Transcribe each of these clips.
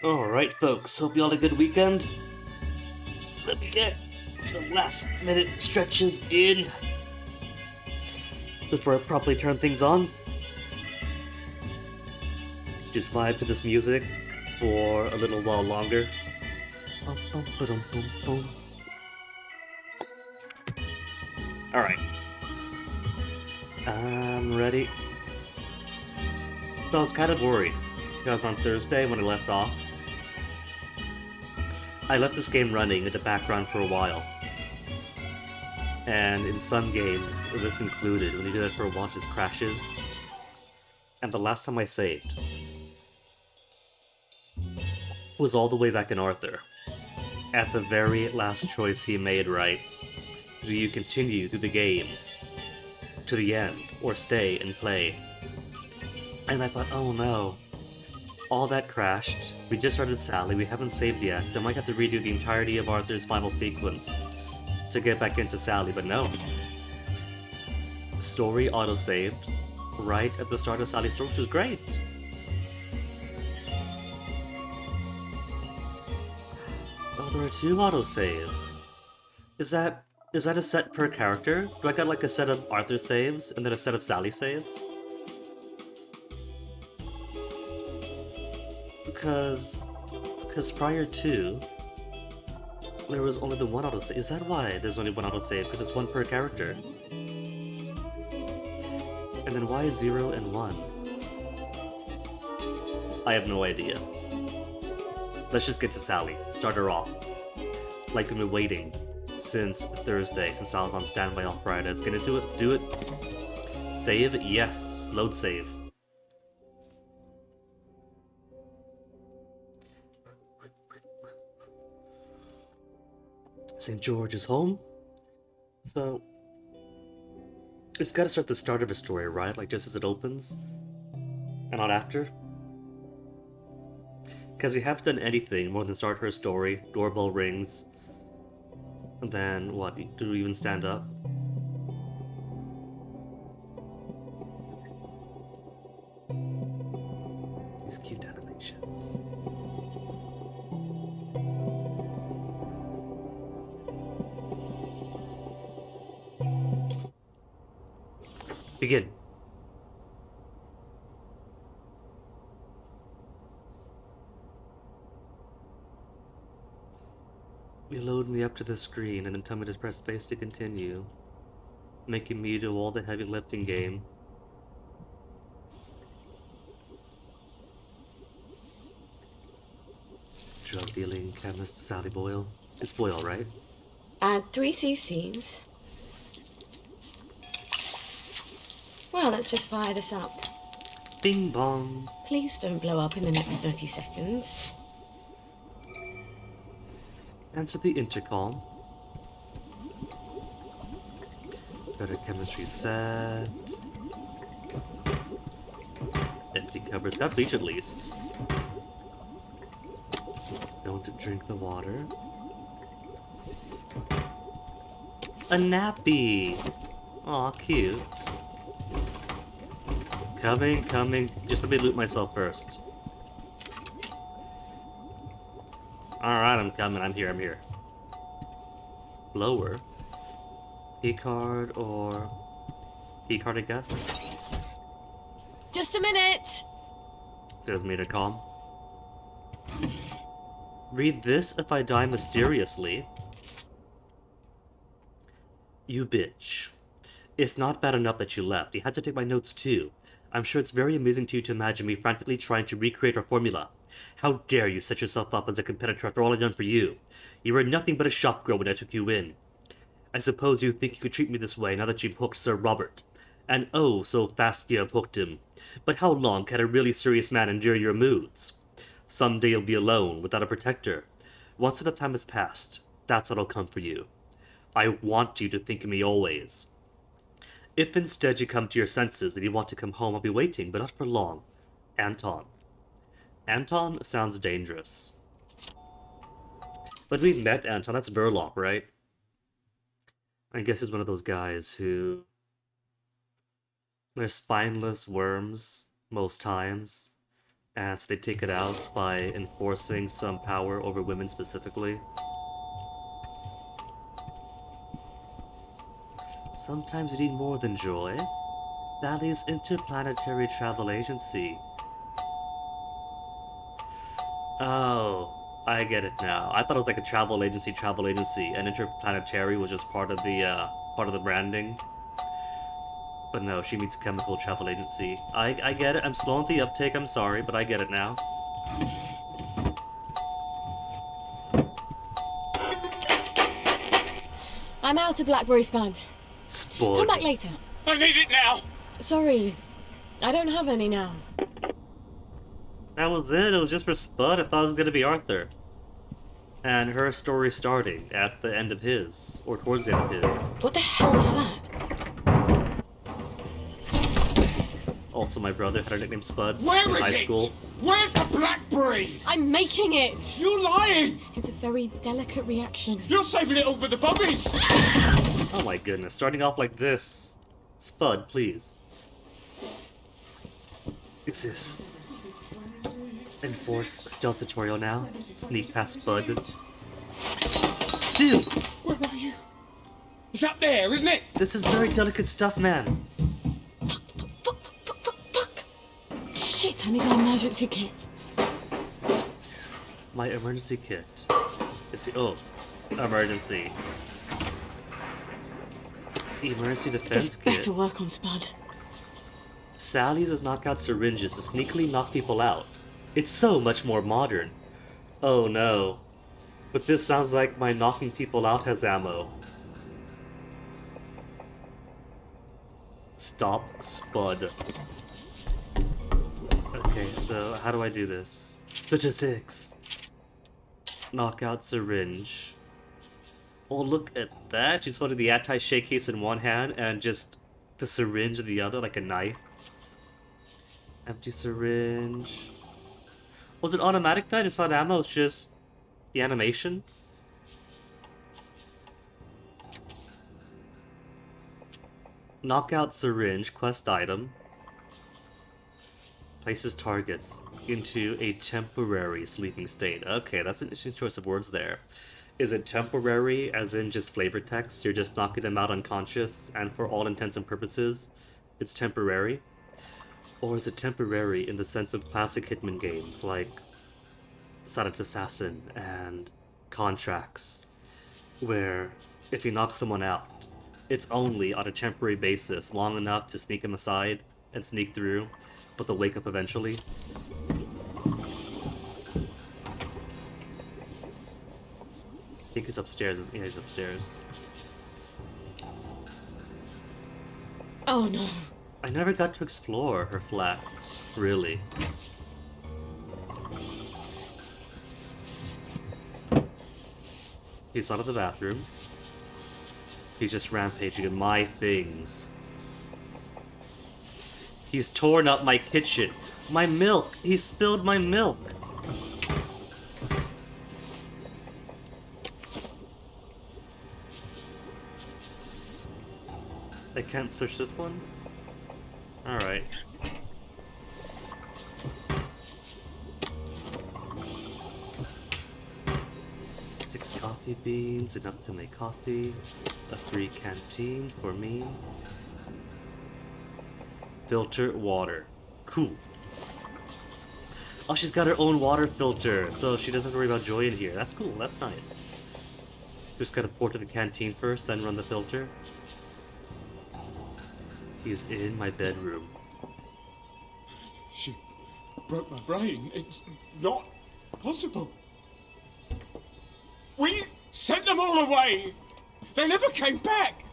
Alright, folks, hope you all had a good weekend. Let me get some last minute stretches in before I properly turn things on. Just vibe to this music for a little while longer. Alright. I'm ready. So I was kind of worried, because on Thursday when I left off, I left this game running in the background for a while. And in some games, this included, when you do that for a while, it just crashes. And the last time I saved was all the way back in Arthur. At the very last choice he made, right? Do you continue through the game to the end, or stay and play? And I thought, oh no. All that crashed. We just started Sally, we haven't saved yet. I might have to redo the entirety of Arthur's final sequence to get back into Sally, but no. Story autosaved right at the start of Sally's story, which is great. Oh, there are 2 autosaves. Is that a set per character? Do I got like a set of Arthur saves and then a set of Sally saves? Because prior to, there was only the one autosave. Is that why there's only one autosave? Because it's 1 per character. And then why 0 and 1? I have no idea. Let's just get to Sally. Start her off. Like we've been waiting since Thursday, since I was on standby on Friday. Let's get into it. Let's do it. Save? Yes. Load save. St. George is home. So, it's gotta start the start of a story, right? Like just as it opens. And not after. Because we haven't done anything more than start her story, doorbell rings, and then what? Do we even stand up? These cute animations. Begin. You load me up to the screen and then tell me to press space to continue, making me do all the heavy lifting game. Drug dealing chemist Sally Boyle. It's Boyle, right? Add 3 cc's. Well, let's just fire this up. Bing bong. Please don't blow up in the next 30 seconds. Answer the intercom. Better chemistry set. Empty cupboards. Got bleach at least. Don't drink the water. A nappy! Aw, cute. Coming. Just let me loot myself first. Alright, I'm coming. I'm here. Blower. Keycard or... Keycard, I guess? Just a minute! There's meter calm. Read this if I die mysteriously. You bitch. It's not bad enough that you left. You had to take my notes too. I'm sure it's very amusing to you to imagine me frantically trying to recreate our formula. How dare you set yourself up as a competitor after all I've done for you? You were nothing but a shop girl when I took you in. I suppose you think you could treat me this way now that you've hooked Sir Robert. And oh, so fast you have hooked him. But how long can a really serious man endure your moods? Someday you'll be alone, without a protector. Once enough time has passed, that's when I'll come for you. I want you to think of me always. If instead you come to your senses and you want to come home, I'll be waiting, but not for long. Anton. Anton sounds dangerous. But we met Anton, that's Burlock, right? I guess he's one of those guys who... They're spineless worms, most times. And so they take it out by enforcing some power over women specifically. Sometimes you need more than joy. Sally's interplanetary travel agency. Oh, I get it now. I thought it was like a travel agency, and interplanetary was just part of the branding. But no, she means chemical travel agency. I get it. I'm slow on the uptake. I'm sorry, but I get it now. I'm out of blackberry spud. Spud. Come back later. I need it now! Sorry, I don't have any now. That was it. It was just for Spud. I thought it was going to be Arthur. And her story starting at the end of his, or towards the end of his. What the hell was that? Also, my brother had a nickname Spud Where in is high it? school. Where's the blackberry? I'm making it! You're lying! It's a very delicate reaction. You're saving it all for the bubbies! Oh my goodness, starting off like this. Spud, please. Exist. Enforce stealth tutorial now. Sneak past Spud. Dude! Where are you? It's up there, isn't it? This is very delicate stuff, man. Fuck! Shit, I need my emergency kit. My emergency kit. Oh, emergency. Emergency defense This kit. better work on Spud. Sally's is knockout syringes to sneakily knock people out. It's so much more modern. Oh no. But this sounds like my knocking people out has ammo. Stop Spud. Okay, so how do I do this? Such a 6. Knockout syringe. Oh, look at that. She's holding the anti-shake case in one hand and just the syringe in the other, like a knife. Empty syringe. Was it automatic then? It's not ammo, it's just the animation? Knockout syringe, quest item. Places targets into a temporary sleeping state. Okay, that's an interesting choice of words there. Is it temporary, as in just flavor text? You're just knocking them out unconscious, and for all intents and purposes, it's temporary? Or is it temporary in the sense of classic Hitman games, like Silent Assassin and Contracts, where if you knock someone out, it's only on a temporary basis, long enough to sneak them aside and sneak through, but they'll wake up eventually? I think he's upstairs. Yeah, he's upstairs. Oh no. I never got to explore her flat, really. He's out of the bathroom. He's just rampaging in my things. He's torn up my kitchen. My milk! He spilled my milk! I can't search this one? Alright. Six coffee beans, enough to make coffee. A free canteen for me. Filter water. Cool. Oh, she's got her own water filter, so she doesn't have to worry about Joy in here. That's cool, that's nice. Just gotta pour to the canteen first, then run the filter. He's in my bedroom. She broke my brain. It's not possible. We sent them all away. They never came back.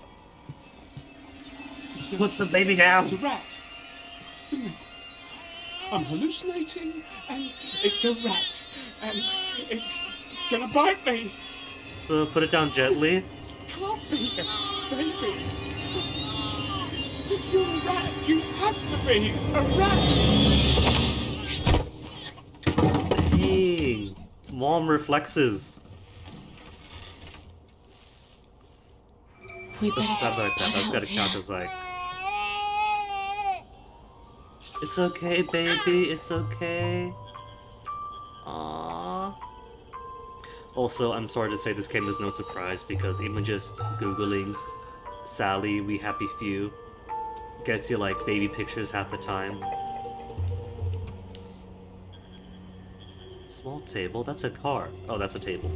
Put the baby down! It's a rat. Isn't it? I'm hallucinating, and it's a rat, and it's gonna bite me. So put it down gently. Can't be a baby. You're a rat. You have to be a rat. Hey, mom reflexes. We better Let's get stop like that. sped That's out gotta here. count as like. It's okay, baby. It's okay. Aww. Also, I'm sorry to say this game is no surprise because even just googling Sally, We Happy Few gets you like baby pictures half the time. Small table? That's a car. Oh, that's a table.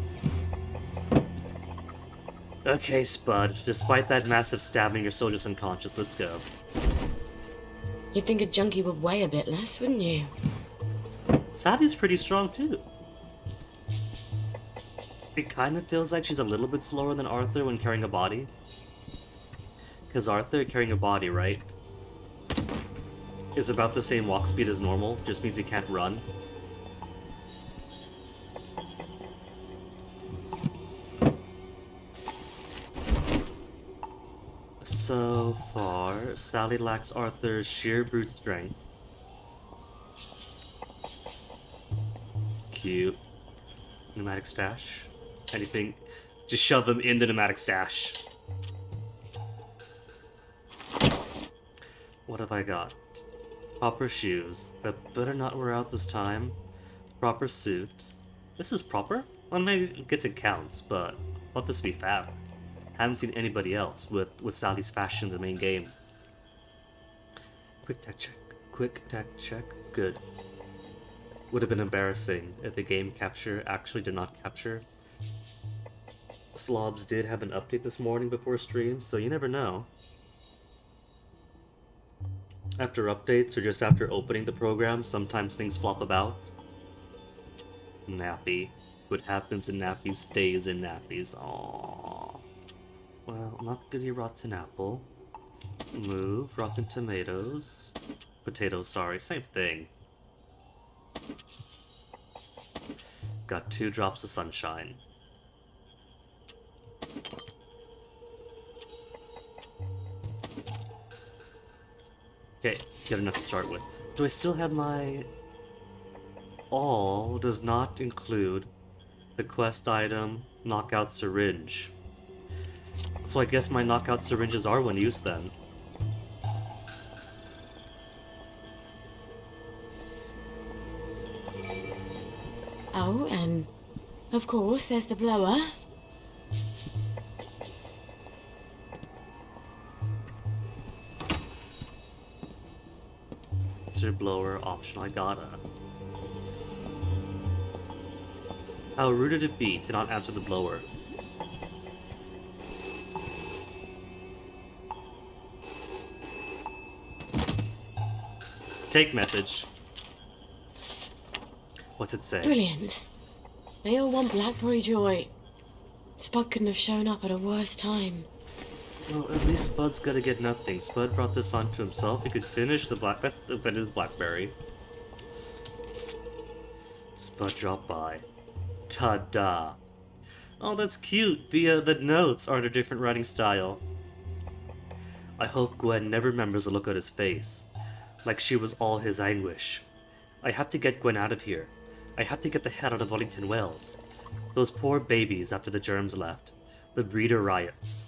Okay, Spud. Despite that massive stabbing, you're still just unconscious. Let's go. You'd think a junkie would weigh a bit less, wouldn't you? Sally's pretty strong too. It kind of feels like she's a little bit slower than Arthur when carrying a body. Because Arthur carrying a body, right, is about the same walk speed as normal, just means he can't run. So far, Sally lacks Arthur's sheer brute strength. Cute. Pneumatic stash. Anything, just shove them in the pneumatic stash. What have I got? Proper shoes. That better not wear out this time. Proper suit. This is proper? Well, maybe I guess it counts, but let this be fab. Haven't seen anybody else with Sally's fashion in the main game. Quick tech check. Quick tech check. Good. Would have been embarrassing if the game capture actually did not capture. Slobs did have an update this morning before stream, so you never know. After updates or just after opening the program, sometimes things flop about. Nappy. What happens in nappies stays in nappies. Aww. Well, not gonna be rotten apple. Move. Rotten tomatoes. Potatoes, sorry. Same thing. Got 2 drops of sunshine. Okay, good enough to start with. Do I still have my... All does not include the quest item knockout syringe. So I guess my knockout syringes are when used then. Oh, and of course, there's the blower. Answer blower optional, I gotta. How rude would it be to not answer the blower? Take message. What's it say? Brilliant. They all want Blackberry Joy. Spud couldn't have shown up at a worse time. Well, at least Spud's gotta get nothing. Spud brought this onto himself. He could finish the black. That is blackberry. Spud dropped by. Ta-da! Oh, that's cute. The notes are in a different writing style. I hope Gwen never remembers the look on his face, like she was all his anguish. I have to get Gwen out of here. I have to get the hell out of Wellington Wells. Those poor babies after the germs left. The breeder riots.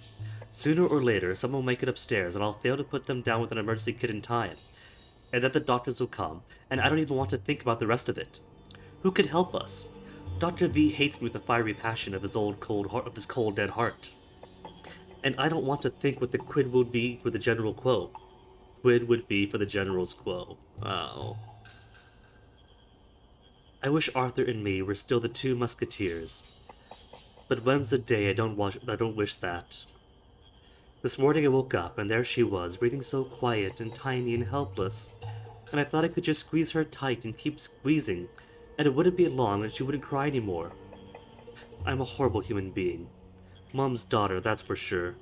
Sooner or later, someone will make it upstairs, and I'll fail to put them down with an emergency kit in time. And then the doctors will come, and I don't even want to think about the rest of it. Who could help us? Dr. V hates me with the fiery passion of his cold dead heart. And I don't want to think what the quid would be for the general quo. Quid would be for the general's quo. Oh. I wish Arthur and me were still the two musketeers. But when's the day I don't wish that. This morning I woke up, and there she was, breathing so quiet and tiny and helpless, and I thought I could just squeeze her tight and keep squeezing, and it wouldn't be long and she wouldn't cry anymore. I'm a horrible human being. Mom's daughter, that's for sure.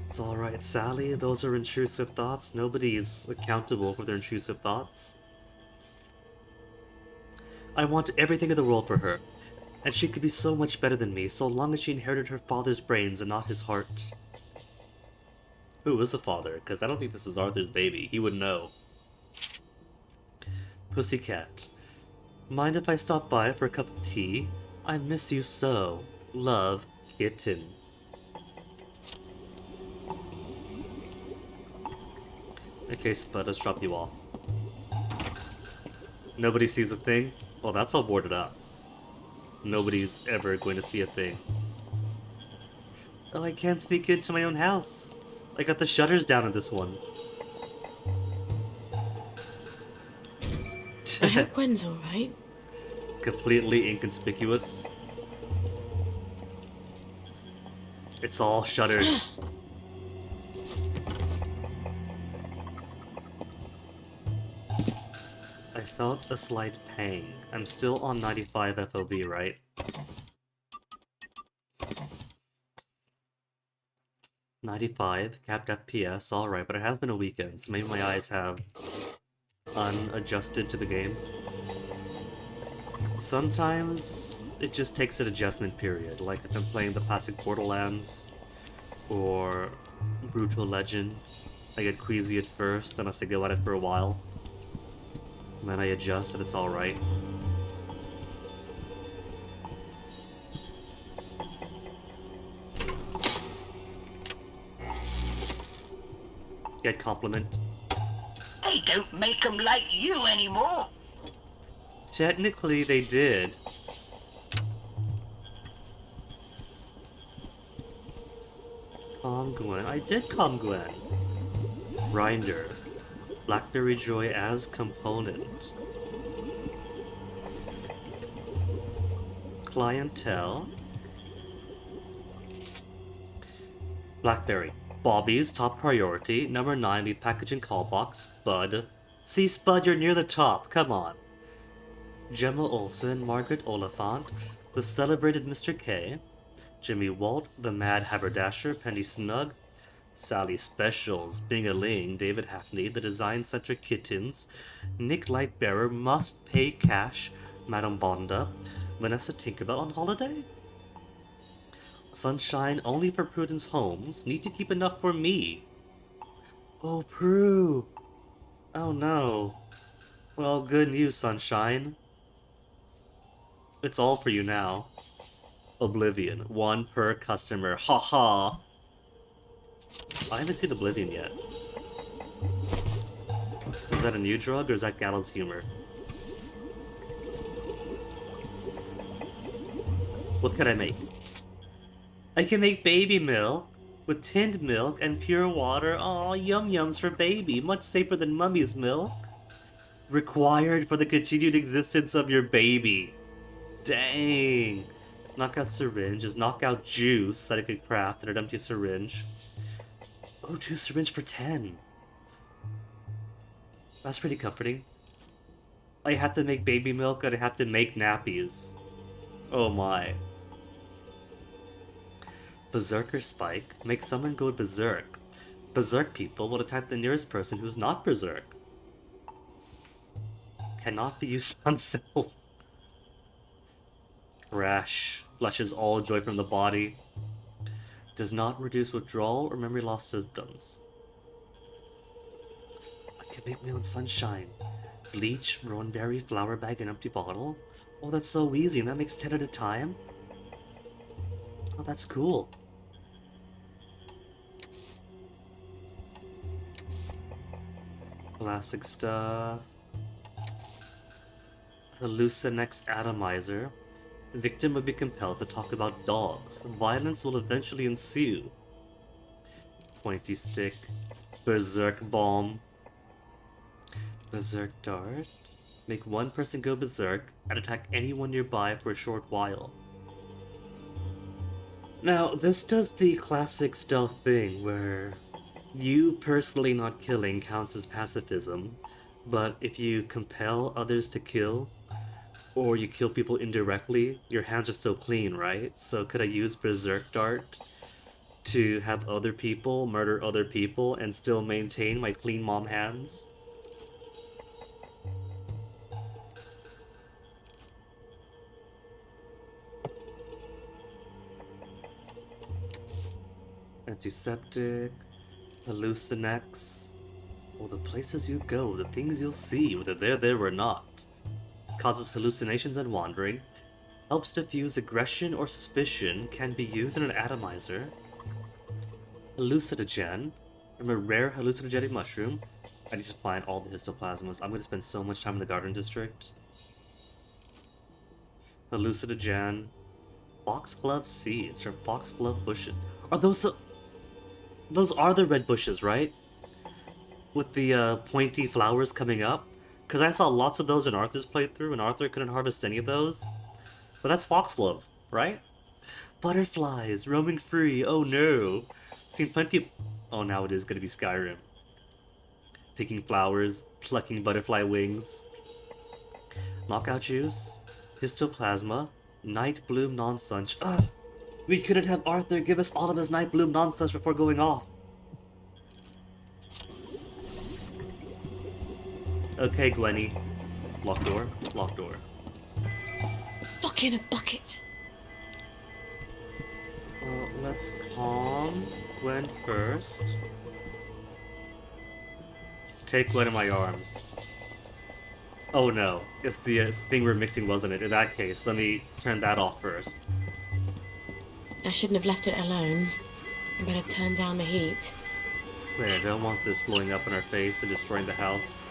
It's alright, Sally, those are intrusive thoughts. Nobody's accountable for their intrusive thoughts. I want everything in the world for her. And she could be so much better than me, so long as she inherited her father's brains and not his heart. Who is the father? Because I don't think this is Arthur's baby. He would know. Pussycat. Mind if I stop by for a cup of tea? I miss you so. Love, Kitten. Okay, Spud, let's drop you off. Nobody sees a thing? Well, that's all boarded up. Nobody's ever going to see a thing. Oh, I can't sneak into my own house. I got the shutters down in this one. I hope Gwen's alright. Completely inconspicuous. It's all shuttered. I felt a slight pang. I'm still on 95 FOV, right? 95, capped FPS, alright, but it has been a weekend, so maybe my eyes have unadjusted to the game. Sometimes it just takes an adjustment period, like if I'm playing the classic Borderlands or Brutal Legend. I get queasy at first, and I have to go at it for a while. And then I adjust and it's alright. Get compliment. They don't make 'em like you anymore. Technically they did. Calm Gwen. I did calm Gwen. Grinder. Blackberry Joy as component. Clientele. Blackberry. Bobby's top priority. Number 9, leave packaging call box. Spud. See, Spud, you're near the top. Come on. Gemma Olsen, Margaret Oliphant, the celebrated Mr. K, Jimmy Walt, the Mad Haberdasher, Penny Snug, Sally Specials, Bing a Ling, David Hackney, the Design Center Kittens, Nick Lightbearer, Must Pay Cash, Madame Bonda, Vanessa Tinkerbell on holiday? Sunshine only for Prudence Holmes, need to keep enough for me. Oh, Prue. Oh no. Well, good news, Sunshine. It's all for you now. Oblivion, 1 per customer. Ha ha. I haven't seen Oblivion yet. Is that a new drug or is that Gallows humor? What can I make? I can make baby milk with tinned milk and pure water. Aw, yum yums for baby, much safer than mummy's milk. Required for the continued existence of your baby. Dang. Knockout syringe is knockout juice that I could craft in an empty syringe. Oh, 2 syringe for 10. That's pretty comforting. I have to make baby milk and I have to make nappies. Oh my. Berserker Spike makes someone go berserk. Berserk people will attack the nearest person who's not berserk. Cannot be used on self. Rash flushes all joy from the body. Does not reduce withdrawal or memory loss symptoms. I can make my own sunshine. Bleach, rowanberry, flower bag, and empty bottle. Oh, that's so easy, and that makes 10 at a time? Oh, that's cool. Classic stuff. Hallucinex Atomizer. The victim would be compelled to talk about dogs. Violence will eventually ensue. Pointy stick. Berserk bomb. Berserk dart. Make one person go berserk and attack anyone nearby for a short while. Now, this does the classic stealth thing where you personally not killing counts as pacifism, but if you compel others to kill, or you kill people indirectly, your hands are still clean, right? So could I use Berserk Dart to have other people murder other people and still maintain my clean mom hands? Antiseptic, Hallucinex. Well, the places you go, the things you'll see, whether they're there or not. Causes hallucinations and wandering. Helps diffuse aggression or suspicion. Can be used in an atomizer. Hallucinogen. From a rare hallucinogenic mushroom. I need to find all the histoplasmas. I'm going to spend so much time in the Garden District. Hallucinogen. Foxglove seeds from foxglove bushes. Are those... Those are the red bushes, right? With the pointy flowers coming up. Because I saw lots of those in Arthur's playthrough, and Arthur couldn't harvest any of those. But that's foxglove, right? Butterflies, roaming free, oh no. Seen plenty of... Oh, now it is going to be Skyrim. Picking flowers, plucking butterfly wings. Knockout juice, histoplasma, night bloom non-sunch. Ugh! We couldn't have Arthur give us all of his night bloom non-sunch before going off. Okay, Gwenny. Lock door, lock door. Fuck in a bucket. Let's calm Gwen first. Take Gwen in my arms. Oh no, it's the thing we're mixing, wasn't it? In that case, let me turn that off first. I shouldn't have left it alone. I better turn down the heat. Wait, I don't want this blowing up in our face and destroying the house.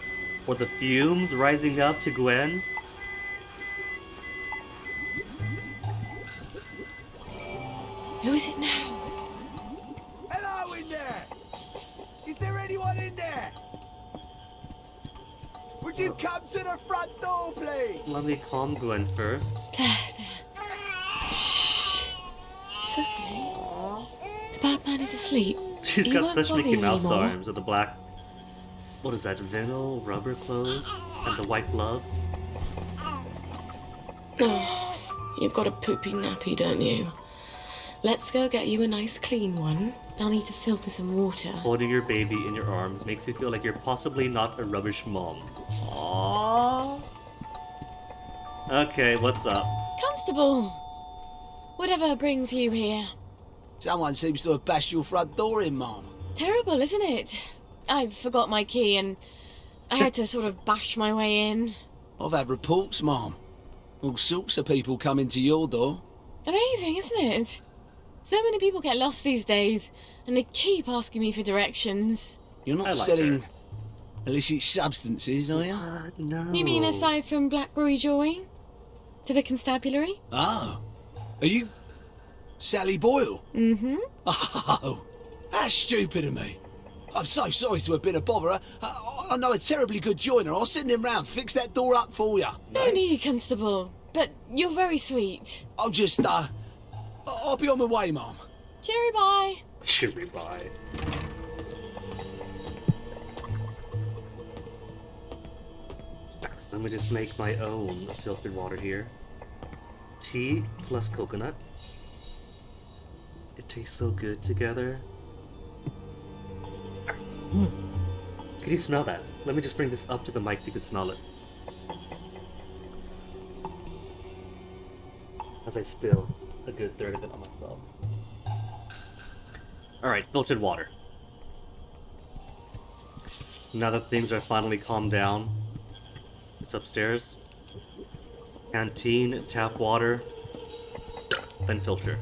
Or the fumes rising up to Gwen. Who is it now? Hello in there! Is there anyone in there? Would you come to the front door, please? Let me calm Gwen first. There. It's okay. The Batman is asleep. She's He got won't such bother Mickey you Mouse anymore. arms with the black... What is that, vinyl, rubber clothes, and the white gloves? Oh, you've got a poopy nappy, don't you? Let's go get you a nice clean one. I'll need to filter some water. Holding your baby in your arms makes you feel like you're possibly not a rubbish mom. Aww. Okay, what's up? Constable! Whatever brings you here. Someone seems to have bashed your front door in, Mom. Terrible, isn't it? I forgot my key and I had to sort of bash my way in. I've had reports, Mom. All sorts of people come into your door. Amazing, isn't it? So many people get lost these days, and they keep asking me for directions. You're not I like selling her. illicit substances, are you? No. You mean aside from Blackberry Joy? To the constabulary? Oh. Are you Sally Boyle? Mm-hmm. Oh, that's stupid of me. I'm so sorry to have been a bother. I know a terribly good joiner. I'll send him round, fix that door up for you. No need, Constable. But you're very sweet. I'll just, I'll be on my way, Mom. Cheery bye. Cheery bye. Let me just make my own filtered water here. Tea plus coconut. It taste so good together. Can you smell that? Let me just bring this up to the mic so you can smell it. As I spill a good third of it on my thumb. Alright, filtered water. Now that things are finally calmed down, it's upstairs. Canteen, tap water, then filter.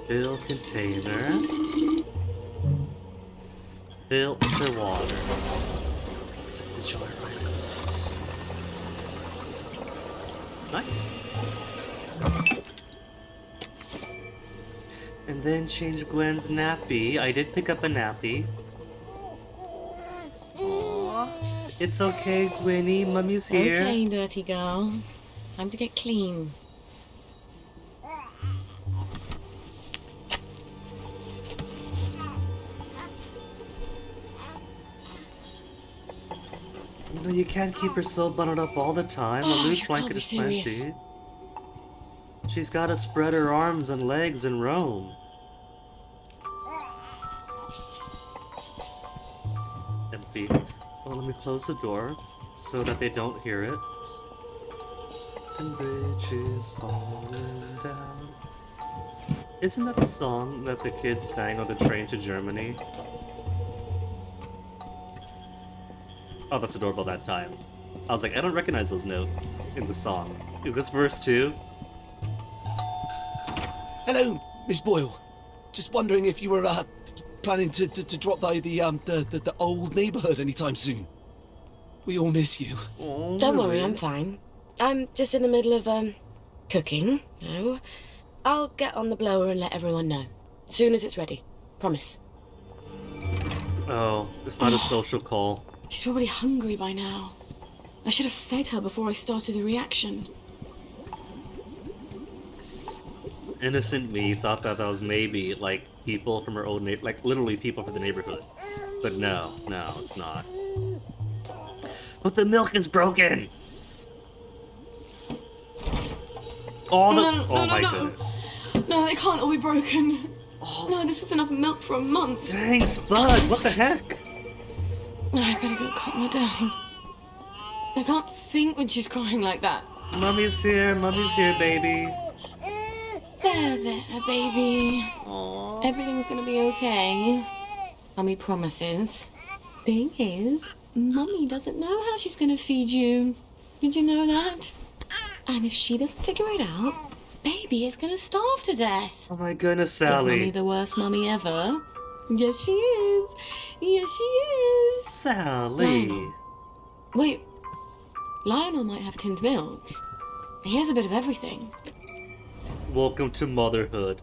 Fill container. Filter water. Six inch water right. Nice. And then change Gwen's nappy. I did pick up a nappy. Aww. It's okay, Gwenny. Mummy's here. Okay, dirty girl. Time to get clean. You know, you can't keep her so bundled up all the time. A loose blanket is plenty. She's gotta spread her arms and legs and roam. Empty. Well, let me close the door so that they don't hear it. And bridges falling down. Isn't that the song that the kids sang on the train to Germany? Oh, that's the doorbell that time. I was like, I don't recognize those notes in the song. Is this verse 2? Hello, Miss Boyle. Just wondering if you were planning to drop by the old neighbourhood anytime soon. We all miss you. Oh, Don't really? worry, I'm fine. I'm just in the middle of, cooking. No. I'll get on the blower and let everyone know. As soon as it's ready. Promise. Oh, it's not a social call. She's probably hungry by now. I should have fed her before I started the reaction. Innocent me thought that was maybe, like, people from her old like, literally people from the neighborhood. But no, it's not. But the milk is broken! Oh my goodness. No, they can't all be broken. Oh. No, this was enough milk for a month. Dang, Spud, what the heck? I better go calm her down. I can't think when she's crying like that. Mummy's here, baby. There, baby. Aww. Everything's gonna be okay. Mummy promises. Thing is, Mummy doesn't know how she's gonna feed you. Did you know that? And if she doesn't figure it out, baby is gonna starve to death. Oh my goodness, Is Sally. Mummy the worst mummy ever? Yes, she is. Yes, she is. Sally. Lionel. Wait. Lionel might have tinned milk. He has a bit of everything. Welcome to motherhood.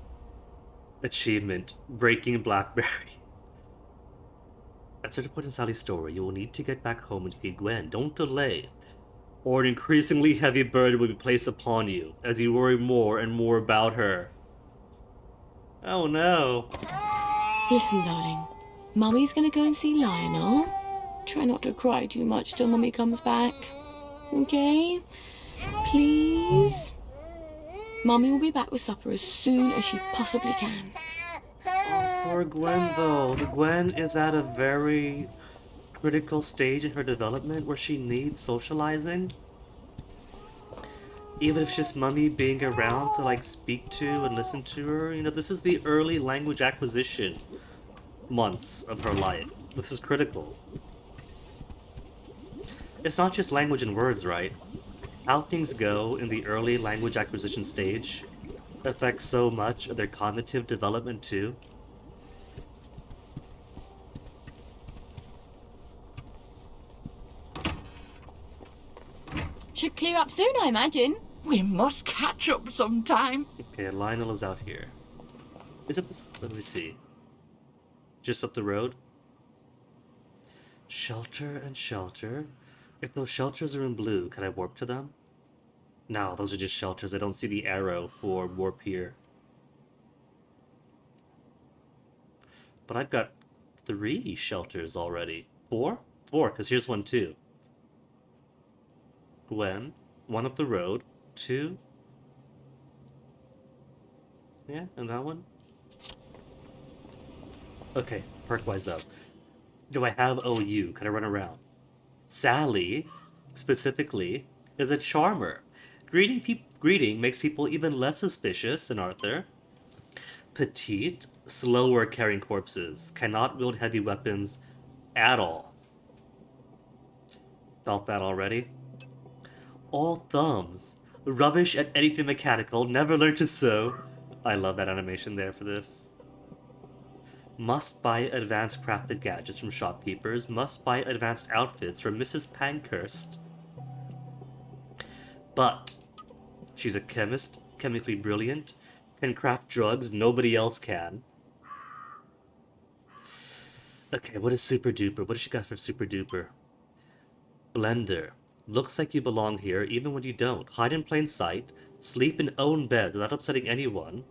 Achievement. Breaking Blackberry. At a certain point in Sally's story, you will need to get back home and feed Gwen. Don't delay, or an increasingly heavy burden will be placed upon you as you worry more and more about her. Oh no. Listen, darling. Mummy's gonna go and see Lionel. Try not to cry too much till Mummy comes back. Okay? Please? Mummy will be back with supper as soon as she possibly can. Poor Gwen, though. Gwen is at a very critical stage in her development where she needs socializing. Even if it's just Mummy being around to, like, speak to and listen to her. You know, this is the early language acquisition months of her life. This is critical. It's not just language and words, right? How things go in the early language acquisition stage affects so much of their cognitive development, too. Should clear up soon, I imagine. We must catch up sometime. Okay, Lionel is out here. Is it this? Let me see. Just up the road? Shelter and shelter. If those shelters are in blue, can I warp to them? No, those are just shelters. I don't see the arrow for warp here. But I've got 3 shelters already. 4? 4, because here's one too. Gwen, 1 up the road, 2 Yeah, and that one? Okay, perk-wise though. Do I have OU? Can I run around? Sally, specifically, is a charmer. Greeting makes people even less suspicious than Arthur. Petite, slower carrying corpses, cannot wield heavy weapons at all. Felt that already. All thumbs, rubbish at anything mechanical, never learned to sew. I love that animation there for this. Must buy advanced crafted gadgets from shopkeepers, must buy advanced outfits from Mrs. Pankhurst. But she's a chemist, chemically brilliant, can craft drugs nobody else can. Okay, what is Super Duper? What does she got for Super Duper? Blender. Looks like you belong here even when you don't. Hide in plain sight. Sleep in own bed without upsetting anyone.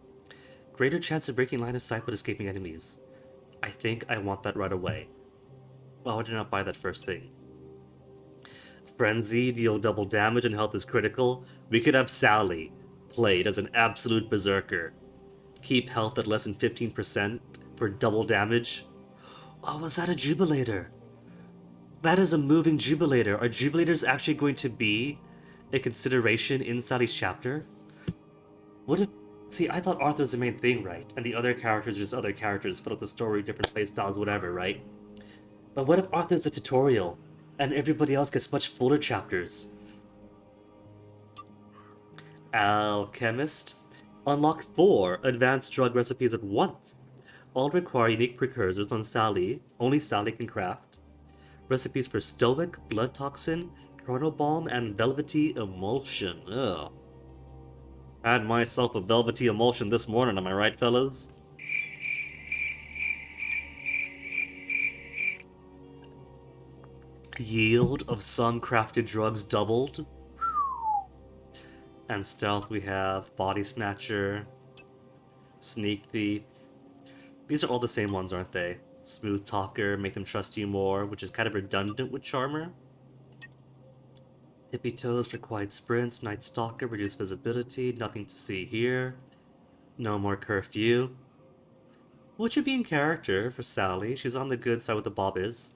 Greater chance of breaking line of sight but escaping enemies. I think I want that right away. Why would I not buy that first thing? Frenzy, deal double damage and health is critical. We could have Sally, played as an absolute berserker. Keep health at less than 15% for double damage. Oh, was that a Jubilator? That is a moving Jubilator. Are Jubilators actually going to be a consideration in Sally's chapter? What if... See, I thought Arthur was the main thing, right? And the other characters are just other characters, fill out the story, different playstyles, whatever, right? But what if Arthur's a tutorial, and everybody else gets much fuller chapters? Alchemist. Unlock 4 advanced drug recipes at once. All require unique precursors on Sally. Only Sally can craft. Recipes for Stoic, Blood Toxin, Chronobalm, and Velvety Emulsion. Ugh. Had myself a Velvety Emulsion this morning, am I right, fellas? Yield of some crafted drugs doubled. And stealth we have Body Snatcher, Sneak Thief. These are all the same ones, aren't they? Smooth Talker, make them trust you more, which is kind of redundant with Charmer. Tippy Toes for quiet sprints, Night Stalker, reduced visibility, nothing to see here. No more curfew. What should be in character for Sally? She's on the good side with the bob is.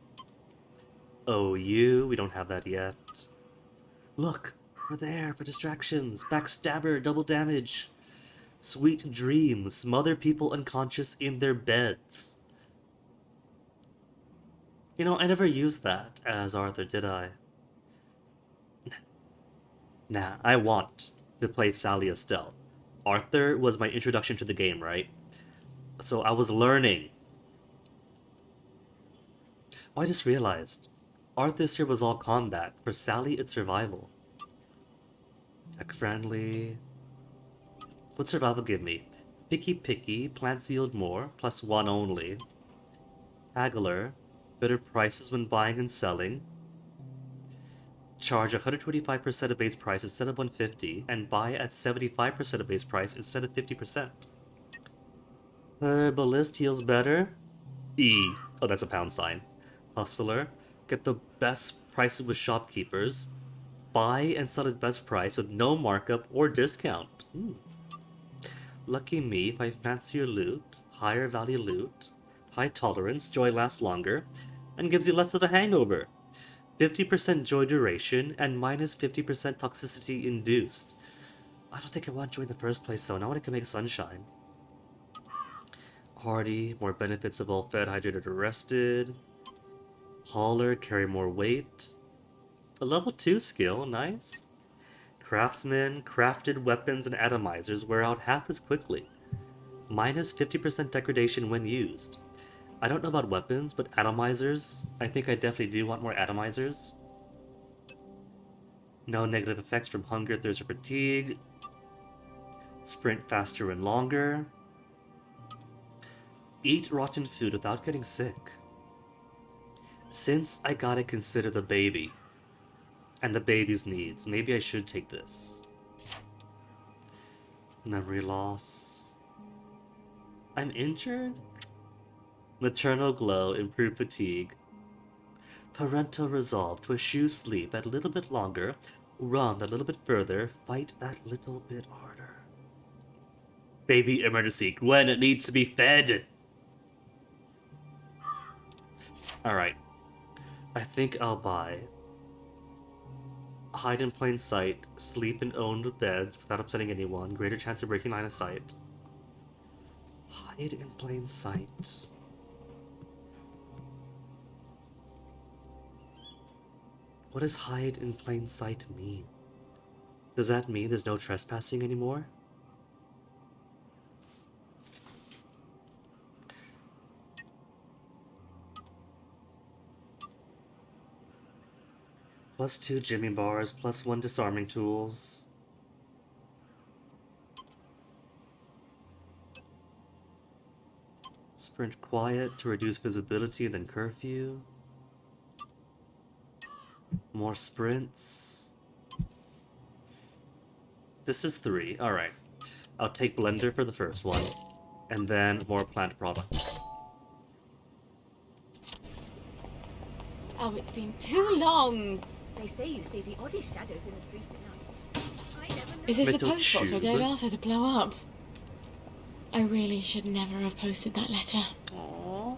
OU, we don't have that yet. Look, we're there for distractions. Backstabber, double damage. Sweet dreams, smother people unconscious in their beds. You know, I never used that as Arthur, did I? Nah, I want to play Sally Estelle. Arthur was my introduction to the game, right? So I was learning. Oh, I just realized. Arthur's here was all combat. For Sally, it's survival. Tech friendly. What survival give me? Picky, plants yield more, +1 only. Haggler, better prices when buying and selling. Charge 125% of base price instead of 150, and buy at 75% of base price instead of 50%. Herbalist heals better. E. Oh, that's a pound sign. Hustler, get the best prices with shopkeepers. Buy and sell at best price with no markup or discount. Lucky me if I fancy your loot. Higher value loot. High tolerance, joy lasts longer, and gives you less of a hangover. 50% joy duration, and minus 50% toxicity induced. I don't think I want joy in the first place, though. Now I can make sunshine. Hardy, more benefits of all fed, hydrated, or rested. Hauler, carry more weight. A level 2 skill, nice. Craftsman, crafted weapons and atomizers wear out half as quickly. Minus 50% degradation when used. I don't know about weapons, but atomizers, I think I definitely do want more atomizers. No negative effects from hunger, thirst, or fatigue. Sprint faster and longer. Eat rotten food without getting sick. Since I gotta consider the baby and the baby's needs, maybe I should take this. Memory loss. I'm injured? Maternal glow, improved fatigue. Parental resolve to eschew sleep that little bit longer, run that little bit further, fight that little bit harder. Baby emergency. Gwen, it needs to be fed. Alright. I think I'll buy hide in plain sight, sleep in owned beds without upsetting anyone, greater chance of breaking line of sight. Hide in plain sight. What does hide in plain sight mean? Does that mean there's no trespassing anymore? +2 Jimmy bars, +1 disarming tools. Sprint quiet to reduce visibility, then curfew. More sprints. This is 3. Alright. I'll take blender for the first one. And then more plant products. Oh, it's been too long. They say you see the oddest shadows in the street at night. Is this the Metal post box I tube. dared Arthur to blow up? I really should never have posted that letter. Aww.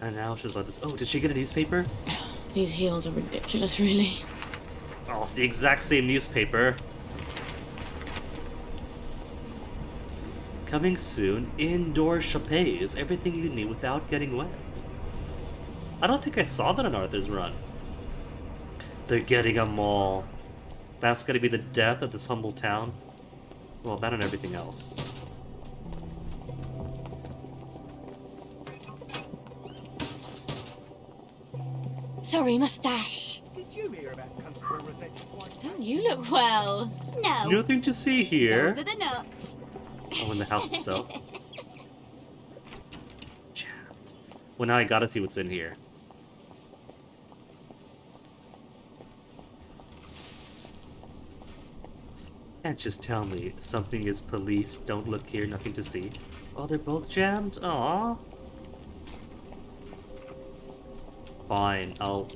And now she's like this. Oh, did she get a newspaper? These heels are ridiculous, really. Oh, it's the exact same newspaper. Coming soon, indoor chapes. Everything you need without getting wet. I don't think I saw that on Arthur's Run. They're getting a mall. That's gonna be the death of this humble town. Well, that and everything else. Sorry, mustache. Did you hear about Constable Rosetti's wife? Don't you look well? No, Nothing to see here. those are the nuts. Oh, in the house itself. Jammed. Well, now I gotta see what's in here. Can't just tell me something is police, don't look here, nothing to see. Oh, they're both jammed? Aww. Fine, I'll...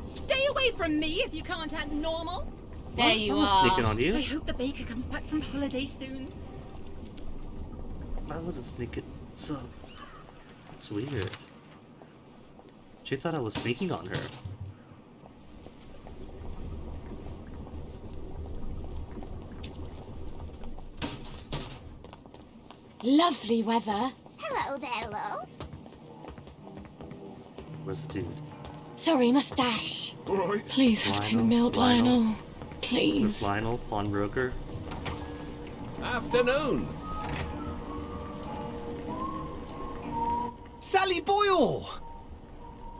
Stay away from me if you can't act normal. There you I'm not are. sneaking on I you. hope the baker comes back from holiday soon. I wasn't sneaking, so... That's weird. She thought I was sneaking on her. Lovely weather. Hello there, love. Where's the dude? Sorry, mustache. Right. Please have Lionel, tin milk, Lionel. Lionel. This Please. Lionel, pawnbroker. Afternoon. Sally Boyle!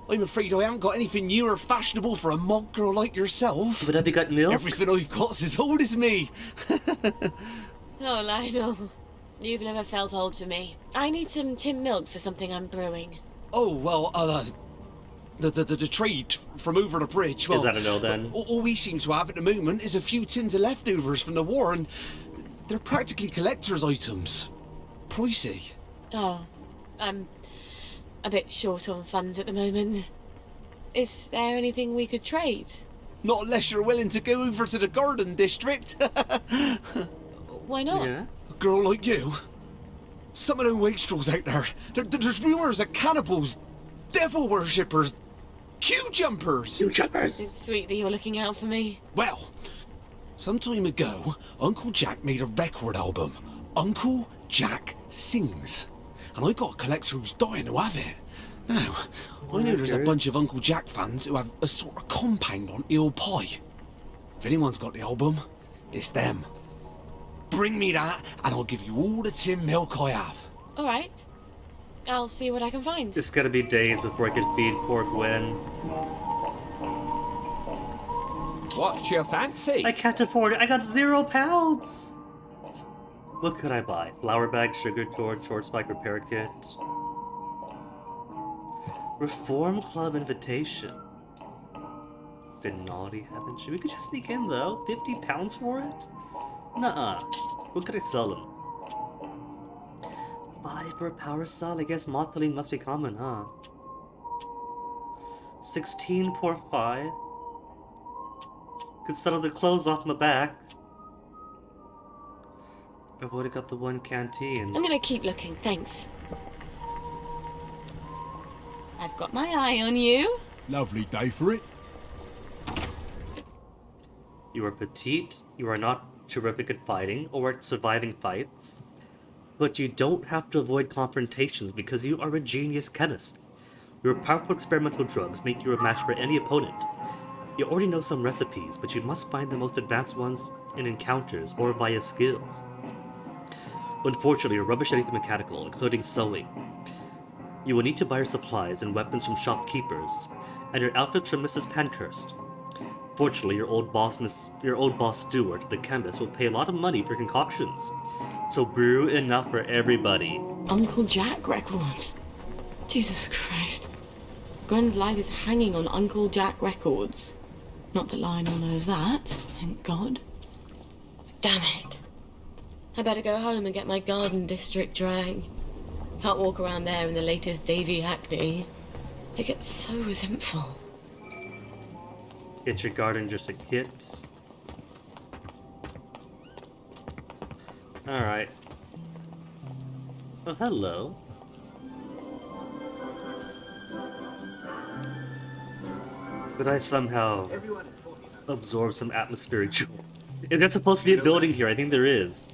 I'm afraid I haven't got anything new or fashionable for a monk girl like yourself. But have you got milk? Everything I've got's as old as me. Oh, Lionel. You've never felt old to me. I need some tin milk for something I'm brewing. Oh, well, the trade from over the bridge. Well, Is that a no then? All we seem to have at the moment is a few tins of leftovers from the war, and they're practically collector's items. Pricey. Oh, I'm a bit short on funds at the moment. Is there anything we could trade? Not unless you're willing to go over to the garden district. Why not? Yeah. A girl like you. Some of them wastrels out there's rumours of cannibals, devil worshippers, queue jumpers. It's sweet that you're looking out for me. Well, some time ago, Uncle Jack made a record album, Uncle Jack Sings. And I got a collector who's dying to have it. Now, I know there's a bunch of Uncle Jack fans who have a sort of compound on Eel Pie. If anyone's got the album, it's them. Bring me that, and I'll give you all the tin milk I have. All right. I'll see what I can find. It's gonna be days before I can feed poor Gwen. What's your fancy? I can't afford it. I got £0. What could I buy? Flour bag, sugar torch, short spike repair kit. Reform Club invitation. Been naughty, haven't you? We could just sneak in though. £50 for it? Nuh-uh. What could I sell him? 5 per power cell? I guess mottling must be common, huh? 16 per 5. Could settle the clothes off my back. I've already got the one canteen. I'm gonna keep looking, thanks. I've got my eye on you. Lovely day for it. You are petite, you are not terrific at fighting or at surviving fights, but you don't have to avoid confrontations because you are a genius chemist. Your powerful experimental drugs make you a match for any opponent. You already know some recipes, but you must find the most advanced ones in encounters or via skills. Unfortunately, you're rubbish at anything mechanical, including sewing. You will need to buy your supplies and weapons from shopkeepers, and your outfits from Mrs. Pankhurst. Fortunately, your old boss Stewart, the chemist, will pay a lot of money for concoctions. So brew enough for everybody. Uncle Jack records. Jesus Christ. Gwen's life is hanging on Uncle Jack records. Not that Lionel knows that, thank God. Damn it. I better go home and get my Garden District drag. Can't walk around there in the latest Davy Hackney. I get so resentful. Get your garden just a kit. Alright. Oh, hello. Did I somehow absorb some atmospheric joy? Is there supposed to be a building here? I think there is.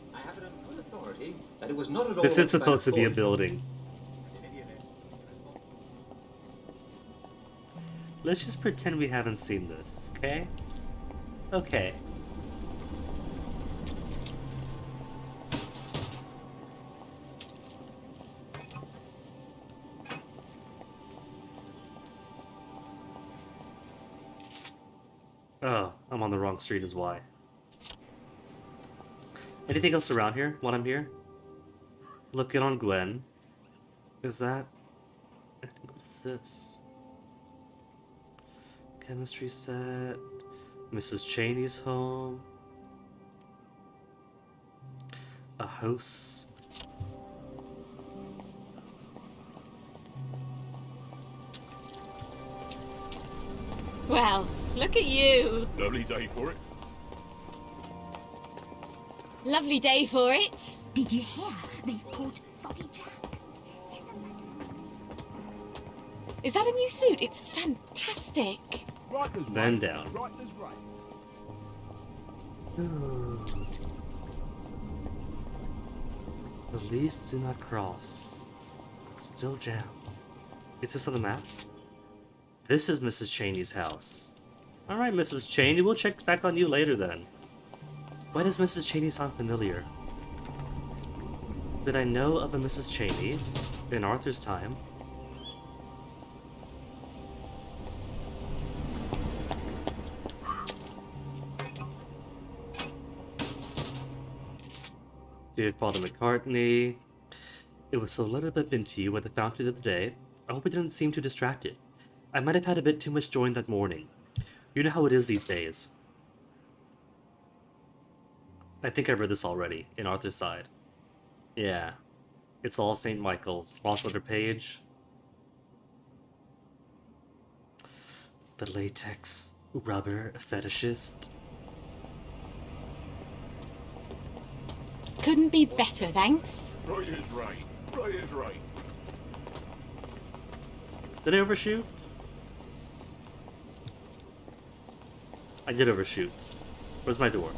This is supposed to be a building. Let's just pretend we haven't seen this, okay? Okay. Oh, I'm on the wrong street is why. Anything else around here while I'm here? Looking on Gwen. Is that... What's this? Chemistry set. Mrs. Cheney's home. A house. Well, look at you. Lovely day for it. Lovely day for it. Did you hear? They've caught Foggy Jack. Is that a new suit? It's fantastic. Right, there's Man right. down. Right, there's right. Police do not cross. Still jammed. Is this on the map? This is Mrs. Cheney's house. Alright, Mrs. Cheney, we'll check back on you later then. Why does Mrs. Cheney sound familiar? Did I know of a Mrs. Cheney in Arthur's time? Dear Father McCartney, it was so little bit been to you when I found you the other day. I hope it didn't seem too distracted. I might have had a bit too much joy that morning. You know how it is these days. I think I read this already, in Arthur's side. Yeah. It's all St. Michael's. Lost letter page. The latex rubber fetishist. Couldn't be better, thanks. Right is right. Right is right. Did I overshoot? I did overshoot. Where's my door?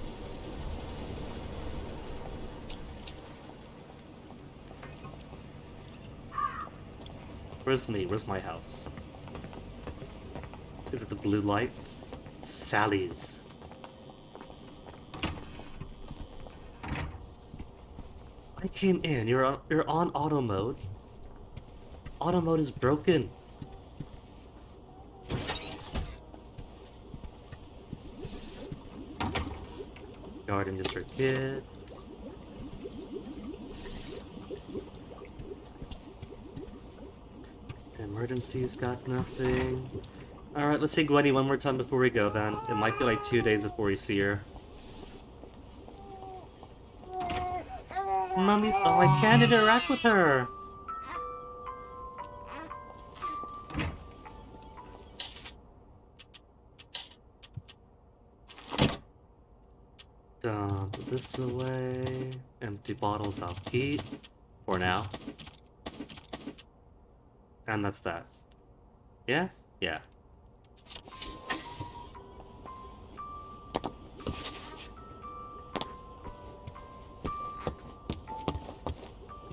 Where's me? Where's my house? Is it the blue light? Sally's. I came in. You're on auto mode. Auto mode is broken. Garden District kids. Emergency's got nothing. Alright, let's see Gwenny one more time before we go then. It might be like 2 days before we see her. Mummy's... Oh, I can't interact with her! Dump this away. Empty bottles I'll keep. For now. And that's that. Yeah? Yeah.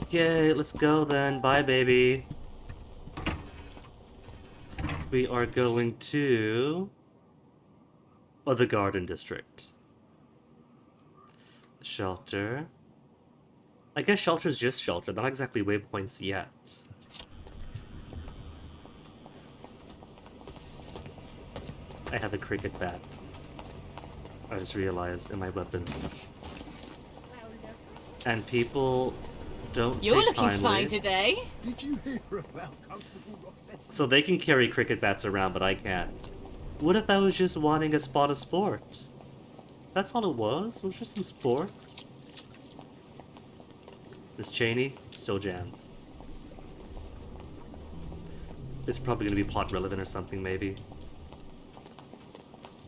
Okay, let's go then. Bye, baby. We are going to... Oh, the Garden District. Shelter. I guess shelter's just shelter, not exactly waypoints yet. I have a cricket bat. I just realized in my weapons. And people don't You're take looking kindly. fine today. Did you hear about Constable Rossetti? So they can carry cricket bats around, but I can't. What if I was just wanting a spot of sport? That's all it was? It was just some sport? Miss Cheney, still jammed. It's probably gonna be plot relevant or something, maybe.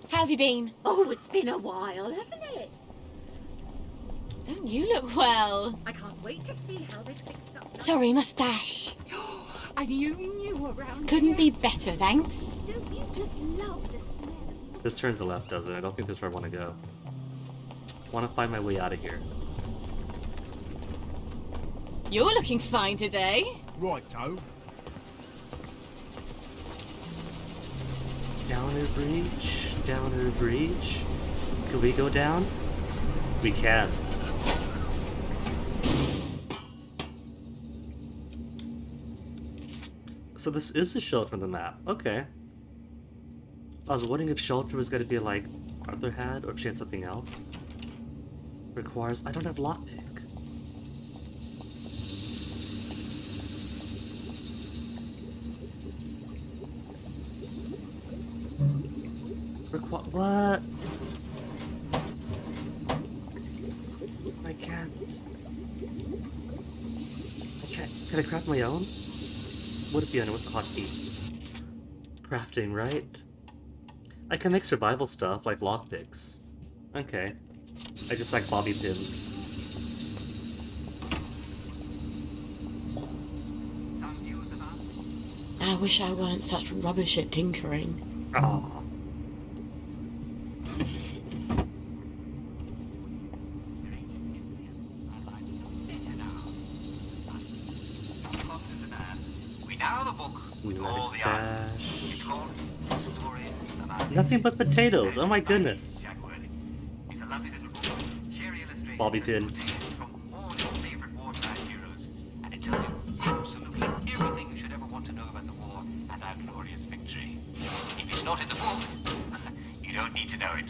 How have you been? Oh, it's been a while, hasn't it? Don't you look well? I can't wait to see how they fixed up. Sorry, mustache. And you knew around Couldn't here. be better, thanks. Don't you just love the smell? This turns to left, doesn't it? I don't think this is where I want to go. I want to find my way out of here. You're looking fine today. Righto. Downer breach, downer breach. Can we go down? We can. So this is the shelter on the map. Okay. I was wondering if shelter was gonna be like Arthur had, or if she had something else. Requires... I don't have lockpick. What? I can't. Can I craft my own? Would it be under what's the hotkey? Crafting, right? I can make survival stuff like lockpicks. Okay. I just like bobby pins. I wish I weren't such rubbish at tinkering. Oh. Magnetic stash. Nothing but potatoes. Oh my goodness. Bobby pin. Not in the book. You don't need to know it.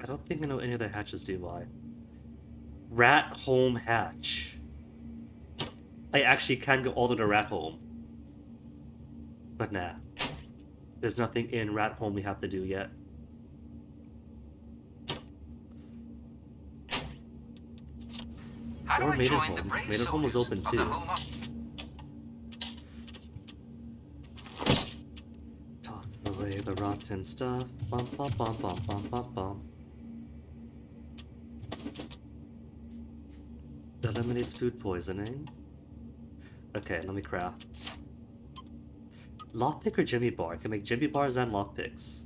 I don't think I know any of the hatches do I. Rat Home hatch. I actually can go all the way to Rat Home. But nah. There's nothing in Rat Home we have to do yet. Or Maiden Home. Maiden Home was open too. Toss away the rotten stuff. Bum bum bum bum bum bum bum. Eliminates food poisoning. Okay, let me craft. Lockpick or Jimmy Bar? I can make Jimmy Bars and lockpicks.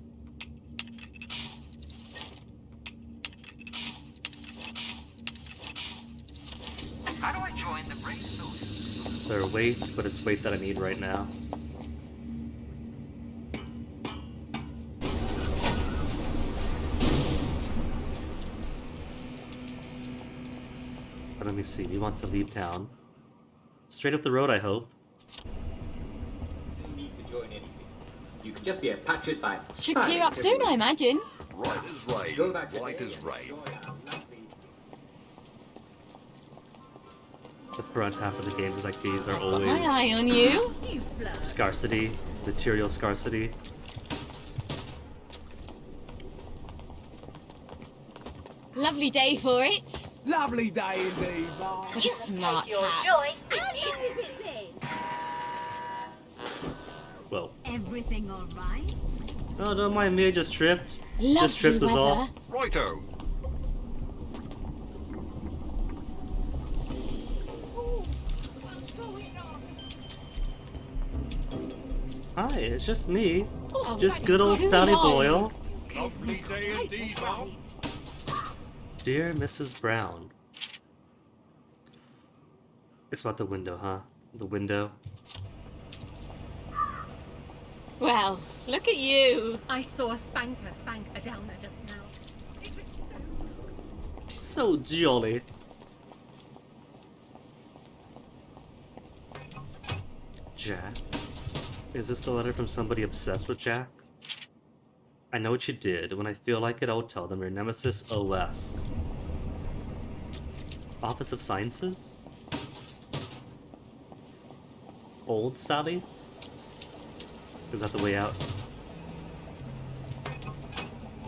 How do I join the brave soldiers? They're weight, but it's weight that I need right now. But let me see, we want to leave town. Straight up the road, I hope. You need to join anything. You can just be captured by... Should clear up soon, I imagine. Right as rain. Go back to Right the as rain. The front half of the games like these are Got always my eye on you. You flirt. scarcity, material scarcity. Lovely day for it. Lovely day indeed, Mark. What a smart hat. How long has it been? Well, Everything all right? Oh, don't mind me, I just tripped. Lovely Just tripped was weather. all. Righto. Hi, it's just me. Oh, Just good old too Sally long. Boyle. Lovely day indeed, Mom. Dear Mrs. Brown. It's about the window, huh? The window. Well, look at you. I saw a spanker down there just now. It was So jolly. Jack? Is this the letter from somebody obsessed with Jack? I know what you did. When I feel like it, I'll tell them your nemesis OS. Office of Sciences? Old Sally? Is that the way out?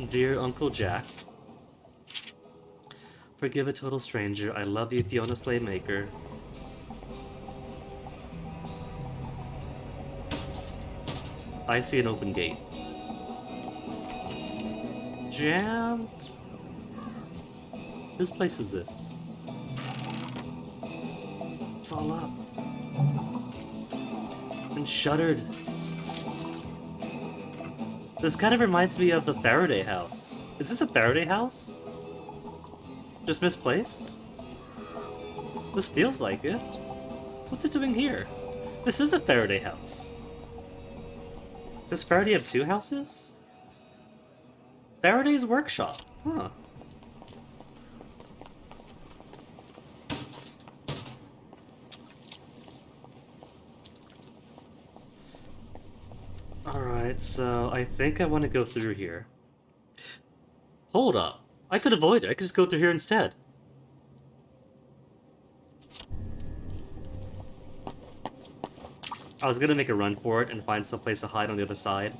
Dear Uncle Jack, forgive a total stranger. I love you, Fiona Slaymaker. I see an open gate. Jammed? Whose place is this? It's all up. And shuttered. This kind of reminds me of the Faraday house. Is this a Faraday house? Just misplaced? This feels like it. What's it doing here? This is a Faraday house. Does Faraday have two houses? Faraday's workshop. Huh. Alright, so I think I want to go through here. Hold up. I could avoid it. I could just go through here instead. I was gonna make a run for it and find some place to hide on the other side.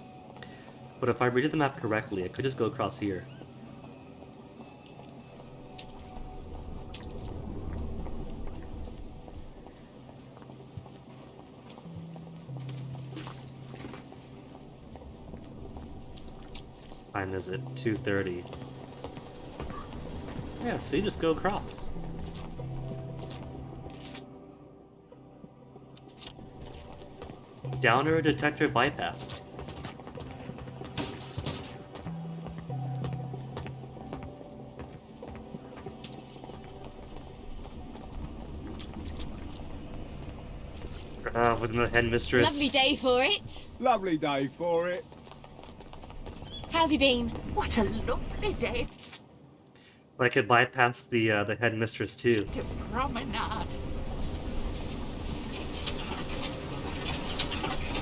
But if I read the map correctly, I could just go across here. Time is it? 2:30. Yeah, see, just go across. Downer detector bypassed. With the headmistress. Lovely day for it. Lovely day for it. How have you been? What a lovely day But I could bypass the headmistress too. to promenade.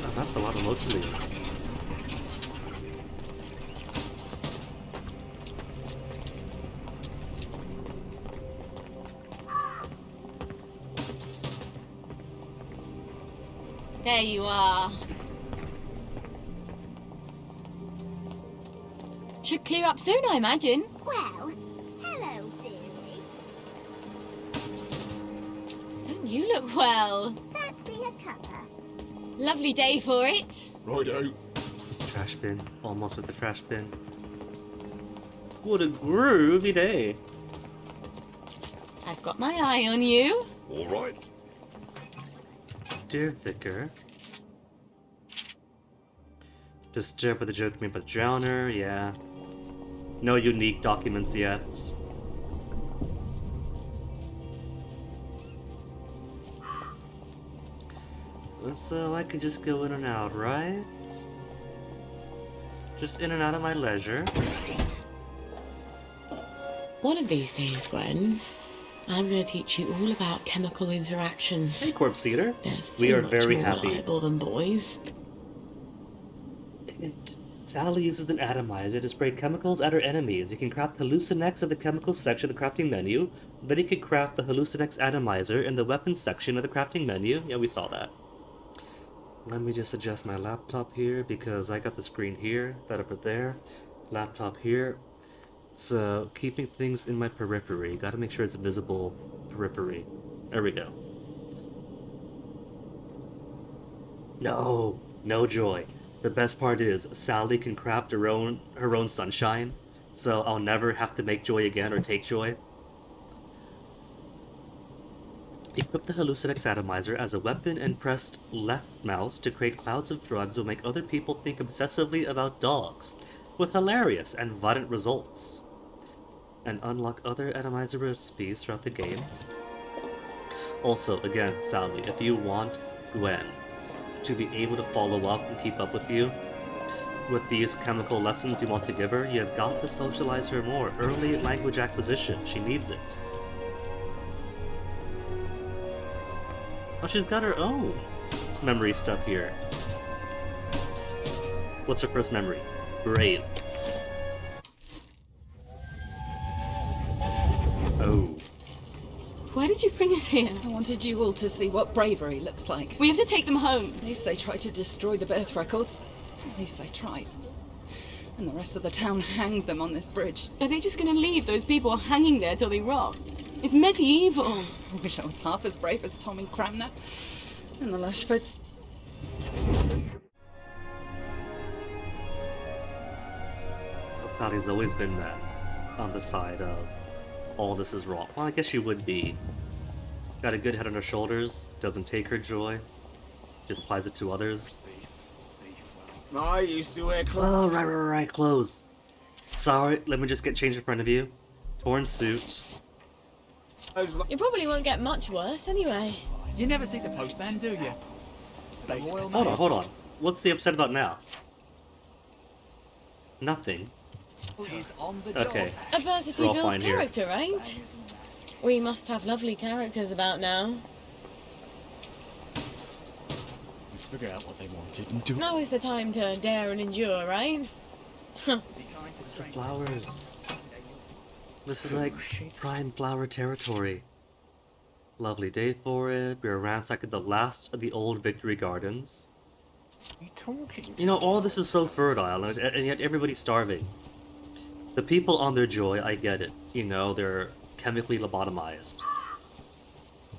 Oh, that's a lot of locally. There you are. Should clear up soon, I imagine. Well, hello, dearie. Don't you look well? Fancy a cuppa? Lovely day for it. Righto. Trash bin. Almost with the trash bin. What a groovy day. I've got my eye on you. All right. Dear Vicar. Disturbed by the joke made by the Drowner, yeah. No unique documents yet. So I could just go in and out, right? Just in and out at my leisure. One of these days, Gwen, I'm going to teach you all about chemical interactions. Hey, Corpse Eater. They're so We are much very more happy. reliable than boys. Sally uses an atomizer to spray chemicals at her enemies. You can craft Hallucinex at the chemicals section of the crafting menu. Then you can craft the Hallucinex atomizer in the weapons section of the crafting menu. Yeah, we saw that. Let me just adjust my laptop here because I got the screen here, that over there, laptop here. So, keeping things in my periphery. Gotta make sure it's visible periphery. There we go. No! No joy. The best part is, Sally can craft her own sunshine, so I'll never have to make Joy again or take Joy. Equip the Hallucinex Atomizer as a weapon and press left mouse to create clouds of drugs will make other people think obsessively about dogs, with hilarious and violent results. And unlock other atomizer recipes throughout the game. Also, again, Sally, if you want Gwen to be able to follow up and keep up with you, with these chemical lessons you want to give her, you have got to socialize her more. Early language acquisition, she needs it. Oh, she's got her own memory stuff here. What's her first memory? Brave. Oh. Why did you bring us here? I wanted you all to see what bravery looks like. We have to take them home. At least they tried to destroy the birth records. At least they tried. And the rest of the town hanged them on this bridge. Are they just gonna leave those people hanging there till they rot? It's medieval. I wish I was half as brave as Tommy Cramner and the Lushfords. Sally's always been on the side of all this is wrong. Well, I guess she would be. Got a good head on her shoulders, doesn't take her joy, just applies it to others. I used to wear clothes. Oh, right, clothes. Sorry, let me just get changed in front of you. Torn suit. You probably won't get much worse anyway. You never see the postman, do you? Hold on. What's he upset about now? Nothing. Okay. Adversity We're all builds fine here. character, right? We must have lovely characters about now. Figure out what they wanted and do it. Now is the time to dare and endure, right? It's the flowers. This is like prime flower territory. Lovely day for it. We are ransacking the last of the old Victory Gardens. You know, all this is so fertile, and yet everybody's starving. The people on their joy, I get it. You know, they're chemically lobotomized.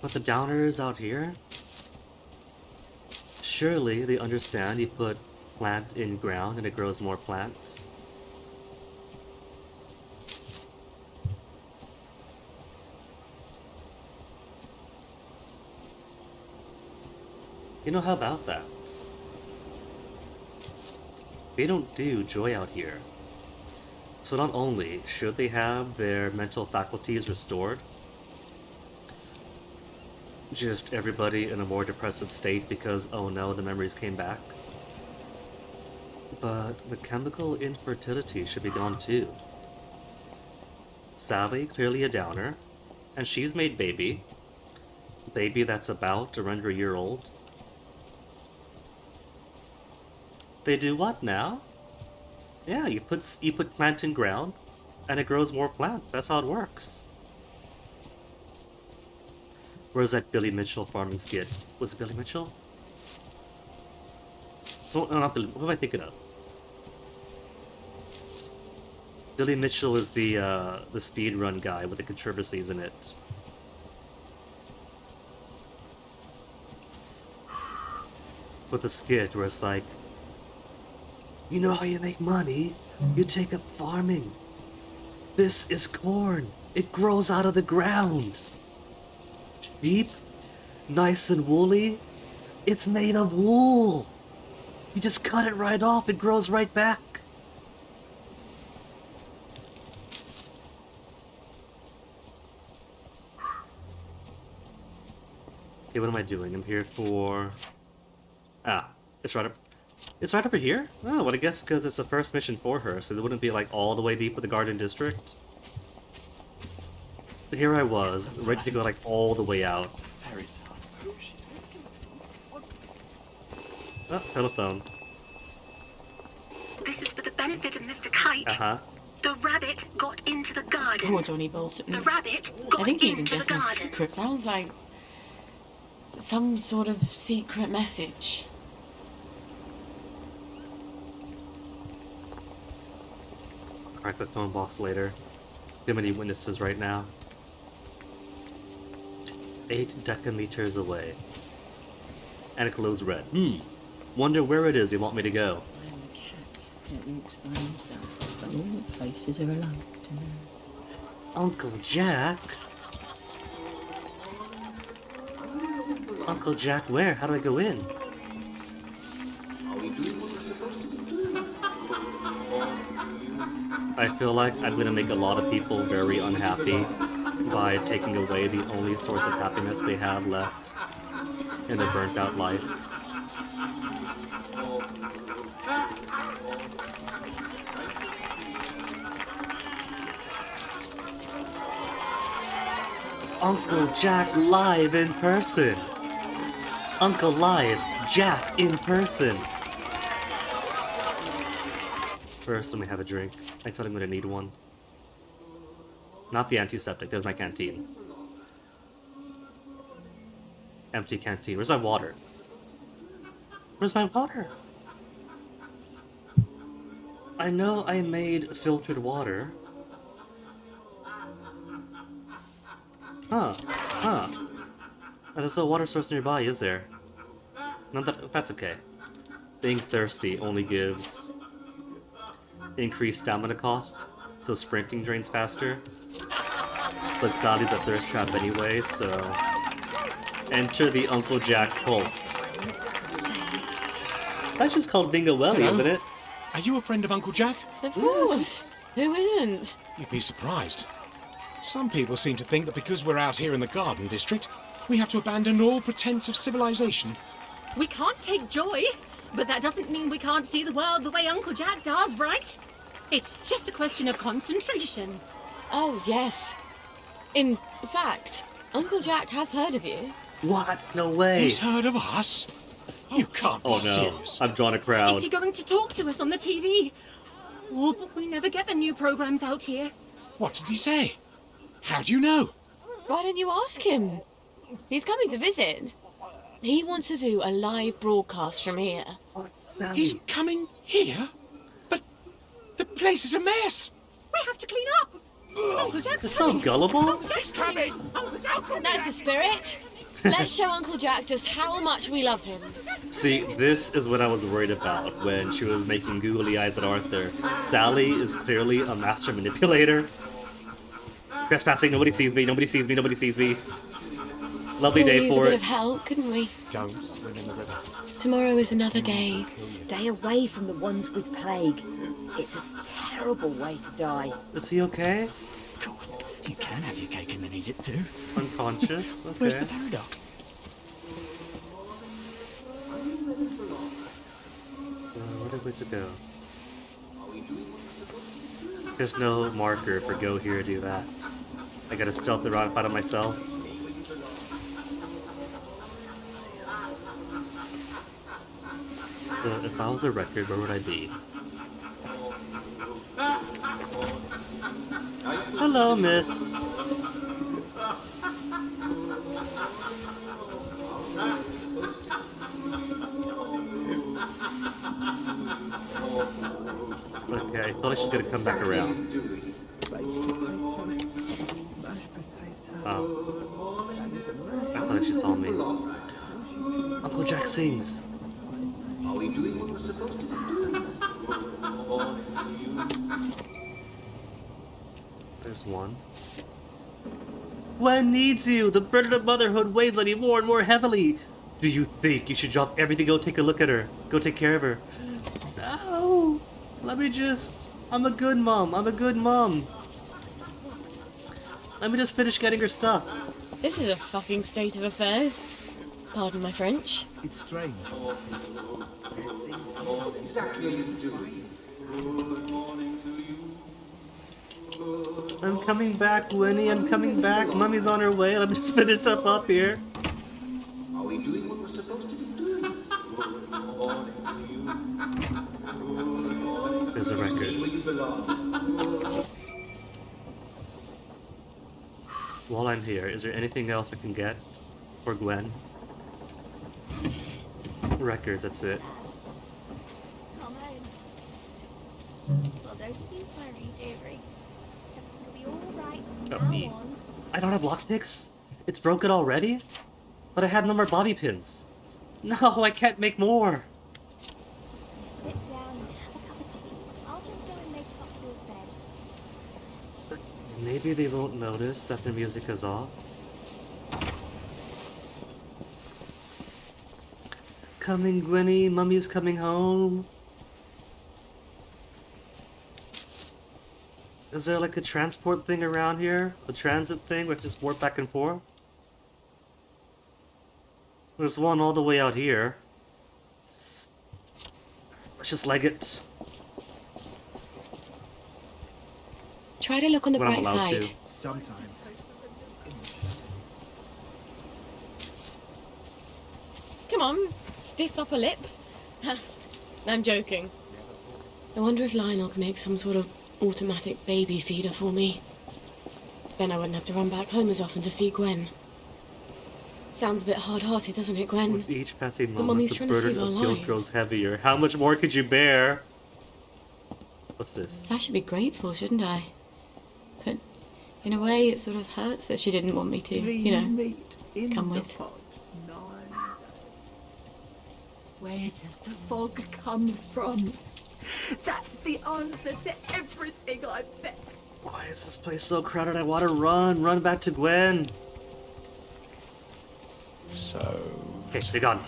But the downers out here? Surely they understand you put plant in ground and it grows more plants. You know, how about that? They don't do joy out here. So not only should they have their mental faculties restored, just everybody in a more depressive state because, oh no, the memories came back. But the chemical infertility should be gone too. Sally, clearly a downer, and she's made baby. Baby that's about to run a year old. They do what now? Yeah, you put plant in ground, and it grows more plant. That's how it works. Where's that Billy Mitchell farming skit? Was it Billy Mitchell? Oh, no, not Billy. What am I thinking of? Billy Mitchell is the speedrun guy with the controversies in it. With the skit where it's like, you know how you make money? You take up farming. This is corn. It grows out of the ground. Sheep, nice and woolly. It's made of wool. You just cut it right off, it grows right back. Okay, what am I doing? I'm here for... it's right over here? Oh, well, I guess because it's the first mission for her, so it wouldn't be like all the way deep with the Garden District. But here I was, ready to go like all the way out. Oh, telephone. This is for the benefit of Mr. Kite. Uh-huh. The rabbit got into the garden. Poor Johnny Bolton. The rabbit got I think you into can the guess my garden. secret. Sounds like some sort of secret message. Crack the phone box later. Too many witnesses right now. 8 decameters away. And it glows red. Wonder where it is you want me to go. I am a cat that walks by himself, but all places are alike to me. Uncle Jack? Uncle Jack, where? How do I go in? I feel like I'm gonna make a lot of people very unhappy by taking away the only source of happiness they have left in their burnt out life. Uncle Jack live in person! Uncle Live, Jack in person! First, let me have a drink. I feel I'm gonna need one. Not the antiseptic, there's my canteen. Empty canteen. Where's my water? Where's my water? I know I made filtered water. Huh. Oh, there's no water source nearby, is there? No, that's okay. Being thirsty only gives increased stamina cost, so sprinting drains faster. But Sally's a thirst trap anyway, so... Enter the Uncle Jack cult. That's just called being a welly, Hello? isn't it? Are you a friend of Uncle Jack? Of course. Who isn't? You'd be surprised. Some people seem to think that because we're out here in the Garden District, we have to abandon all pretense of civilization. We can't take joy, but that doesn't mean we can't see the world the way Uncle Jack does, right? It's just a question of concentration. Oh, yes. In fact, Uncle Jack has heard of you. What? No way. He's heard of us? You can't be Oh no, serious. I've drawn a crowd. Is he going to talk to us on the TV? Oh, but we never get the new programs out here. What did he say? How do you know? Why don't you ask him? He's coming to visit. He wants to do a live broadcast from here. He's coming here? But the place is a mess. We have to clean up. Uncle Jack's It's so coming. gullible. Uncle Jack's coming. Uncle Jack's coming. That's the spirit. Let's show Uncle Jack just how much we love him. See, this is what I was worried about when she was making googly eyes at Arthur. Sally is clearly a master manipulator. Trespassing, nobody sees me, nobody sees me, nobody sees me. Lovely Could day use a for bit it. of help, couldn't we? Don't swim in the river. Tomorrow is another day. Stay away from the ones with plague. It's a terrible way to die. Is he okay? Of course, you can have your cake and then eat it too. Unconscious? Okay. Where's the paradox? Where did we to go? There's no marker for go here, do that. I gotta stealth the rock out of myself. Let's see. So if I was a record, where would I be? Hello, miss. Okay, I thought I was gonna come back around. Oh. I thought she saw me. Uncle Jack sings. Are we doing what we're supposed to be doing? There's one. Gwen needs you! The burden of motherhood weighs on you more and more heavily! Do you think you should drop everything, go take a look at her? Go take care of her? No! Let me just... I'm a good mom. I'm a good mom. Let me just finish getting her stuff. This is a fucking state of affairs. Pardon my French. It's strange. Exactly what you do. I'm coming back, Winnie. I'm coming back. Mummy's on her way. Let me just finish stuff up here. Are we doing what we're supposed to be doing? There's a record. Where you belong. While I'm here, is there anything else I can get for Gwen? Records, that's it. Come home. Well, don't be worried, dearie. Everything will be alright from now on. I don't have lockpicks? It's broken already? But I had no more bobby pins. No, I can't make more. Maybe they won't notice that the music is off. Coming, Gwenny, Mummy's coming home. Is there like a transport thing around here? A transit thing where just warp back and forth? There's one all the way out here. Let's just leg it. Try to look on the When I'm bright allowed side. to. Sometimes. Come on, stiff upper lip. I'm joking. I wonder if Lionel can make some sort of automatic baby feeder for me. Then I wouldn't have to run back home as often to feed Gwen. Sounds a bit hard-hearted, doesn't it, Gwen? With each passing But moment, Mummy's the trying to burden save our of guilt lives. grows heavier. How much more could you bear? What's this? I should be grateful, shouldn't I? But in a way, it sort of hurts that she didn't want me to, you know, come with. Where does the fog come from? That's the answer to everything I bet. Why is this place so crowded? I want to run. Run back to Gwen. So... Okay, you're gone.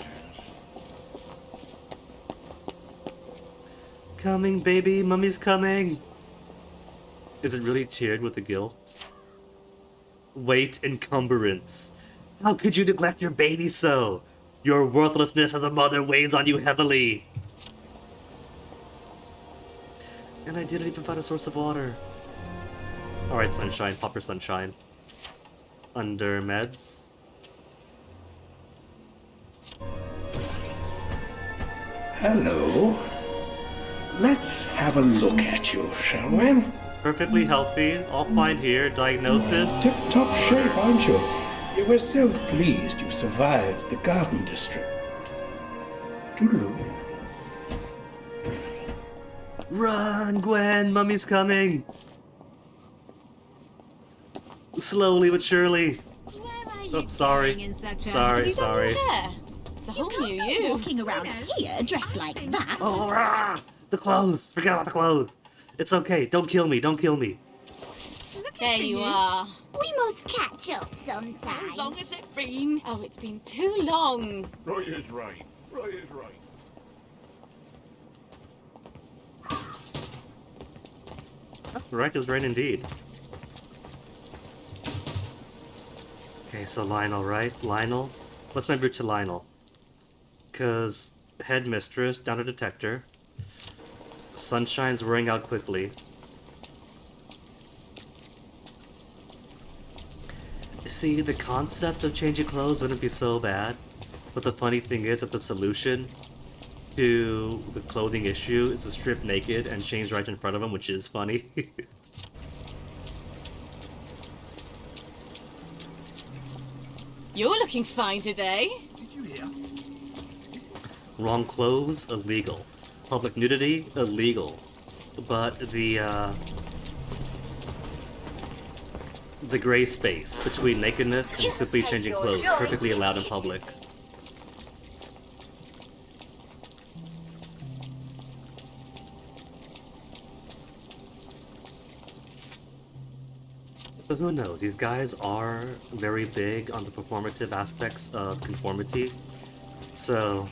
Coming, baby. Mummy's coming. Is it really tiered with the guilt? Weight encumbrance. How could you neglect your baby so? Your worthlessness as a mother weighs on you heavily. And I didn't even find a source of water. Alright, sunshine. Pop your sunshine. Under meds. Hello. Let's have a look at you, shall we? Perfectly healthy. All fine here. Diagnosis. Tip-top shape, aren't you? You were so pleased you survived the garden district. Toodaloo. Run, Gwen! Mummy's coming! Slowly but surely. Oh, sorry. Sorry, sorry. It's a whole new you. Walking around here dressed like that. Oh, rah! The clothes! Forget about the clothes! It's okay, don't kill me, don't kill me. There you are. We must catch up sometime. How long has it been? Oh, it's been too long. Right is right. Right is right. Right is right indeed. Okay, so Lionel, right? Lionel? Let's remember to Lionel. Because headmistress down a detector. Sunshine's wearing out quickly. See, the concept of changing clothes wouldn't be so bad. But the funny thing is that the solution to the clothing issue is to strip naked and change right in front of him, which is funny. You're looking fine today. Did you hear? Wrong clothes, illegal. Public nudity, illegal. But the gray space between nakedness and simply changing clothes, perfectly allowed in public. But who knows, these guys are very big on the performative aspects of conformity. So,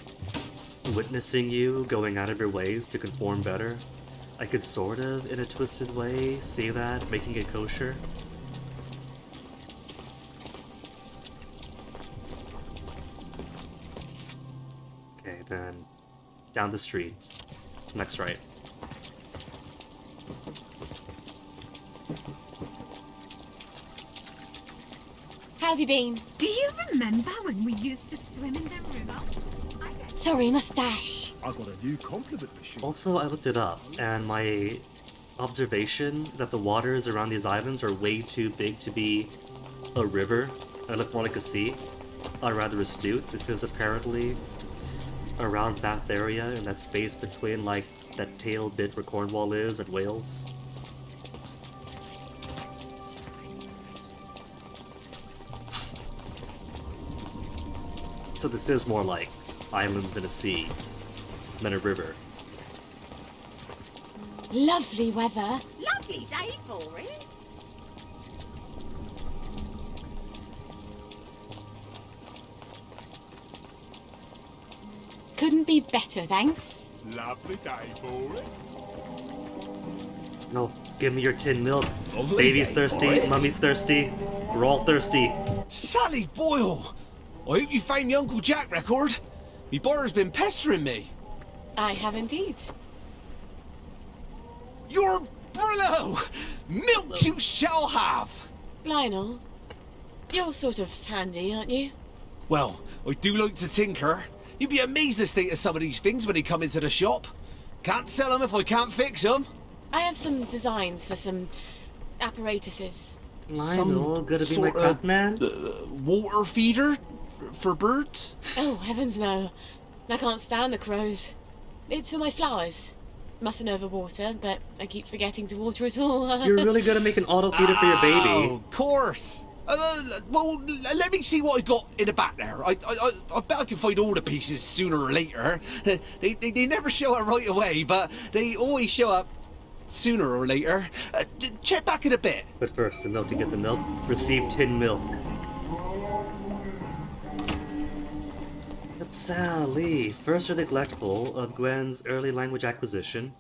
witnessing you going out of your ways to conform better, I could sort of, in a twisted way, see that, making it kosher. Okay, then down the street. Next right. How have you been? Do you remember when we used to swim in the river? Sorry, mustache. I got a new compliment machine. Also, I looked it up, and my observation that the waters around these islands are way too big to be a river, and look more like a sea, are rather astute. This is apparently around that area, in that space between, like, that tail bit where Cornwall is and Wales. So this is more like islands in a sea than a river. Lovely weather. Lovely day for it. Couldn't be better, thanks. Lovely day for it. No, give me your tin milk. Lovely Baby's day thirsty, for it. Mummy's thirsty, we're all thirsty. Sally Boyle! I hope you found the Uncle Jack record. Me brother's been pestering me. I have indeed. You're Brillo! Milk you shall have! Lionel, you're sort of handy, aren't you? Well, I do like to tinker. You'd be amazed at the state of some of these things when they come into the shop. Can't sell them if I can't fix them. I have some designs for some apparatuses. Lionel, gonna be my sort cat of, man? Water feeder for birds? Oh, heavens no. I can't stand the crows. It's for my flowers. Mustn't overwater, but I keep forgetting to water it all. You're really gonna make an auto feeder for your baby. Oh, of course. Well, let me see what I got in the back there. I bet I can find all the pieces sooner or later. They never show up right away, but they always show up sooner or later. Check back in a bit. But first, the milk to get the milk. Receive tin milk. But Sally, first early collectible of Gwen's early language acquisition.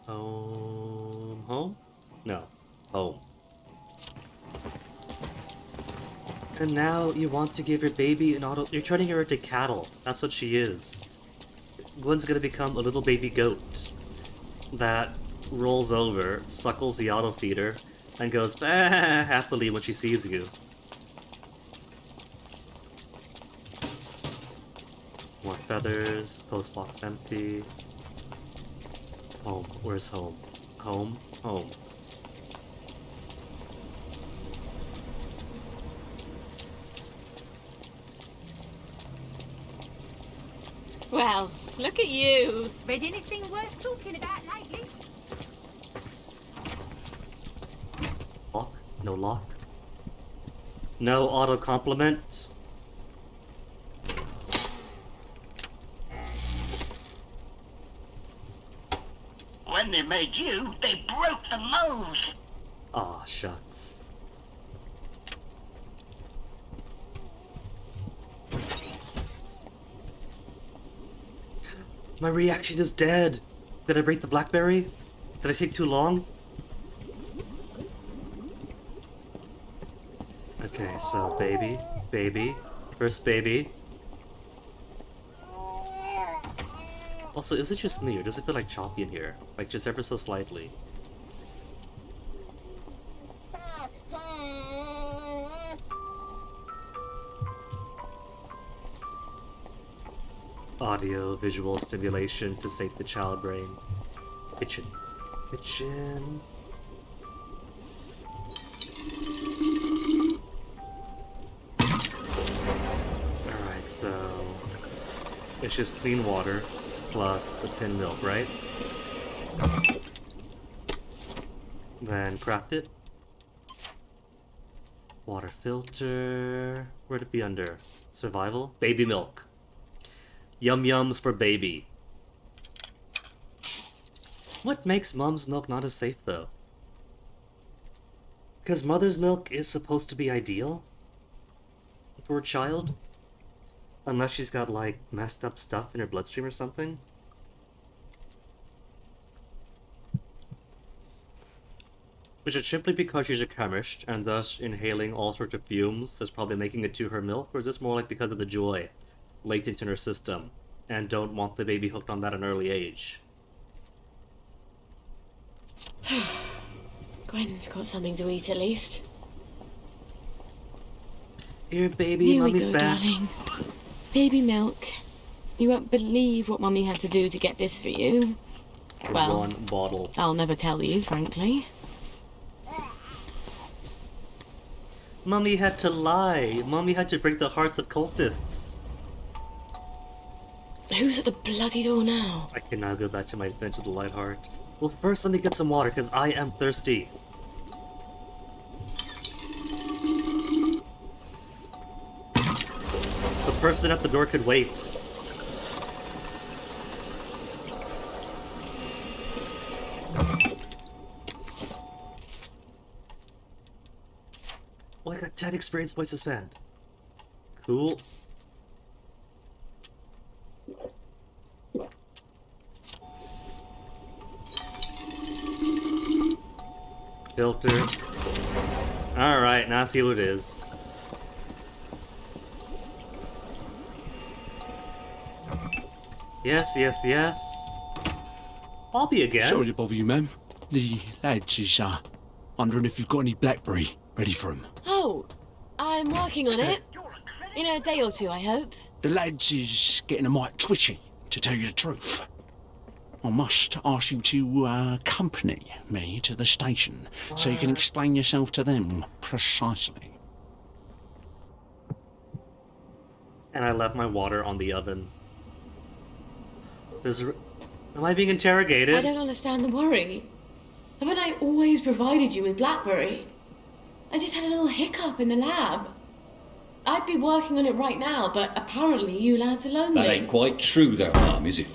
Home? No, home. And now you want to give your baby an auto. You're turning her into cattle. That's what she is. Gwen's gonna become a little baby goat that rolls over, suckles the auto feeder, and goes bah happily when she sees you. More feathers, post box empty. Home, where's home? Home, home. Well, look at you. Read anything worth talking about lately? Lock? No lock? No auto compliment? When they made you, they broke the mold. Aw, shucks. My reaction is dead. Did I break the blackberry? Did I take too long? Okay, so baby, first baby. Also, is it just me, or does it feel like choppy in here? Like, just ever so slightly. Audio, visual stimulation to sate the child brain. Kitchen. Kitchen. Alright, so... it's just clean water plus the tin milk, right? Then craft it. Water filter... where'd it be under? Survival? Baby milk. Yum yums for baby. What makes mom's milk not as safe, though? Because mother's milk is supposed to be ideal for a child? Unless she's got, like, messed up stuff in her bloodstream or something? Is it simply because she's a chemist, and thus inhaling all sorts of fumes that's probably making it to her milk? Or is this more like because of the joy latent in her system, and don't want the baby hooked on that at an early age? Gwen's got something to eat at least. Here, baby, Here Mummy's we go, back. darling. Baby milk. You won't believe what Mummy had to do to get this for you. For Well, one bottle. I'll never tell you, frankly. Mummy had to lie. Mummy had to break the hearts of cultists. Who's at the bloody door now? I can now go back to my adventure to light heart. Well, first let me get some water, because I am thirsty. The person at the door could wait. Oh, I got 10 experience points to spend. Cool. Filter. Alright, now see what it is. Yes, yes, yes. Bobby again. Sorry to bother you, ma'am. The lads is wondering if you've got any blackberry ready for 'em. Oh, I'm working on it. In a day or two, I hope. The lads is getting a mite twitchy, to tell you the truth. I must ask you to accompany me to the station so you can explain yourself to them precisely. And I left my water on the oven. Am I being interrogated? I don't understand the worry. Haven't I always provided you with blackberry? I just had a little hiccup in the lab. I'd be working on it right now, but apparently you lads are lonely. That ain't quite true though, Mum, is it?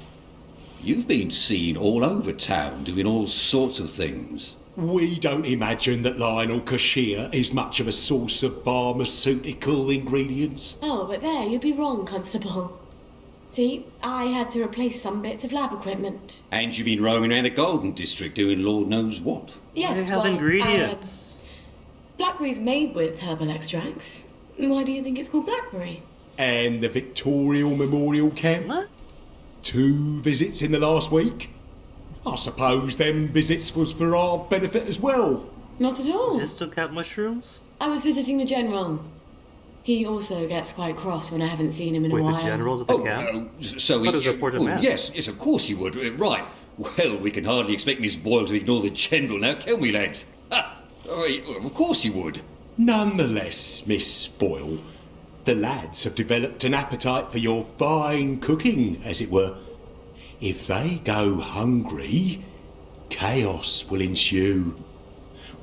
You've been seen all over town doing all sorts of things. We don't imagine that Lionel Cashier is much of a source of pharmaceutical ingredients. Oh, but there, you'd be wrong, Constable. See, I had to replace some bits of lab equipment. And you've been roaming around the Golden District doing Lord knows what. Yes, they have ingredients. Blackberry's made with herbal extracts. Why do you think it's called blackberry? And the Victoria Memorial Camp? What? 2 visits in the last week? I suppose them visits was for our benefit as well. Not at all. Histocat mushrooms? I was visiting the General. He also gets quite cross when I haven't seen him in a while. Wait, the General's at the camp? So What is a porter man? yes, of course you would. Right. Well, we can hardly expect Miss Boyle to ignore the General now, can we, lads? Ha! Of course you would. Nonetheless, Miss Boyle, the lads have developed an appetite for your fine cooking, as it were. If they go hungry, chaos will ensue.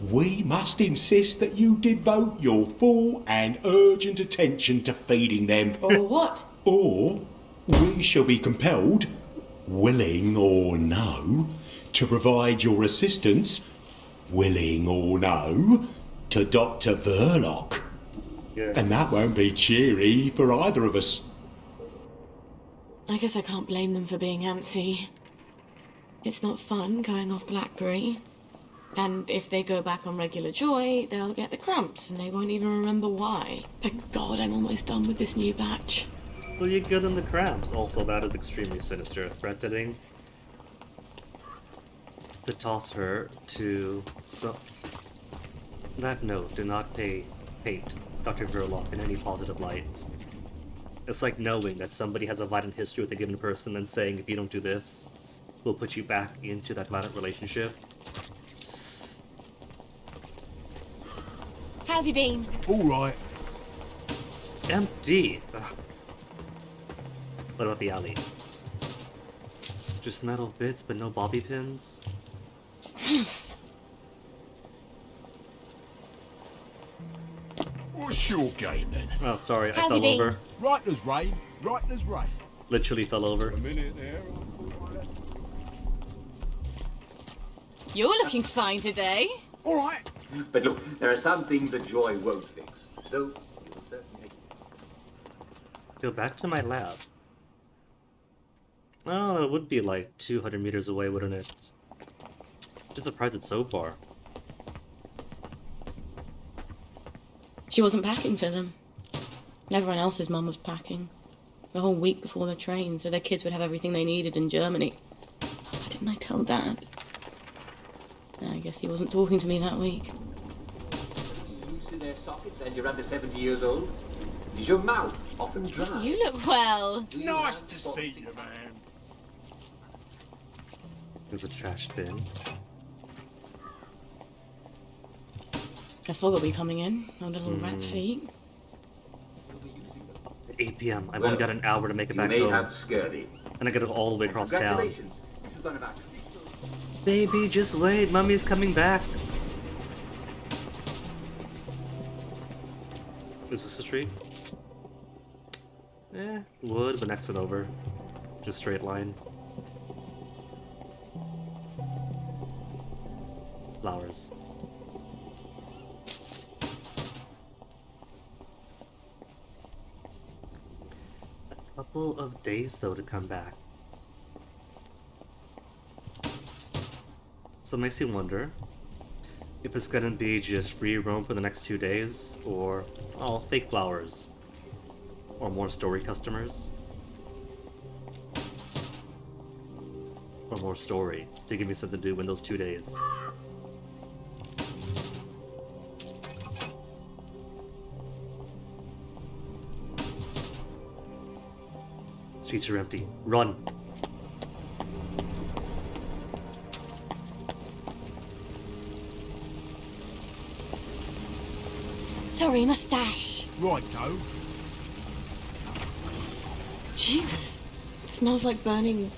We must insist that you devote your full and urgent attention to feeding them. Or what? Or we shall be compelled, willing or no, to provide your assistance, willing or no, to Dr. Verloc. Yeah. And that won't be cheery for either of us. I guess I can't blame them for being antsy. It's not fun going off blackberry. And if they go back on regular joy, they'll get the cramps and they won't even remember why. Thank God I'm almost done with this new batch. So you give them the cramps. Also, that is extremely sinister. Threatening to toss her to... So... That note, do not paint Dr. Verloc in any positive light. It's like knowing that somebody has a violent history with a given person and saying, if you don't do this, we'll put you back into that violent relationship. How have you been? All right. Empty! Ugh. What about the alley? Just metal bits, but no bobby pins? What's your game then? Oh, sorry, I How have fell you been? over. Right as rain, right as rain. Literally fell over. A minute there. You're looking fine today. All right. But look, there are some things that joy won't fix. Though, it will certainly... Go back to my lab. Oh, that would be like 200 meters away, wouldn't it? Just surprised it's so far. She wasn't packing for them. Everyone else's mum was packing. The whole week before the train, so their kids would have everything they needed in Germany. Why didn't I tell Dad? I guess he wasn't talking to me that week. Loose in their sockets and you're under 70 years old? Is your mouth often dry? You look well. Nice to see you, man. There's a trash bin. The fog will be coming in on little rat feet. At 8 p.m. I've Well, only got an hour to make it you back may home. have scurvy. And I gotta go all the way across town. Congratulations. This is one of our... Baby, just wait. Mummy's coming back. Is this the street? Wood, but next it over. Just straight line. Flowers. A couple of days, though, to come back. So it makes you wonder, if it's gonna be just free roam for the next 2 days, or, oh, fake flowers. Or more story customers. Or more story to give me something to do in those 2 days. Streets are empty. Run! Sorry, mustache. Righto. Jesus. It smells like burning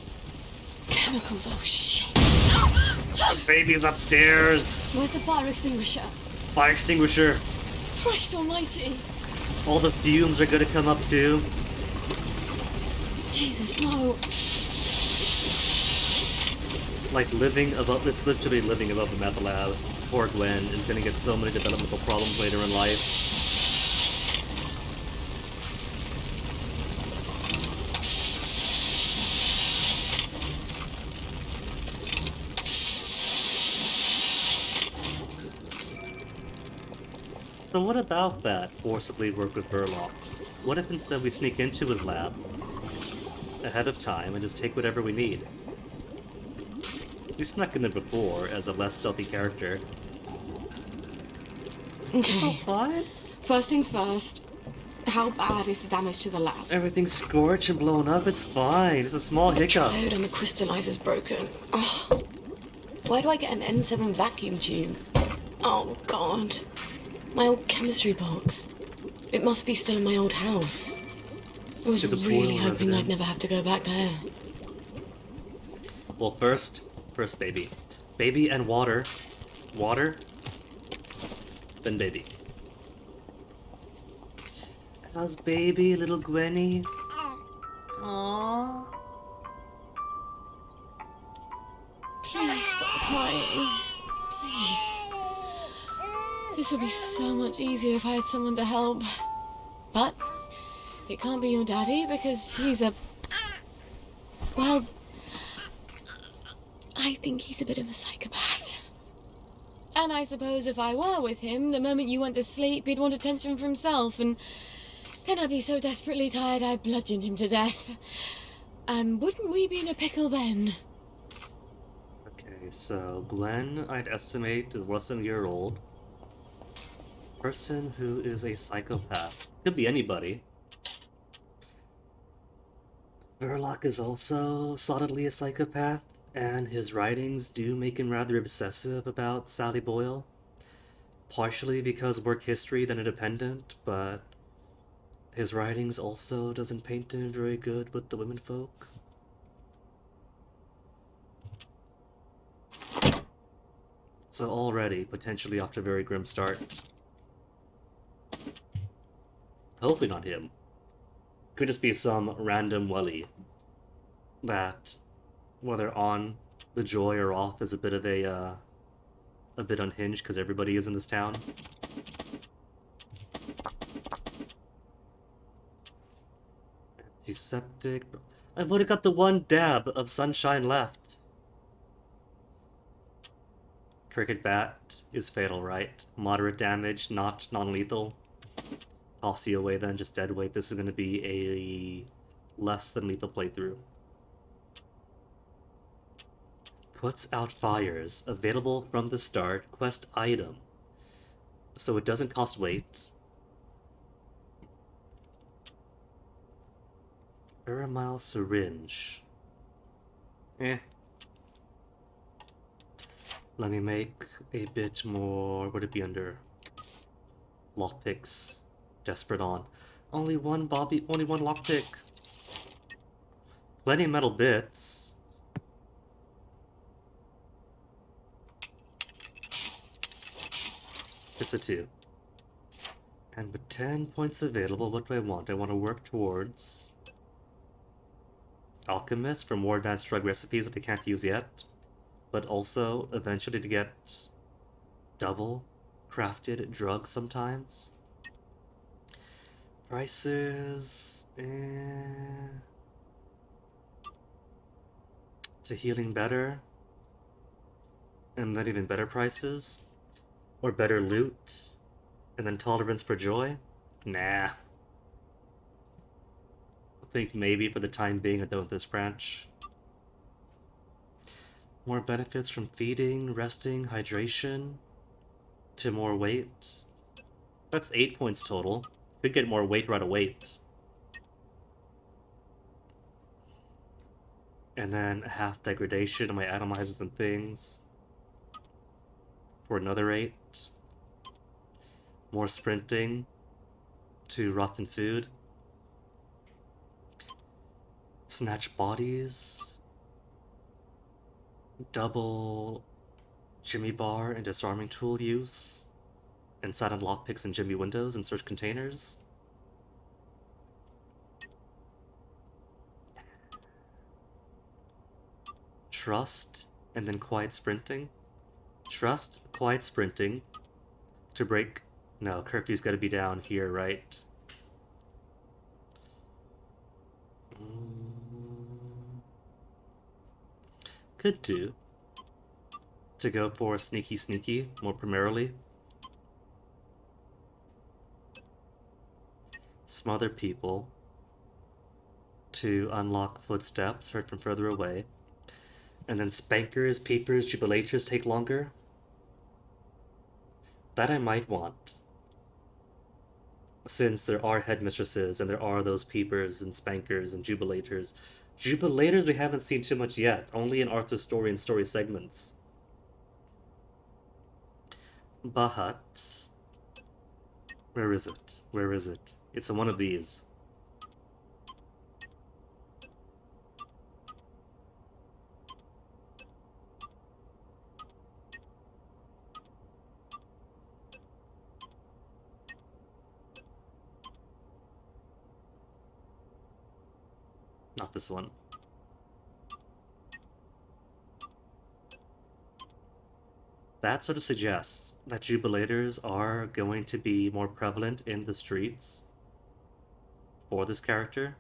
chemicals. Oh, shit. The baby's upstairs! Where's the fire extinguisher? Fire extinguisher! Christ almighty. All the fumes are gonna come up too. Jesus, no. Like living above, it's literally living above the meth lab. Poor Gwen is gonna get so many developmental problems later in life. So what about that forcibly work with Burlock? What if instead we sneak into his lab ahead of time and just take whatever we need? We snuck in there before as a less stealthy character. Okay. It's all fine. First things first. How bad is the damage to the lab? Everything's scorched and blown up. It's fine. It's a small hiccup. The triode and the crystallizer's broken. Oh. Why do I get an N7 vacuum tube? Oh, God. My old chemistry box. It must be still in my old house. I was really hoping I'd never have to go back there. Well, first baby. Baby and water. Water. Then baby. How's baby, little Gwenny? Aww. Please stop crying. Please. This would be so much easier if I had someone to help. But it can't be your daddy because he's a... Well, I think he's a bit of a psychopath. And I suppose if I were with him, the moment you went to sleep, he'd want attention for himself, and then I'd be so desperately tired I'd bludgeon him to death. And wouldn't we be in a pickle then? Okay, so Gwen, I'd estimate, is less than a year old. Person who is a psychopath. Could be anybody. Verloc is also solidly a psychopath, and his writings do make him rather obsessive about Sally Boyle. Partially because work history than independent, but his writings also doesn't paint him very good with the womenfolk. So already, potentially off to a very grim start. Hopefully not him. Could just be some random welly that, whether on the joy or off, is a bit of a bit unhinged because everybody is in this town. Antiseptic. I've only got the one dab of sunshine left. Cricket bat is fatal, right? Moderate damage, not non-lethal. Toss you away then, just dead weight. This is going to be a less than lethal playthrough. Puts out fires. Available from the start. Quest item. So it doesn't cost weight. Aramile syringe. Eh. Let me make a bit more... Would it be under? Lockpicks. Desperate on. Only one lockpick. Plenty of metal bits. Just a 2. And with 10 points available, what do I want? I want to work towards Alchemist for more advanced drug recipes that I can't use yet. But also, eventually to get double crafted drugs sometimes. Prices... To healing better. And then even better prices. Or better loot? And then tolerance for joy? Nah. I think maybe for the time being I'm done with this branch. More benefits from feeding, resting, hydration, to more weight. That's 8 points total. Could get more weight right away. And then half degradation on my atomizers and things. For another 8. More sprinting to rotten food. Snatch bodies. Double Jimmy bar and disarming tool use. And silent lockpicks and Jimmy windows and search containers. Trust and then quiet sprinting. Trust, quiet sprinting to break. No, curfew's gotta be down here, right? Could do. To go for sneaky sneaky, more primarily. Smother people. To unlock footsteps heard from further away. And then spankers, peepers, jubilators take longer. That I might want. Since there are headmistresses and there are those peepers and spankers and jubilators. Jubilators we haven't seen too much yet, only in Arthur's story and story segments. But where is it? Where is it? It's in one of these. Not this one. That sort of suggests that jubilators are going to be more prevalent in the streets for this character.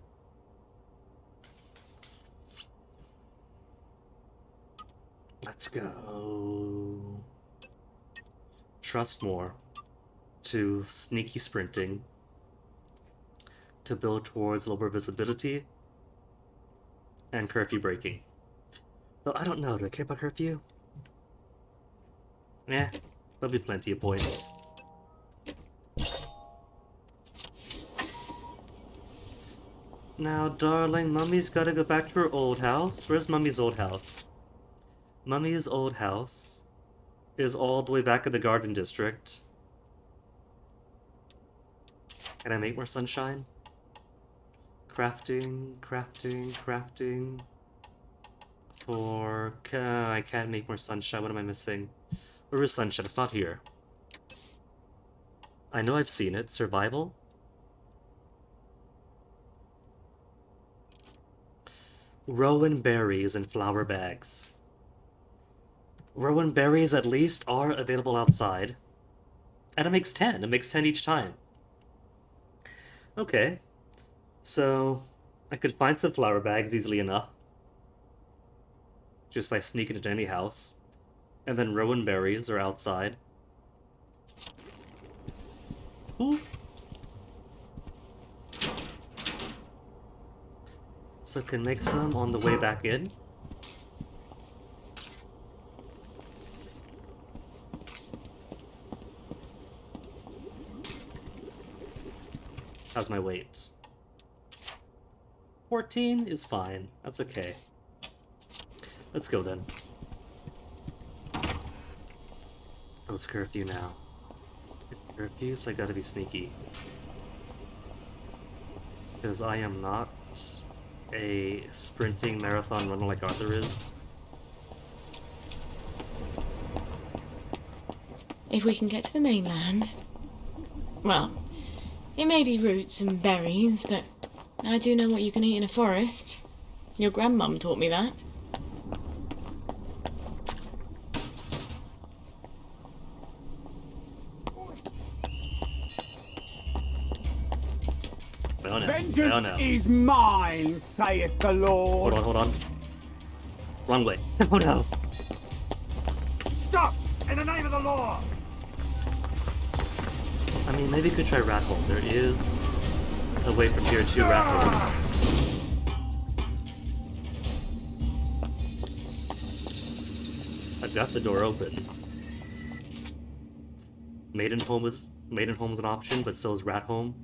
Let's go. Trust more to sneaky sprinting to build towards lower visibility and curfew breaking. Though I don't know, do I care about curfew? Eh, there'll be plenty of points. Now, darling, Mummy's gotta go back to her old house. Where's Mummy's old house? Mummy's old house is all the way back in the Garden District. Can I make more sunshine? Crafting, crafting, crafting. I can't make more sunshine. What am I missing? Where is sunshine? It's not here. I know I've seen it. Survival? Rowan berries and flower bags. Rowan berries at least are available outside. And it makes 10. It makes 10 each time. Okay. So, I could find some flower bags easily enough. Just by sneaking into any house. And then rowan berries are outside. Ooh. So can make some on the way back in. How's my weight? 14 is fine. That's okay. Let's go then. Oh, it's curfew now. It's curfew, so I gotta be sneaky. Because I am not a sprinting marathon runner like Arthur is. If we can get to the mainland... Well, it may be roots and berries, but I do know what you can eat in a forest. Your grandmum taught me that. Vengeance is mine, saith the Lord. Hold on. Wrong way. Oh no. Stop! In the name of the law! I mean, maybe you could try rat hole. There is a way from here to rat hole. I've got the door open. Maiden home is an option, but so is rat home,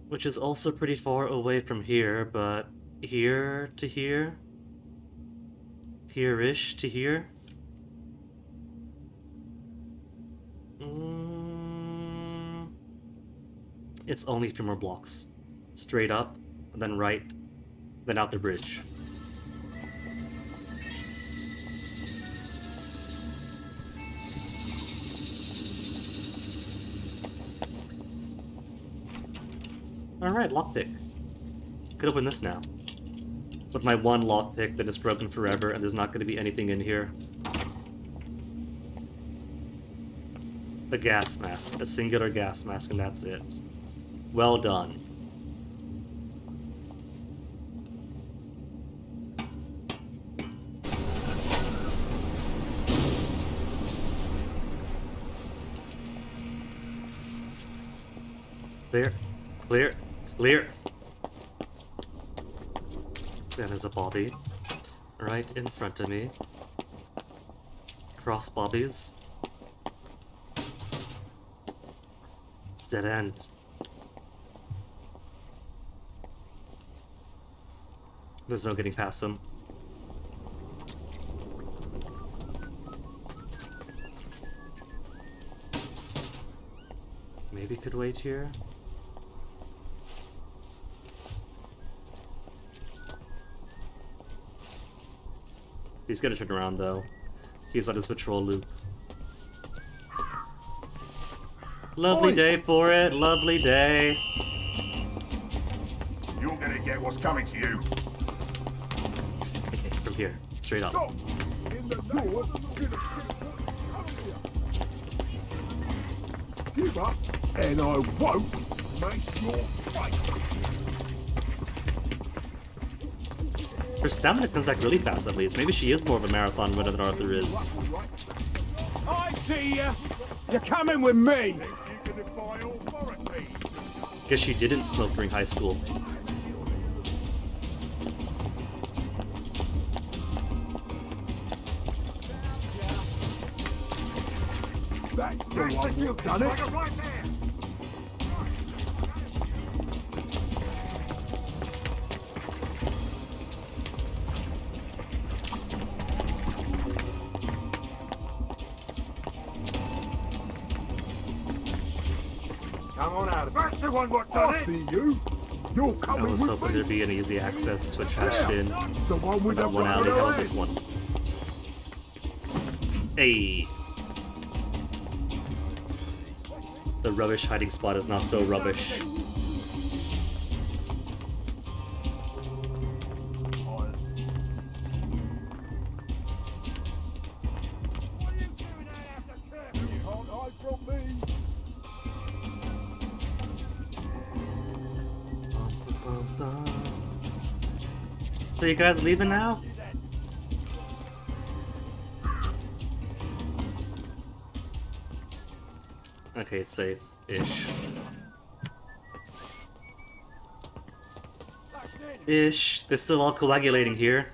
which is also pretty far away from here. But here to here, here-ish to here. It's only 2 more blocks, straight up, then right, then out the bridge. Alright, lockpick. Could open this now. With my one lockpick that is broken forever and there's not going to be anything in here. A gas mask. A singular gas mask, and that's it. Well done. Clear. Clear. Clear. Then there's a bobby right in front of me. Cross bobbies. It's dead end. There's no getting past them. Maybe could wait here. He's gonna turn around though. He's on his patrol loop. Lovely day for it, lovely day. You're gonna get what's coming to you. Okay, from here, straight up. Give up, and I won't make your fight. Her stamina comes back really fast, at least. Maybe she is more of a marathon runner than Arthur is. I see ya. You're coming with me. Guess she didn't smoke during high school. That's the one you've done it. Come on out. That's the one what done it. I see you. You're coming I was with hoping me. there'd be an easy access to a trash bin. The one with That the one alley, how about right this one? Hey! The rubbish hiding spot is not so rubbish. So you guys leaving now? Okay, it's safe-ish. Ish. They're still all coagulating here.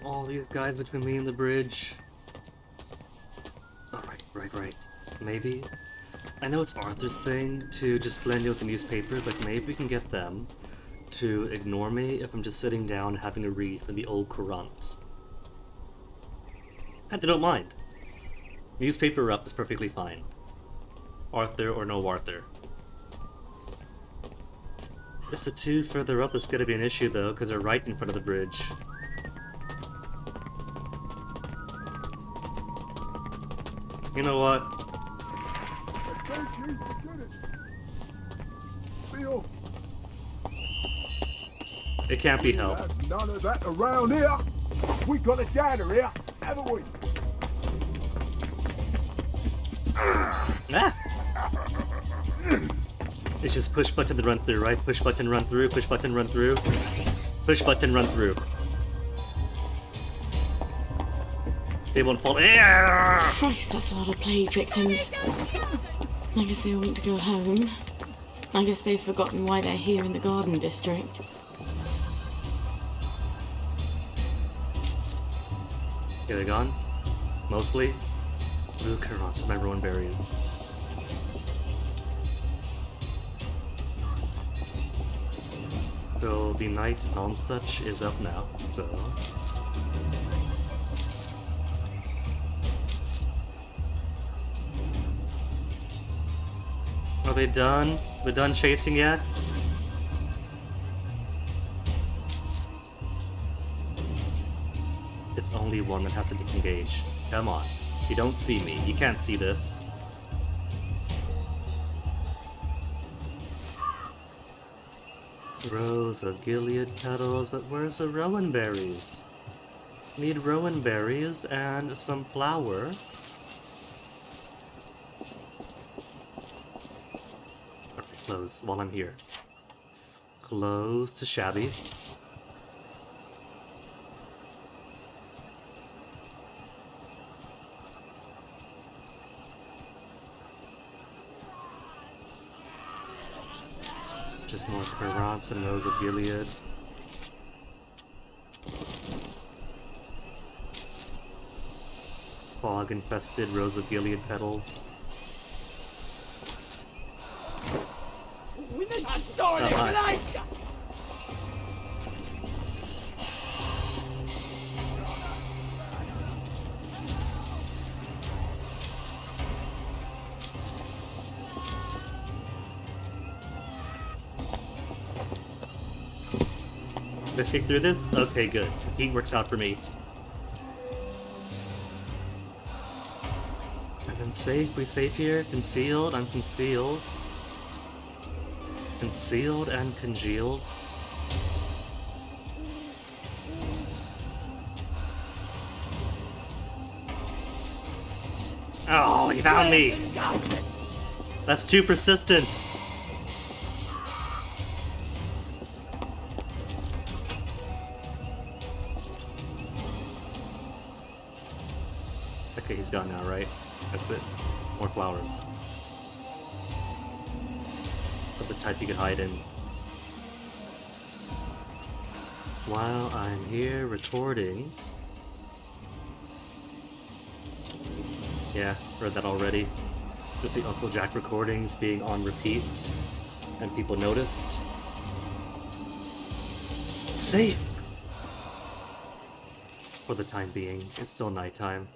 All these guys between me and the bridge. Oh, right. Maybe. I know it's Arthur's thing to just blend in with the newspaper, but maybe we can get them to ignore me if I'm just sitting down having to read from the old Courant. And they don't mind. Newspaper up is perfectly fine. Arthur or no Arthur. It's the 2 further up that's gonna be an issue though, because they're right in front of the bridge. You know what? It can't be helped. There's none of that around here. We got a downer here, haven't we? Ah. It's just push button to run through, right? Push button, run through, push button, run through. Push button, run through. They won't fall. Christ, that's a lot of plague victims. I guess they all want to go home. I guess they've forgotten why they're here in the Garden District. Okay, they're gone. Mostly. Blue currants, my rowan berries. So the night on such is up now, so... Are they done? They're done chasing yet? It's only one that has to disengage. Come on. You don't see me. You can't see this. Rose of Gilead petals, but where's the rowan berries? Need rowan berries and some flour. Okay, close while I'm here. Close to shabby. Just more currants and Rose of Gilead. Fog-infested Rose of Gilead petals. Did I sneak through this? Okay, good. Heat works out for me. And then safe. We safe here. Concealed. I'm concealed. Concealed and congealed. Oh, he found me! That's too persistent! Okay, he's gone now, right? That's it. More flowers. But the type you could hide in. While I'm here, recordings. Yeah, heard that already. Just the Uncle Jack recordings being on repeat, and people noticed. Safe! For the time being, it's still nighttime.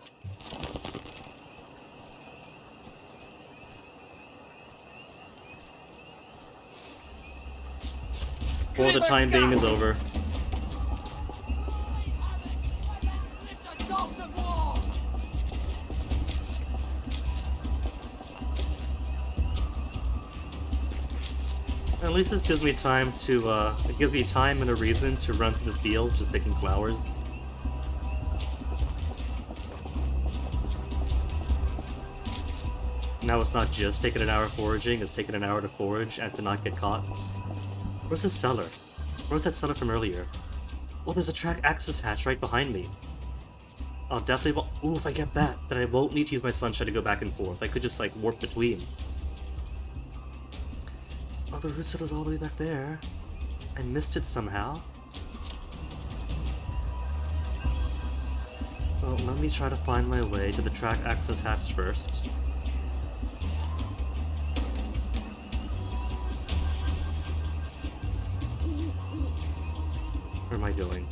For the time being is over. At least this gives me time to, it gives me time and a reason to run through the fields just picking flowers. Now it's not just taking an hour foraging, it's taking an hour to forage and to not get caught. Where's the cellar? Where's that cellar from earlier? Oh, there's a track access hatch right behind me. I'll definitely ooh, if I get that, then I won't need to use my sunshine to go back and forth. I could just, like, warp between. Oh, the root settle's all the way back there. I missed it somehow. Well, let me try to find my way to the track access hatch first. Where am I going?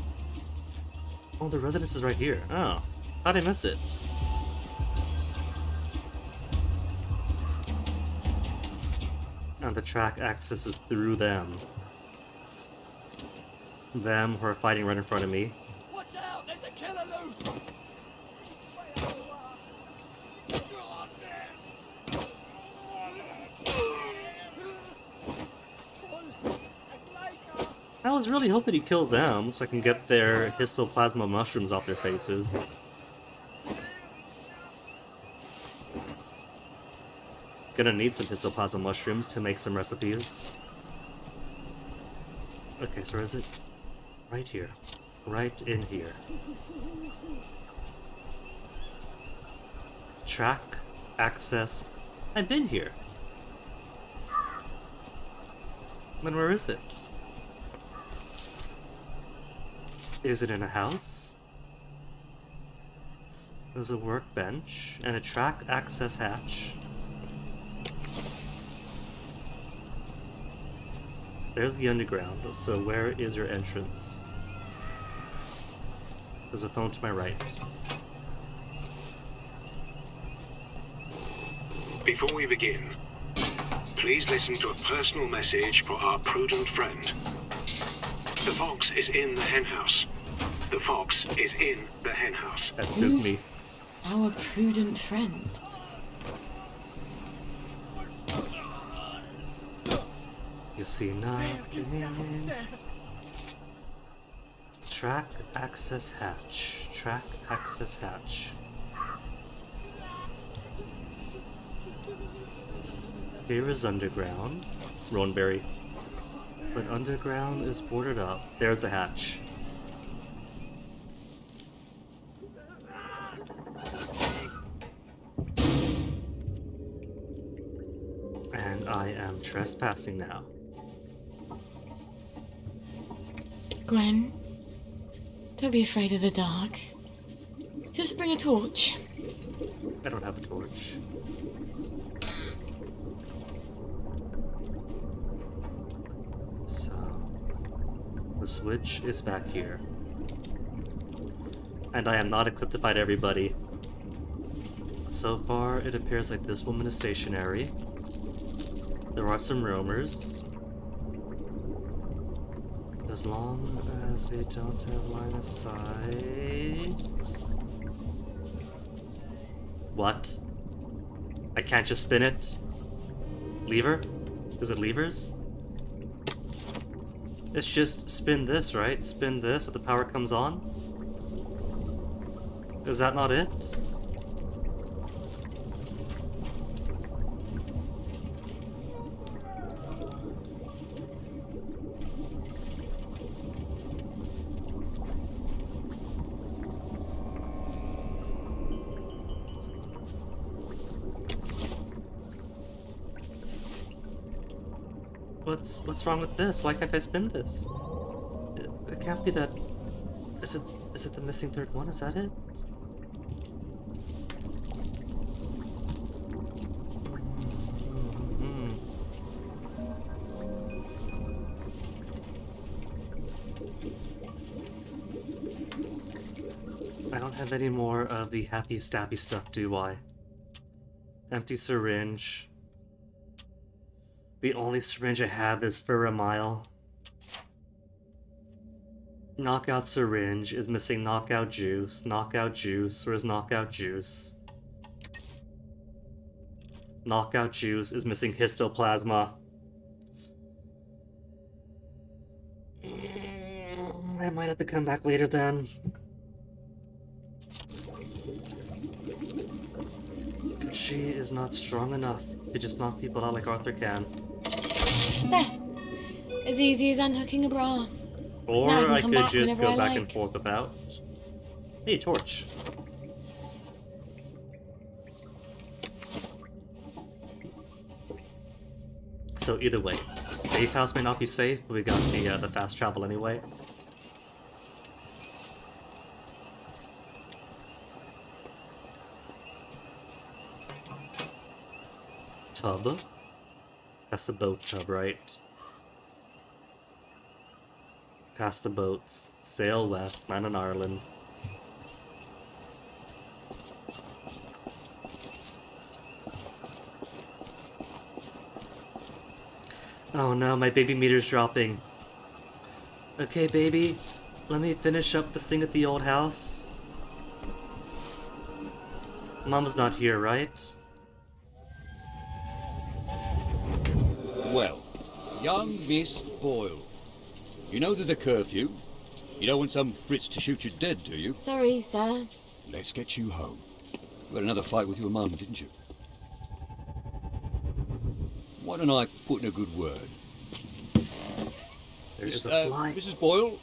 Oh, the residence is right here. Oh, how'd I miss it? And the track access is through them. Them who are fighting right in front of me. Watch out! There's a killer loose! I was really hoping he'd kill them so I can get their histoplasma mushrooms off their faces. Gonna need some histoplasma mushrooms to make some recipes. Okay, so where is it? Right here. Right in here. Track, access. I've been here. Then where is it? Is it in a house? There's a workbench and a track access hatch. There's the underground, so where is your entrance? There's a phone to my right. Before we begin, please listen to a personal message for our prudent friend. The fox is in the henhouse. The fox is in the henhouse. That spooked me. Our prudent friend. You see nothing. Track access hatch. Track access hatch. Here is underground. Roanberry. But underground is boarded up. There's the hatch. And I am trespassing now. Gwen, don't be afraid of the dark. Just bring a torch. I don't have a torch. So, the switch is back here. And I am not equipped to fight everybody. So far, it appears like this woman is stationary. There are some roamers. As long as they don't have line of sight... What? I can't just spin it? Lever? Is it levers? It's just spin this, right? Spin this so the power comes on? Is that not it? What's wrong with this? Why can't I spin this? It can't be that... Is it the missing third one? Is that it? I don't have any more of the happy stabby stuff, do I? Empty syringe. The only syringe I have is for a mile. Knockout syringe is missing knockout juice. Knockout juice. Where's knockout juice? Knockout juice is missing histoplasma. I might have to come back later then. She is not strong enough to just knock people out like Arthur can. There. As easy as unhooking a bra. Or now I could just go back like. and forth about. Hey, torch. So either way, safe house may not be safe, but we got the fast travel anyway. Tub. That's the boat tub, right? Past the boats. Sail west, land in Ireland. Oh no, my baby meter's dropping. Okay, baby, let me finish up this thing at the old house. Mom's not here, right? Well, young Miss Boyle, you know there's a curfew. You don't want some Fritz to shoot you dead, do you? Sorry, sir. Let's get you home. You had another fight with your mum, didn't you? why don't I put in a good word? There is a fly. Mrs. Boyle,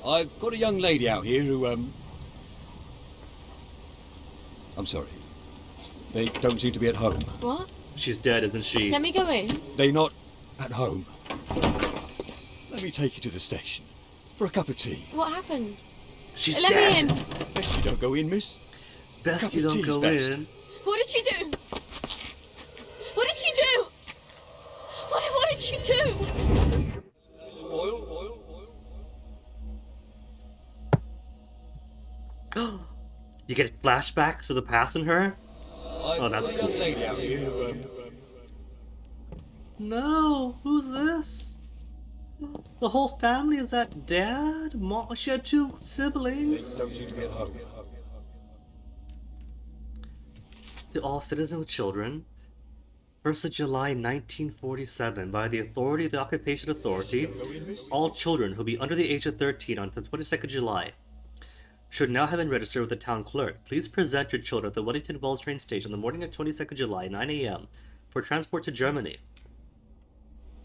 I've got a young lady out here who, I'm sorry. They don't seem to be at home. What? She's dead, isn't she? Let me go in. They're not at home. Let me take you to the station for a cup of tea. What happened? She's Let dead. me in. Best you don't go in, miss. Best you don't go in. What did she do? What did she do? What did she do? You get flashbacks of the past in her? Oh, that's cool. Lady out here who, No, who's this? The whole family is that dad? She had 2 siblings. They don't seem to be at home. To all citizens with children, 1st of July 1947, by the authority of the Occupation Authority, all children who be under the age of 13 on the 22nd July should now have been registered with the town clerk. Please present your children at the Wellington Wells train station on the morning of 22nd July, 9 a.m. for transport to Germany.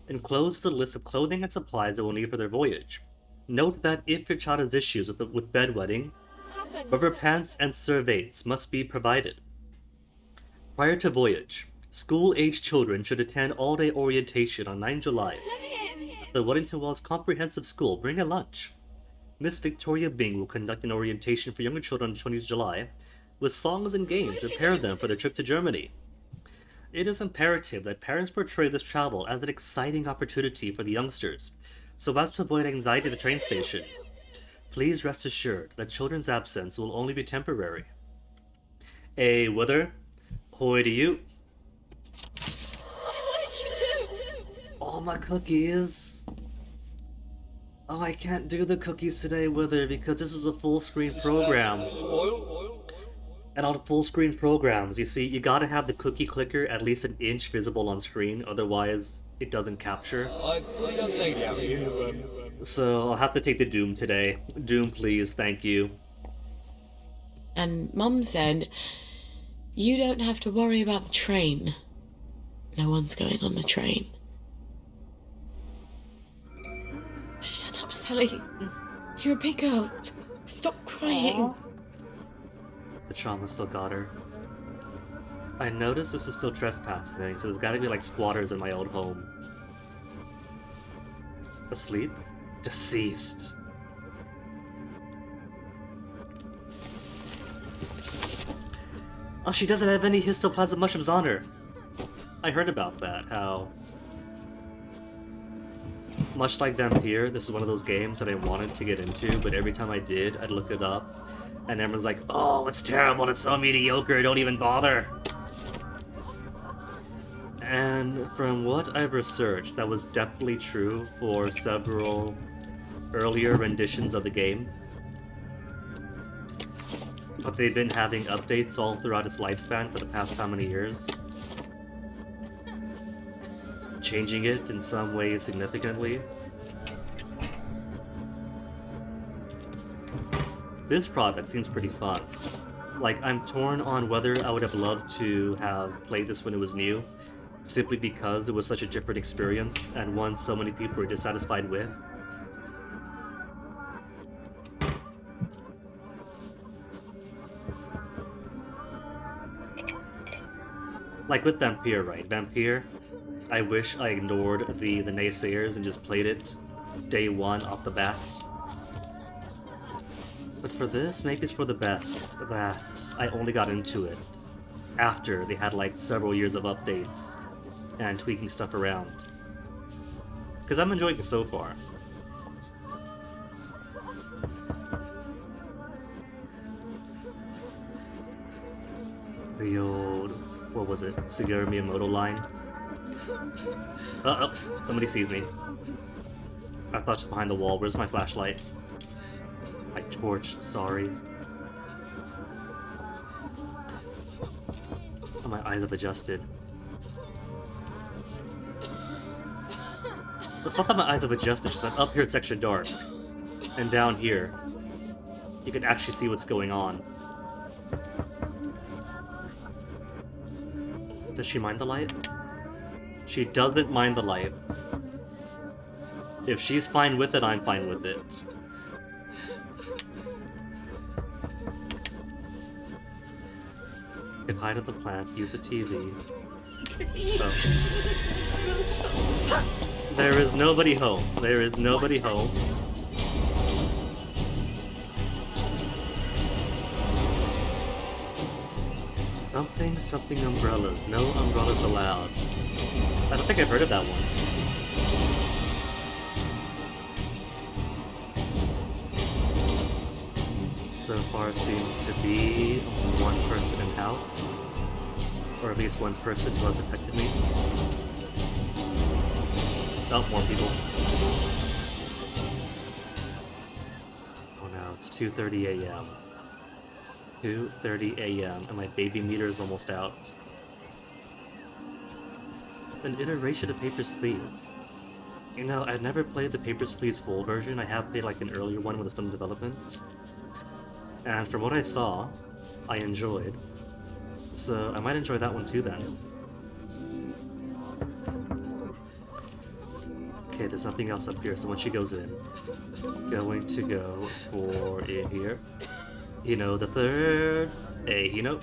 Enclosed is a list of clothing and supplies they will need for their voyage. Note that if your child has issues with bedwetting, rubber pants and servates must be provided. Prior to voyage, school-aged children should attend all-day orientation on 9 July. The Wellington Wells Comprehensive School. Bring a lunch. Miss Victoria Bing will conduct an orientation for younger children on 20th July with songs and games to prepare them for their trip to Germany. It is imperative that parents portray this travel as an exciting opportunity for the youngsters, so as to avoid anxiety at the train station. Please rest assured that children's absence will only be temporary. A Wither, hoy to you. What did she do? All my cookies. Oh, I can't do the cookies today, Wither, because this is a full-screen program. And on full-screen programs, you see, you gotta have the cookie clicker at least an inch visible on screen, otherwise it doesn't capture. I've got a young lady out here who, So I'll have to take the Doom today. Doom, please, thank you. And Mum said, you don't have to worry about the train. No one's going on the train. Shut up, Sally. You're a big girl. Stop crying. The trauma still got her. I noticed this is still trespassing, so there's gotta be like squatters in my old home. Asleep? Deceased. Oh, she doesn't have any histoplasmic mushrooms on her. I heard about that, how... Much like Vampire, this is one of those games that I wanted to get into, but every time I did, I'd look it up, and everyone's like, oh, it's terrible, it's so mediocre, don't even bother. And from what I've researched, that was definitely true for several earlier renditions of the game. But they've been having updates all throughout its lifespan for the past how many years? Changing it in some ways significantly. This product seems pretty fun. Like, I'm torn on whether I would have loved to have played this when it was new, simply because it was such a different experience and one so many people were dissatisfied with. Like with Vampire, right? Vampire, I wish I ignored the naysayers and just played it day one off the bat. But for this, maybe it's for the best that I only got into it after they had like several years of updates and tweaking stuff around. Because I'm enjoying it so far. The old, what was it, Shigeru Miyamoto line? Uh-oh, somebody sees me. I thought she's behind the wall. Where's my flashlight? My torch, sorry. Oh, my eyes have adjusted. It's not that my eyes have adjusted, it's just that up here it's extra dark. And down here, you can actually see what's going on. Does she mind the light? She doesn't mind the light. If she's fine with it, I'm fine with it. You can hide at the plant, use a TV. So. There is nobody home. There is nobody home. Something umbrellas. No umbrellas allowed. I don't think I've heard of that one. So far seems to be one person in house. Or at least one person who has detected me. Oh, more people. Oh no, it's 2:30 a.m. 2:30 a.m. and my baby meter is almost out. An iteration of Papers, Please. You know, I've never played the Papers, Please full version. I have played like an earlier one with some development. And from what I saw, I enjoyed. So I might enjoy that one too then. Okay, there's nothing else up here, so when she goes in, going to go for in here. You know, the third A, you know.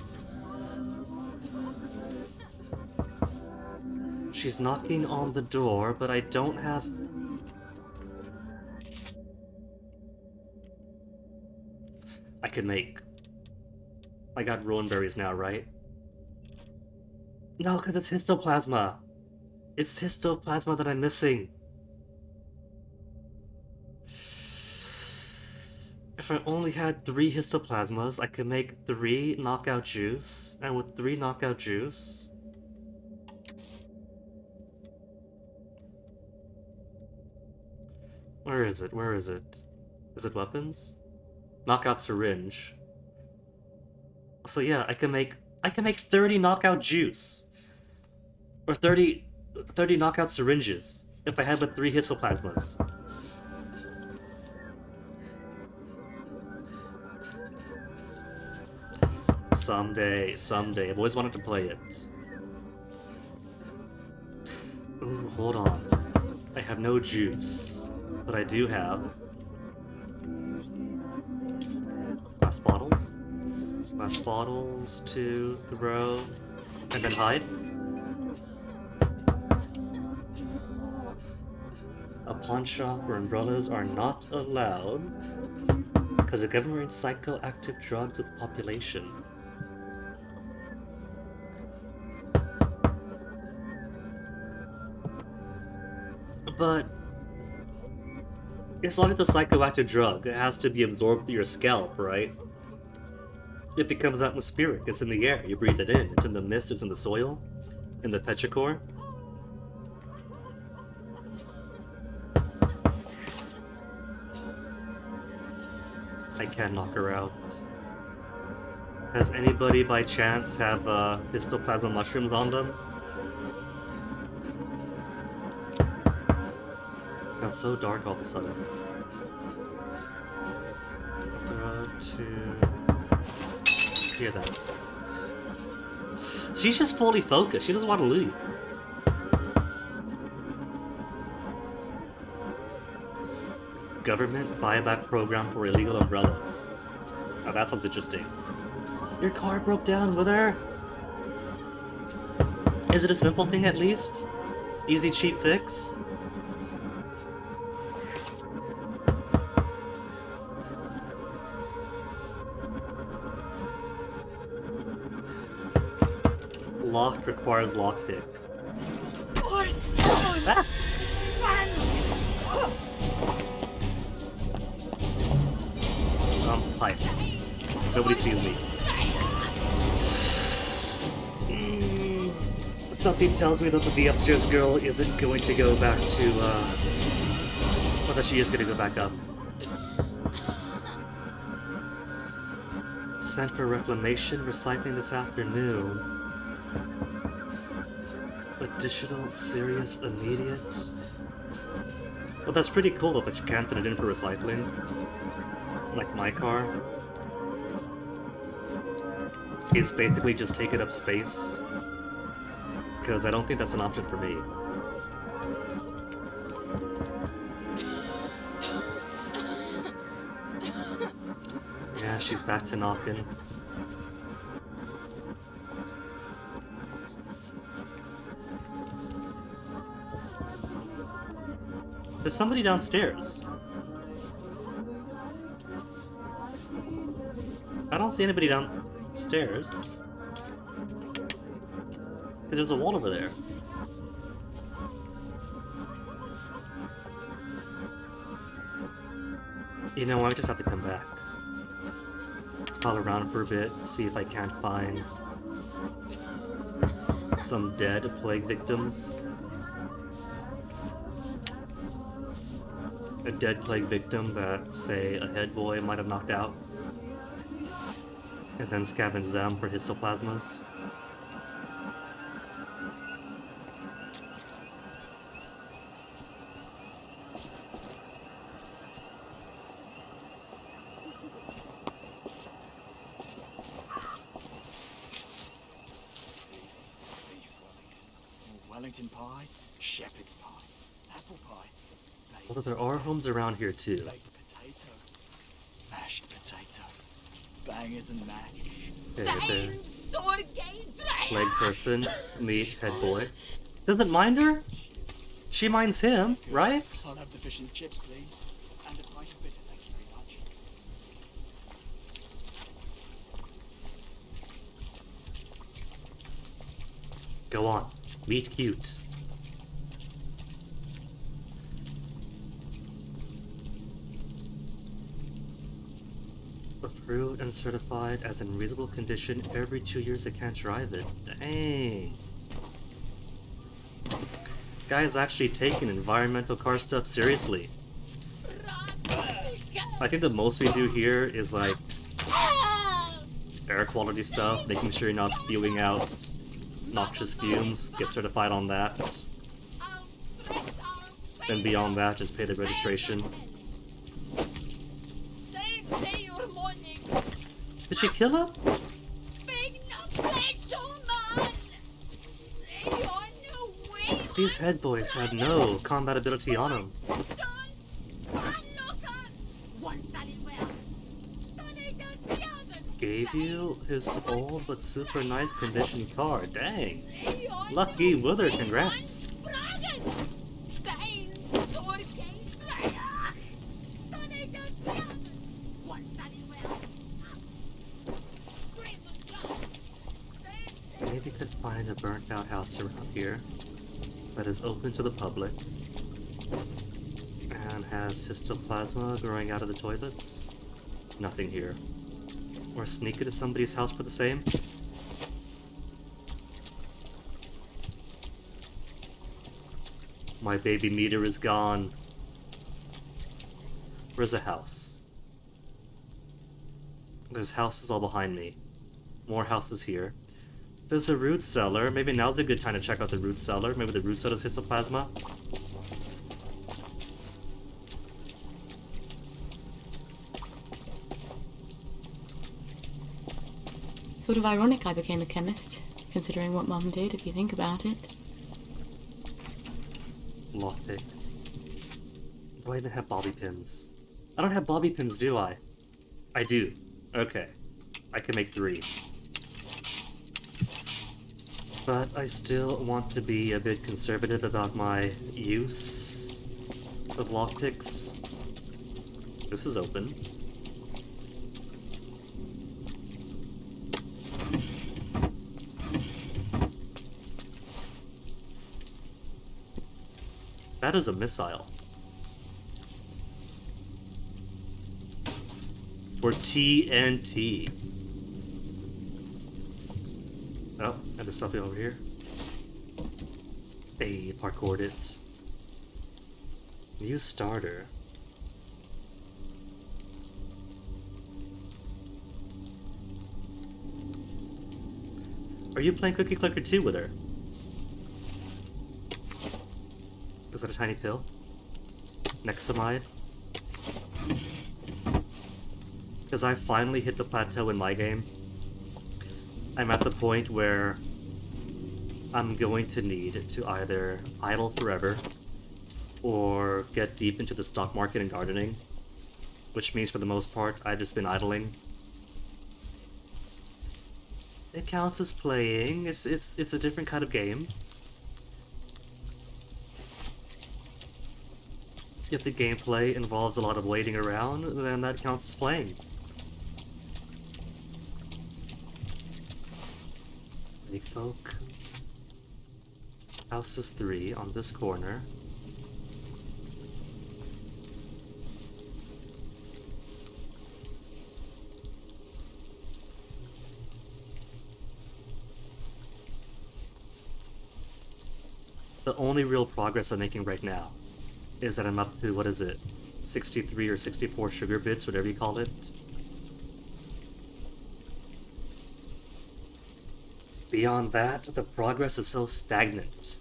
She's knocking on the door, but I don't have... I could make... I got ruined berries now, right? No, because it's histoplasma. It's histoplasma that I'm missing. If I only had 3 histoplasmas, I could make 3 knockout juice, and with 3 knockout juice... Where is it? Where is it? Is it weapons? Knockout syringe. So yeah, I can make 30 knockout juice. Or 30 knockout syringes if I had but 3 histoplasmas. Someday. I've always wanted to play it. Ooh, hold on. I have no juice, but I do have glass bottles. Glass bottles to throw, and then hide. A pawn shop where umbrellas are not allowed because the government reads psychoactive drugs with the population. But it's not a psychoactive drug. It has to be absorbed through your scalp, right? It becomes atmospheric. It's in the air. You breathe it in. It's in the mist. It's in the soil. In the petrichor. I can't knock her out. Has anybody by chance have histoplasma mushrooms on them? Got so dark all of a sudden. Throw to... Hear that. She's just fully focused. She doesn't want to leave. Government buyback program for illegal umbrellas. Now that sounds interesting. Your car broke down with her? Is it a simple thing at least? Easy, cheap fix? Locked requires lockpick. Ah. Pipe. Nobody sees me. Something tells me that the upstairs girl isn't going to go back to, or that she is going to go back up. Sent for reclamation, recycling this afternoon. Additional, serious, immediate. Well, that's pretty cool though that you can send it in for recycling. Like my car. He's basically just taking up space. Because I don't think that's an option for me. Yeah, she's back to knocking. There's somebody downstairs. I don't see anybody downstairs. There's a wall over there. You know, I just have to come back. Call around for a bit, see if I can't find some dead plague victims. A dead plague victim that, say, a head boy might have knocked out. And then scavenge them for histoplasmas. Wellington pie, shepherd's pie, apple pie, Although there are homes around here too. baked potato, mashed potato, bangers and mash. Okay, right there. Leg person, meet head boy. Doesn't mind her? She minds him, right? I'll have the fish and chips, please. And a pint of bitter, thank you very much. Go on. Meet cute. Approved and certified as in reasonable condition every 2 years. I can't drive it. Dang. Guy's actually taking environmental car stuff seriously. I think the most we do here is like air quality stuff, making sure you're not spewing out noxious fumes, get certified on that. Then beyond that, just pay the registration. Did she kill him? These head boys had no combat ability on them. Gave you his old but super nice condition car. Dang. Lucky Wither, congrats. Maybe could find a burnt out house around here that is open to the public and has histoplasma growing out of the toilets. Nothing here. Or sneak into somebody's house for the same. My baby meter is gone. Where's a house? There's houses all behind me. More houses here. There's a root cellar. Maybe now's a good time to check out the root cellar. Maybe the root cellar's histoplasma. Sort of ironic I became a chemist, considering what Mum did, if you think about it. Lockpick. Do I even have bobby pins? I don't have bobby pins, do I? I do. Okay. I can make 3. But I still want to be a bit conservative about my use of lockpicks. This is open. That is a missile. For TNT. Oh, and there's something over here. Hey, parkoured it. New starter. Are you playing Cookie Clicker 2 with her? Is that a tiny pill? Nexamide? Because I finally hit the plateau in my game. I'm at the point where I'm going to need to either idle forever or get deep into the stock market and gardening, which means for the most part I've just been idling. It counts as playing. It's a different kind of game. If the gameplay involves a lot of waiting around, then that counts as playing. Big folk. House is 3 on this corner. The only real progress I'm making right now is that I'm up to, what is it, 63 or 64 sugar bits, whatever you call it. Beyond that, the progress is so stagnant.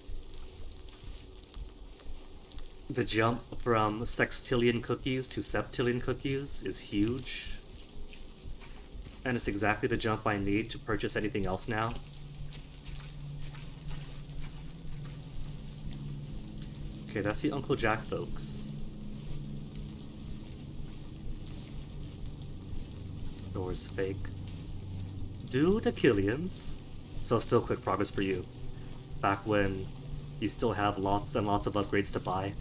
The jump from sextillion cookies to septillion cookies is huge. And it's exactly the jump I need to purchase anything else now. Okay, that's the Uncle Jack folks. Door's fake. Do the Killians. So still quick progress for you. Back when you still have lots and lots of upgrades to buy.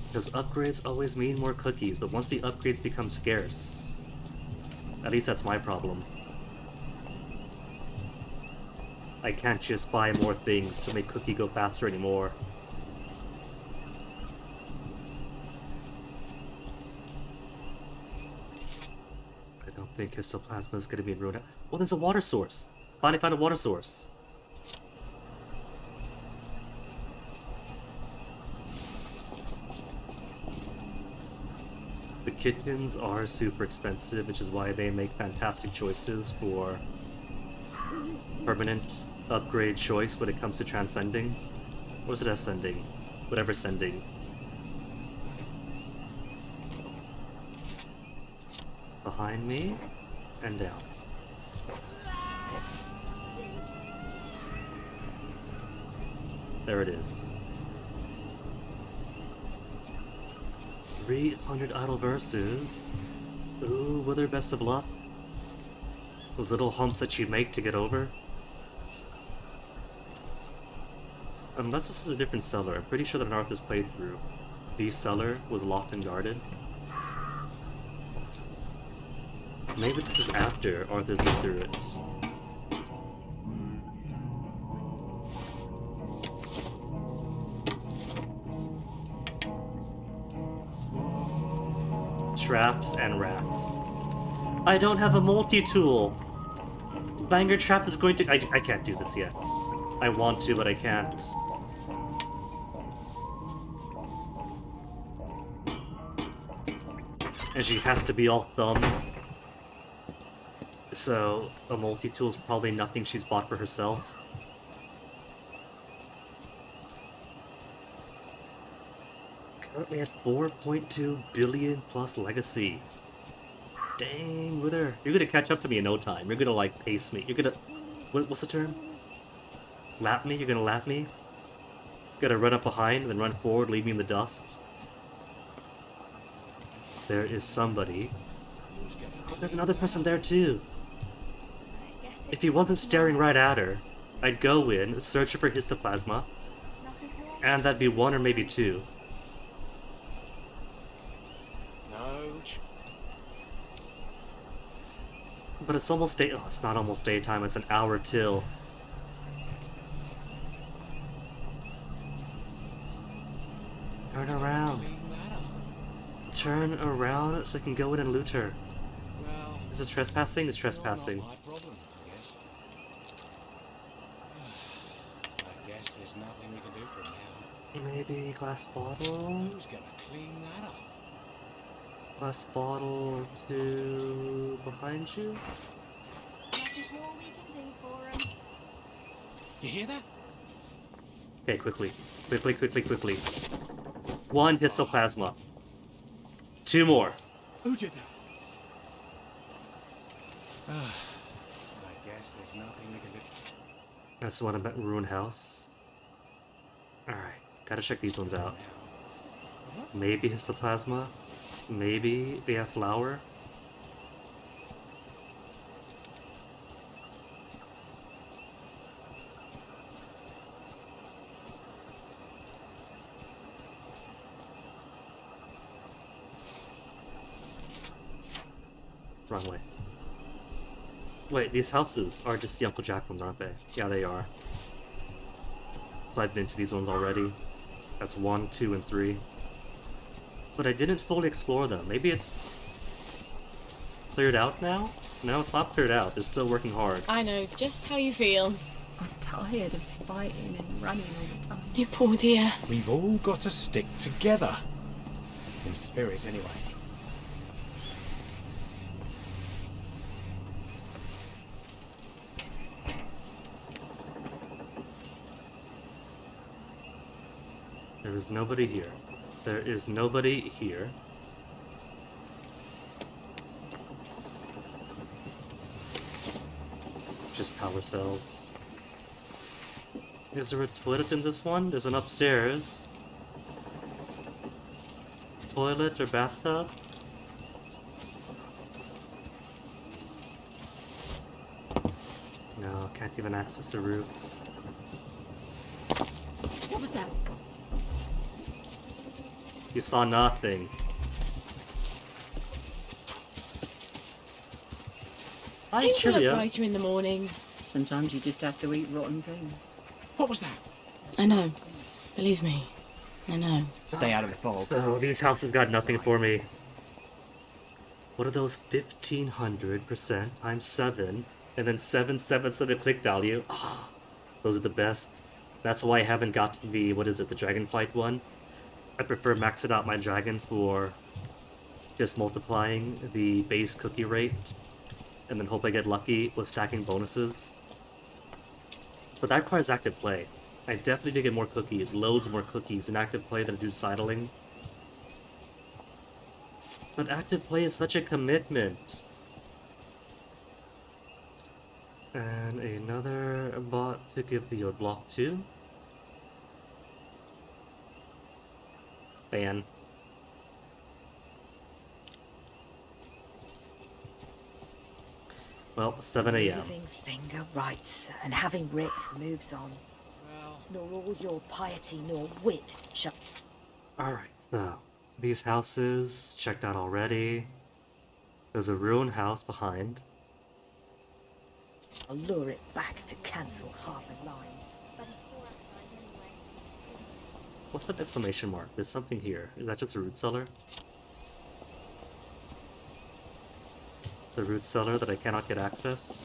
Because upgrades always mean more cookies, but once the upgrades become scarce, at least that's my problem. I can't just buy more things to make cookie go faster anymore. I don't think histoplasma is going to be in ruin. Oh, there's a water source! Finally found a water source. The kittens are super expensive, which is why they make fantastic choices for permanent upgrade choice when it comes to transcending. Or is it ascending? Whatever sending. Behind me and down. There it is. 300 idle verses. Ooh, Wither, best of luck. Those little humps that you make to get over. Unless this is a different cellar, I'm pretty sure that an Arthur's playthrough, the cellar was locked and guarded. Maybe this is after Arthur's been through it. Traps and rats. I don't have a multi-tool! Banger Trap is going to... I can't do this yet. I want to, but I can't. And she has to be all thumbs. So, a multi-tool is probably nothing she's bought for herself. Currently at 4.2 billion plus legacy. Dang, Wither. You're gonna catch up to me in no time. You're gonna, like, pace me. You're gonna... What's the term? Lap me? You're gonna lap me? Gotta run up behind, then run forward, leave me in the dust. There is somebody. There's another person there, too. If he wasn't staring right at her, I'd go in, search for histoplasma, and that'd be one or maybe two. But it's almost day. Oh, it's not almost daytime. It's an hour till. Turn around. Turn around so I can go in and loot her. Is this trespassing? It's trespassing. I guess there's nothing we can do from now. Maybe glass bottle. Who's gonna clean that up? Glass bottle to behind you. You hear that? Okay, quickly. Quickly. One histoplasma. Two more. Who did that? I guess there's nothing we can do. That's the one about Ruin House. Alright, gotta check these ones out. Maybe histoplasma. Maybe they have flower. Wrong way. Wait, these houses are just the Uncle Jack ones, aren't they? Yeah, they are. So I've been to these ones already. That's 1, 2, and 3. But I didn't fully explore them. Maybe it's cleared out now? No, it's not cleared out. They're still working hard. I know just how you feel. I'm tired of fighting and running all the time. You poor dear. We've all got to stick together. In spirit, anyway. There is nobody here. There is nobody here. Just power cells. Is there a toilet in this one? There's an upstairs. Toilet or bathtub? No, can't even access the roof. What was that? You saw nothing. Hi, Things will look Julia. brighter in the morning. Sometimes you just have to eat rotten things. What was that? I know. Believe me. I know. Stay out of the fog. So these houses got nothing for me. What are those 1500% times 7 and then 777 click value? Ah, those are the best. That's why I haven't got to the, what is it, the Dragonflight one. I prefer maxing out my dragon for just multiplying the base cookie rate and then hope I get lucky with stacking bonuses. But that requires active play. I definitely need to get more cookies, loads more cookies in active play than I do sidling. But active play is such a commitment. And another bot to give the block to. Ban. Well, 7 a.m. Living finger writes, and having writ moves on. Nor all your piety nor wit shall... Alright, so these houses checked out already. There's a ruined house behind. I'll lure it back to cancel half a line. What's that exclamation mark? There's something here. Is that just a root cellar? The root cellar that I cannot get access?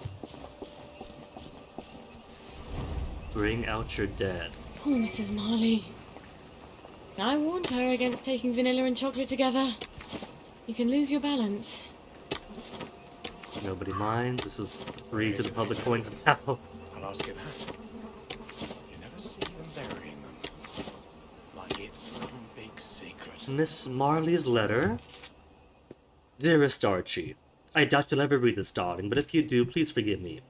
Bring out your dead. Poor Mrs. Marley. I warned her against taking vanilla and chocolate together. You can lose your balance. Nobody minds. This is free to the public coins now. I'll ask you that. You never see them burying them. Like it's some big secret. Miss Marley's letter. Dearest Archie, I doubt you'll ever read this, darling, but if you do, please forgive me.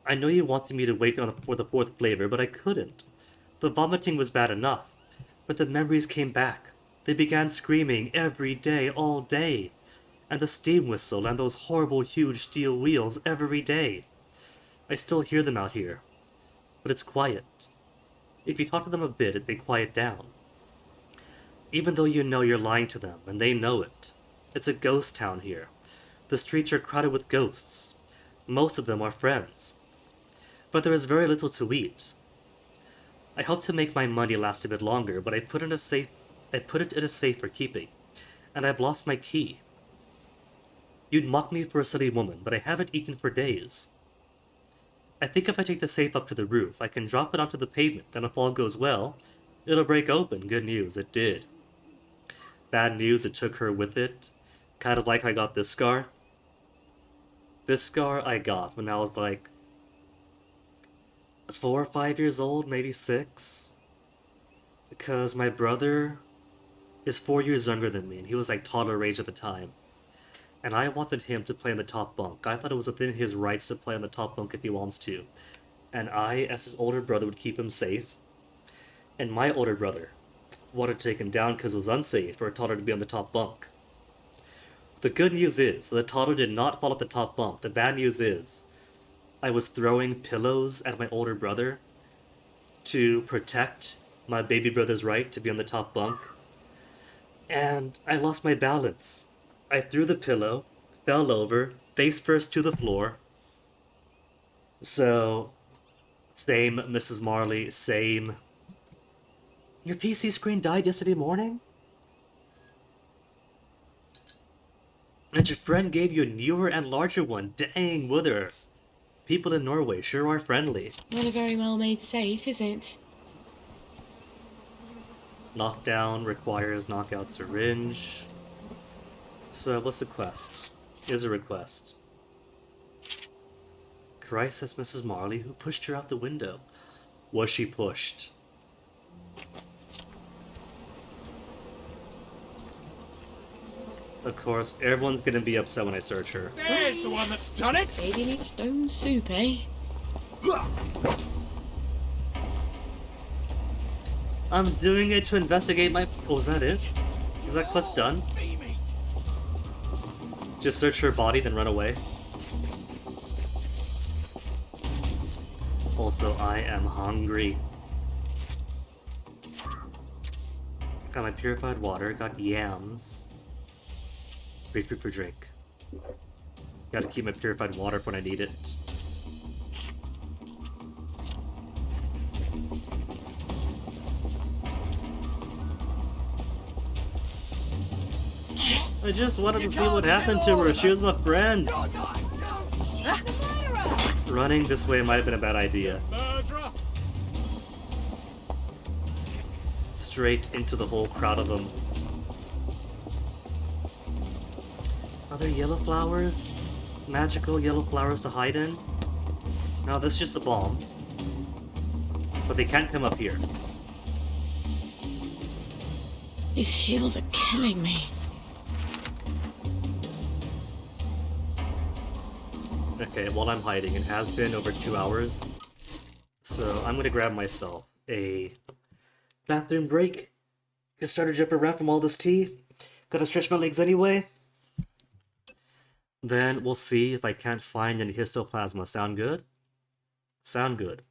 I know you wanted me to wait for the fourth flavor, but I couldn't. The vomiting was bad enough, but the memories came back. They began screaming every day, all day. And the steam whistle and those horrible huge steel wheels every day. I still hear them out here, but it's quiet. If you talk to them a bit, they quiet down. Even though you know you're lying to them, and they know it. It's a ghost town here. The streets are crowded with ghosts. Most of them are friends. But there is very little to eat. I hope to make my money last a bit longer, but I put it in a safe for keeping, and I've lost my key. You'd mock me for a silly woman, but I haven't eaten for days. I think if I take the safe up to the roof, I can drop it onto the pavement, and if all goes well, it'll break open. Good news, it did. Bad news, it took her with it. Kind of like I got this scar. This scar I got when I was like 4 or 5 years old, maybe 6. Because my brother is 4 years younger than me, and he was like toddler age at the time. And I wanted him to play in the top bunk. I thought it was within his rights to play on the top bunk if he wants to. and I, as his older brother, would keep him safe, and my older brother wanted to take him down because it was unsafe for a toddler to be on the top bunk. The good news is, the toddler did not fall at the top bunk. The bad news is, I was throwing pillows at my older brother to protect my baby brother's right to be on the top bunk, and I lost my balance. I threw the pillow, fell over, face first to the floor. So, same, Mrs. Marley, same. Your PC screen died yesterday morning? And your friend gave you a newer and larger one. Dang, Wither. People in Norway sure are friendly. Not a very well-made safe, is it? Knockdown requires knockout syringe. So, what's the quest? Is a request. Christ, that's Mrs. Marley. Who pushed her out the window? Was she pushed? Of course, everyone's gonna be upset when I search her. There's the one that's done it! Baby needs stone soup, eh? I'm doing it to investigate my... Oh, is that it? Is that quest done? Just search her body, then run away. Also, I am hungry. Got my purified water, got yams. Grapefruit for drink. Gotta keep my purified water for when I need it. I just wanted to see what happened to her. She was a friend. Running this way might have been a bad idea. Straight into the whole crowd of them. Are there yellow flowers? Magical yellow flowers to hide in? No, that's just a bomb. But they can't come up here. These heels are killing me. Okay, while I'm hiding, it has been over 2 hours. So I'm gonna grab myself a bathroom break. Get started jumping around from all this tea. Gotta stretch my legs anyway. Then we'll see if I can't find any histoplasma. Sound good? Sound good.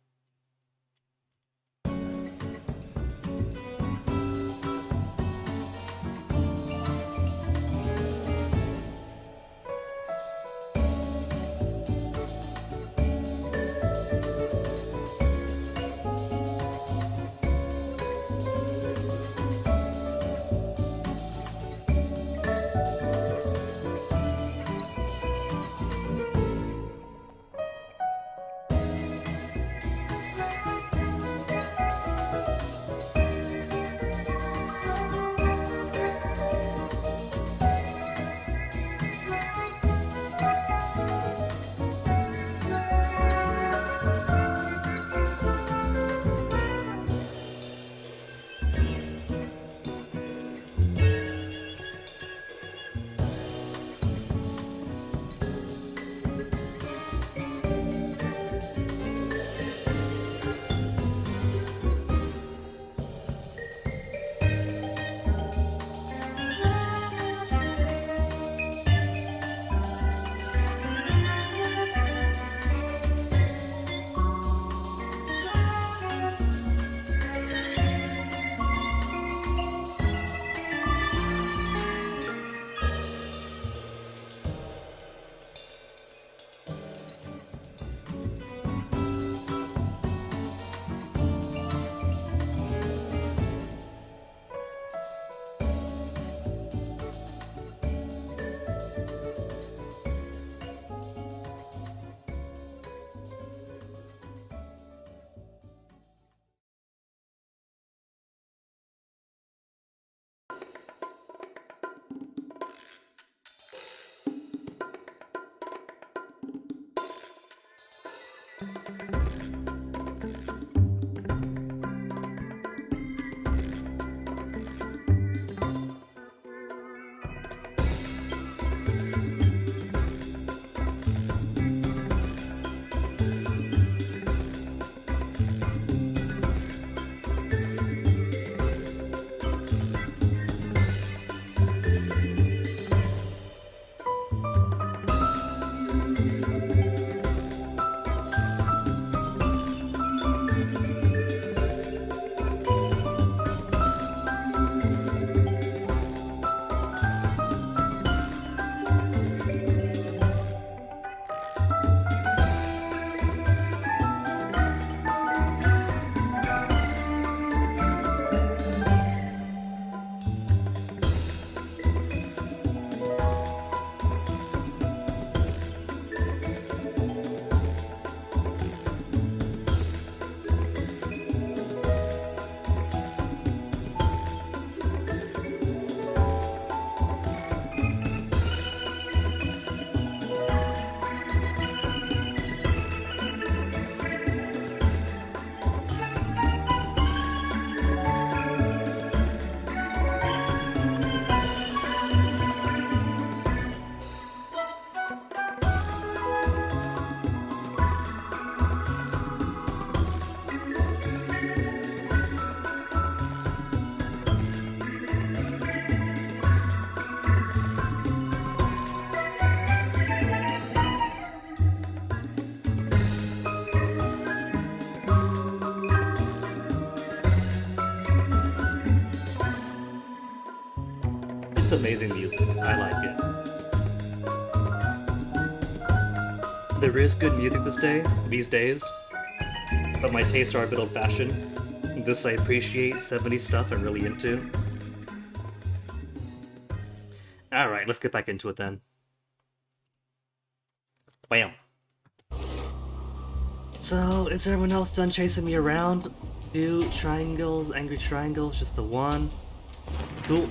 amazing music. I like it. There is good music these days, but my tastes are a bit old-fashioned. This I appreciate, 70s stuff I'm really into. Alright, let's get back into it then. Bam. So, is everyone else done chasing me around? 2 triangles, angry triangles, just the 1. Cool.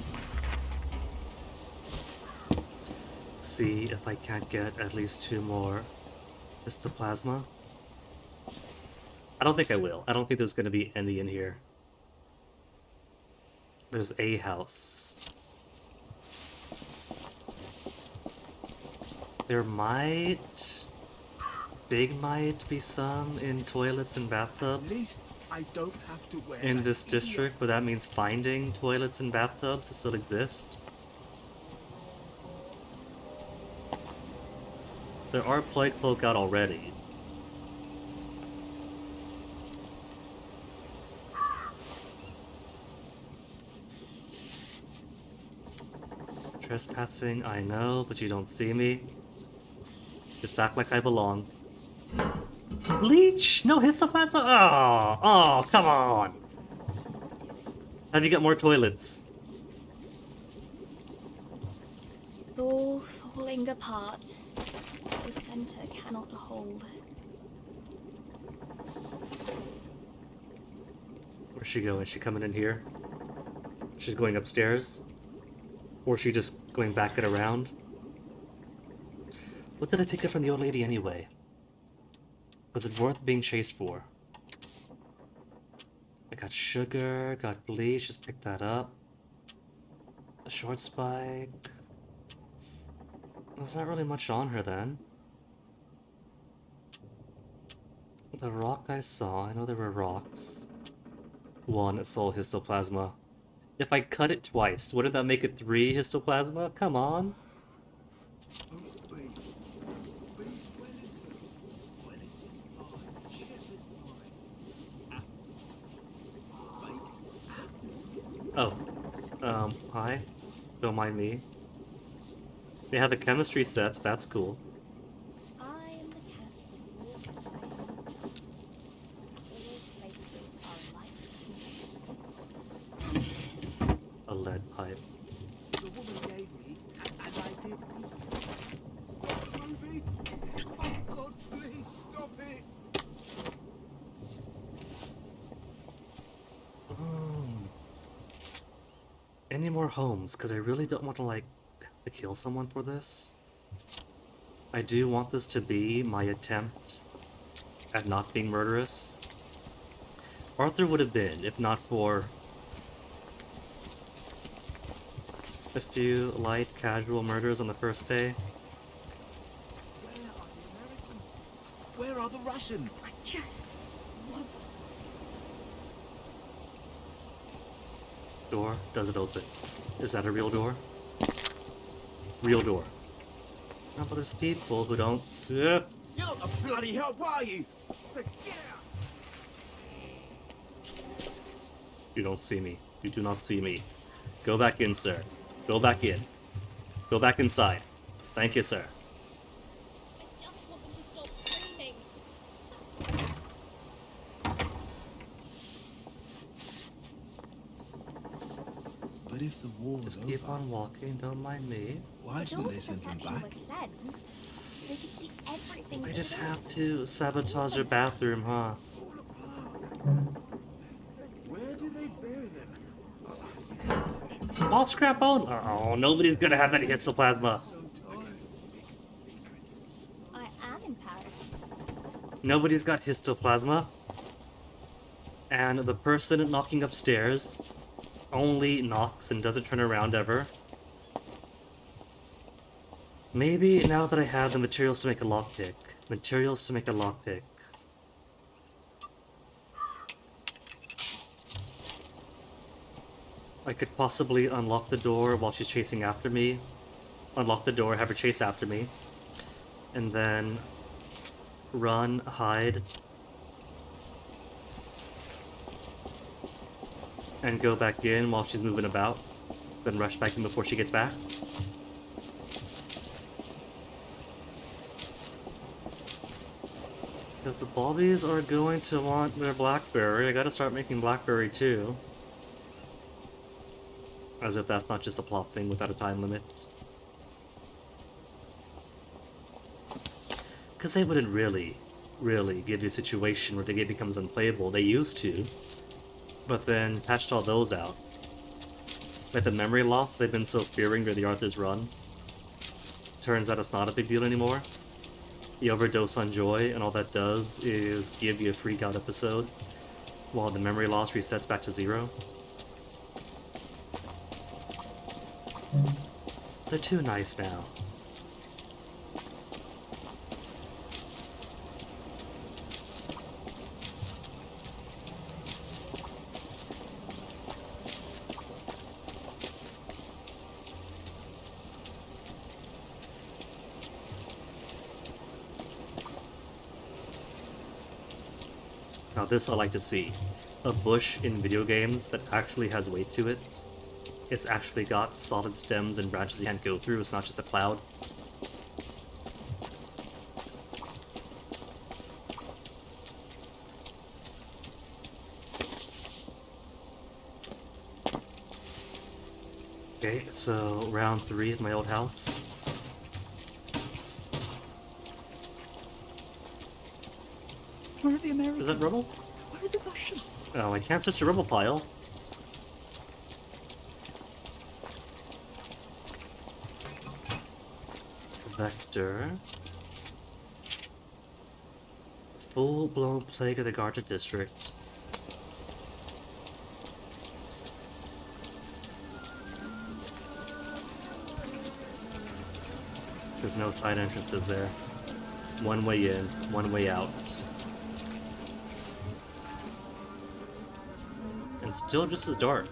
See if I can't get at least 2 more histoplasma. I don't think I will. I don't think there's going to be any in here. There's a house. There might be some in toilets and bathtubs. At least I don't have to wear In that this idiot. district, but that means finding toilets and bathtubs that still exist. There are plague folk out already. Trespassing, I know, but you don't see me. Just act like I belong. Bleach? No histoplasma? Oh, come on! Have you got more toilets? It's all falling apart. The center cannot hold. Where's she going? Is she coming in here? She's going upstairs? Or is she just going back and around? What did I pick up from the old lady anyway? Was it worth being chased for? I got sugar, got bleach, just picked that up. A short spike. There's not really much on her then. The rock I saw, I know there were rocks. 1 soul histoplasma. If I cut it twice, wouldn't that make it 3 histoplasma? Come on. Oh. Hi. Don't mind me. They have the chemistry sets, that's cool. I am the cat. A lead pipe. The woman gave me, and I did eat. Stop, Ruby! Oh God, please stop it! Any more homes? Because I really don't want to, like, to kill someone for this. I do want this to be my attempt at not being murderous. Arthur would have been, if not for a few light, casual murders on the first day. Where are the Russians? I just want... Door, does it open? Is that a real door? Real door. No, but there's people who don't sit. You're not the bloody help, are you? So get out! You don't see me. You do not see me. Go back in, sir. Go back in. Go back inside. Thank you, sir. I just want them to stop screaming. But if the war's Just keep on walking, don't mind me. why didn't they send them back? They could see everything. I just have to sabotage your bathroom, huh? Where do they bury them? All scrap bone? Oh, nobody's gonna have any histoplasma. I am in Paris. Nobody's got histoplasma. And the person knocking upstairs only knocks and doesn't turn around ever. Maybe now that I have the materials to make a lockpick. Materials to make a lockpick. I could possibly unlock the door while she's chasing after me. Unlock the door, have her chase after me. And then run, hide. And go back in while she's moving about. Then rush back in before she gets back. Because the Bobbies are going to want their blackberry. I gotta start making blackberry too. As if that's not just a plot thing without a time limit. Because they wouldn't really give you a situation where the game becomes unplayable. They used to, but then patched all those out. Like the memory loss they've been so fearing during the Arthur's run. Turns out it's not a big deal anymore. You overdose on joy, and all that does is give you a freak out episode, while the memory loss resets back to 0. They're too nice now. Now this I like to see. A bush in video games that actually has weight to it. It's actually got solid stems and branches you can't go through, it's not just a cloud. Okay, so round 3 at my old house. Where are the Americans? Is that rubble? Where are the Russians? Oh, I can't search the rubble pile. Vector. Full-blown plague of the Garta district. There's no side entrances there. One way in, one way out. And still just as dark.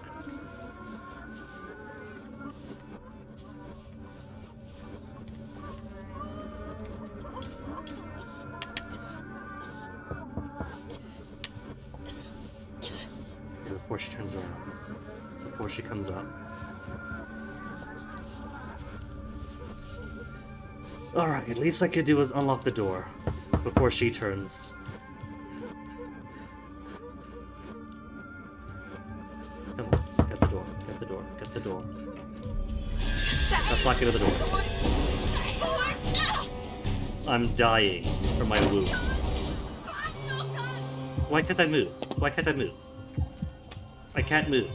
Before she turns around. Before she comes up. Alright, at least I could do is unlock the door before she turns. Come on, get the door, get the door, get the door. Let's lock it at the door. I'm dying from my wounds. Why can't I move? Why can't I move? I can't move.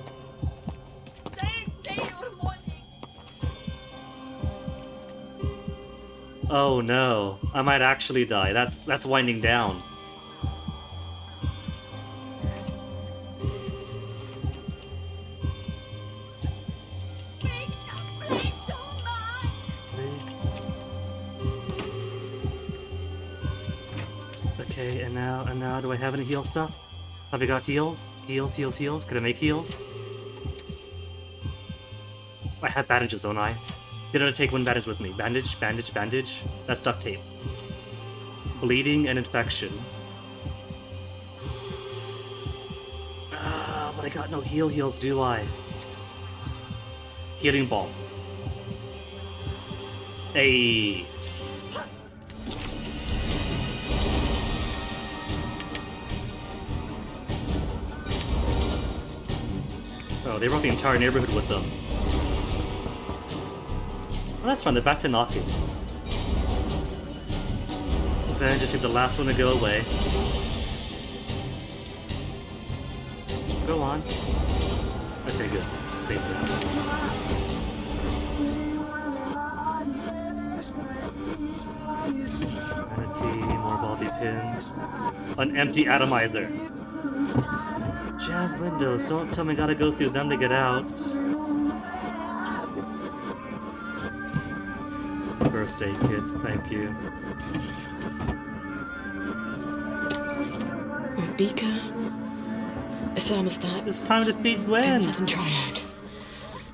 Oh no, I might actually die. That's winding down. Okay, and now do I have any heal stuff? Have I got heals? Heals, heals, heals. Can I make heals? I have bandages, don't I? Did I take one bandage with me? Bandage, bandage, bandage. That's duct tape. Bleeding and infection. But I got no heals, do I? Healing ball. Hey. Oh, they brought the entire neighborhood with them. Well, that's fun, they're back to knocking. Then I just need the last one to go away. Go on. Okay, good. Safe now. Manatee, more bobby pins. An empty atomizer. Jammed windows, don't tell me I gotta go through them to get out. First aid kit, thank you. A beaker. A thermostat. It's time to feed Gwen! Something triad.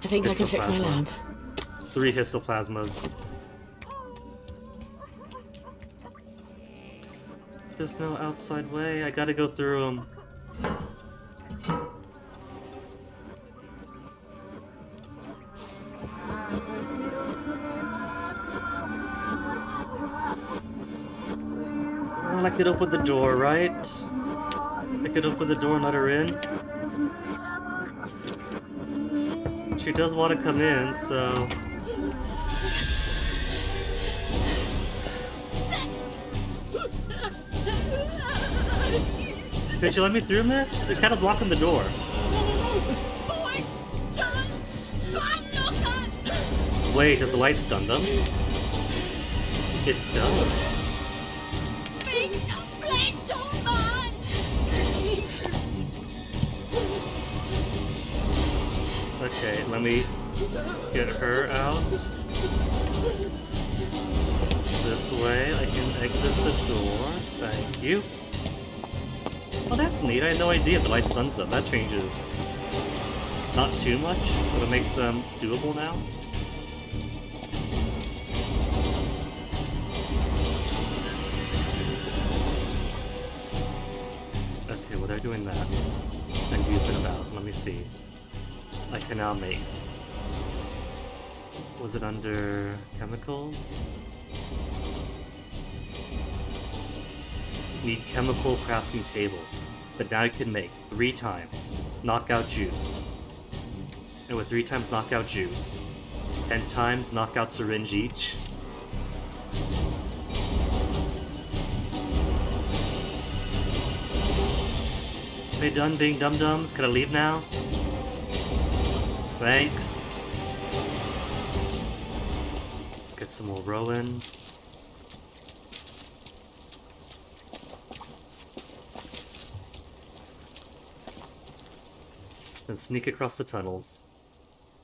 I think I can fix my lab. 3 histoplasmas. There's no outside way, I gotta go through them. could open the door, right? I could open the door and let her in. She does want to come in, so... Could you let me through, miss? You're kind of blocking the door. Wait, does the light stun them? It does. Okay, let me get her out. This way, I can exit the door. Thank you. Oh, that's neat. I had no idea the light stuns them. That changes. Not too much, but it makes them doable now. Okay, well, they're doing that. And goofing about. Let me see. I can now make. Was it under chemicals? Need chemical crafting table. But now you can make 3 times knockout juice. And with 3 times knockout juice, 10 times knockout syringe each. Are they done being dum-dums? Can I leave now? Thanks. Let's get some more Rowan. Then sneak across the tunnels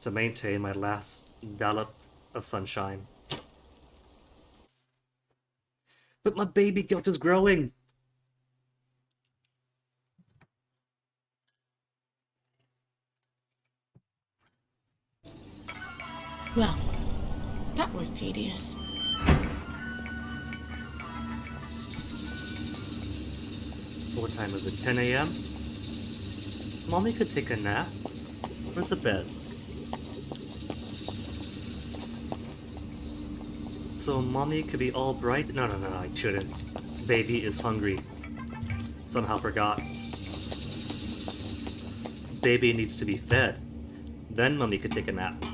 to maintain my last dollop of sunshine. But my baby guilt is growing! Well, that was tedious. What time is it? 10 a.m.? Mommy could take a nap. Where's the beds? So Mommy could be all bright? No, I shouldn't. Baby is hungry. Somehow forgot. Baby needs to be fed. Then Mommy could take a nap.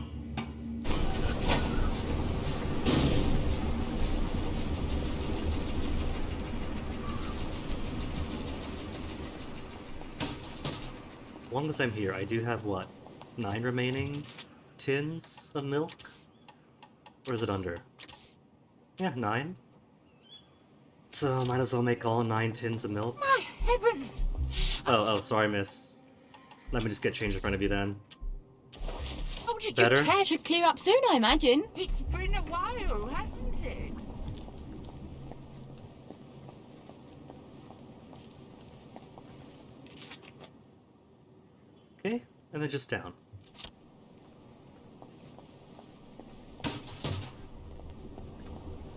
As long as I'm here, I do have, what, 9 remaining tins of milk? Or is it under? Yeah, 9. So, might as well make all 9 tins of milk. My heavens! Oh, sorry, miss. Let me just get changed in front of you then. Oh, did Better? you Should clear up soon, I imagine. It's been a while, hasn't it? Okay, and then just down.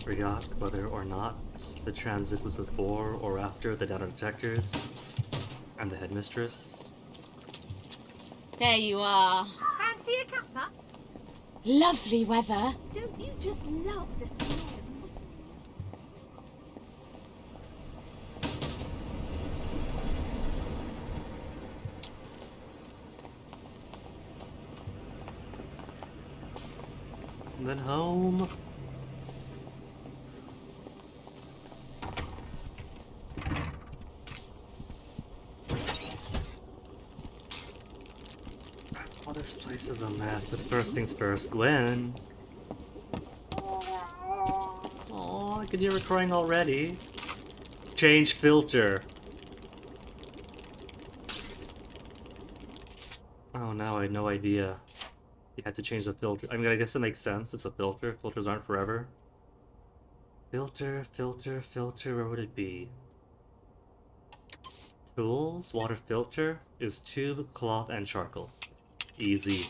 Forgot whether or not the transit was before or after the data detectors and the headmistress. There you are. Fancy a cuppa? Lovely weather. Don't you just love the smell of water? And then home. Oh, this place is a mess, but first things first, Gwen. Oh, I can hear her crying already. Change filter. Oh, now I had no idea. You had to change the filter. I mean, I guess it makes sense. It's a filter. Filters aren't forever. Filter, where would it be? Tools, water filter is tube, cloth, and charcoal. Easy.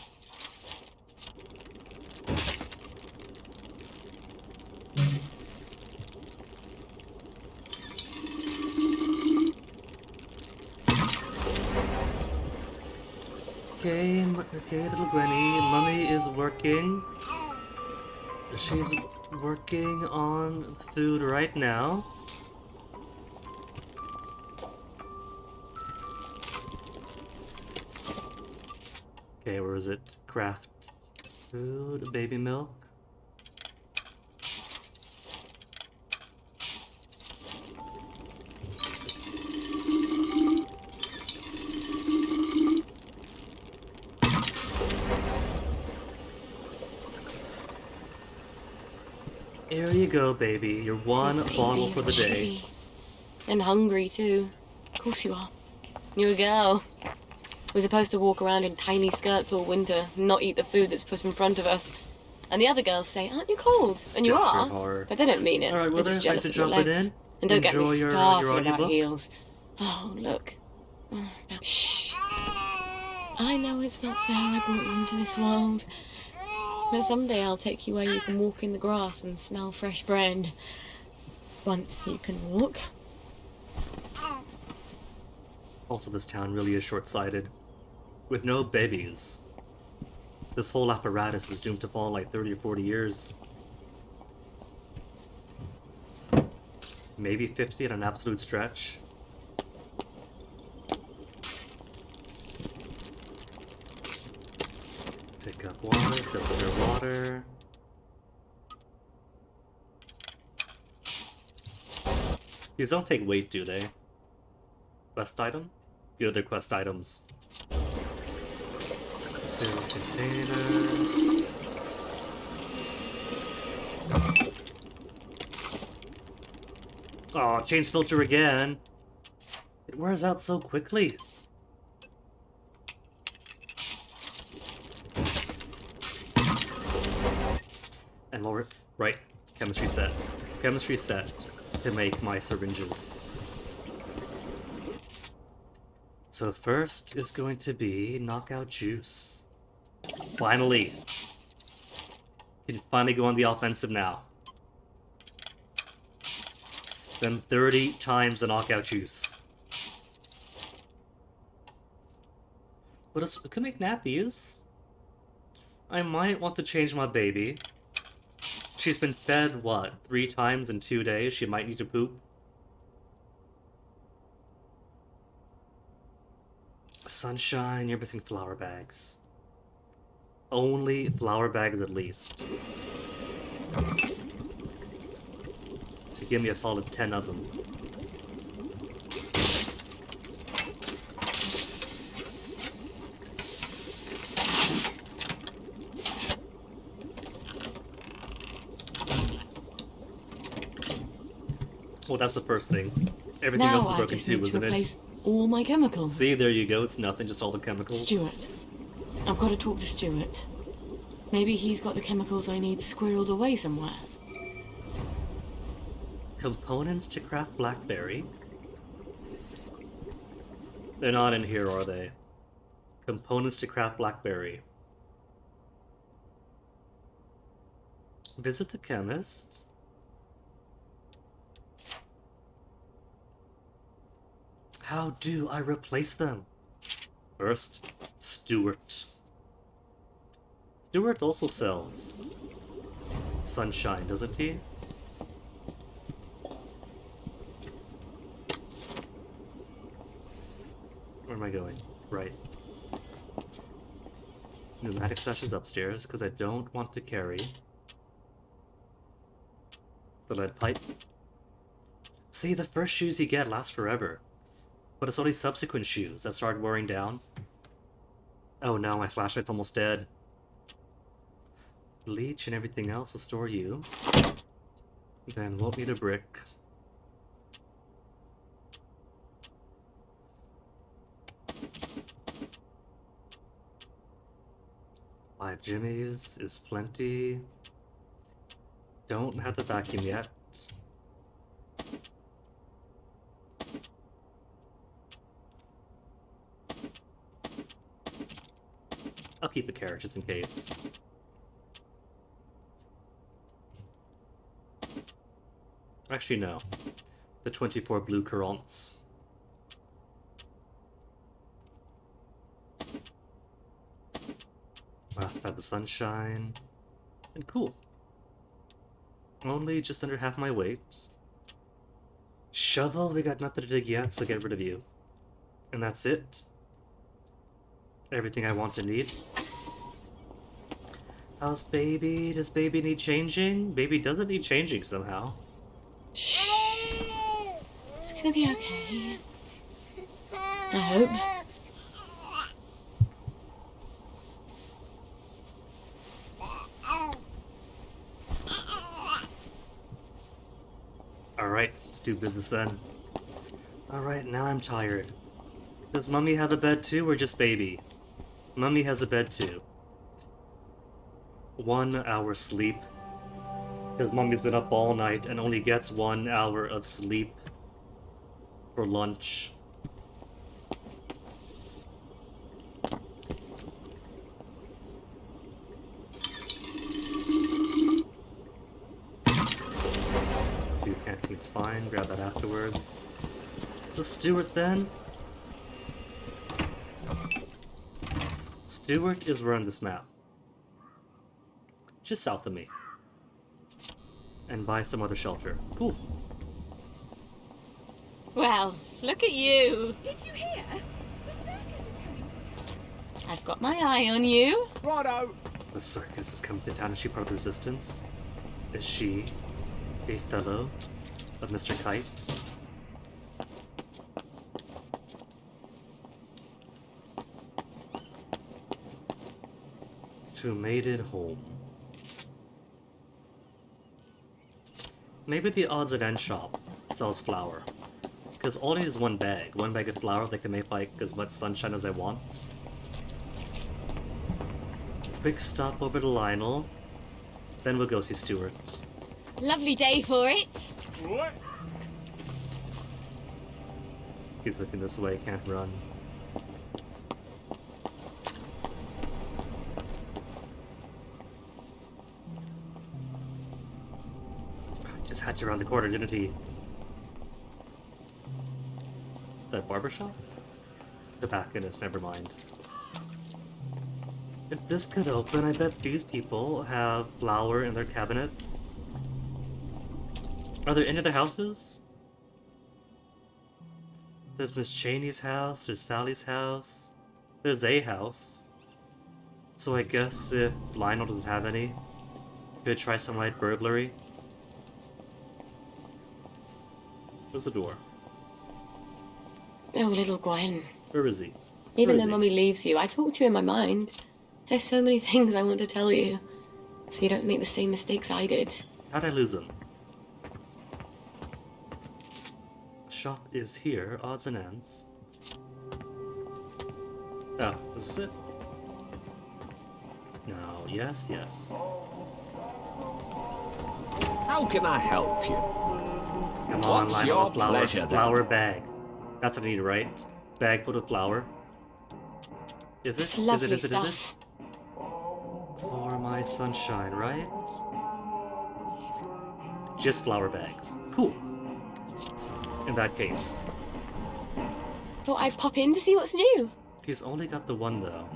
Okay, little Gwenny. Mummy is working. She's working on food right now. Okay, where is it? Craft food, baby milk. Here you go, baby. Your one bottle for the day. Chilly. And hungry, too. Of course you are. You're a girl. We're supposed to walk around in tiny skirts all winter and not eat the food that's put in front of us. And the other girls say, aren't you cold? And you are, but they don't mean it. Alright, well, They're just jealous of your jump it legs. in. And don't get me Enjoy your started about audiobook. heels. Oh, look. Oh, now, shh. I know it's not fair I brought you into this world. But someday I'll take you where you can walk in the grass and smell fresh bread. Once you can walk. Also, this town really is short-sighted. With no babies, this whole apparatus is doomed to fall in like 30 or 40 years. Maybe 50 at an absolute stretch. Pick up water, filter water. These don't take weight, do they? Quest item? Good other quest items. Fill container. Aw, change filter again. It wears out so quickly. And while we're... Right, chemistry set. Chemistry set to make my syringes. So first is going to be knockout juice. Finally. Can finally go on the offensive now. Then 30 times the knockout juice. What else? We could make nappies. I might want to change my baby. She's been fed, what, 3 times in 2 days? She might need to poop. Sunshine, you're missing flour bags. Only flour bags at least. To give me a solid 10 of them. Well, that's the first thing. Everything Now else is I broken just too, need to isn't it? replace all my chemicals. See, there you go. It's nothing, just all the chemicals. Stuart. I've got to talk to Stuart. Maybe he's got the chemicals I need squirreled away somewhere. Components to craft blackberry? They're not in here, are they? Components to craft blackberry. Visit the chemist. How do I replace them? First, Stuart. Stuart also sells sunshine, doesn't he? Where am I going? Right. Pneumatic stash is upstairs, because I don't want to carry the lead pipe. See, the first shoes you get last forever. But it's only subsequent shoes that start wearing down. Oh no, my flashlight's almost dead. Bleach and everything else will store you. Then won't need a brick. Five jimmies is plenty. Don't have the vacuum yet. I'll keep a carrot just in case. Actually, no. The 24 blue currants. Last type of sunshine. And cool. Only just under half my weight. Shovel, we got nothing to dig yet, so get rid of you. And that's it. Everything I want to need. How's baby? Does baby need changing? Baby doesn't need changing somehow. Shh. It's gonna be okay. I hope. Alright, let's do business then. Alright, now I'm tired. Does Mummy have a bed too, or just baby? Mummy has a bed too. 1 hour sleep. Because Mummy's been up all night and only gets 1 hour of sleep for lunch. Two canteens fine, grab that afterwards. So Stuart then? Stuart is running this map. Just south of me. And buy some other shelter. Cool. Well, look at you. Did you hear? I've got my eye on you. Righto. The circus is coming to town. Is she part of the resistance? Is she a fellow of Mr. Kite? To maiden home. Maybe the odds and end shop sells flour. Because all I need is one bag. One bag of flour that can make like as much sunshine as I want. Quick stop over to Lionel. Then we'll go see Stuart. Lovely day for it. What? He's looking this way, can't run. Just had you around the corner, didn't he? Is that barbershop? Tobacconist, never mind. If this could open, I bet these people have flour in their cabinets. Are there any other houses? There's Miss Cheney's house, there's Sally's house, there's a house. So I guess if Lionel doesn't have any, could try some light burglary. There's the door. Oh, little Gwen. Where is he? Even Where is though he? Mummy leaves you, I talk to you in my mind. There's so many things I want to tell you, so you don't make the same mistakes I did. How'd I lose him? Shop is here, odds and ends. Oh, is this it? No, yes, yes. How can I help you? Come on, What's Lionel, your flour, pleasure, then? flour bag. That's what I need, right? Bag full of flour. Is it? It's lovely Is it? stuff. For my sunshine, right? Just flour bags. Cool. In that case. Thought I'd pop in to see what's new. He's only got the one, though.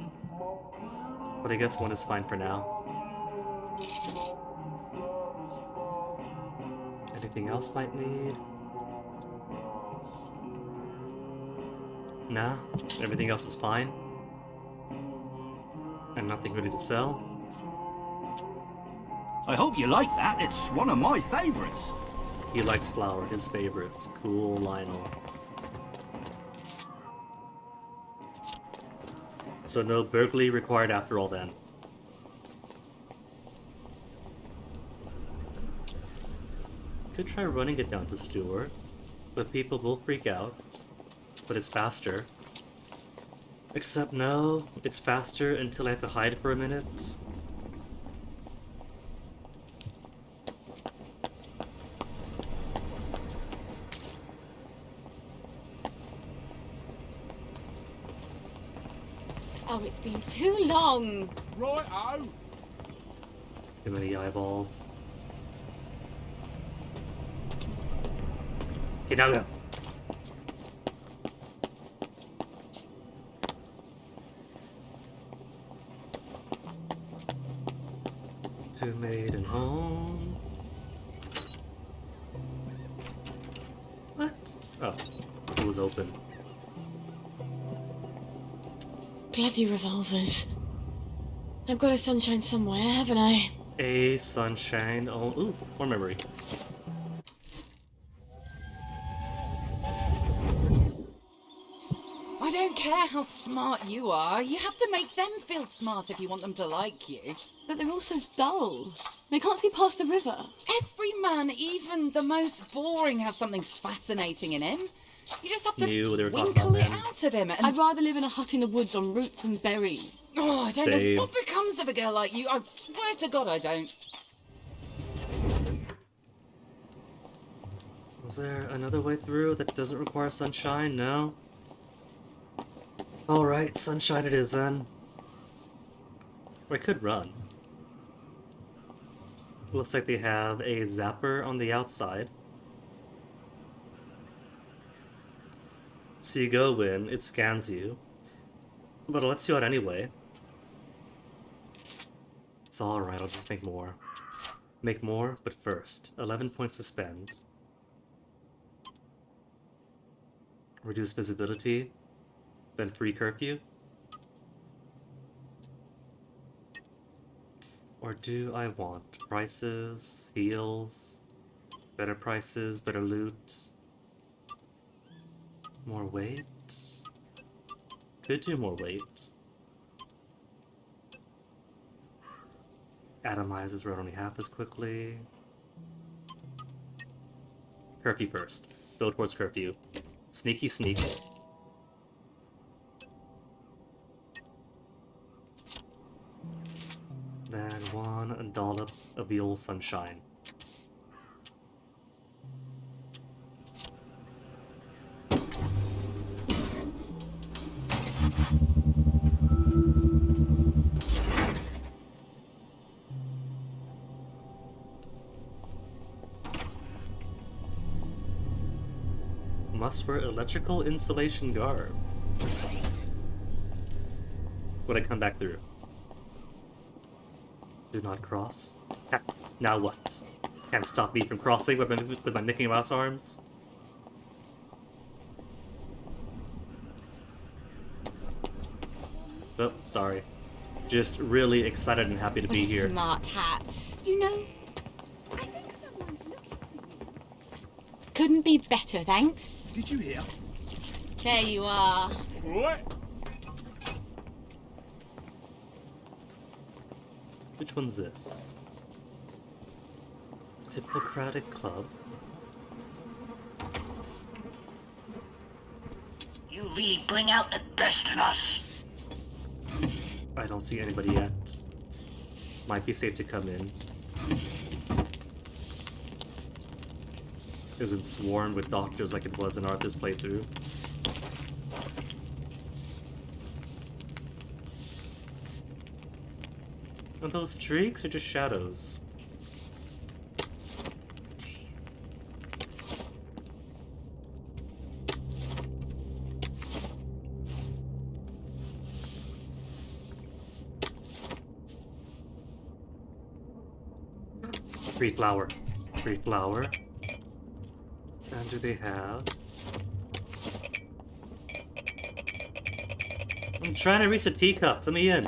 But I guess one is fine for now. Anything else might need? Nah, everything else is fine. And nothing really to sell. I hope you like that. It's one of my favourites. He likes flour, his favorite. Cool, Lionel. So no burglary required after all then. Could try running it down to Stuart, but people will freak out. But it's faster. Except no, it's faster until I have to hide for a minute. Oh, it's been too long. Righto. Too many eyeballs. Okay, now go. To maiden home. What? Oh, it was open. Bloody revolvers. I've got a sunshine somewhere, haven't I? A sunshine. Oh, ooh, more memory. I don't care how smart you are. You have to make them feel smart if you want them to like you. But they're all so dull. They can't see past the river. Every man, even the most boring, has something fascinating in him. You just have to winkle it out of him. And... I'd rather live in a hut in the woods on roots and berries. Oh, I don't know what becomes of a girl like you. I swear to God I don't. Is there another way through that doesn't require sunshine? No? Alright, sunshine it is then. Or I could run. Looks like they have a zapper on the outside. So you go in, it scans you. But it lets you out anyway. It's alright, I'll just make more. Make more, but first, 11 points to spend. Reduce visibility, then free curfew. Or do I want prices, heals, better prices, better loot, more weight? Could do more weight. Atomizes road only half as quickly. Curfew first. Go towards curfew. Sneaky sneak. Then one dollop of the old sunshine. Must wear electrical insulation garb. Would I come back through? Do not cross. Ha, now what? Can't stop me from crossing with my Mickey Mouse arms? Oh, sorry. Just really excited and happy to be here. Smart hats. You know, I think someone's looking for you. Couldn't be better, thanks. Did you hear? There you are. What? Which one's this? Hippocratic Club? You really bring out the best in us. I don't see anybody yet. Might be safe to come in. Isn't swarmed with doctors like it was in Arthur's playthrough. Are those streaks or just shadows? Free flower. Free flower. And do they have... I'm trying to reach the teacups. Let me in.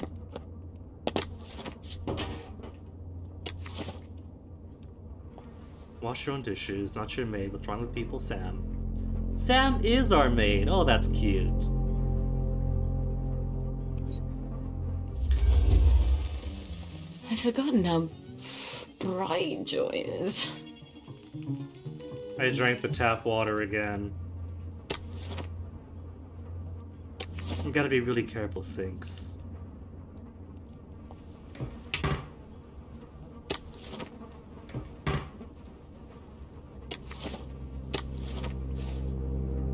Wash your own dishes, not your maid. What's wrong with people, Sam? Sam is our maid. Oh, that's cute. I've forgotten how bright joy is. I drank the tap water again. You gotta be really careful, sinks.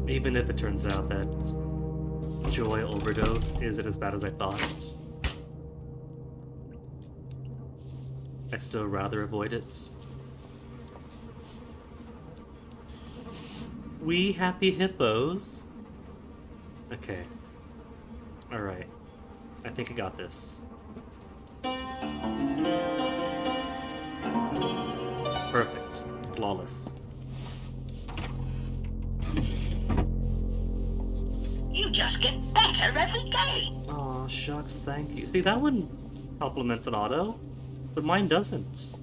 Even if it turns out that joy overdose isn't as bad as I thought, I'd still rather avoid it. We happy hippos. Okay. Alright. I think I got this. Perfect. Flawless. You just get better every day. Aw, shucks, thank you. See, that one compliments an auto, but mine doesn't.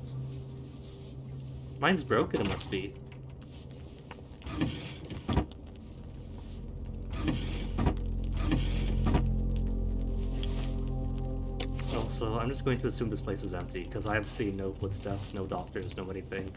Mine's broken, it must be. Also, I'm just going to assume this place is empty, because I have seen no footsteps, no doctors, no anything.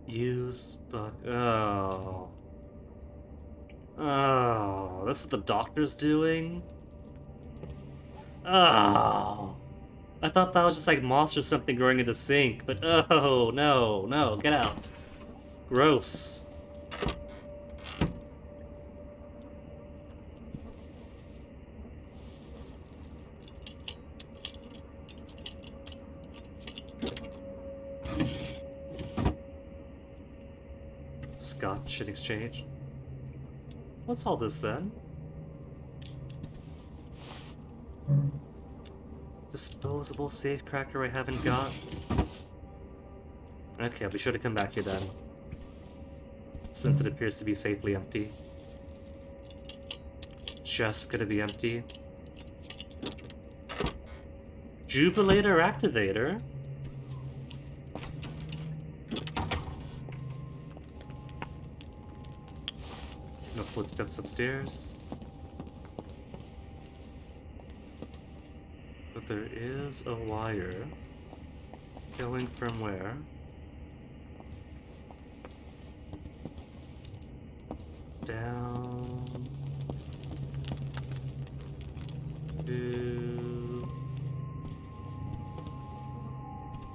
Use book. Oh. Oh, this is what the doctor's doing? Oh. I thought that was just like moss or something growing in the sink, but oh, no, no, get out. Gross. Scotch in exchange. What's all this then? Disposable safecracker I haven't got. Okay, I'll be sure to come back here then. Since it appears to be safely empty. Just gonna be empty. Jubilator activator? No footsteps upstairs. But there is a wire going from where? Down to...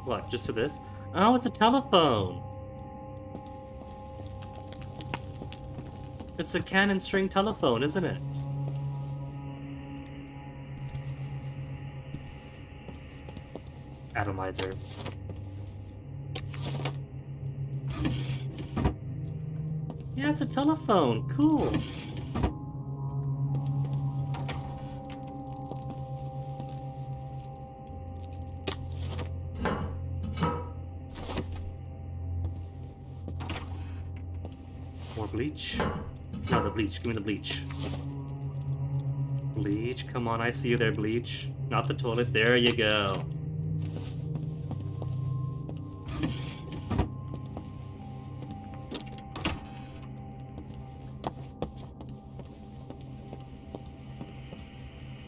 What, just to this? Oh, it's a telephone! It's a cannon string telephone, isn't it? Atomizer. Yeah, it's a telephone. Cool. More bleach. No, the bleach. Give me the bleach. Bleach. Come on, I see you there, bleach. Not the toilet. There you go.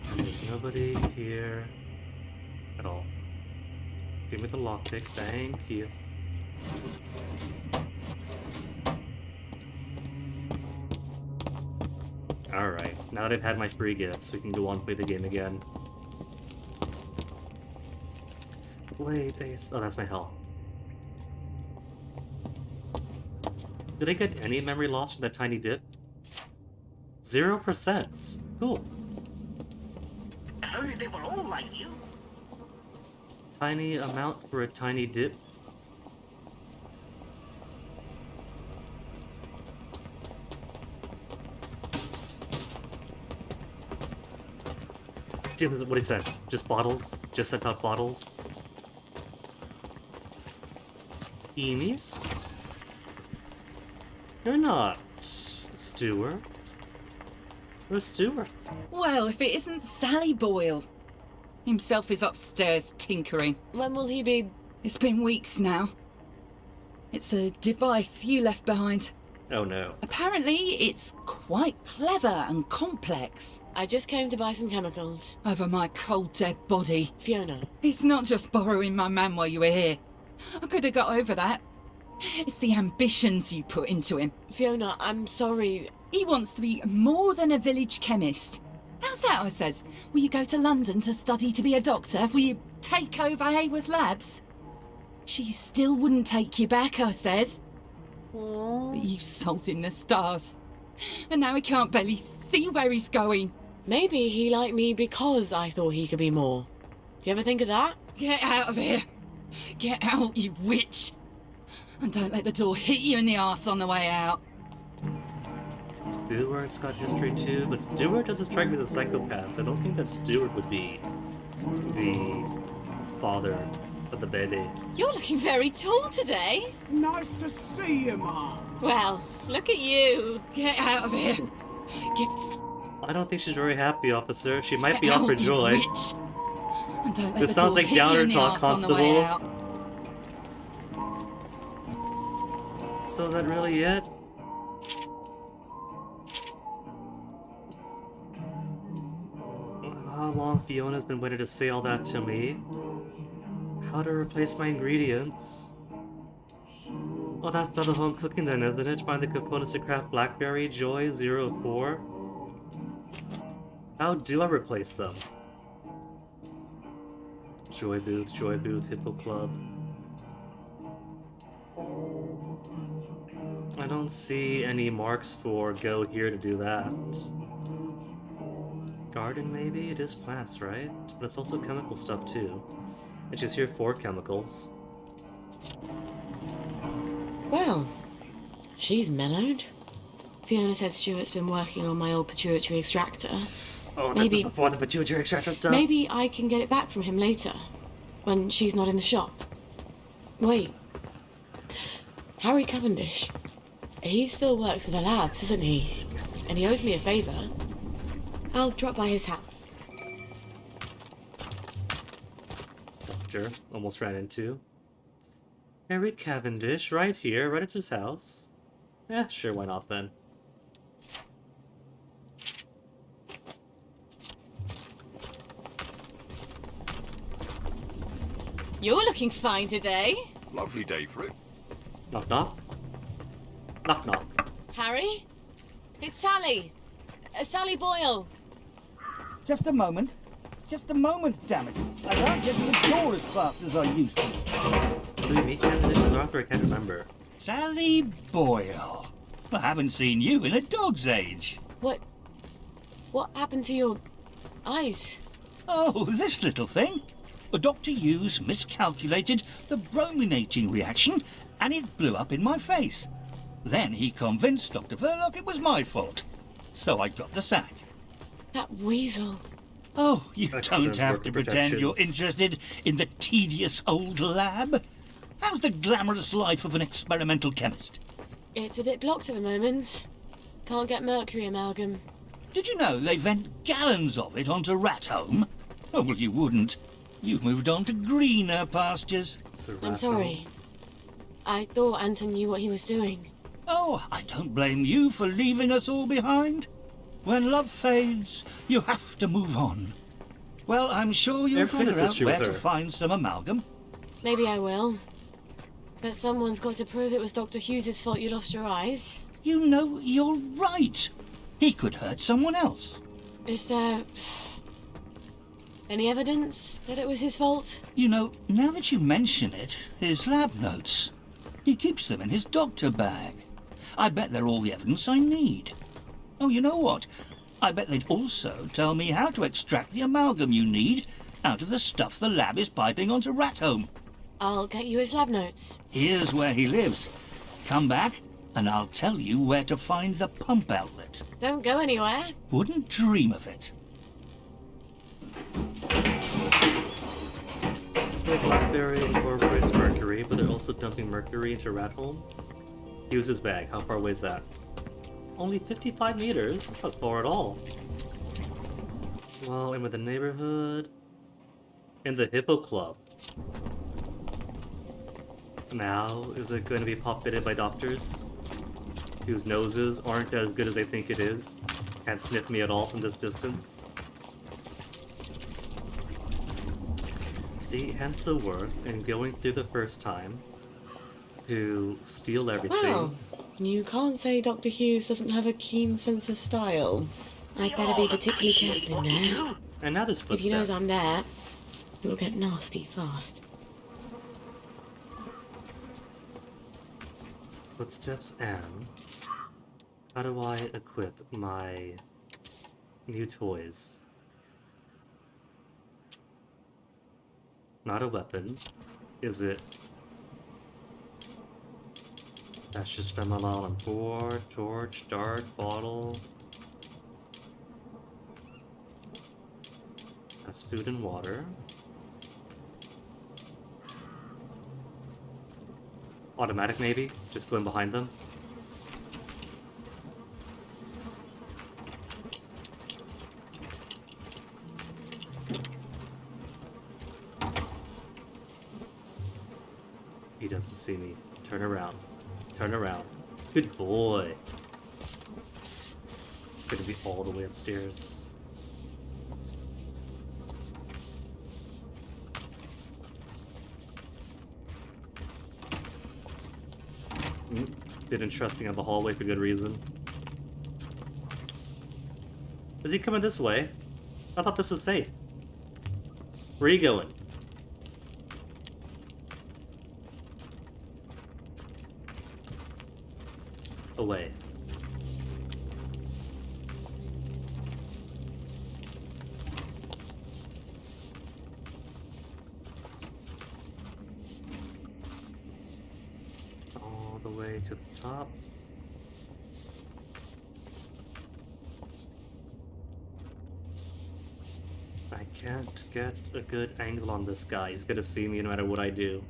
And there's nobody here at all. Give me the lockpick. Thank you. Alright, now that I've had my free gifts, we can go on and play the game again. Wait, Ace. Oh, that's my health. Did I get any memory loss from that tiny dip? 0%. Cool. If only they were all like you. Tiny amount for a tiny dip. What he said. Just bottles. Just sent out bottles. Chemist? You're not Stewart. Where's Stewart? Well, if it isn't Sally Boyle. Himself is upstairs tinkering. When will he be? It's been weeks now. It's a device you left behind. Oh no. Apparently, it's quite clever and complex. I just came to buy some chemicals. Over my cold, dead body. Fiona. It's not just borrowing my man while you were here. I could have got over that. It's the ambitions you put into him. Fiona, I'm sorry. He wants to be more than a village chemist. How's that, I says? Will you go to London to study to be a doctor? Will you take over Hayworth Labs? She still wouldn't take you back, I says. But you sold him the stars. And now he can't barely see where he's going. Maybe he liked me because I thought he could be more. Do you ever think of that? Get out of here. Get out, you witch! And don't let the door hit you in the arse on the way out. Stuart's got history too, but Stuart doesn't strike me as a psychopath. So I don't think that Stuart would be the father of the baby. You're looking very tall today. Nice to see you, Mom. Well, look at you. Get out of here. Get I don't think she's very happy, officer. She might be out, off for you joy. witch. And don't let This the sounds door like hit you Downer in the talk, arse on the way Constable. out. So is that really it? How long Fiona's been waiting to say all that to me? How to replace my ingredients? Oh, that's not a home cooking then, isn't it? Find the components to craft Blackberry Joy 04. How do I replace them? Joy Booth, Hippo Club. I don't see any marks for go here to do that. Garden, maybe? It is plants, right? But it's also chemical stuff, too. And she's here for chemicals. Well, she's mellowed. Fiona said Stuart's been working on my old pituitary extractor. Oh, Maybe before the pituitary extractor stuff? Maybe I can get it back from him later, when she's not in the shop. Wait. Harry Cavendish. He still works for the labs, doesn't he? And he owes me a favour. I'll drop by his house. Doctor almost ran into. Harry Cavendish, right here, right at his house. Eh, sure, why not then? You're looking fine today. Lovely day for it. Knock knock. Knock knock. Harry? It's Sally. Sally Boyle. Just a moment. Just a moment, damn it. I can't get to the door as fast as I used to. Did we meet Cavendish and Arthur? I can't remember. Sally Boyle. I haven't seen you in a dog's age. What happened to your eyes? Oh, this little thing. Dr. Hughes miscalculated the brominating reaction and it blew up in my face. Then he convinced Dr. Verloc it was my fault. So I got the sack. That weasel. Oh, you Excellent don't have work to pretend you're interested in the tedious old lab. How's the glamorous life of an experimental chemist? It's a bit blocked at the moment. Can't get mercury amalgam. Did you know they vent gallons of it onto Rat Home? Oh, well, you wouldn't. You've moved on to greener pastures. I'm sorry. I thought Anton knew what he was doing. Oh, I don't blame you for leaving us all behind. When love fades, you have to move on. Well, I'm sure you'll figure out where to find some amalgam. Maybe I will. But someone's got to prove it was Dr. Hughes' fault you lost your eyes. You know, you're right. He could hurt someone else. Is there any evidence that it was his fault? You know, now that you mention it, his lab notes. He keeps them in his doctor bag. I bet they're all the evidence I need. Oh, you know what? I bet they'd also tell me how to extract the amalgam you need out of the stuff the lab is piping onto Rat Home. I'll get you his lab notes. Here's where he lives. Come back, and I'll tell you where to find the pump outlet. Don't go anywhere. Wouldn't dream of it. The Blackberry incorporates mercury, but they're also dumping mercury into Rat Home. Use his bag. How far away is that? Only 55 meters? That's not far at all. Well, I'm in the neighborhood. In the Hippo Club. Now, is it going to be pop-fitted by doctors? Whose noses aren't as good as they think it is? Can't sniff me at all from this distance? See, hence the work in going through the first time to steal everything. Well, you can't say Dr. Hughes doesn't have a keen sense of style. I'd better be particularly careful in there. And now there's If footsteps. he knows I'm there, it'll get nasty fast. Footsteps and... How do I equip my new toys? Not a weapon. Is it? That's just feminine on board, torch, dart, bottle. That's food and water. Automatic maybe? Just going behind them? He doesn't see me. Turn around. Turn around. Good boy. It's gonna be all the way upstairs. Didn't trust me on the hallway for good reason. Is he coming this way? I thought this was safe. Where are you going? Away. All the way to the top. I can't get a good angle on this guy. He's gonna see me no matter what I do.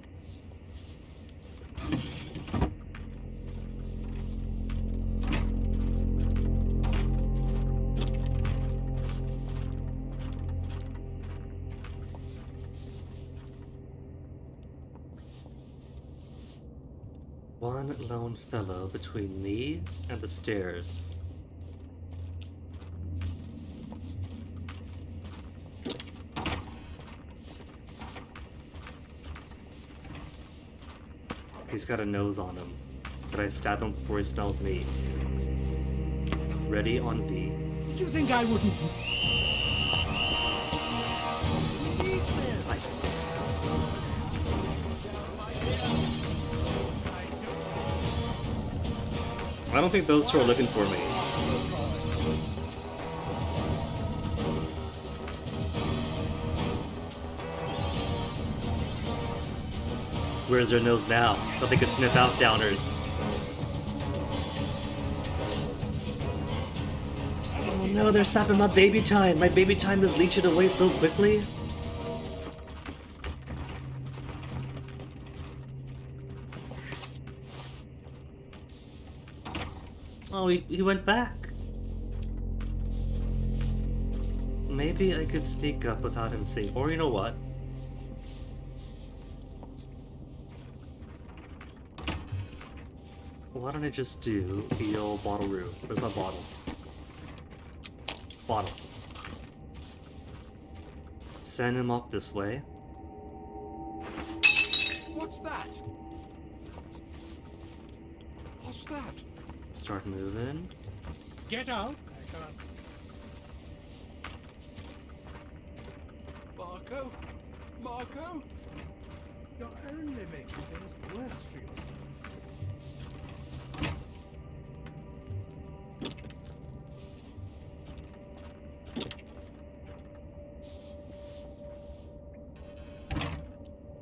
One lone fellow between me and the stairs. He's got a nose on him, but I stab him before he smells me. Ready on D. Do you think I wouldn't? I don't think those two are looking for me. Where's their nose now? So they can sniff out downers. Oh no, they're sapping my baby time. My baby time is leeching away so quickly. Oh, he went back. Maybe I could sneak up without him seeing. Or you know what? Why don't I just do the old bottle route? Where's my bottle? Bottle. Send him up this way. What's that? What's that? Start moving. Get out! Marco? Marco? You're only making things worse for yourself.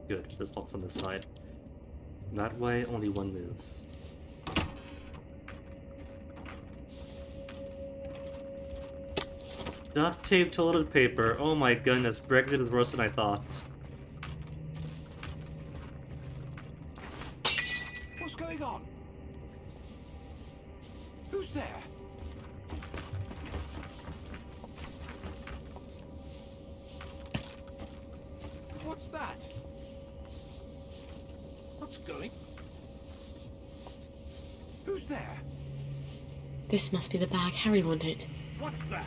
Good, this lock's on this side. That way, only one moves. Duct tape, toilet paper. Oh my goodness, Brexit is worse than I thought. What's going on? Who's there? What's that? What's going? Who's there? This must be the bag Harry wanted. What's that?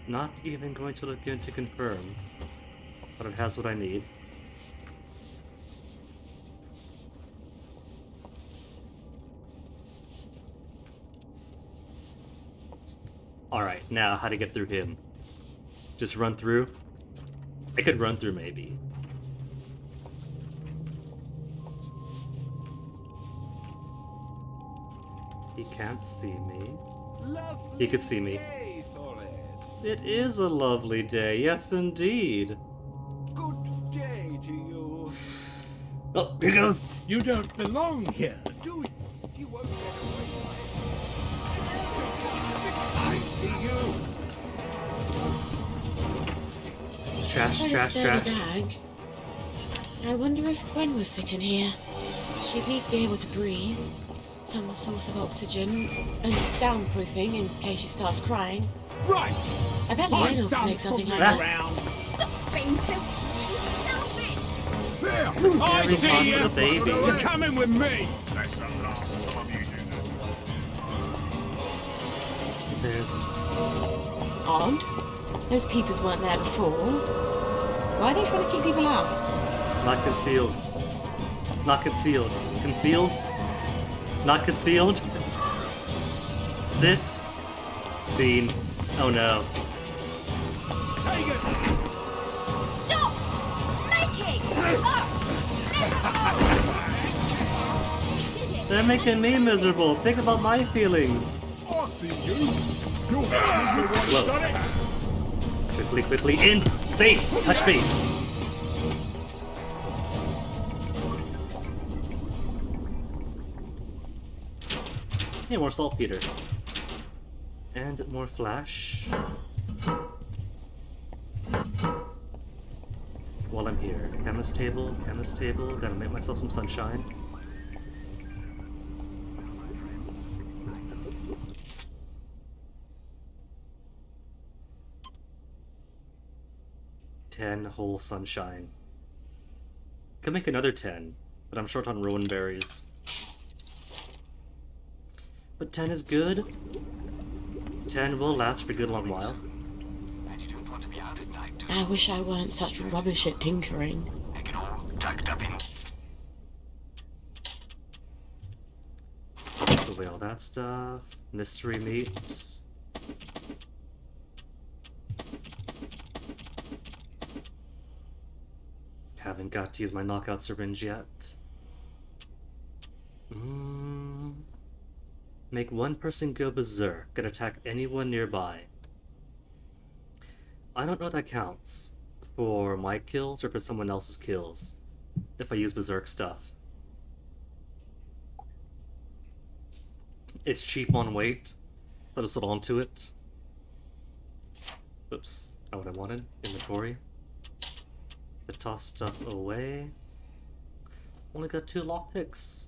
Not even going to look in to confirm, but it has what I need. Alright, now how to get through him. Just run through? I could run through maybe. He can't see me. He could see me. It is a lovely day, yes indeed. Good Oh, here goes. You don't belong here, do you? You won't get away by I see you. Trash, Quite a trash, sturdy trash. bag. I wonder if Gwen would fit in here. She'd need to be able to breathe, some source of oxygen, and soundproofing in case she starts crying. Right. I bet Lionel could make something like that. Stop being so selfish! There! I Every see part you! of the baby. You're coming with me! That's the last time you do that. There's... Odd. Those peepers weren't there before. Why are they trying to keep people out? Not concealed. Not concealed. Concealed? Not concealed? Sit. Scene. Oh no. Stop making us! They're making me miserable. Think about my feelings. I see you. You're the one who's done it. Quickly, quickly, in! Safe! Touch base! Hey, more saltpeter. And more flash. While I'm here. Chemist table, gotta make myself some sunshine. Ten whole sunshine. Can make another 10, but I'm short on rowan berries. But 10 is good. 10 will last for a good long while. I wish I weren't such rubbish at tinkering. So away all that stuff. Mystery meat. Haven't got to use my knockout syringe yet. Make one person go berserk and attack anyone nearby. I don't know if that counts for my kills or for someone else's kills if I use berserk stuff. It's cheap on weight. Let us hold on to it. Oops, not what I wanted. Inventory. To toss stuff away. Only got 2 lockpicks.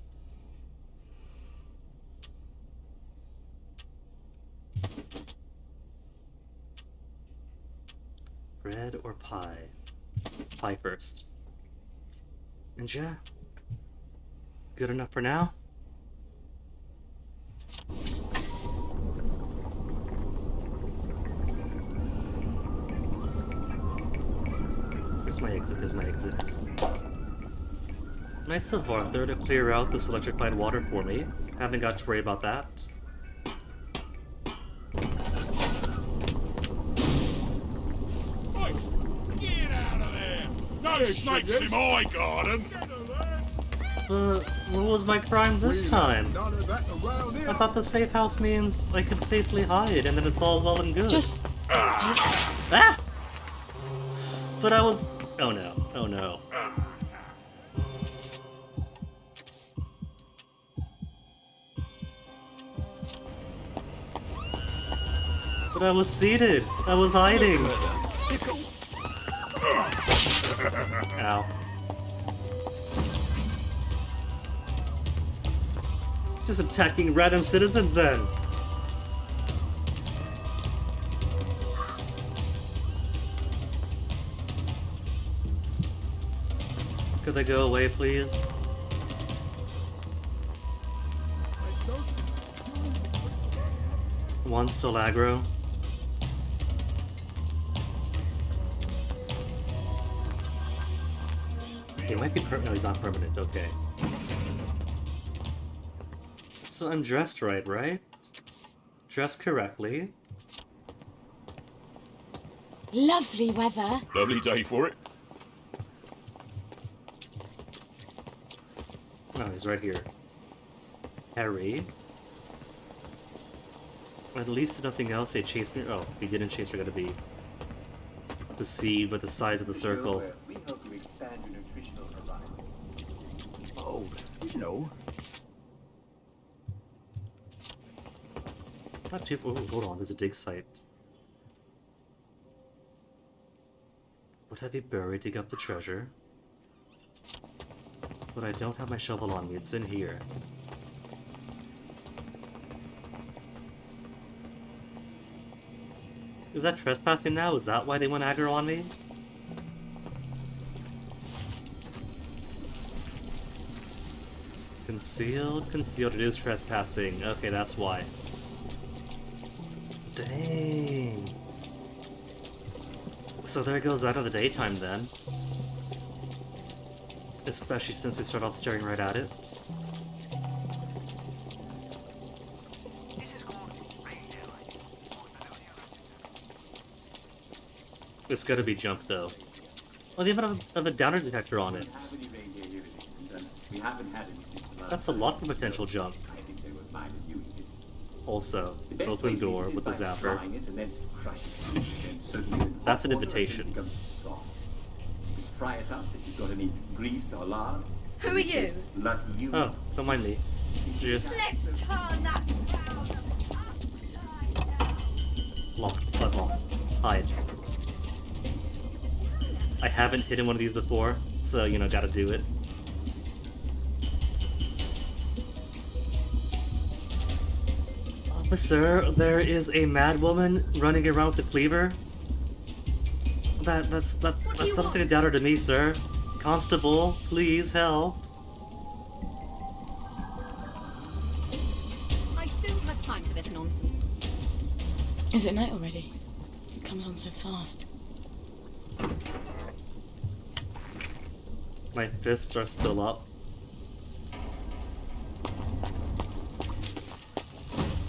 Bread or pie? Pie first. And yeah, good enough for now. Here's my exit, there's my exit. Nice of Arthur to clear out this electrified water for me. Haven't got to worry about that. No snakes in my garden! What was my crime this time? I thought the safe house means I could safely hide and then it's all well and good. Just... Ah! But I was... Oh no, oh no. But I was seated. I was hiding. Ow. Just attacking random citizens then. Could they go away, please? One's still aggro. He might be no, he's not permanent, okay. So I'm dressed right? Dressed correctly. Lovely weather. Lovely day for it. Oh, he's right here. Harry. At least if nothing else, they chased me. Oh, if he didn't chase, we're gonna be deceived with the size of the circle. We help you expand your nutritional horizon. old, you know. Not too. Oh, hold on, there's a dig site. What have you buried? Dig up the treasure. But I don't have my shovel on me. It's in here. Is that trespassing now? Is that why they went aggro on me? Concealed? Concealed. It is trespassing. Okay, that's why. Dang. So there goes that of the daytime then. Especially since we start off staring right at it. It's gotta be junk though. Oh, they even have a downer detector on it. That's a lot of potential junk. Also, an open door with a zapper. That's an invitation. Fry it up if you've got any grease or lard. Who are you? Lucky you. Oh, don't mind me. Just Let's turn that lock, hide. I haven't hidden one of these before, so you know, gotta do it. Officer, there is a mad woman running around with a cleaver. That sounds like a doubter to me, sir. Constable, please help. I don't have time for this nonsense. Is it night already? It comes on so fast. My fists are still up.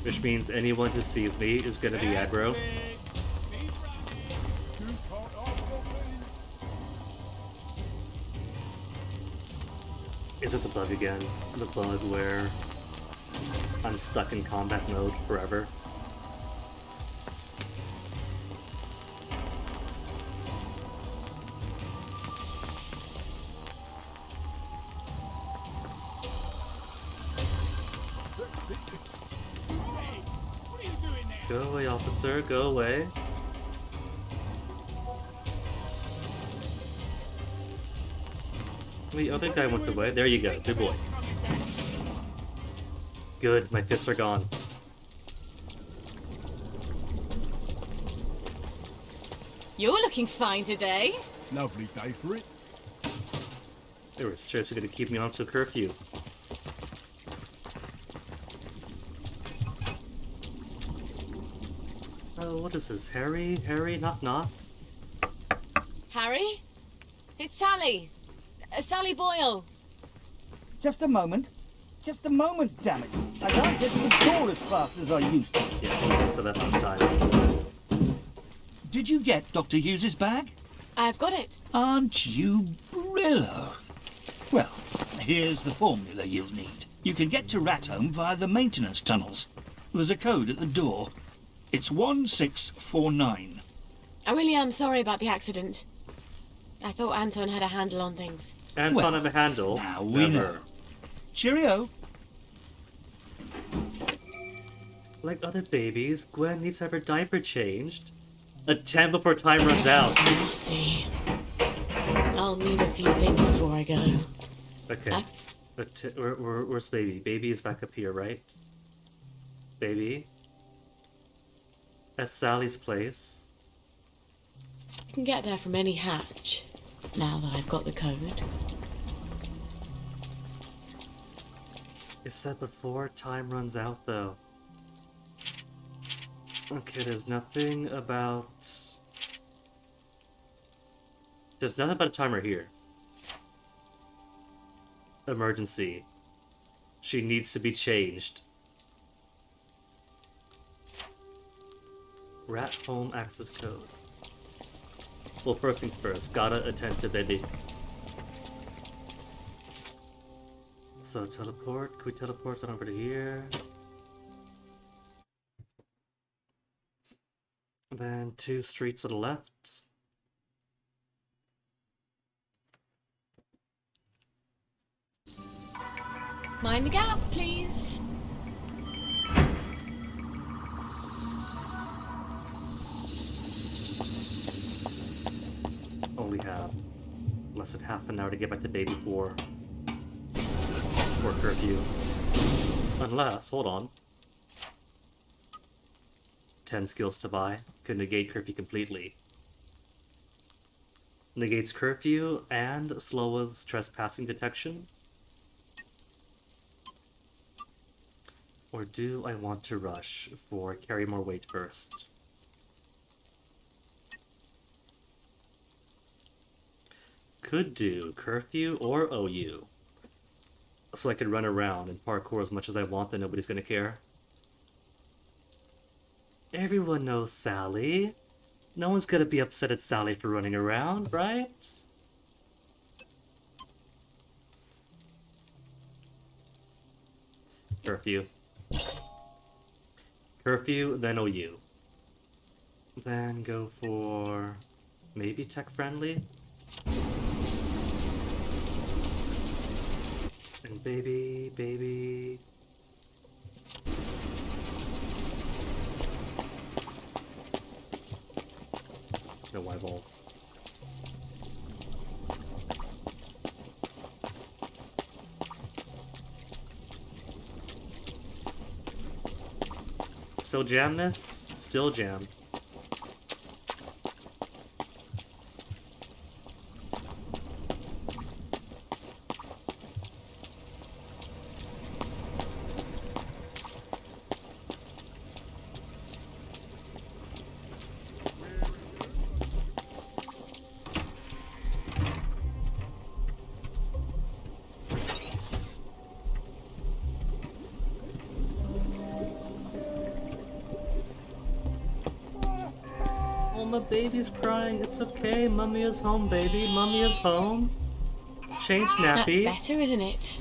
Which means anyone who sees me is gonna be aggro. Is it the bug again? The bug where I'm stuck in combat mode forever? Go away, officer, go away. The other guy went away. There you go, good boy. Good, my fists are gone. You're looking fine today. Lovely day for it. They were seriously gonna keep me on to curfew. Oh, what is this? Harry? Harry? Knock knock? Harry? It's Sally. Sally Boyle. Just a moment. Just a moment, damn it. I can't get to the door as fast as I used to. Yes, so that last time. Did you get Dr. Hughes's bag? I've got it. Aren't you Brillo? Well, here's the formula you'll need. You can get to Rat Home via the maintenance tunnels. There's a code at the door. It's 1649. I really am sorry about the accident. I thought Anton had a handle on things. Anton have a handle. Now we know. Cheerio. Like other babies, Gwen needs to have her diaper changed. A 10 before time runs out. Nasty. I'll need a few things before I go. Okay. Where's baby? Baby is back up here, right? Baby? At Sally's place. I can get there from any hatch, now that I've got the code. It said before time runs out, though. Okay, there's nothing about... There's nothing about a timer here. Emergency. She needs to be changed. Rat home access code. Well, first things first, gotta attend to baby. So teleport, can we teleport on over to here? And then 2 streets to the left. Mind the gap, please. Only have less than half an hour to get back to Bay before curfew. Unless, hold on. 10 skills to buy could negate curfew completely. Negates curfew and slows trespassing detection. Or do I want to rush for carry more weight first? Could do curfew or OU. So I could run around and parkour as much as I want, then nobody's gonna care. Everyone knows Sally. No one's gonna be upset at Sally for running around, right? Curfew. Curfew, then OU. Then go for maybe tech-friendly? And baby. No eyeballs. Still jam this? Still jammed. My baby's crying. It's okay. Mummy is home, baby. Mummy is home. Change nappy. That's better, isn't it?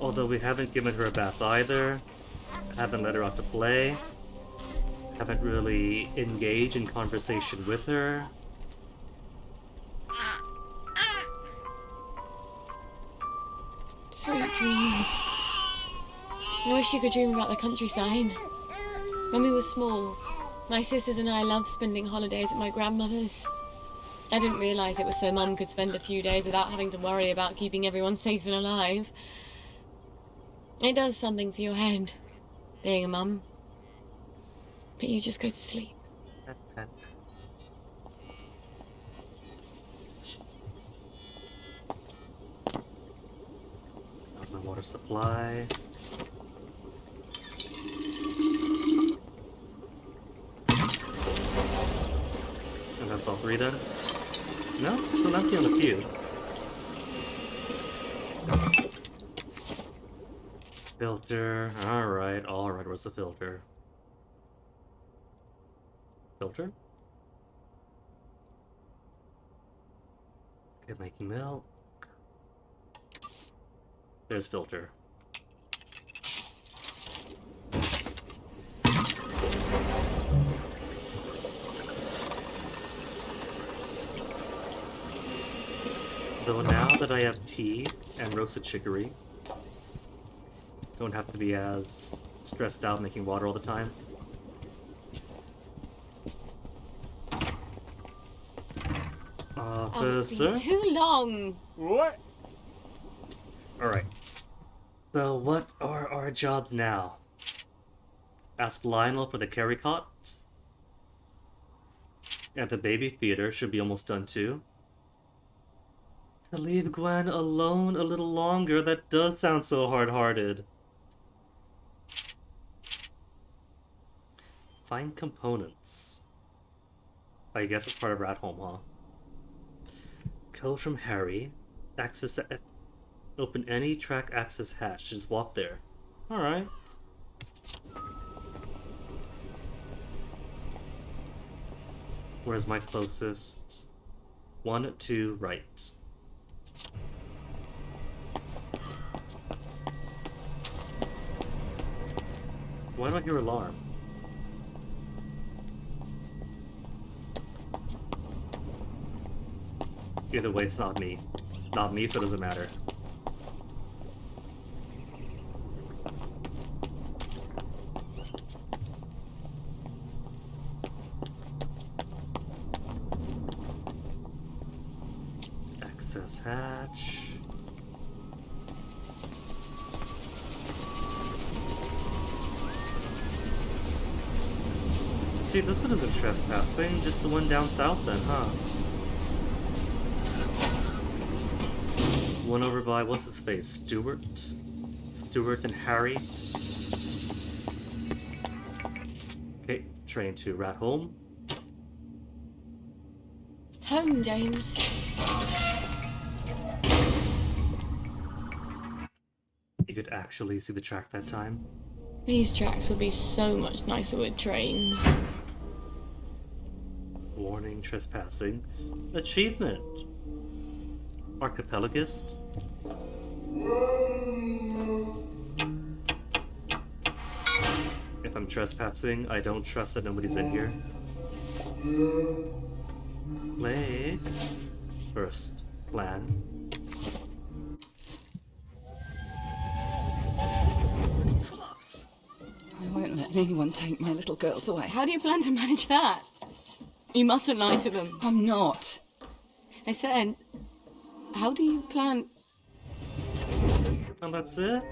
Although we haven't given her a bath either. Haven't let her out to play. Haven't really engaged in conversation with her. Sweet dreams. I wish you could dream about the countryside. When we were small, my sisters and I loved spending holidays at my grandmother's. I didn't realise it was so Mum could spend a few days without having to worry about keeping everyone safe and alive. It does something to your head, being a mum. But you just go to sleep. How's my water supply? And that's all 3 then? No? Still empty on the queue. Filter. Alright. Where's the filter? Filter? Okay, making milk. There's filter. Though now that I have tea and roasted chicory, don't have to be as stressed out making water all the time. It's been too long. What? Alright. So what are our jobs now? Ask Lionel for the carry cot. And the baby theater should be almost done too. To leave Gwen alone a little longer, that does sound so hard-hearted. Find components. I guess it's part of Rat Home, huh? Code from Harry. Access. Open any track access hatch. Just walk there. Alright. Where's my closest? 1, 2, right. Why do I hear alarm? Either way, it's not me. Not me, so it doesn't matter. Access hatch. See, this one isn't trespassing, just the one down south then, huh? One over by, what's his face? Stuart and Harry. Okay, train to Rat Home. Home, James. You could actually see the track that time. These tracks would be so much nicer with trains. Warning, trespassing. Achievement. Archipelagist. If I'm trespassing, I don't trust that nobody's in here. Play. First plan. Gloves. I won't let anyone take my little girls away. How do you plan to manage that? You mustn't lie to them. I'm not. I said, how do you plan? And that's it?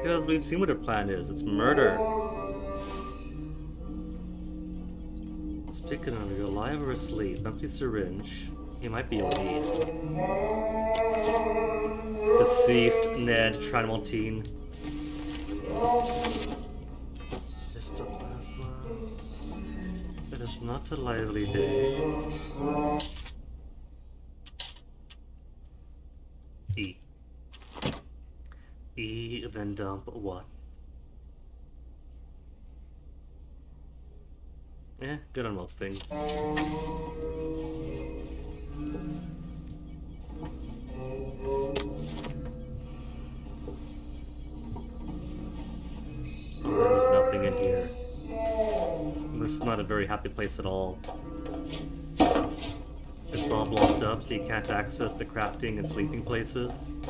Because we've seen what her plan is. It's murder. Speaking of, you're alive or asleep? Empty syringe. He might be OD'd. Deceased Ned Tranmaltine. Histoplasma. It is not a lively day. E. E, then dump what? Good on most things. There's nothing in here. This is not a very happy place at all. It's all blocked up, so you can't access the crafting and sleeping places.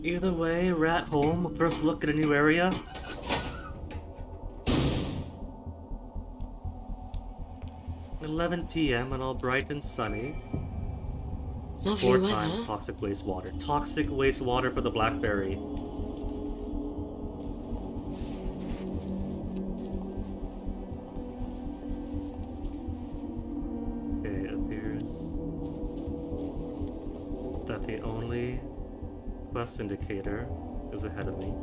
Either way, Rat Home, first look at a new area. $11 p.m. and all bright and sunny. Lovely 4 weather. times toxic wastewater. Toxic wastewater for the Blackberry. Okay, it appears that the only quest indicator is ahead of me.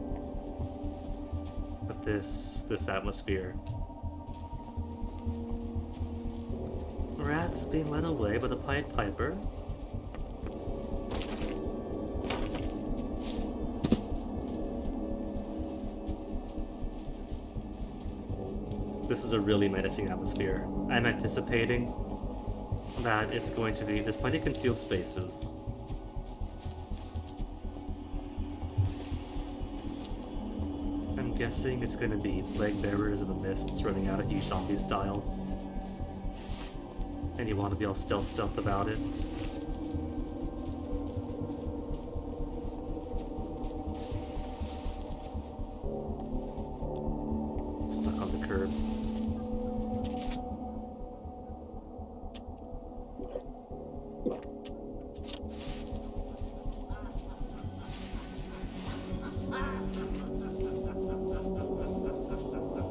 But this atmosphere. Rats being led away by the Pied Piper. This is a really menacing atmosphere. I'm anticipating that it's going to be... There's plenty of concealed spaces. I'm guessing it's going to be plague bearers of the mists running out of huge zombie style. And you want to be all stealth about it. Stuck on the curb.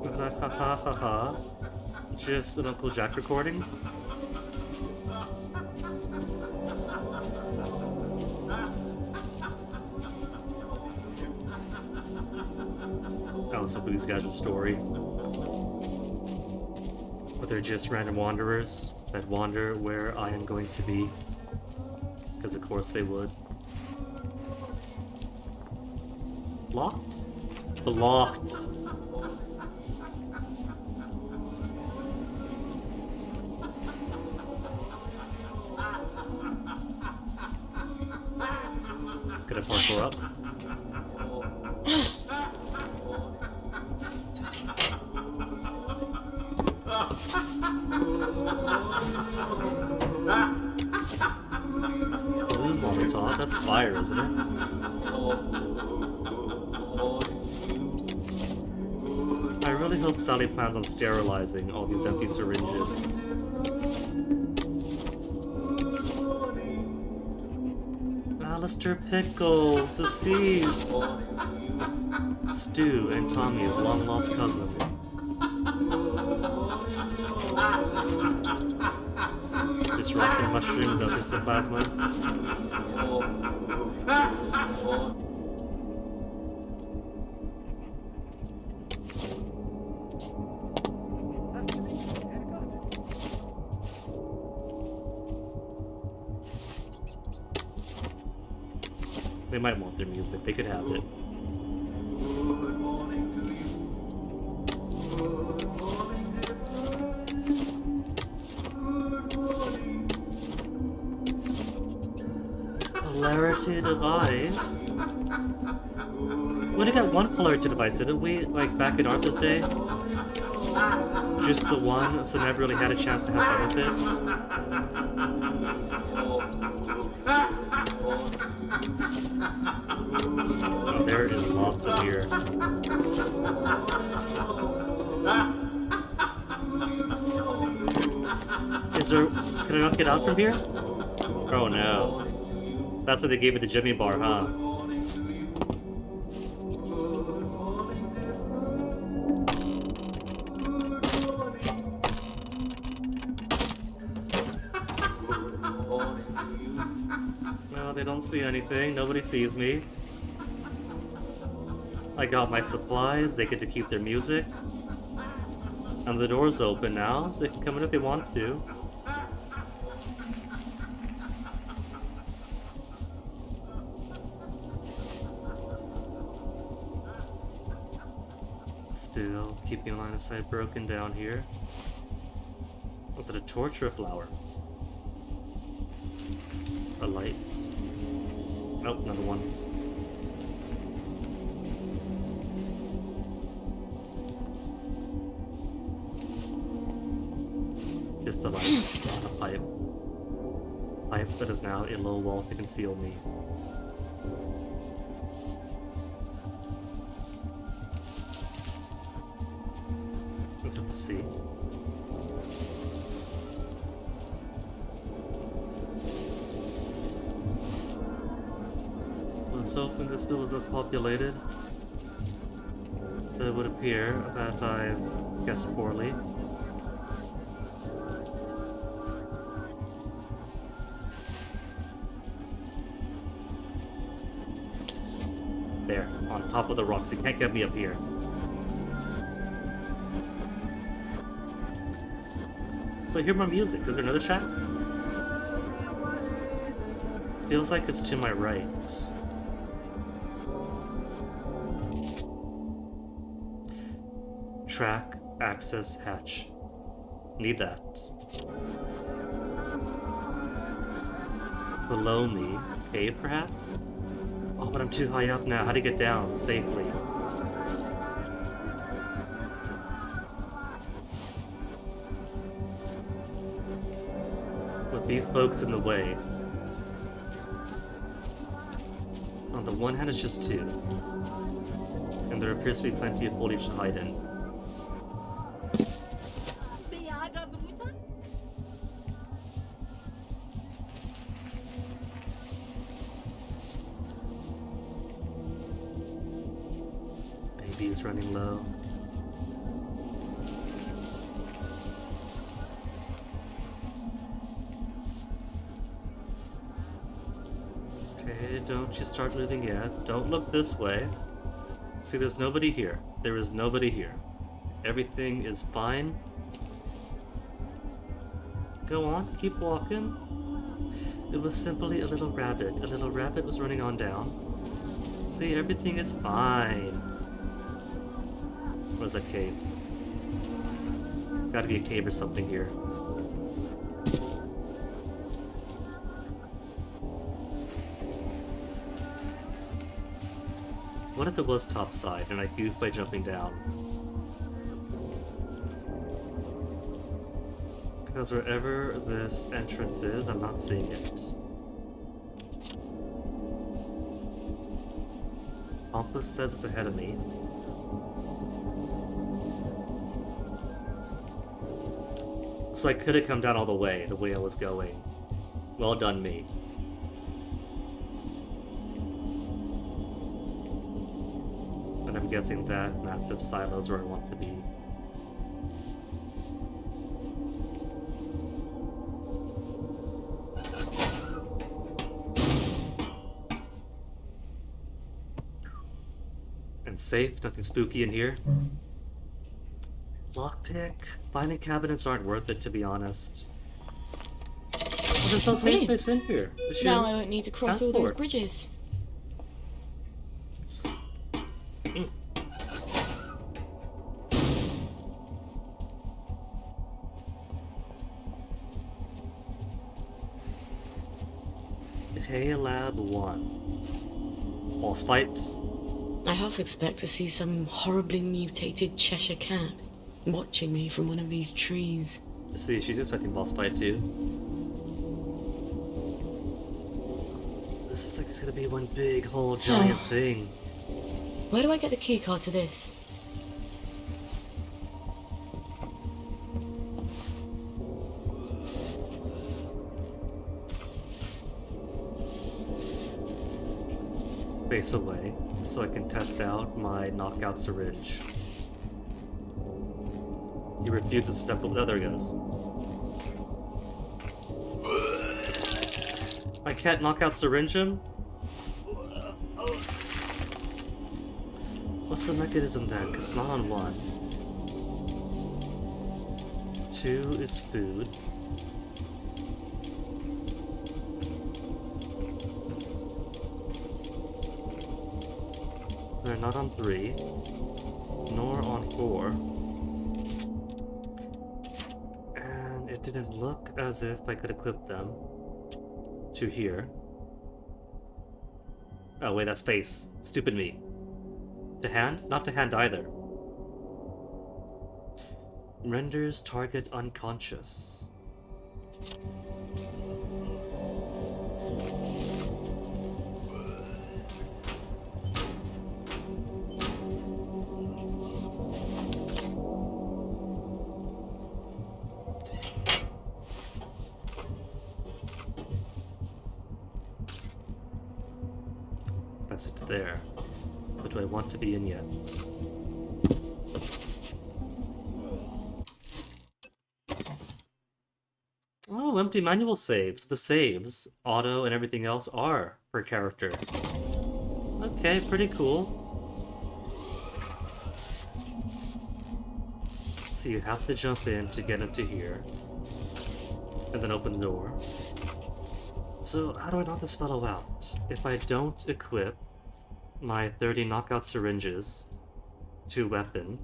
Was that ha ha ha ha? Just an Uncle Jack recording? I was hoping these guys would story. But they're just random wanderers that wander where I am going to be. Because of course they would. Locked? Blocked. Could I parkour up? Blue Molotov? That's fire, isn't it? I really hope Sally plans on sterilizing all these empty syringes. Alistair Pickles, deceased! Stu and Tommy's long-lost cousin. Disrupting mushrooms of histoplasmas. They might want their music, they could have it. Polarity device? We only got one polarity device, didn't we? Like back in Arthur's day? Just the one, so never really had a chance to have fun with it. Oh, there is lots of here. Is there... Can I not get out from here? Oh no. That's why they gave me the Jimmy bar, huh? Well, they don't see anything. Nobody sees me. I got my supplies. They get to keep their music. And the door's open now, so they can come in if they want to. Still, keeping line of sight broken down here. Was it a torch or a flower? A light? Oh, another one. Just a light, a pipe. Pipe that is now a low wall to conceal me. Is it the sea? Let's hoping this build was as populated. It would appear that I've guessed poorly. There, on top of the rocks. You can't get me up here. But hear my music. Is there another track? Feels like it's to my right. Track access hatch. Need that. Below me. Cave, perhaps? Oh, but I'm too high up now. How to get down safely? With these folks in the way. On the one hand, it's just two. And there appears to be plenty of foliage to hide in. Baby's running low. Okay, don't you start moving yet. Don't look this way. See, there's nobody here. There is nobody here. Everything is fine. Go on, keep walking. It was simply a little rabbit. A little rabbit was running on down. See, everything is fine. What is that cave? Gotta be a cave or something here. What if it was topside and I goofed by jumping down? Because wherever this entrance is, I'm not seeing it. Pompous says it's ahead of me. So I could have come down all the way I was going. Well done, me. And I'm guessing that massive silo's where I want to be. And safe, nothing spooky in here. Lockpick? Finding cabinets aren't worth it, to be honest. Well, there's no safe space in here. Now I won't need to cross all those bridges. Hey, Lab 1. Boss fight. I half expect to see some horribly mutated Cheshire cat watching me from one of these trees. See, she's expecting boss fight too. This is like it's gonna be one big whole giant thing. Where do I get the keycard to this? Face away, so I can test out my knockout syringe. He refuses to step over. Oh, there he goes. I can't knockout syringe him? What's the mechanism then? Because it's not on 1. 2 is food. They're not on 3, nor on 4. And it didn't look as if I could equip them to here. Oh wait, that's face. Stupid me. To hand? Not to hand either. Renders target unconscious. That's it there. But do I want to be in yet? Oh, empty manual saves. The saves, auto, and everything else are per character. Okay, pretty cool. So you have to jump in to get into here. And then open the door. So how do I knock this fellow out? If I don't equip my 30 knockout syringes to weapon,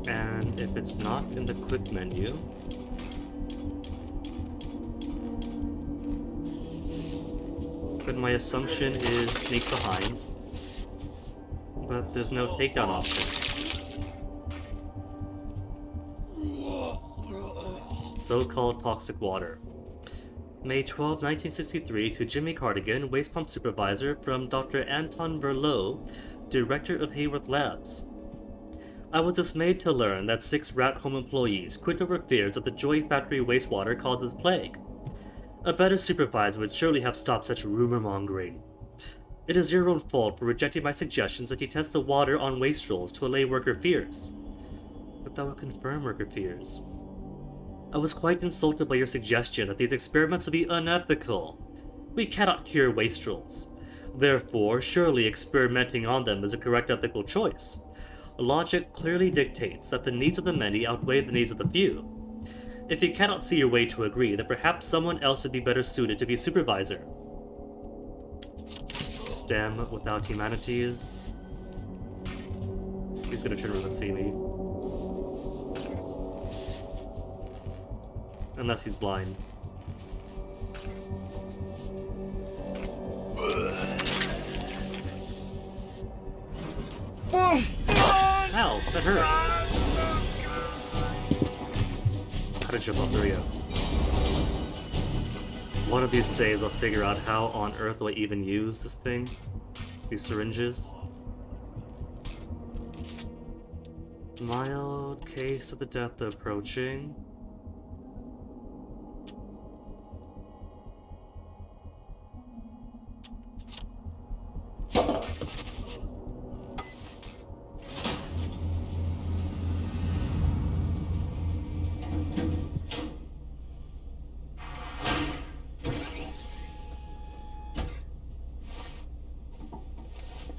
and if it's not in the quick menu, but my assumption is sneak behind, but there's no takedown option. So-called toxic water. May 12, 1963 to Jimmy Cardigan, waste pump supervisor, from Dr. Anton Verlow, director of Hayworth Labs. I was dismayed to learn that 6 Rat Home employees quit over fears that the Joy Factory wastewater causes plague. A better supervisor would surely have stopped such rumor-mongering. It is your own fault for rejecting my suggestions that you test the water on waste rolls to allay worker fears. But that would confirm worker fears. I was quite insulted by your suggestion that these experiments would be unethical. We cannot cure wastrels. Therefore, surely experimenting on them is a correct ethical choice. Logic clearly dictates that the needs of the many outweigh the needs of the few. If you cannot see your way to agree, then perhaps someone else would be better suited to be supervisor. STEM without humanities. He's gonna turn around and see me. Unless he's blind. That hurt. How to jump up, there we go. One of these days I'll figure out how on earth do I even use this thing? These syringes. Mild case of the death approaching.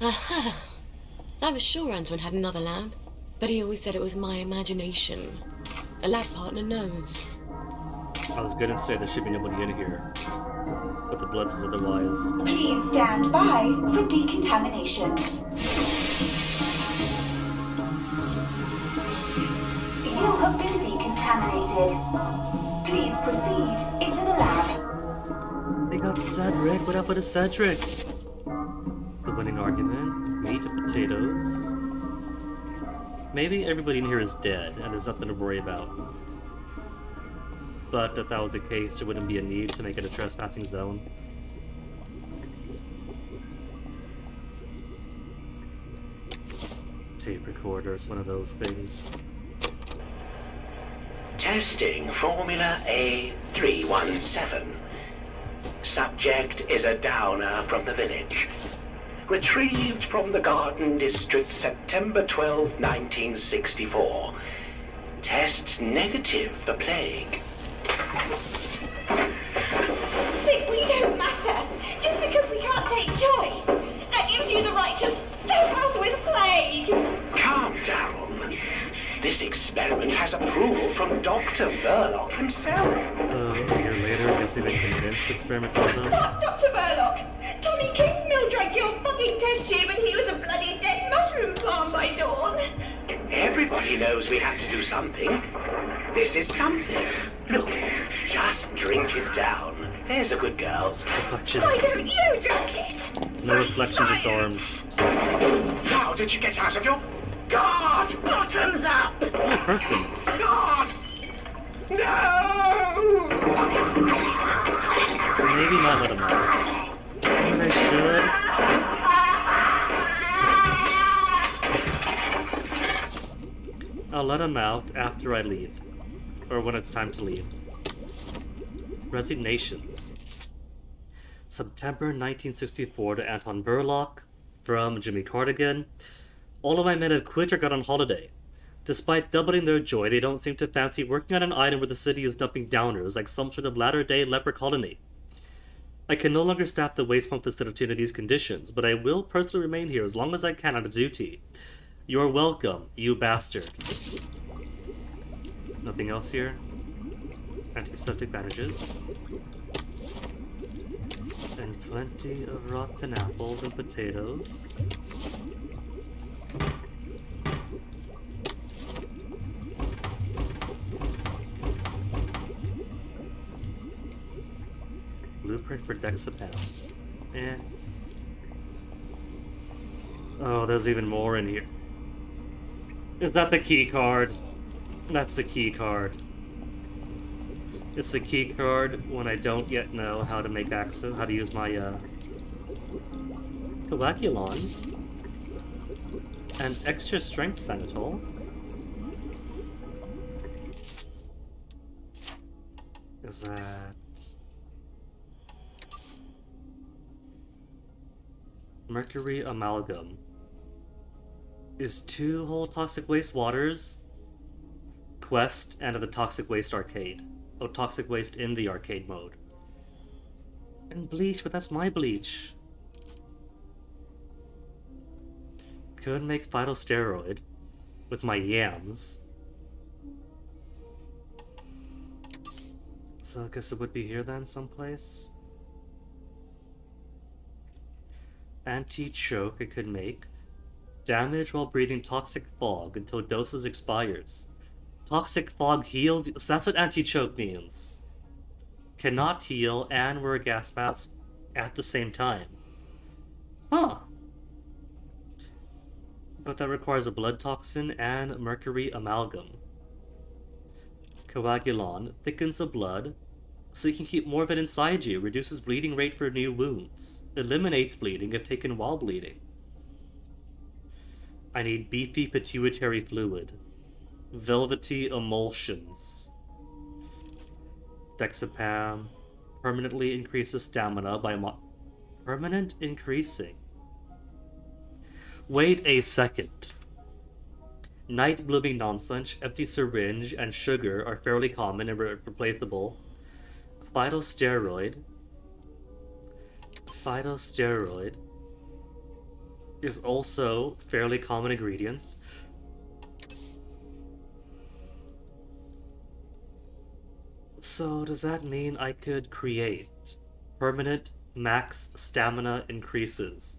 Aha! I was sure Antoine had another lab, but he always said it was my imagination. A lab partner knows. I was gonna say there should be nobody in here, but the blood says otherwise. Please stand by for decontamination. You have been decontaminated. Please proceed into the lab. They got Cedric. What happened to Cedric? The winning argument, meat and potatoes. Maybe everybody in here is dead and there's nothing to worry about. But if that was the case, there wouldn't be a need to make it a trespassing zone. Tape recorder is one of those things. Testing Formula A317. Subject is a downer from the village. Retrieved from the Garden District, September 12, 1964. Tests negative for plague. Think we don't matter, just because we can't take joy. That gives you the right to stomp us with plague. Calm down. This experiment has approval from Dr. Verloc himself. A year later, guessing they convinced to experiment with them. Fuck Dr. Verloc! Tommy Kingsmill drank your fucking test tube and he was a bloody dead mushroom farm by dawn. Everybody knows we have to do something. This is something. Look, just drink it down. There's a good girl. Reflections. Why don't you drink it? No reflection, just arms. How did you get out of your... God! Bottoms up! Oh, person. God! No! Maybe not let him out. Maybe I should. I'll let him out after I leave. Or when it's time to leave. Resignations. September 1964 to Anton Verloc from Jimmy Cardigan. All of my men have quit or got on holiday. Despite doubling their joy, they don't seem to fancy working on an item where the city is dumping downers like some sort of latter-day leper colony. I can no longer staff the waste pump facility under these conditions, but I will personally remain here as long as I can on duty. You're welcome, you bastard. Nothing else here? Antiseptic bandages. And plenty of rotten apples and potatoes. Blueprint for Dexapam. Eh. Oh, there's even more in here. Is that the key card? That's the key card. It's the key card when I don't yet know how to make access, how to use my coagulon. And extra strength sanitol. Is that mercury amalgam? Is 2 whole toxic waste waters? Quest and the toxic waste arcade. Oh, toxic waste in the arcade mode. And bleach, but that's my bleach. Could make phytosteroid with my yams. So I guess it would be here then, someplace. Anti-choke I could make. Damage while breathing toxic fog until doses expires. Toxic fog heals. So that's what anti-choke means. Cannot heal and wear a gas mask at the same time. Huh. But that requires a blood toxin and mercury amalgam. Coagulon thickens the blood so you can keep more of it inside you, reduces bleeding rate for new wounds, eliminates bleeding if taken while bleeding. I need beefy pituitary fluid, velvety emulsions. Dexapam permanently increases stamina by permanent increasing. Wait a second. Night blooming nonsense, empty syringe, and sugar are fairly common and replaceable. Phytosteroid is also fairly common ingredients. So does that mean I could create permanent max stamina increases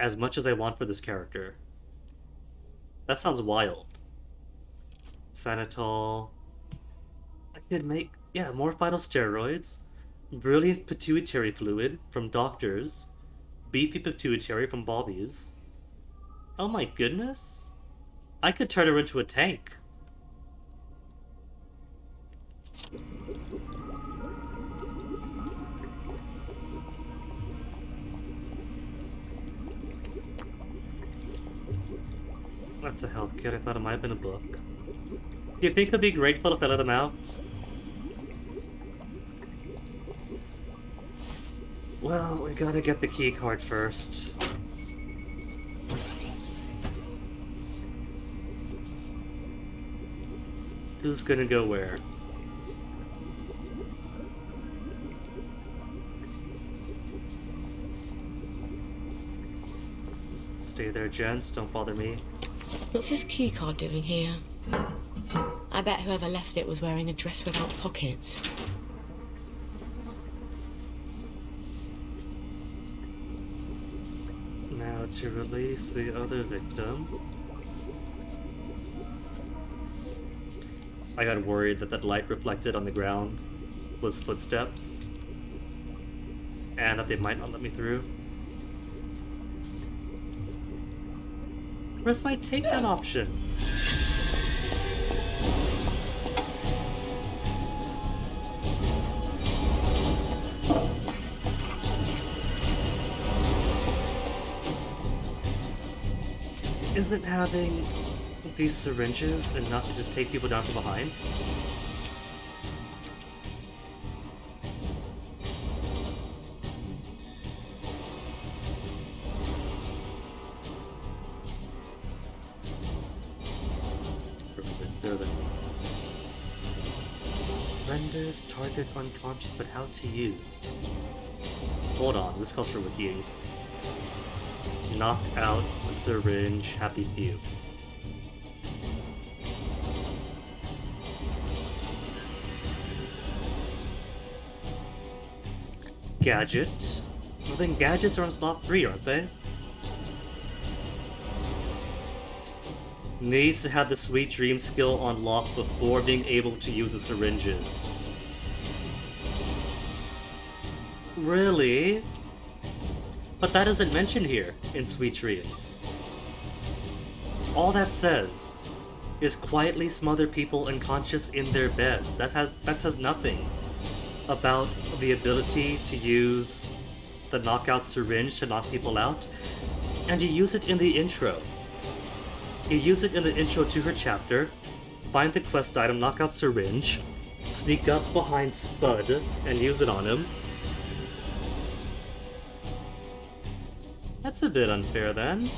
as much as I want for this character? That sounds wild. Sanitol. I could make, yeah, more phytosteroids, brilliant pituitary fluid from doctors, beefy pituitary from Bobby's. Oh my goodness. I could turn her into a tank. That's a health kit. I thought it might have been a book. Do you think I'd be grateful if I let him out? Well, we gotta get the key card first. Who's gonna go where? Stay there, gents. Don't bother me. What's this key card doing here? I bet whoever left it was wearing a dress without pockets. Now to release the other victim. I got worried that light reflected on the ground was footsteps, and that they might not let me through. Where's my takedown option? Isn't having these syringes enough to just take people down from behind? Renders target unconscious, but how to use? Hold on, this calls for wikiing. Knock out the syringe, happy few. Gadget? Well then gadgets are on slot 3, aren't they? Needs to have the Sweet Dream skill unlocked before being able to use the syringes. Really? But that isn't mentioned here in Sweet Dreams. All that says is quietly smother people unconscious in their beds. That says nothing about the ability to use the knockout syringe to knock people out. And you use it in the intro. You use it in the intro to her chapter, find the quest item, knockout syringe, sneak up behind Spud, and use it on him. That's a bit unfair then.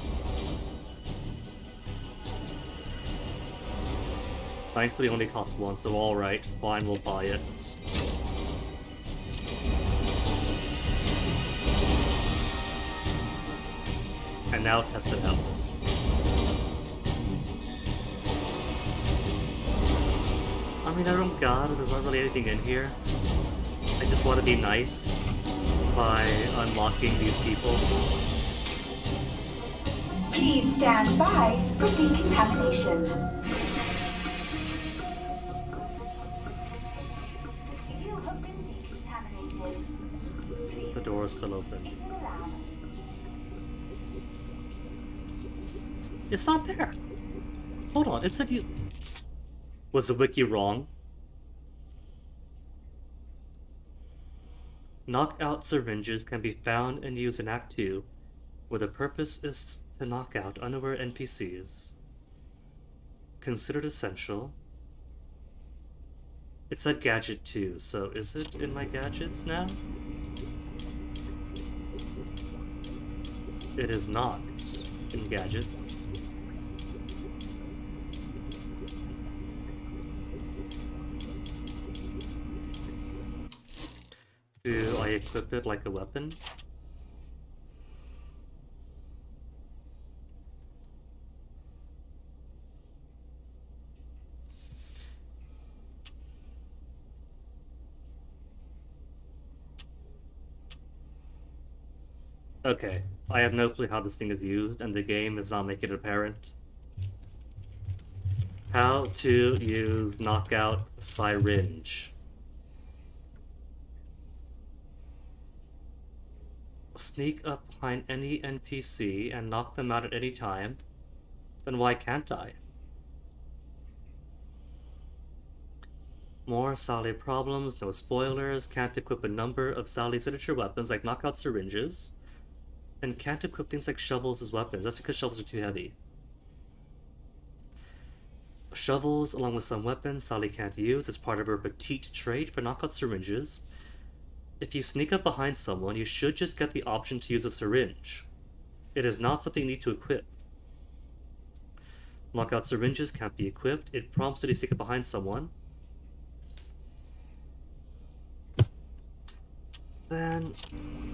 Thankfully it only costs one, so alright, fine, we'll buy it. And now test it out. I mean, I don't got it, there's not really anything in here. I just want to be nice by unlocking these people. Please stand by for decontamination. You have been decontaminated. The door is still open. It's not there. Hold on, it said you... Was the wiki wrong? Knockout syringes can be found and used in Act 2, where the purpose is to knock out unaware NPCs. Considered essential. It said gadget 2, so is it in my gadgets now? It is not in gadgets. Do I equip it like a weapon? Okay, I have no clue how this thing is used, and the game is not making it apparent. How to use knockout syringe. Sneak up behind any NPC and knock them out at any time. Then why can't I? More Sally problems, no spoilers, can't equip a number of Sally's signature weapons like knockout syringes, and can't equip things like shovels as weapons. That's because shovels are too heavy. Shovels, along with some weapons Sally can't use, as part of her petite trait for knockout syringes. If you sneak up behind someone, you should just get the option to use a syringe. It is not something you need to equip. Knockout syringes can't be equipped. It prompts that you sneak up behind someone. Then,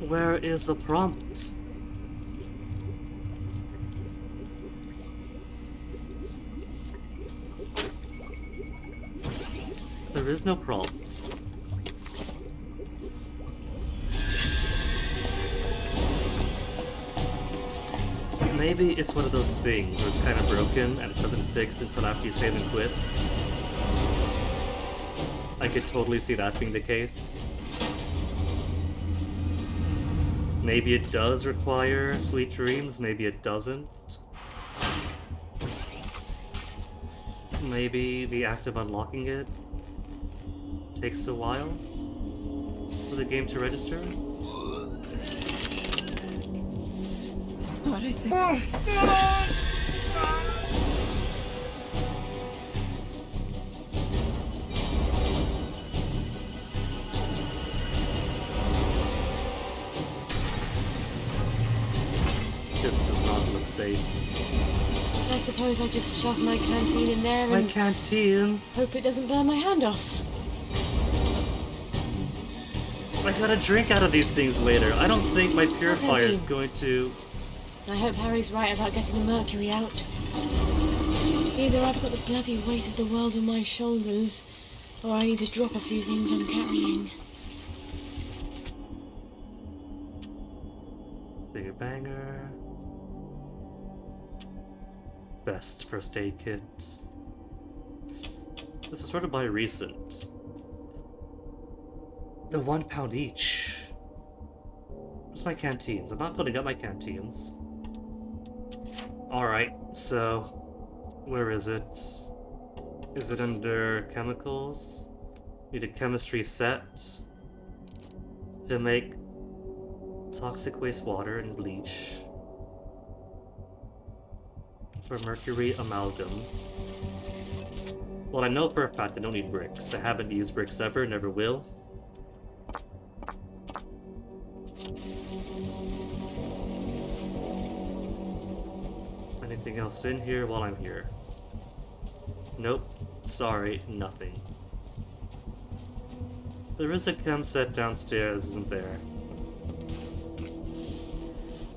where is the prompt? There is no prompt. Maybe it's one of those things where it's kind of broken and it doesn't fix until after you save and quit. I could totally see that being the case. Maybe it does require sweet dreams, maybe it doesn't. Maybe the act of unlocking it takes a while for the game to register. What I think. This does not look safe. I suppose I'll just shove my canteen in there My and canteens. hope it doesn't burn my hand off. I gotta drink out of these things later. I don't think my purifier is going to... I hope Harry's right about getting the mercury out. Either I've got the bloody weight of the world on my shoulders, or I need to drop a few things I'm carrying. Bigger banger. Best first aid kit. This is sorted by recent. The £1 each. Where's my canteens? I'm not putting up my canteens. Alright, so where is it? Is it under chemicals? Need a chemistry set to make toxic wastewater and bleach. For mercury amalgam. Well, I know for a fact I don't need bricks. I haven't used bricks ever, never will. Anything else in here while I'm here? Nope. Sorry, nothing. There is a chem set downstairs, isn't there?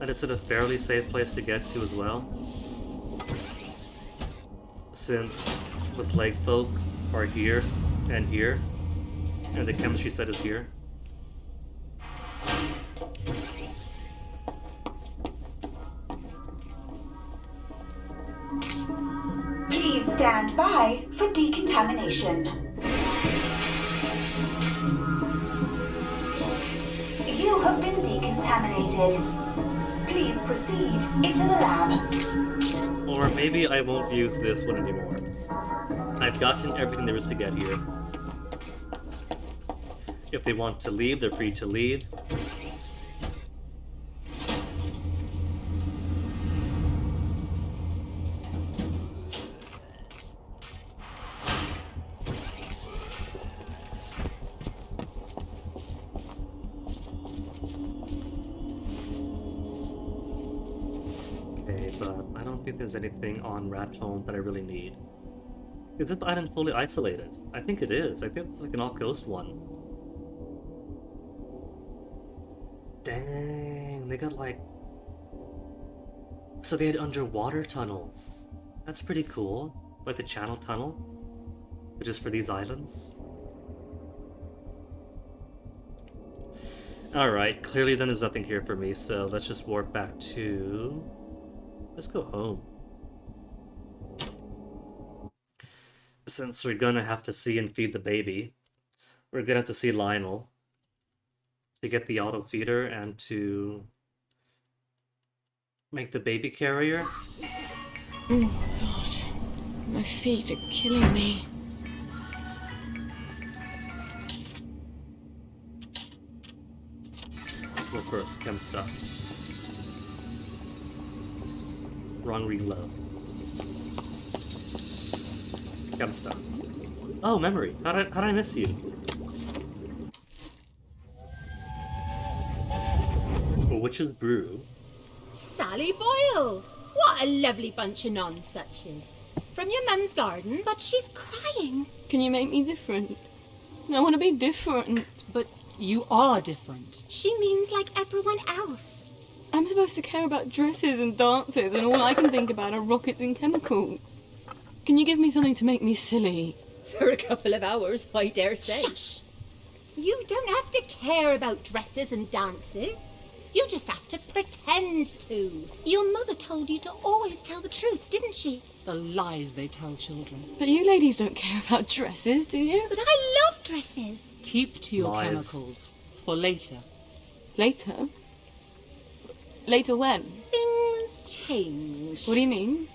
And it's in a fairly safe place to get to as well. Since the plague folk are here, and the chemistry set is here. Please stand by for decontamination. You have been decontaminated. Please proceed into the lab. Or maybe I won't use this one anymore. I've gotten everything there is to get here. If they want to leave, they're free to leave. Okay, but I don't think there's anything on Rat Home that I really need. Is this island fully isolated? I think it is. I think it's like an off-coast one. Dang, they got like... So they had underwater tunnels. That's pretty cool. Like the Channel Tunnel, which is for these islands. Alright, clearly then there's nothing here for me, so let's just warp back to... Let's go home. Since we're gonna have to see and feed the baby, we're gonna have to see Lionel to get the auto feeder and to make the baby carrier. Oh god, my feet are killing me. Well, first, chem stuff. Wrong reload. Chem stuff. Oh, memory. How'd I miss you? A witch's brew. Sally Boyle! What a lovely bunch of nonsuches. From your mum's garden, but she's crying. Can you make me different? I want to be different. But you are different. She means like everyone else. I'm supposed to care about dresses and dances, and all I can think about are rockets and chemicals. Can you give me something to make me silly? For a couple of hours, I dare say. Shush! You don't have to care about dresses and dances. You just have to pretend to. Your mother told you to always tell the truth, didn't she? The lies they tell children. But you ladies don't care about dresses, do you? But I love dresses. Keep to your Lies. chemicals for later. Later? Later when? Things change. What do you mean?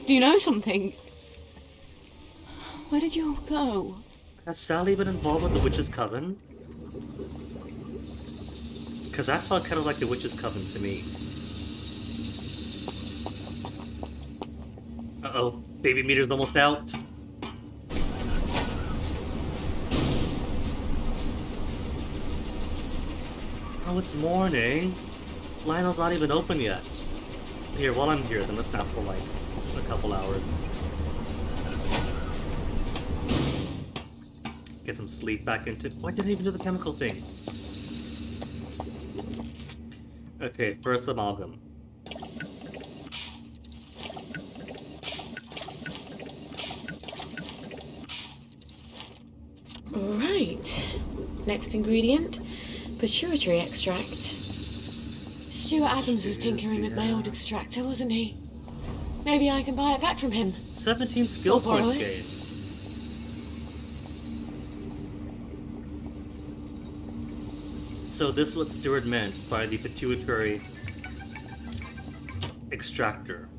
Do you know something? Where did you all go? Has Sally been involved with the Witch's Coven? Because that felt kind of like the Witch's Coven to me. Uh-oh, baby meter's almost out. Oh, it's morning. Lionel's not even open yet. Here, while I'm here, then let's nap for like a couple hours. Get some sleep back into... Oh, I didn't even do the chemical thing. Okay, first amalgam. Alright. Next ingredient, pituitary extract. Stuart Adams was tinkering with my old extractor, wasn't he? Maybe I can buy it back from him. 17 skill Or borrow points it. gained. So this is what Stuart meant by the pituitary extractor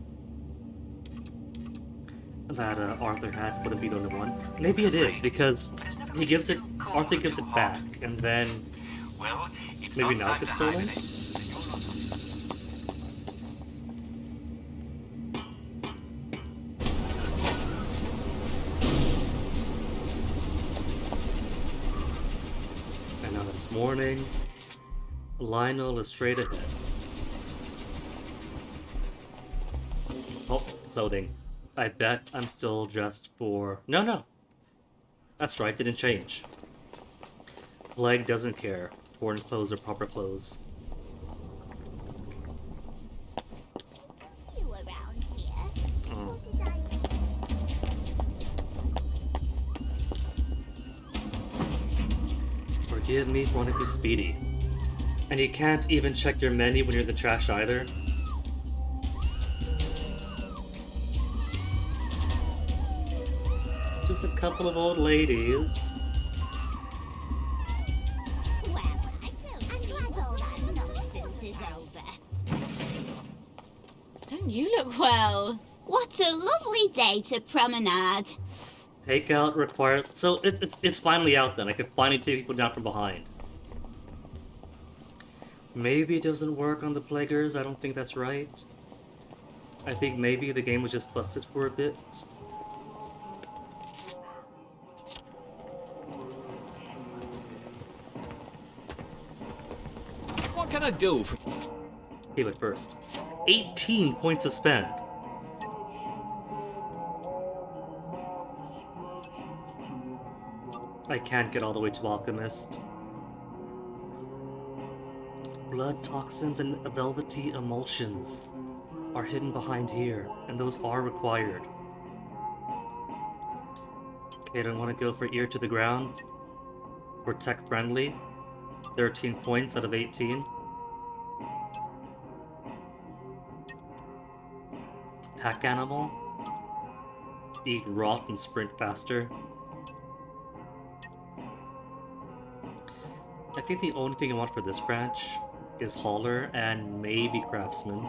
that Arthur had. Would it be the only one? Maybe it is, because he gives it. Arthur gives it back, and then maybe now it gets stolen. And now it's morning. Lionel is straight ahead. Oh, clothing. I bet I'm still dressed for... No. That's right, didn't change. Leg doesn't care. Torn clothes or proper clothes. You around here? Oh. Forgive me for wanting to be speedy. And you can't even check your menu when you're in the trash either. Just a couple of old ladies. Well, I'm glad all that nonsense is over. Don't you look well? What a lovely day to promenade. Takeout requires... So it's finally out then. I can finally take people down from behind. Maybe it doesn't work on the Plaguers. I don't think that's right. I think maybe the game was just busted for a bit. What can I do for... Okay, but first, 18 points to spend. I can't get all the way to Alchemist. Blood toxins and velvety emulsions are hidden behind here, and those are required. Okay, I don't want to go for ear to the ground. We're tech friendly. 13 points out of 18. Pack animal. Eat rot and sprint faster. I think the only thing I want for this branch is Hauler and maybe Craftsman.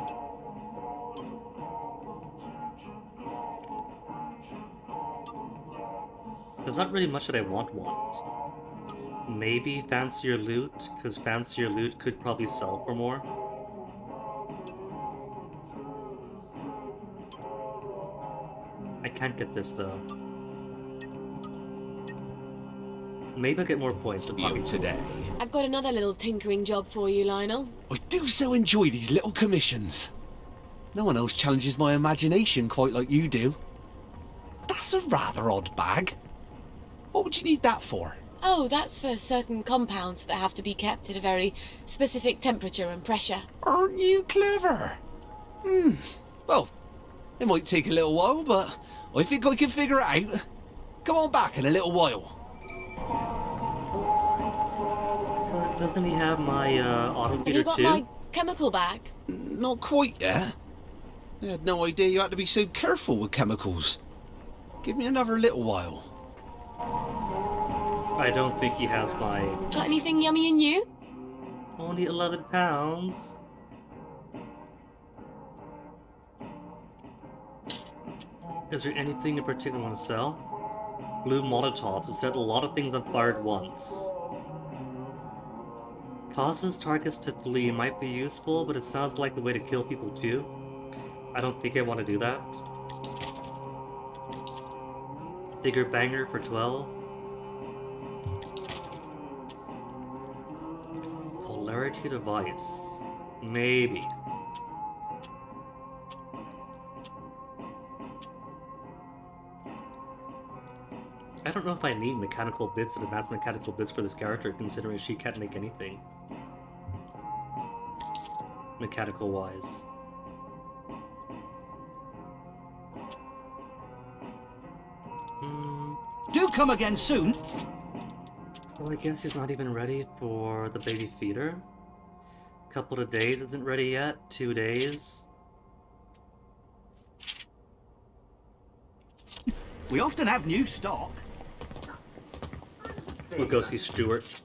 There's not really much that I want. Maybe fancier loot, because fancier loot could probably sell for more. I can't get this though. Maybe I'll get more points than Pocket today. I've got another little tinkering job for you, Lionel. I do so enjoy these little commissions. No one else challenges my imagination quite like you do. That's a rather odd bag. What would you need that for? Oh, that's for certain compounds that have to be kept at a very specific temperature and pressure. Aren't you clever? Well, it might take a little while, but I think I can figure it out. Come on back in a little while. Doesn't he have my auto Have you got my chemical bag? Not quite yet. I had no idea you had to be so careful with chemicals. Give me another little while. I don't think he has my... Got anything yummy in you? Only 11 pounds. Is there anything in particular I want to sell? Blue Molotovs to set a lot of things on fire at once. Causes targets to flee might be useful, but it sounds like the way to kill people too. I don't think I want to do that. Bigger banger for 12. Polarity device. Maybe. I don't know if I need mechanical bits and advanced mechanical bits for this character, considering she can't make anything. Mechanical wise. Do come again soon. So I guess he's not even ready for the baby feeder. Couple of days isn't ready yet. 2 days. We often have new stock. We'll go see Stuart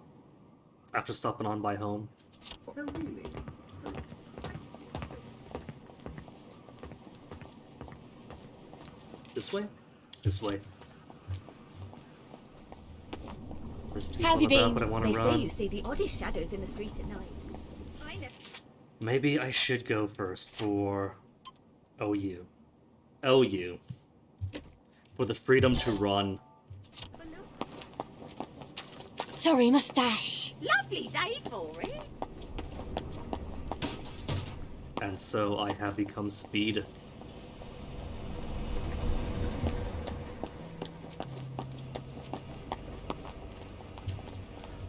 after stopping on by home. This way? This way. How have you been? They say you see the oddest shadows in the street at night. Maybe I should go first for OU. OU. For the freedom to run. Sorry, mustache. Lovely day for it. And so I have become Speed.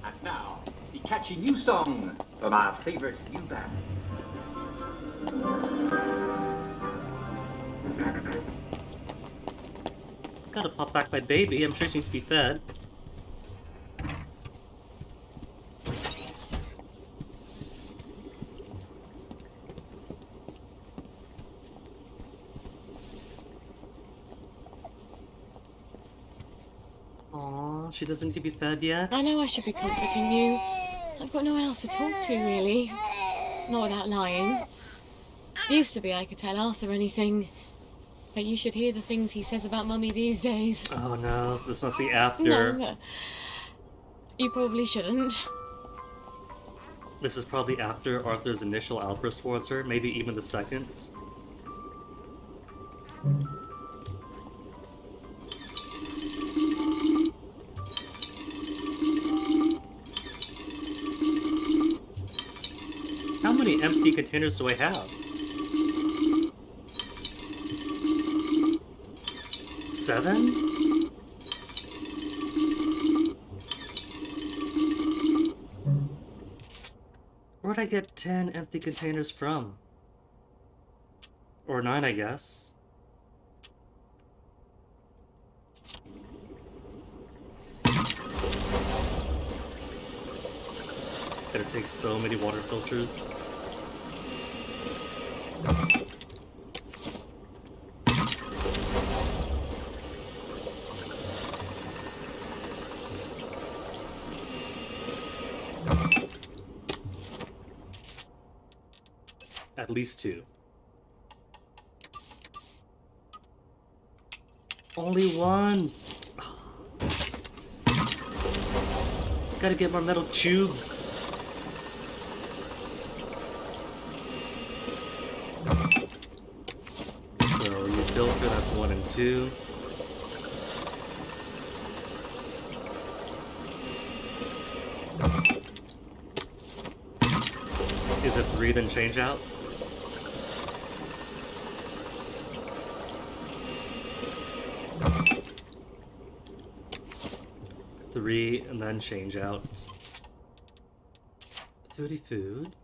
And now, the catchy new song from our favourite new band. Gotta pop back my baby. I'm sure she needs to be fed. Aww, she doesn't need to be fed yet. I know I should be comforting you. I've got no one else to talk to, really. Not without lying. Used to be I could tell Arthur anything, but you should hear the things he says about Mummy these days. Oh no, so this must be after. No, you probably shouldn't. This is probably after Arthur's initial outburst towards her, maybe even the second. How many empty containers do I have? 7? Where'd I get 10 empty containers from? Or 9, I guess. Gotta take so many water filters. At least 2. Only 1! Gotta get more metal tubes. So you filter, that's 1 and 2. Is it 3 then change out? Three and then change out. 30 food.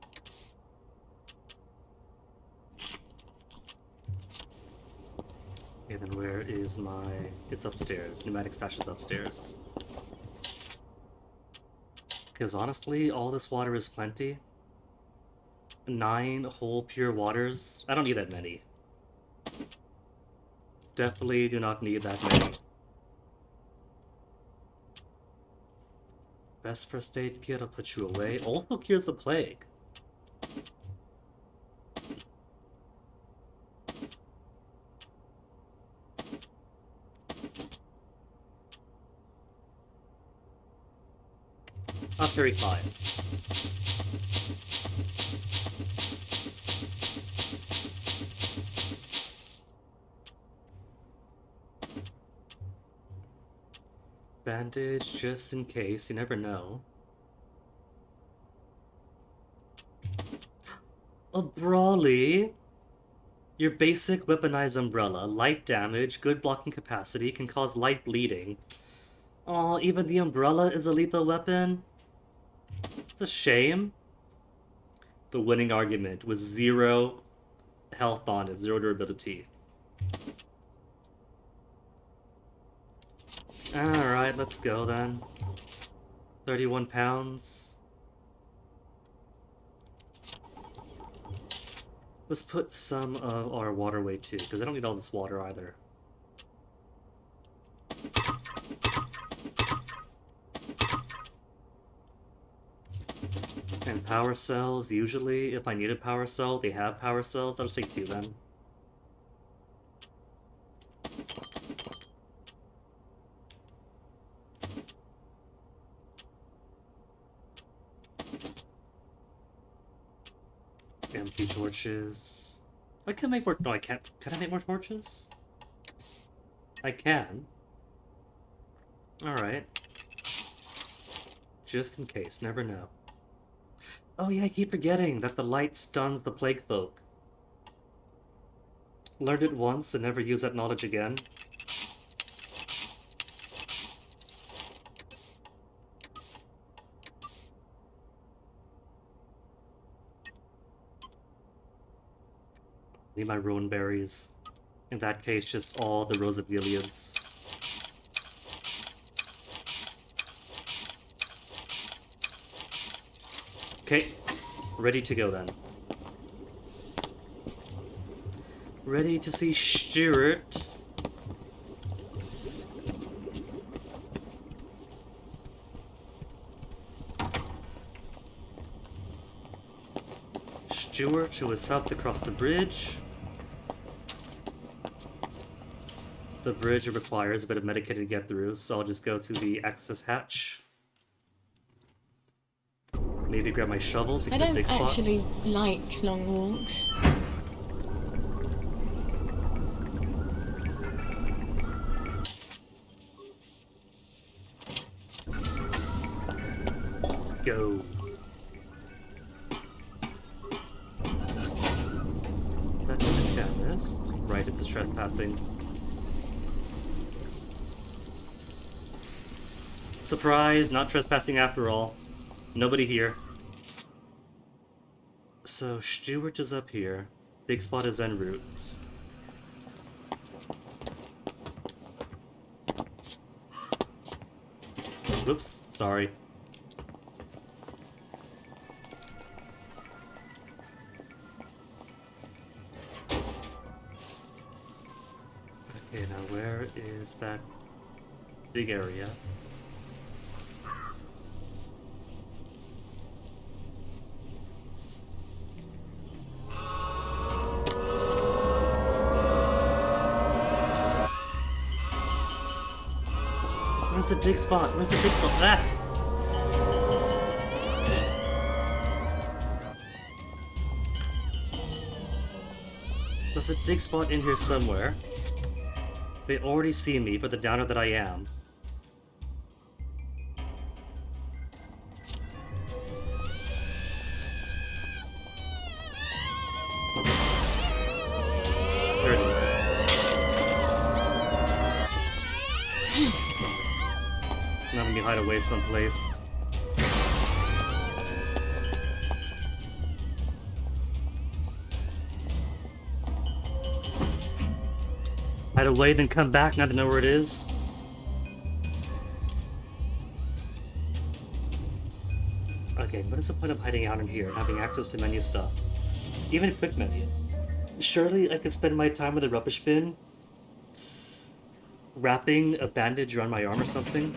Okay, then where is my... It's upstairs. Pneumatic stash is upstairs. Because honestly, all this water is plenty. 9 whole pure waters. I don't need that many. Definitely do not need that many. Best first aid kit, I'll put you away. Also cures the plague. Not very fine. Bandage just in case, you never know. A Brawly! Your basic weaponized umbrella, light damage, good blocking capacity, can cause light bleeding. Aw, even the umbrella is a lethal weapon? It's a shame. The winning argument was 0 health on it, 0 durability. Alright, let's go then. 31 pounds. Let's put some of our water away too, because I don't need all this water either. And power cells, usually, if I need a power cell, they have power cells. I'll just take 2 then. Empty torches. I can make more. No, I can't. Can I make more torches? I can. Alright. Just in case, never know. Oh yeah, I keep forgetting that the light stuns the plague folk. Learned it once and never use that knowledge again. Need my ruin berries. In that case, just all the Rose of Gileads. Okay, ready to go then. Ready to see Stuart. Stuart to his south across the bridge. The bridge requires a bit of medicated to get through, so I'll just go to the access hatch. Maybe grab my shovel so I get a don't big spot. actually like long walks. Let's go. Back to the chemist. Right, it's a trespassing. Surprise, not trespassing after all. Nobody here. So, Stuart is up here. Big spot is en route. Whoops, sorry. Okay, now where is that big area? Where's the dig spot? Where's the dig spot? Ah! There's a dig spot in here somewhere. They already see me for the downer that I am. There it is. Now let me hide away someplace. Hide away, then come back now to know where it is. Okay, what is the point of hiding out in here and having access to menu stuff? Even quick menu. Surely I could spend my time with a rubbish bin, wrapping a bandage around my arm or something.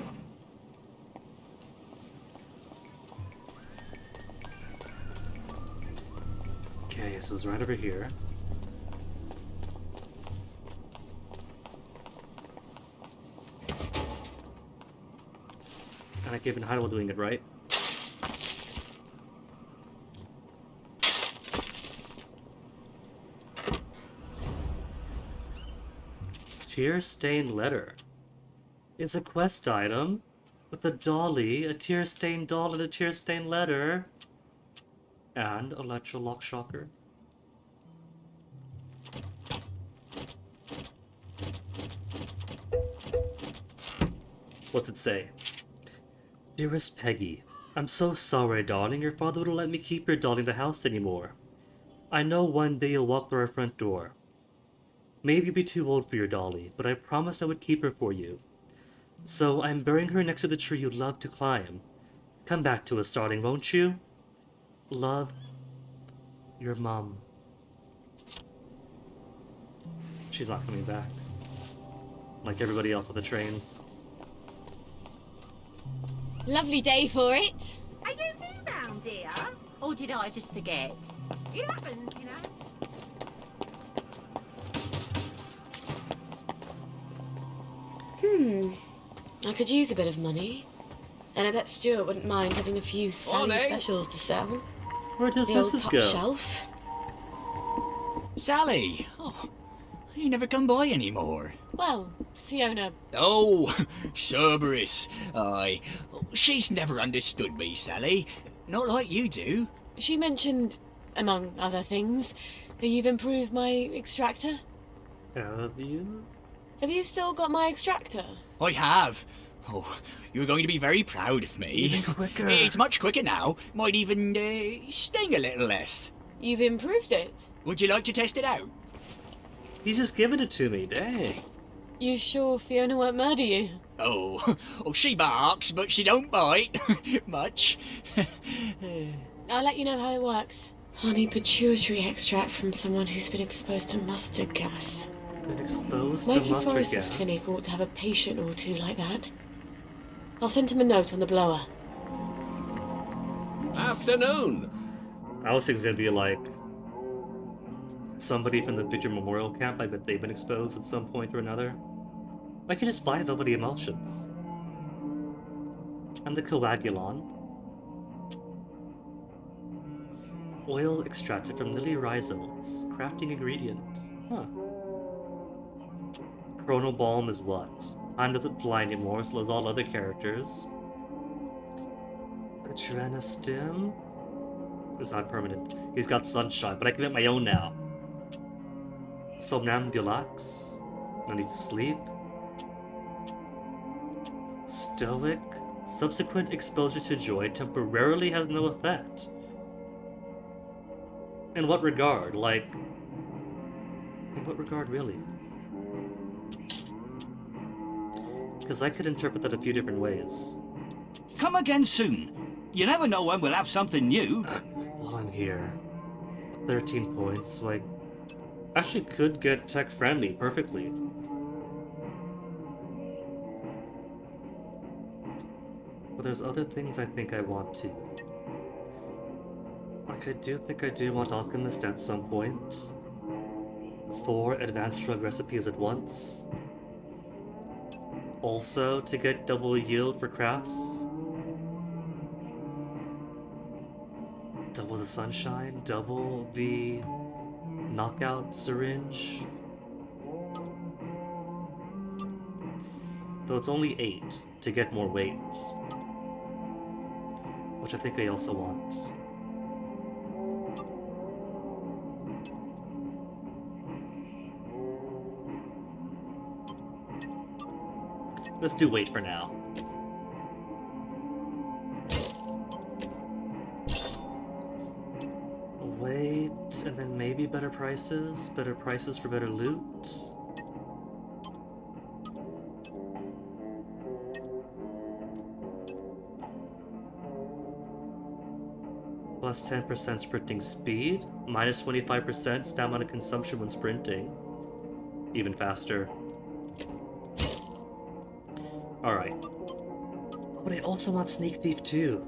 Okay, so it's right over here. And I can't even hide while doing it, right? Tear-stained letter. It's a quest item with a dolly, a tear-stained doll, and a tear-stained letter. And electrolock shocker. What's it say? Dearest Peggy, I'm so sorry, darling. Your father wouldn't let me keep your dolly in the house anymore. I know one day you'll walk through our front door. Maybe you'll be too old for your dolly, but I promised I would keep her for you. So I'm burying her next to the tree you love to climb. Come back to us, darling, won't you? Love, your mom. She's not coming back. Like everybody else on the trains. Lovely day for it. Are you new round here? Or did I just forget? It happens, you know. I could use a bit of money. And I bet Stuart wouldn't mind having a few Sally specials to sell. Where does The old Mrs. top go? shelf. Sally! Oh, you never come by anymore. Well, Fiona. Oh, Cerberus. Aye. She's never understood me, Sally. Not like you do. She mentioned, among other things, that you've improved my extractor. Have you? Have you still got my extractor? I have. Oh, you're going to be very proud of me. Even quicker. It's much quicker now. Might even sting a little less. You've improved it. Would you like to test it out? He's just giving it to me, dang. You sure Fiona won't murder you? Oh, she barks, but she don't bite. Much. I'll let you know how it works. Honey pituitary extract from someone who's been exposed to mustard gas. Been exposed to Mikey mustard Forrester's gas. clinic ought to have a patient or two like that. I'll send him a note on the blower. Afternoon. I was thinking it's gonna be like somebody from the Victor Memorial Camp. I bet they've been exposed at some point or another. I could just buy velvety emulsions. And the coagulon. Oil extracted from lily rhizomes. Crafting ingredient. Huh. Chronobalm is what? Time doesn't fly anymore, so as all other characters. Adrenostim is not permanent. He's got sunshine, but I can make my own now. Somnambulax. No need to sleep. Stoic. Subsequent exposure to joy temporarily has no effect. In what regard? Like, in what regard, really? Because I could interpret that a few different ways. Come again soon. You never know when we'll have something new. While I'm here, 13 points, so I actually could get tech-friendly perfectly. But there's other things I think I want to. Like, I do think I do want Alchemist at some point. 4 advanced drug recipes at once. Also, to get double yield for crafts. Double the sunshine, double the knockout syringe. Though it's only 8 to get more weight. Which I think I also want. Let's do weight for now. Wait, and then maybe better prices? Better prices for better loot? Plus 10% sprinting speed, minus 25% stamina consumption when sprinting. Even faster. Alright. But I also want Sneak Thief too.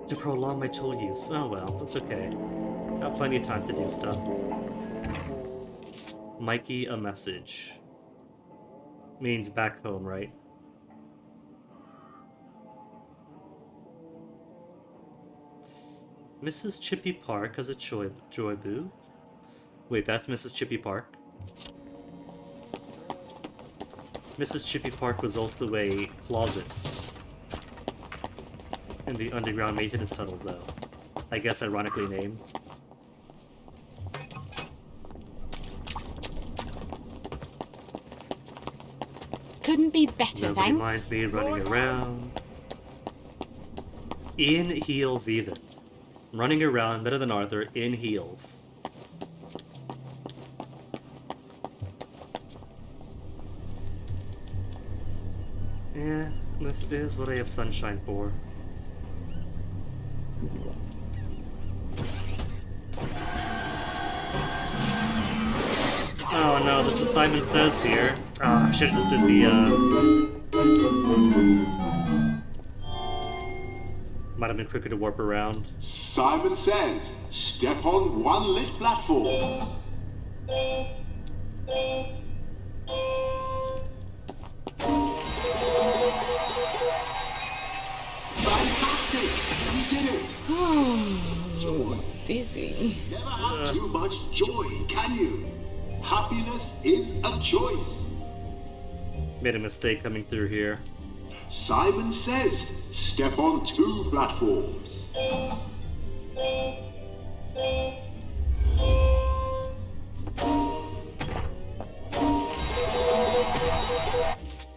To prolong my tool use. Oh well, that's okay. Got plenty of time to do stuff. Mikey, a message. Means back home, right? Mrs. Chippy Park has a joy boo. Wait, that's Mrs. Chippy Park. Mrs. Chippy Park was also a closet in the underground maintenance tunnels, though. I guess ironically named. Couldn't be better, Nobody thanks. minds me running around. In heels, even. Running around better than Arthur in heels. Yeah, this is what I have sunshine for. Oh no, this is Simon Says here. I should have just did the, might have been quicker to warp around. Simon Says, step on one lit platform. Fantastic! You did it! Oh, dizzy. Never have too much joy, can you? Happiness is a choice. Made a mistake coming through here. Simon Says, step on 2 platforms.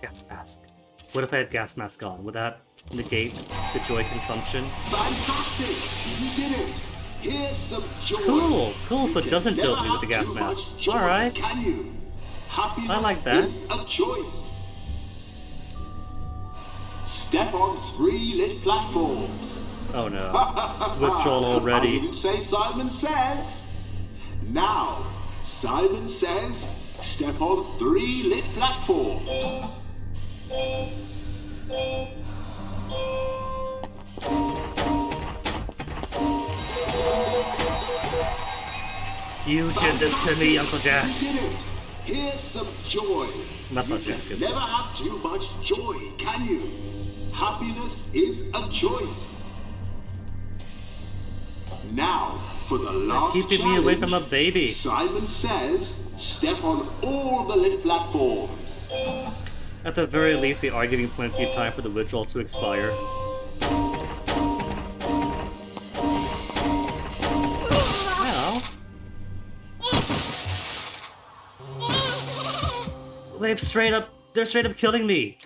Gas mask. What if I had gas mask on? Would that negate the joy consumption? Fantastic! You did it! Here's some joy. Cool, so it doesn't dope me with the gas mask. Alright. Can you? Happiness I like that. is a choice. Step on 3 lit platforms. Oh no. Withdrawal already. I didn't say Simon Says. Now, Simon Says, step on 3 lit platforms. You did this to me, Uncle Jack. You did it. Here's some joy. That's you not Jack, can is it? never have too much joy, can you? Happiness is a choice. Now, for the last keeping challenge, me away from a baby. Simon Says, step on all the lit platforms. At the very least, they are giving plenty of time for the ritual to expire. Well, they're straight up killing me.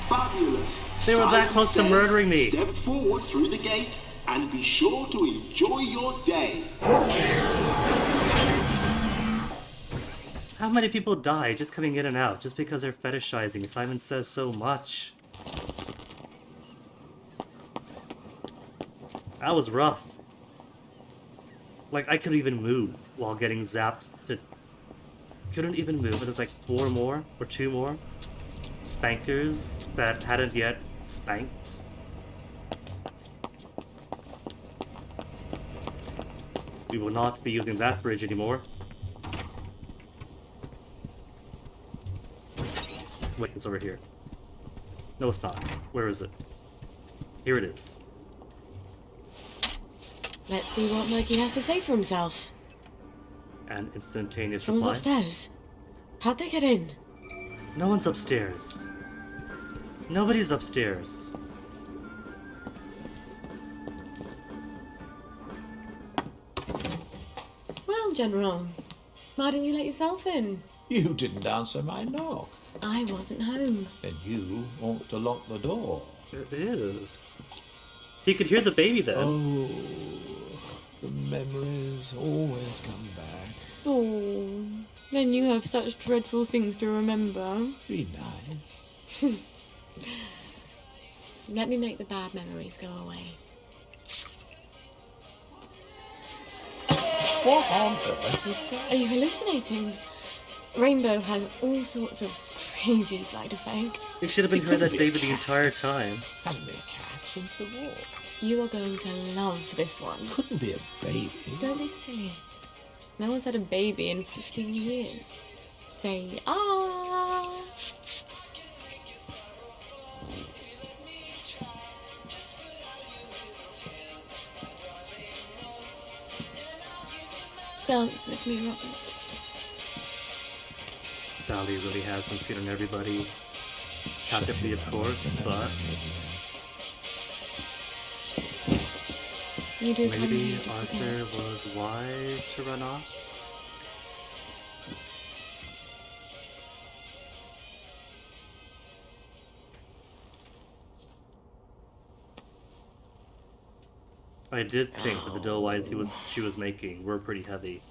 Fabulous. They were that Simon close to Says, murdering me. Step forward through the gate and be sure to enjoy your day. How many people die just coming in and out just because they're fetishizing Simon Says so much? That was rough. Like, I couldn't even move while getting zapped to... Couldn't even move, and there's like 4 more, or 2 more spankers that hadn't yet spanked. We will not be using that bridge anymore. Wait, it's over here. No, it's not. Where is it? Here it is. Let's see what Mikey has to say for himself. An instantaneous Someone's reply. upstairs. How'd they get in? No one's upstairs. Nobody's upstairs. Well, General, why didn't you let yourself in? You didn't answer my knock. I wasn't home. Then you ought to lock the door. It is. He could hear the baby then. Oh, the memories always come back. Oh, then you have such dreadful things to remember. Be nice. Let me make the bad memories go away. What on earth is that? Are you hallucinating? Rainbow has all sorts of crazy side effects. You should have been hearing that baby the entire time. Hasn't been a cat since the war. You are going to love this one. Couldn't be a baby. Don't be silly. No one's had a baby in 15 years. Say, ah! Dance with me, Robert. Sally really has been sweet on everybody. Tactically, of course, but You do come maybe here to forget. Arthur was wise to run off. I did think that the dough eyes she was making were pretty heavy.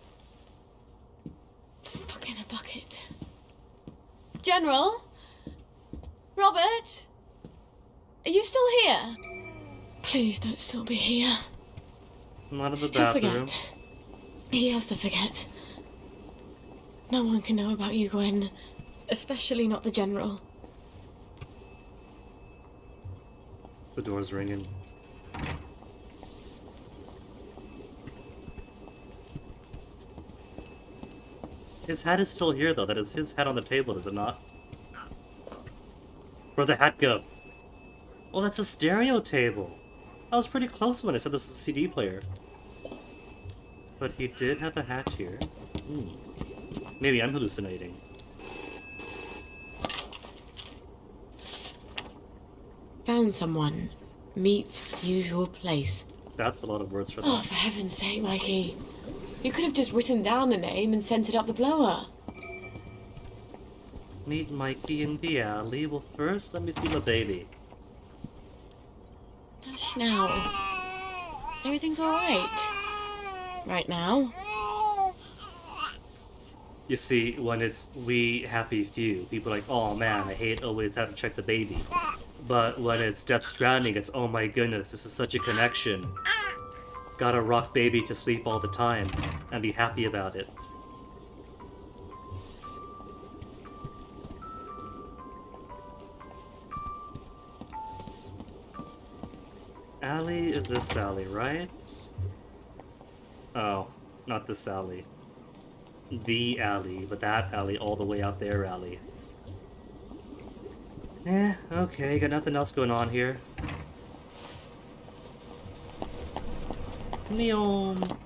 Fuck in a bucket. General? Robert? Are you still here? Please don't still be here. Not in the He'll bathroom. forget. He has to forget. No one can know about you, Gwen. Especially not the General. The door's ringing. His hat is still here, though. That is his hat on the table, is it not? Where'd the hat go? Oh, that's a stereo table. I was pretty close when I said this was a CD player. But he did have a hat here. Maybe I'm hallucinating. Found someone. Meet usual place. That's a lot of words for that. Oh, for heaven's sake, Mikey. You could have just written down the name and sent it up the blower. Meet Mikey in the alley. Well, first, let me see my baby. Hush now. Everything's alright. Right now. You see, when it's we happy few, people are like, oh man, I hate always having to check the baby. But when it's Death Stranding, it's oh my goodness, this is such a connection. Gotta rock baby to sleep all the time and be happy about it. alley is this alley, right? Oh, not this alley. The alley, but that alley all the way out there alley. Okay, got nothing else going on here. Neom.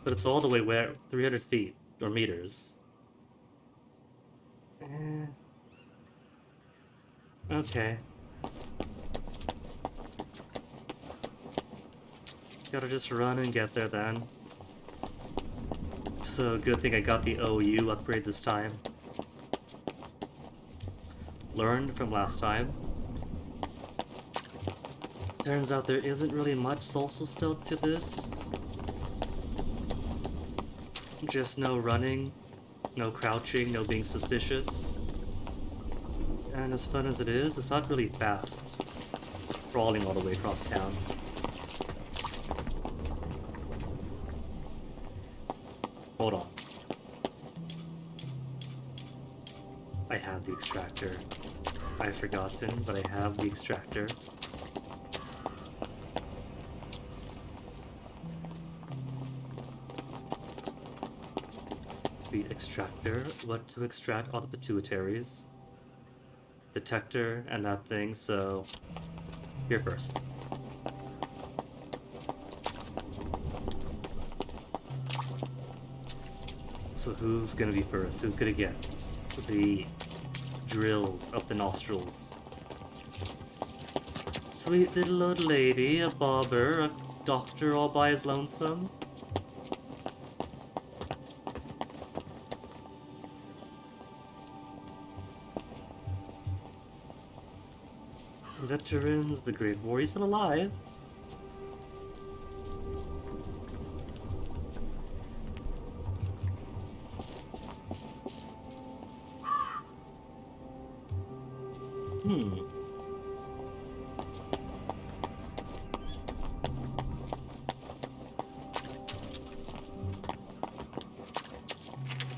But it's all the way where 300 feet or meters. Okay. Gotta just run and get there then. So good thing I got the OU upgrade this time. Learned from last time. Turns out there isn't really much social stealth to this. Just no running, no crouching, no being suspicious. And as fun as it is, it's not really fast. Crawling all the way across town. Hold on. I have the extractor. I've forgotten, but I have the extractor. The extractor, what to extract all the pituitaries. Detector and that thing, so here first. So who's gonna be first? Who's gonna get the drills up the nostrils? Sweet little old lady, a bobber, a doctor all by his lonesome. Veterans, the Great War, he's still alive.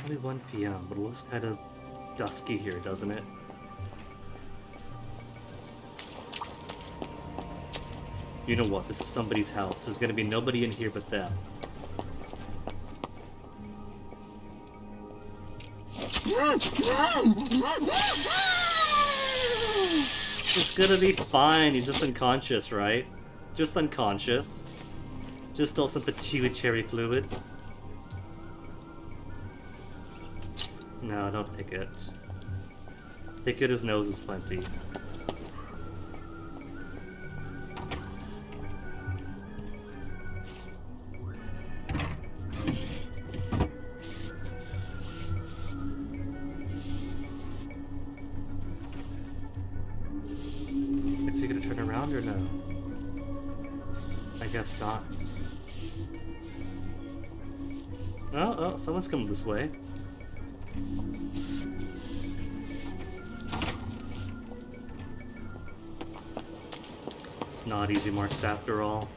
Only 1 p.m., but it looks kind of dusky here, doesn't it? You know what? This is somebody's house. There's gonna be nobody in here but them. It's gonna be fine. He's just unconscious, right? Just unconscious. Just stole some pituitary fluid. No, don't pick it. Pick it, his nose is plenty. Is he gonna turn around or no? I guess not. Oh, someone's coming this way. Not easy marks after all.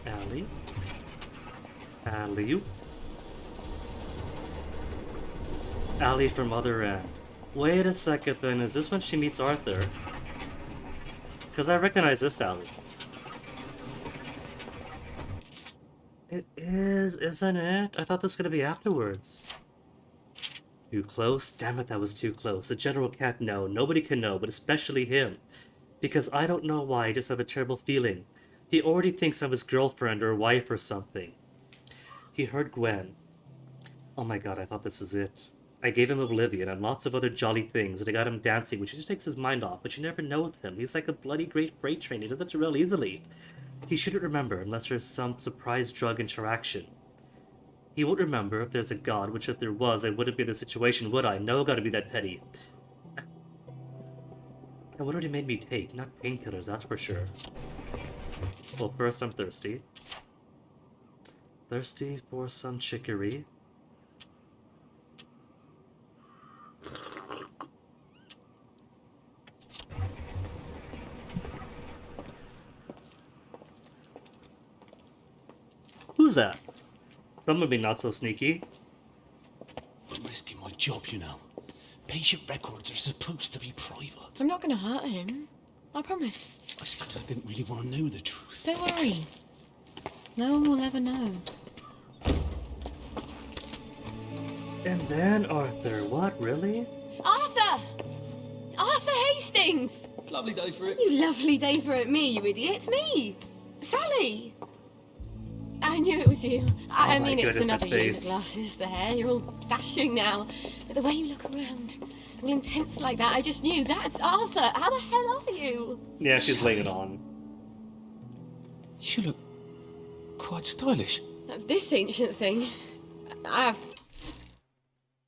Alley. Alley-oop. Alley from other end. Wait a second then, is this when she meets Arthur? Because I recognize this alley. It is, isn't it? I thought this was gonna be afterwards. Too close? Damn it, that was too close. The general can't know. Nobody can know, but especially him. Because I don't know why, I just have a terrible feeling. He already thinks I'm his girlfriend or wife or something. He heard Gwen. Oh my god, I thought this was it. I gave him Oblivion and lots of other jolly things, and I got him dancing, which just takes his mind off, but you never know with him. He's like a bloody great freight train. He does that real easily. He shouldn't remember unless there's some surprise drug interaction. He won't remember if there's a god, which if there was, I wouldn't be in this situation, would I? No, gotta be that petty. And what already made me take? Not painkillers, that's for sure. Well, first I'm thirsty. Thirsty for some chicory. Who's that? Some would be not so sneaky. I'm risking my job, you know. Patient records are supposed to be private. I'm not going to hurt him. I promise. I suppose I didn't really want to know the truth. Don't worry. No one will ever know. And then Arthur, what, really? Arthur! Arthur Hastings! Lovely day for it. You lovely day for it. Me, you idiot. It's me! Sally! I knew it was you. I mean, it's another you in the glasses, the hair. You're all dashing now. But the way you look around, all intense like that, I just knew that's Arthur. How the hell are you? Yeah, she's laying it on. You look quite stylish. This ancient thing.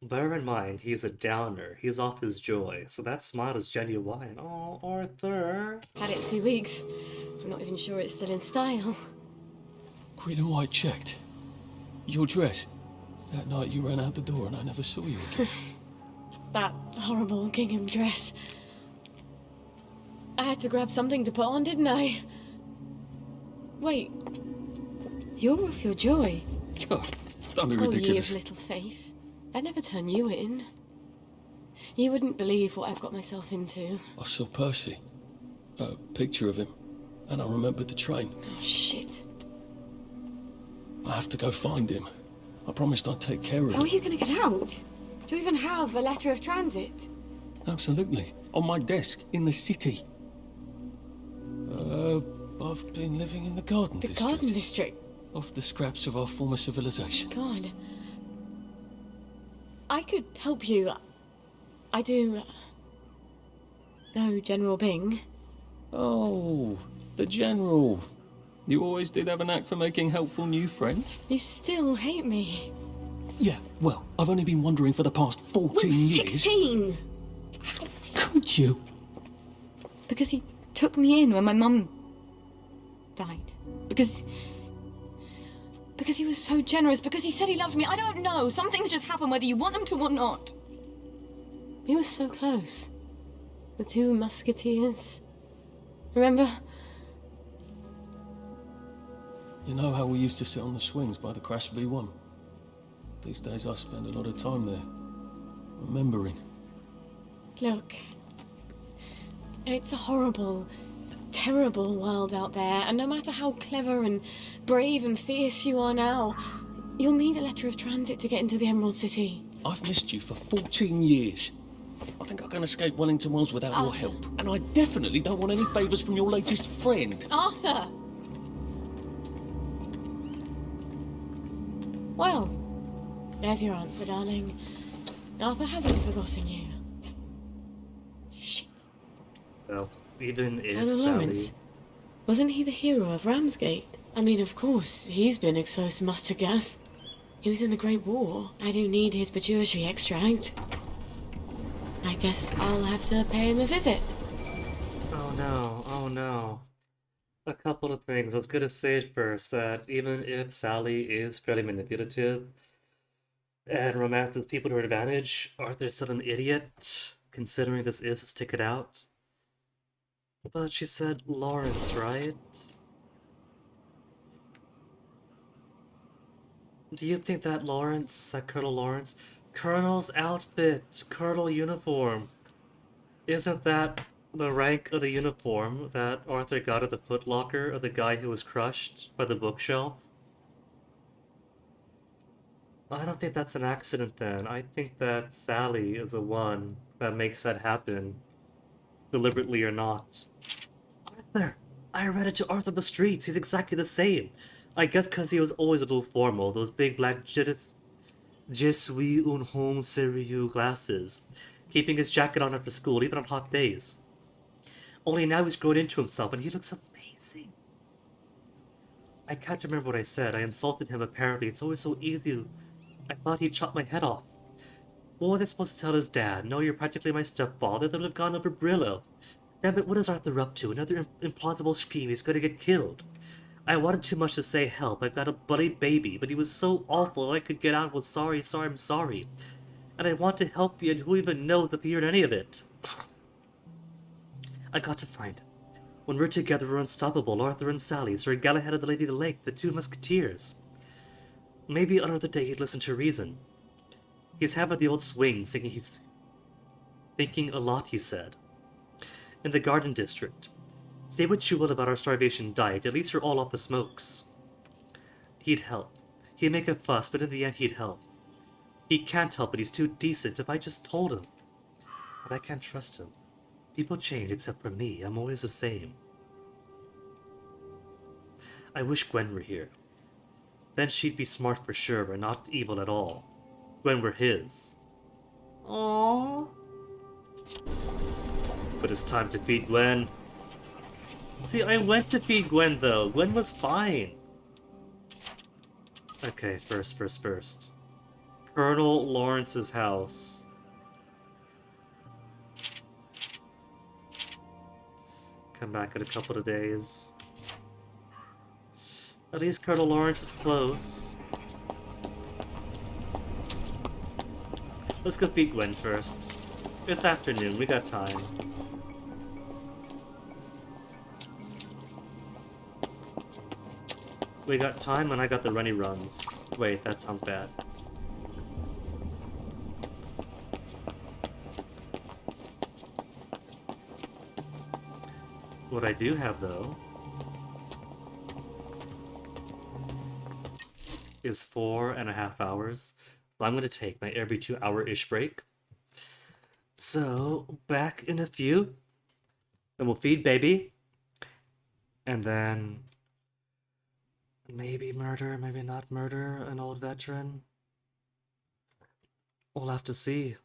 Bear in mind, he's a downer. He's off his joy, so that smile is genuine. Oh, Arthur. Had it 2 weeks. I'm not even sure it's still in style. Green and white checked. Your dress. That night you ran out the door and I never saw you again. That horrible gingham dress. I had to grab something to put on, didn't I? Wait. You're off your joy. Oh, don't be Oh, ye ridiculous. of little faith. I'd never turn you in. You wouldn't believe what I've got myself into. I saw Percy. A picture of him. And I remembered the train. Oh, shit. I have to go find him. I promised I'd take care of him. How are you going to get out? Do you even have a letter of transit? Absolutely. On my desk, in the city. I've been living in the Garden District. The Garden District? Off the scraps of our former civilization. God. I could help you. I do know General Bing. Oh, the General. You always did have a knack for making helpful new friends. You still hate me. Yeah, well, I've only been wondering for the past 14 We're years. 16! How could you? Because he took me in when my mum died. Because he was so generous. Because he said he loved me. I don't know. Some things just happen whether you want them to or not. We were so close. The two musketeers. Remember? You know how we used to sit on the swings by the Crash V1? These days I spend a lot of time there, remembering. Look. It's a horrible, terrible world out there, and no matter how clever and brave and fierce you are now, you'll need a letter of transit to get into the Emerald City. I've missed you for 14 years. I think I can escape Wellington Wells without your help. And I definitely don't want any favours from your latest friend. Arthur! Well, there's your answer, darling. Arthur hasn't forgotten you. Shit. Well, even if Colonel Sally... Lawrence, wasn't he the hero of Ramsgate? I mean, of course, he's been exposed to mustard gas. He was in the Great War. I do need his pituitary extract. I guess I'll have to pay him a visit. Oh no, oh no. A couple of things. I was gonna say first that even if Sally is fairly manipulative and romances people to her advantage, Arthur's still an idiot, considering this is his ticket out. But she said Lawrence, right? Do you think that Lawrence, that Colonel Lawrence, Colonel's outfit, Colonel uniform, isn't that the rank of the uniform that Arthur got at the Foot Locker of the guy who was crushed by the bookshelf? I don't think that's an accident then. I think that Sally is the one that makes that happen, deliberately or not. Arthur! I read it to Arthur the streets. He's exactly the same. I guess because he was always a little formal. Those big black Je suis un homme sérieux glasses. Keeping his jacket on after school, even on hot days. Only now he's grown into himself and he looks amazing. I can't remember what I said. I insulted him apparently. It's always so easy. I thought he'd chop my head off. What was I supposed to tell his dad? No, you're practically my stepfather. That would have gone over Brillo. Damn it, what is Arthur up to? Another implausible scheme. He's gonna get killed. I wanted too much to say help. I've got a bloody baby, but he was so awful all I could get out was sorry, I'm sorry. And I want to help you, and who even knows if he heard any of it? I got to find him. When we're together, we're unstoppable. Arthur and Sally, Sir Galahad and the Lady of the Lake, the two musketeers. Maybe another day he'd listen to reason. He's having the old swing, Thinking a lot, he said. In the Garden District. Say what you will about our starvation diet, at least you're all off the smokes. He'd help. He'd make a fuss, but in the end he'd help. He can't help it, he's too decent. If I just told him. But I can't trust him. People change except for me. I'm always the same. I wish Gwen were here. Then she'd be smart for sure, and not evil at all. Gwen were his. Aww. But it's time to feed Gwen. See, I went to feed Gwen though. Gwen was fine. Okay, first. Colonel Lawrence's house. Come back in a couple of days. At least Colonel Lawrence is close. Let's go feed Gwen first. It's afternoon, we got time. We got time and I got the runny runs. Wait, that sounds bad. What I do have, though, is 4.5 hours. So I'm going to take my every 2 hour-ish break. So, back in a few. Then we'll feed baby. And then maybe murder, maybe not murder an old veteran. We'll have to see.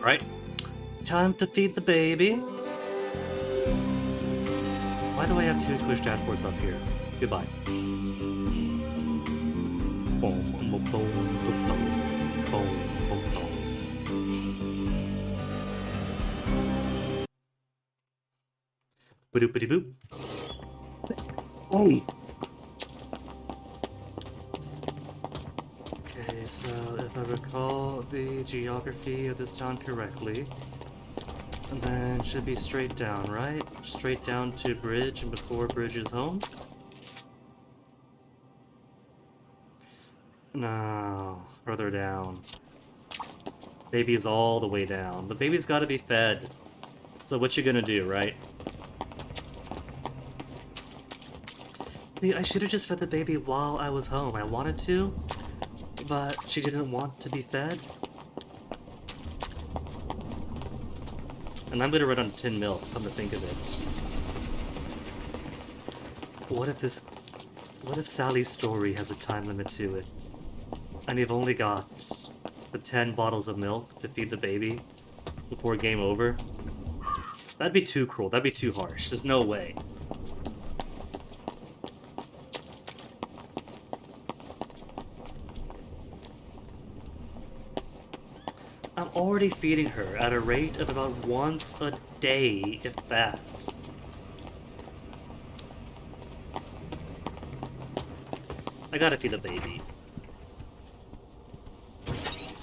Right. Time to feed the baby. Why do I have two Twitch dashboards up here? Goodbye. Boop. Hey. Okay, so if I recall the geography of this town correctly, then it should be straight down, right? Straight down to Bridge and before Bridge is home? No, further down. Baby's all the way down. The baby's gotta be fed. So what you gonna do, right? See, I should've just fed the baby while I was home. I wanted to, but she didn't want to be fed. And I'm gonna run on tin milk, come to think of it. What if Sally's story has a time limit to it? And you've only got the 10 bottles of milk to feed the baby before game over? That'd be too cruel, that'd be too harsh, there's no way. I'm already feeding her at a rate of about once a day, if that. I gotta feed the baby.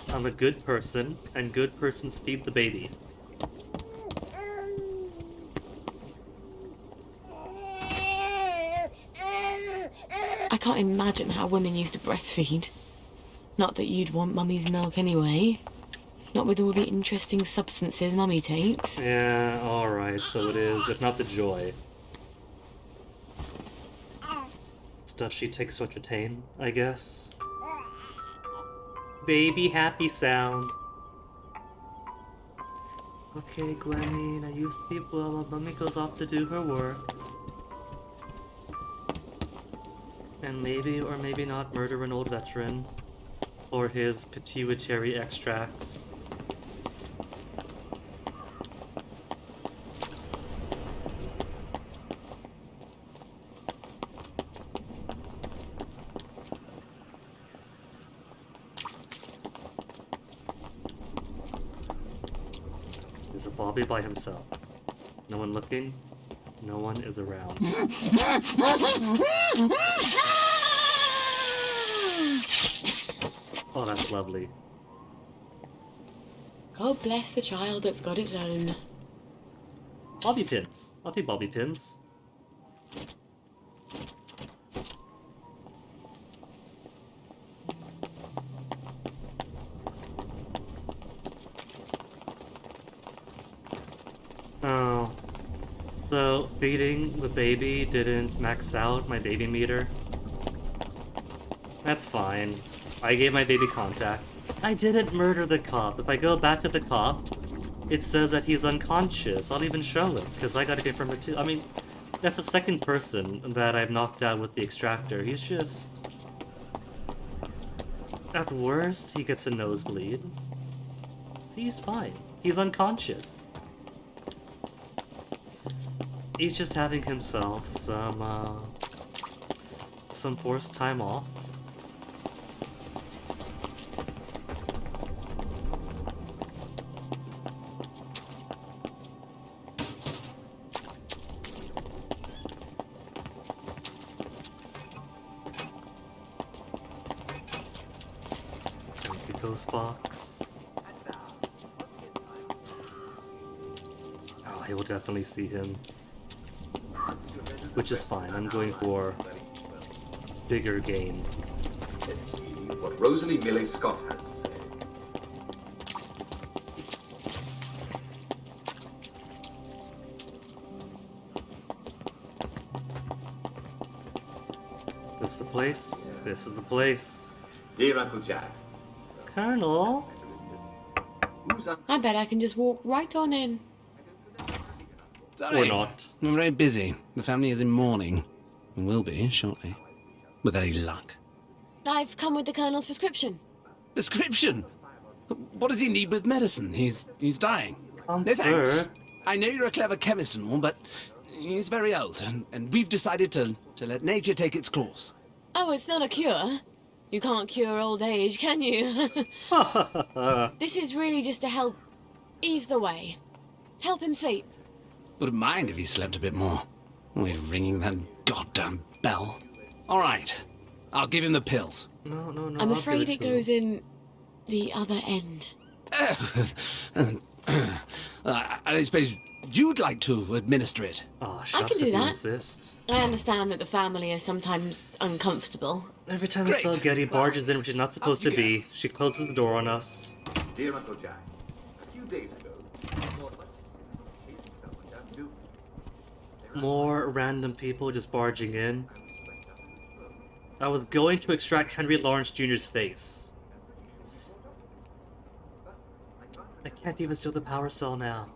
I'm a good person, and good persons feed the baby. I can't imagine how women used to breastfeed. Not that you'd want Mummy's milk anyway. Not with all the interesting substances Mummy takes. Yeah, alright, so it is, if not the joy. Stuff she takes to entertain, I guess. Baby happy sound. Okay, Gwenny, now you sleep well while Mummy goes off to do her work. And maybe or maybe not murder an old veteran. Or his pituitary extracts. Is it Bobby by himself? No one looking? No one is around. Oh, that's lovely. God bless the child that's got its own. Bobby pins. I'll take bobby pins. Oh. So, feeding the baby didn't max out my baby meter. That's fine. I gave my baby contact. I didn't murder the cop. If I go back to the cop, it says that he's unconscious. I'll even show it, because I gotta confirm it too. I mean, that's the second person that I've knocked out with the extractor. He's just... At worst, he gets a nosebleed. See, he's fine. He's unconscious. He's just having himself some forced time off. Ghost box. Oh, he will definitely see him. Which is fine, I'm going for bigger game. Let's see what Rosalie Millie Scott has to say. This is the place. This is the place. Dear Uncle Jack. Colonel? I bet I can just walk right on in. Sorry. Or not. I'm very busy. The family is in mourning. And will be shortly. With any luck. I've come with the Colonel's prescription. Prescription? What does he need with medicine? He's dying. No sir. thanks. I know you're a clever chemist and all, but he's very old, and we've decided to let nature take its course. Oh, it's not a cure. You can't cure old age, can you? This is really just to help ease the way. Help him sleep. Wouldn't mind if he slept a bit more. Always ringing that goddamn bell. All right, I'll give him the pills. No. I'm afraid it goes in the other end. I suppose you'd like to administer it. Oh, I can do that. Insist. I understand that the family is sometimes uncomfortable. Every time we saw Getty barges in, which is not supposed to be, she closes the door on us. Dear Uncle Jack, a few days ago, more random people just barging in. I was going to extract Henry Lawrence Jr.'s face. I can't even steal the power cell now.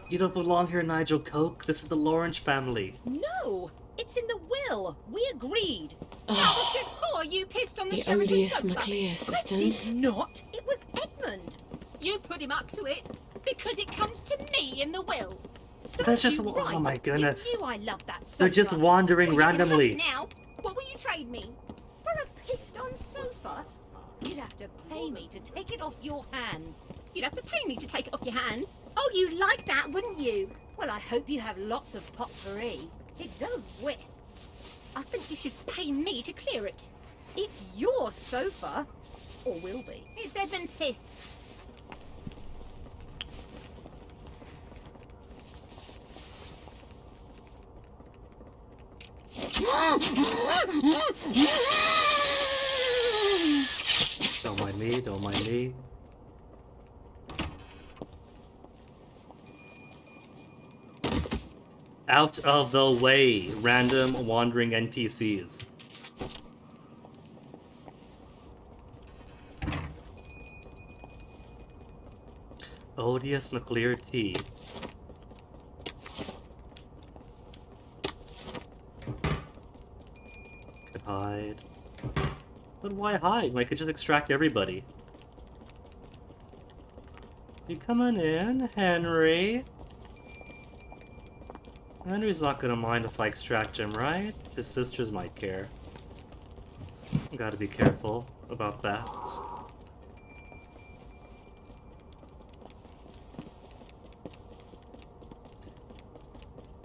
You don't belong here, Nigel Coke. This is the Lawrence family. No! It's in the will! We agreed! Before you pissed on the The Sheraton odious sofa. McLear I sisters. did not! It was Edmund! You put him up to it because it comes to me in the will. So That's just... you right. Oh my goodness. You knew I loved that sofa. They're just wandering Well, you can have randomly. it now. What will you trade me? For a pissed-on sofa? You'd have to pay me to take it off your hands. You'd have to pay me to take it off your hands. Oh, you'd like that, wouldn't you? Well, I hope you have lots of potpourri. It does whiff. I think you should pay me to clear it. It's your sofa. Or will be. It's Edmund's piss. Don't mind me, don't mind me. Out of the way, random wandering NPCs. Odious McLear tea. Could hide. But why hide? I could just extract everybody. You coming in, Henry? Henry's not gonna mind if I extract him, right? His sisters might care. Gotta be careful about that.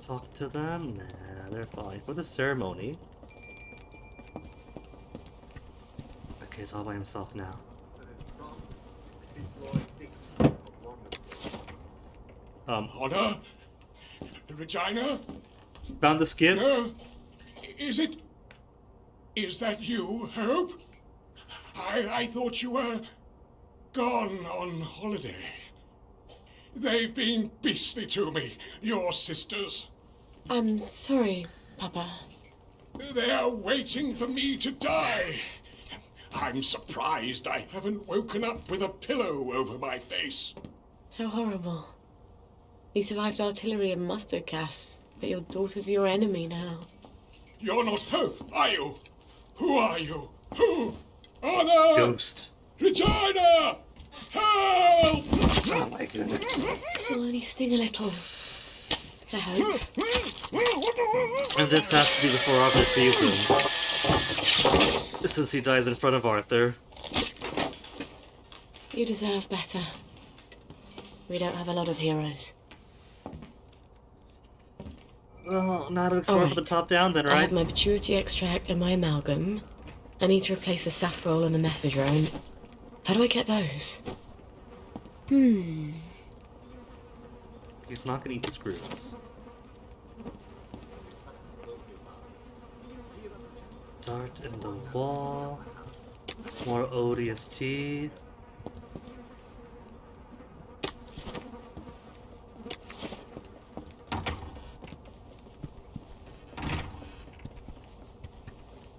Talk to them? Nah, they're fine. For the ceremony. Okay, he's all by himself now. Honor? Regina? Found the skip? No. Is that you, Hope? I thought you were gone on holiday. They've been beastly to me, your sisters. I'm sorry, Papa. They're waiting for me to die. I'm surprised I haven't woken up with a pillow over my face. How horrible. You survived artillery and mustard gas, but your daughter's your enemy now. You're not Hope, are you? Who are you? Who? Honor! Ghost. Regina! Help! Oh my goodness. This will only sting a little. I hope. And this has to be before Arthur's season. Since he dies in front of Arthur. You deserve better. We don't have a lot of heroes. Well, now to explore for the top down then, right? I have my Maturity Extract and my Amalgam. I need to replace the Safrole and the Mephedrone. How do I get those? He's not gonna eat the screws. Dart in the wall. More odious tea.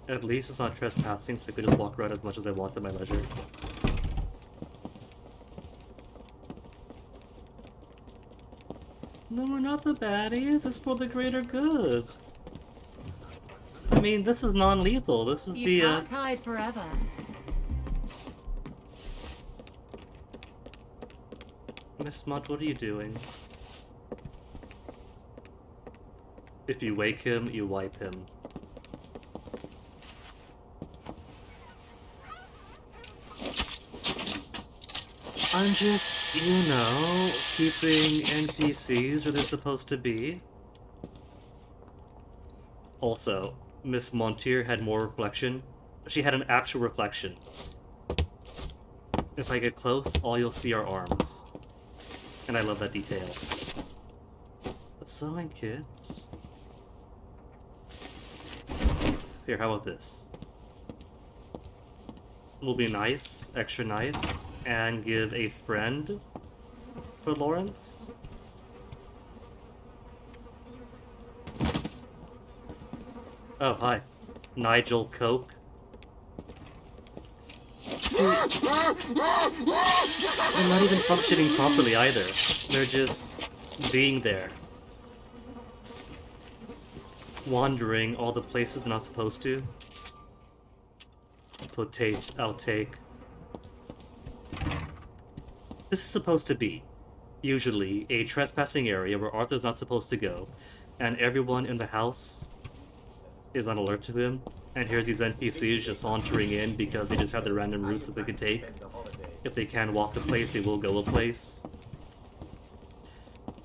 At least it's not trespassing, so I could just walk around as much as I want at my leisure. No, we're not the baddies. It's for the greater good. I mean, this is non-lethal. This is You can't hide forever. Miss Mudd, what are you doing? If you wake him, you wipe him. I'm just, you know, keeping NPCs where they're supposed to be. Also, Miss Montier had more reflection. She had an actual reflection. If I get close, all you'll see are arms. And I love that detail. The sewing kit. Here, how about this? Will be nice, extra nice, and give a friend for Lawrence. Oh, hi. Nigel Coke. See, they're not even functioning properly either. They're just being there. Wandering all the places they're not supposed to. Potate, outtake. This is supposed to be, usually, a trespassing area where Arthur's not supposed to go, and everyone in the house is on alert to him, and here's these NPCs just sauntering in because they just have the random routes that they could take. If they can walk a place, they will go a place.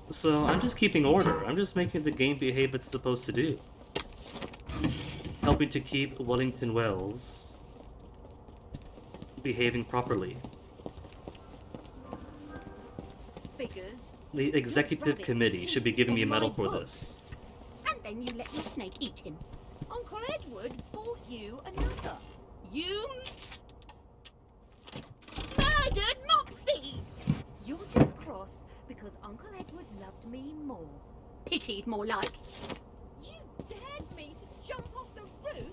So I'm just keeping order. I'm just making the game behave it's supposed to do. Helping to keep Wellington Wells behaving properly. Figures. The executive committee should be giving me a medal for this. And then you let your snake eat him. Uncle Edward bought you another. You murdered Mopsy! You're just cross because Uncle Edward loved me more. Pitied, more like. You dared me to jump off the roof,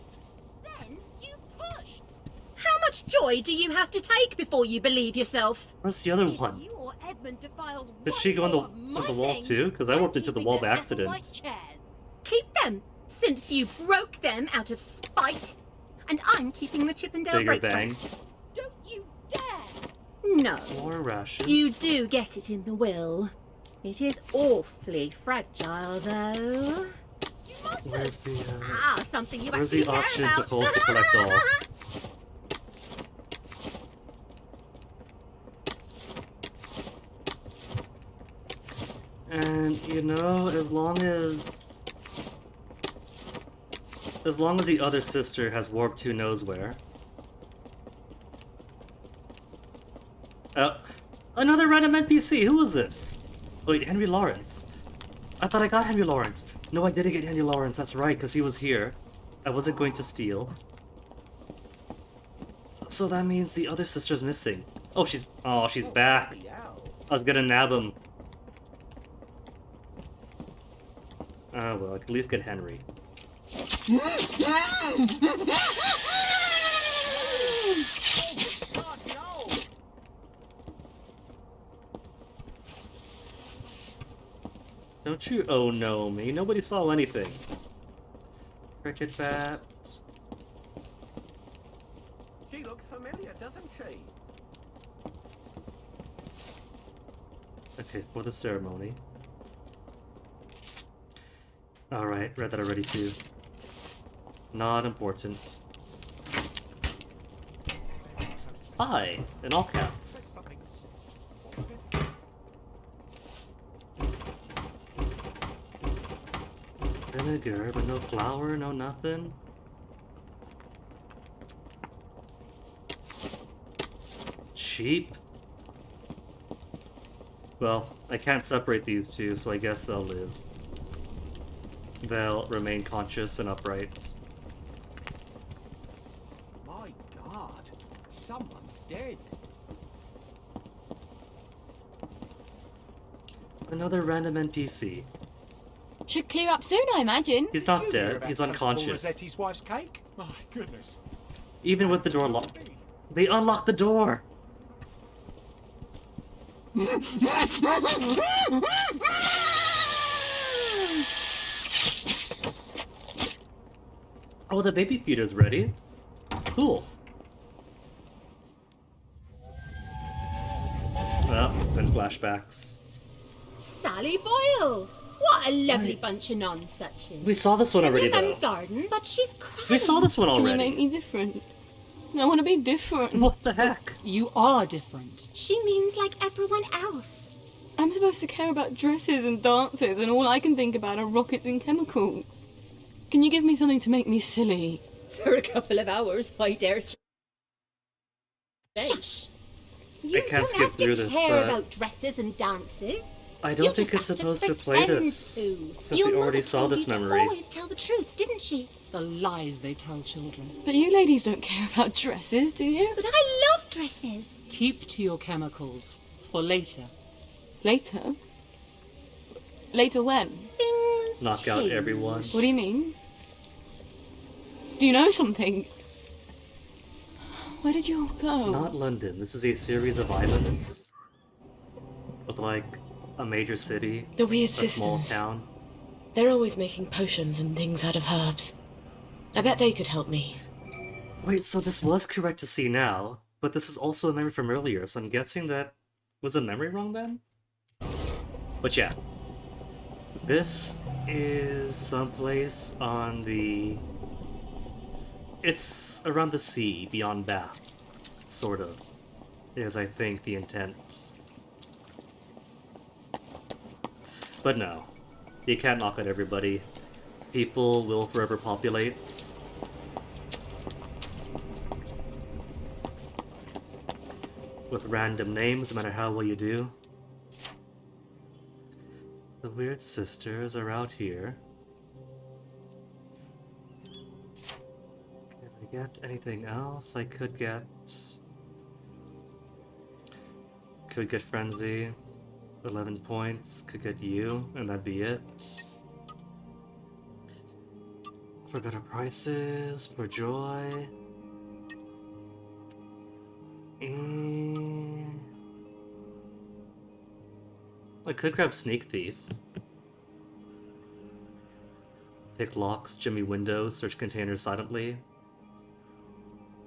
then you pushed. How much joy do you have to take before you believe yourself? Where's the other one? You or Edmund defiles Did she go on the wall too? Because I warped into the wall by accident. Keep them, since you broke them out of spite. And I'm keeping the Chippendale Bigger breakpoint. bang. Don't you dare! No. More rations. You do get it in the will. It is awfully fragile, though. Where's the something you where's actually the care option about. to hold to collect all? And you know, as long as the other sister has warped who knows where. Another random NPC. Who was this? Wait, Henry Lawrence. I thought I got Henry Lawrence. No, I didn't get Henry Lawrence. That's right, because he was here. I wasn't going to steal. So that means the other sister's missing. Oh, she's back. I was gonna nab him. Well, I can at least get Henry. Don't you oh no me. Nobody saw anything. Cricket bat. She looks familiar, doesn't she? Okay, for the ceremony. Alright, read that already too. Not important. Hi, in all caps. Vinegar, but no flour, no nothing. Cheap. Well, I can't separate these two, so I guess they'll live. They'll remain conscious and upright. My God, someone's dead. Another random NPC. Should clear up soon, I imagine. He's not dead, he's unconscious. Rosetti's wife's cake? My goodness. Even with the door locked. They unlocked the door! Oh, the baby feeder's ready. Cool. Well, been flashbacks. Sally Boyle! What a lovely bunch of non-suches. We saw this one already, In your though. mum's garden, but she's crying. We saw this one already. Can you make me different? I want to be different. What the heck? You are different. She means like everyone else. I'm supposed to care about dresses and dances, and all I can think about are rockets and chemicals. Can you give me something to make me silly? For a couple of hours, I dare say. I You can't don't skip have through to this, care but about dresses and dances. I You don't think just it's have supposed to play pretend this. to. Since Your we already mother saw told this you to memory. always tell the truth, didn't she? The lies they tell children. But you ladies don't care about dresses, do you? But I love dresses. Keep to your chemicals. For later. Later? Later when? Things Knock out everyone. What do you mean? Do you know something? Where did you all go? Not London. This is a series of islands. With like a major city. The weird a small sisters. town. They're always making potions and things out of herbs. I bet they could help me. Wait, so this was correct to see now, but this is also a memory from earlier, so I'm guessing that... Was the memory wrong then? But yeah. This is someplace on the... It's around the sea, beyond Bath. Sort of. Is, I think, the intent. But no. You can't knock out everybody. People will forever populate. With random names, no matter how well you do. The weird sisters are out here. Can I get anything else? I could get... Could get Frenzy. 11 points. Could get you, and that'd be it. For better prices, for joy. I could grab Sneak Thief. Pick locks, jimmy windows, search containers silently.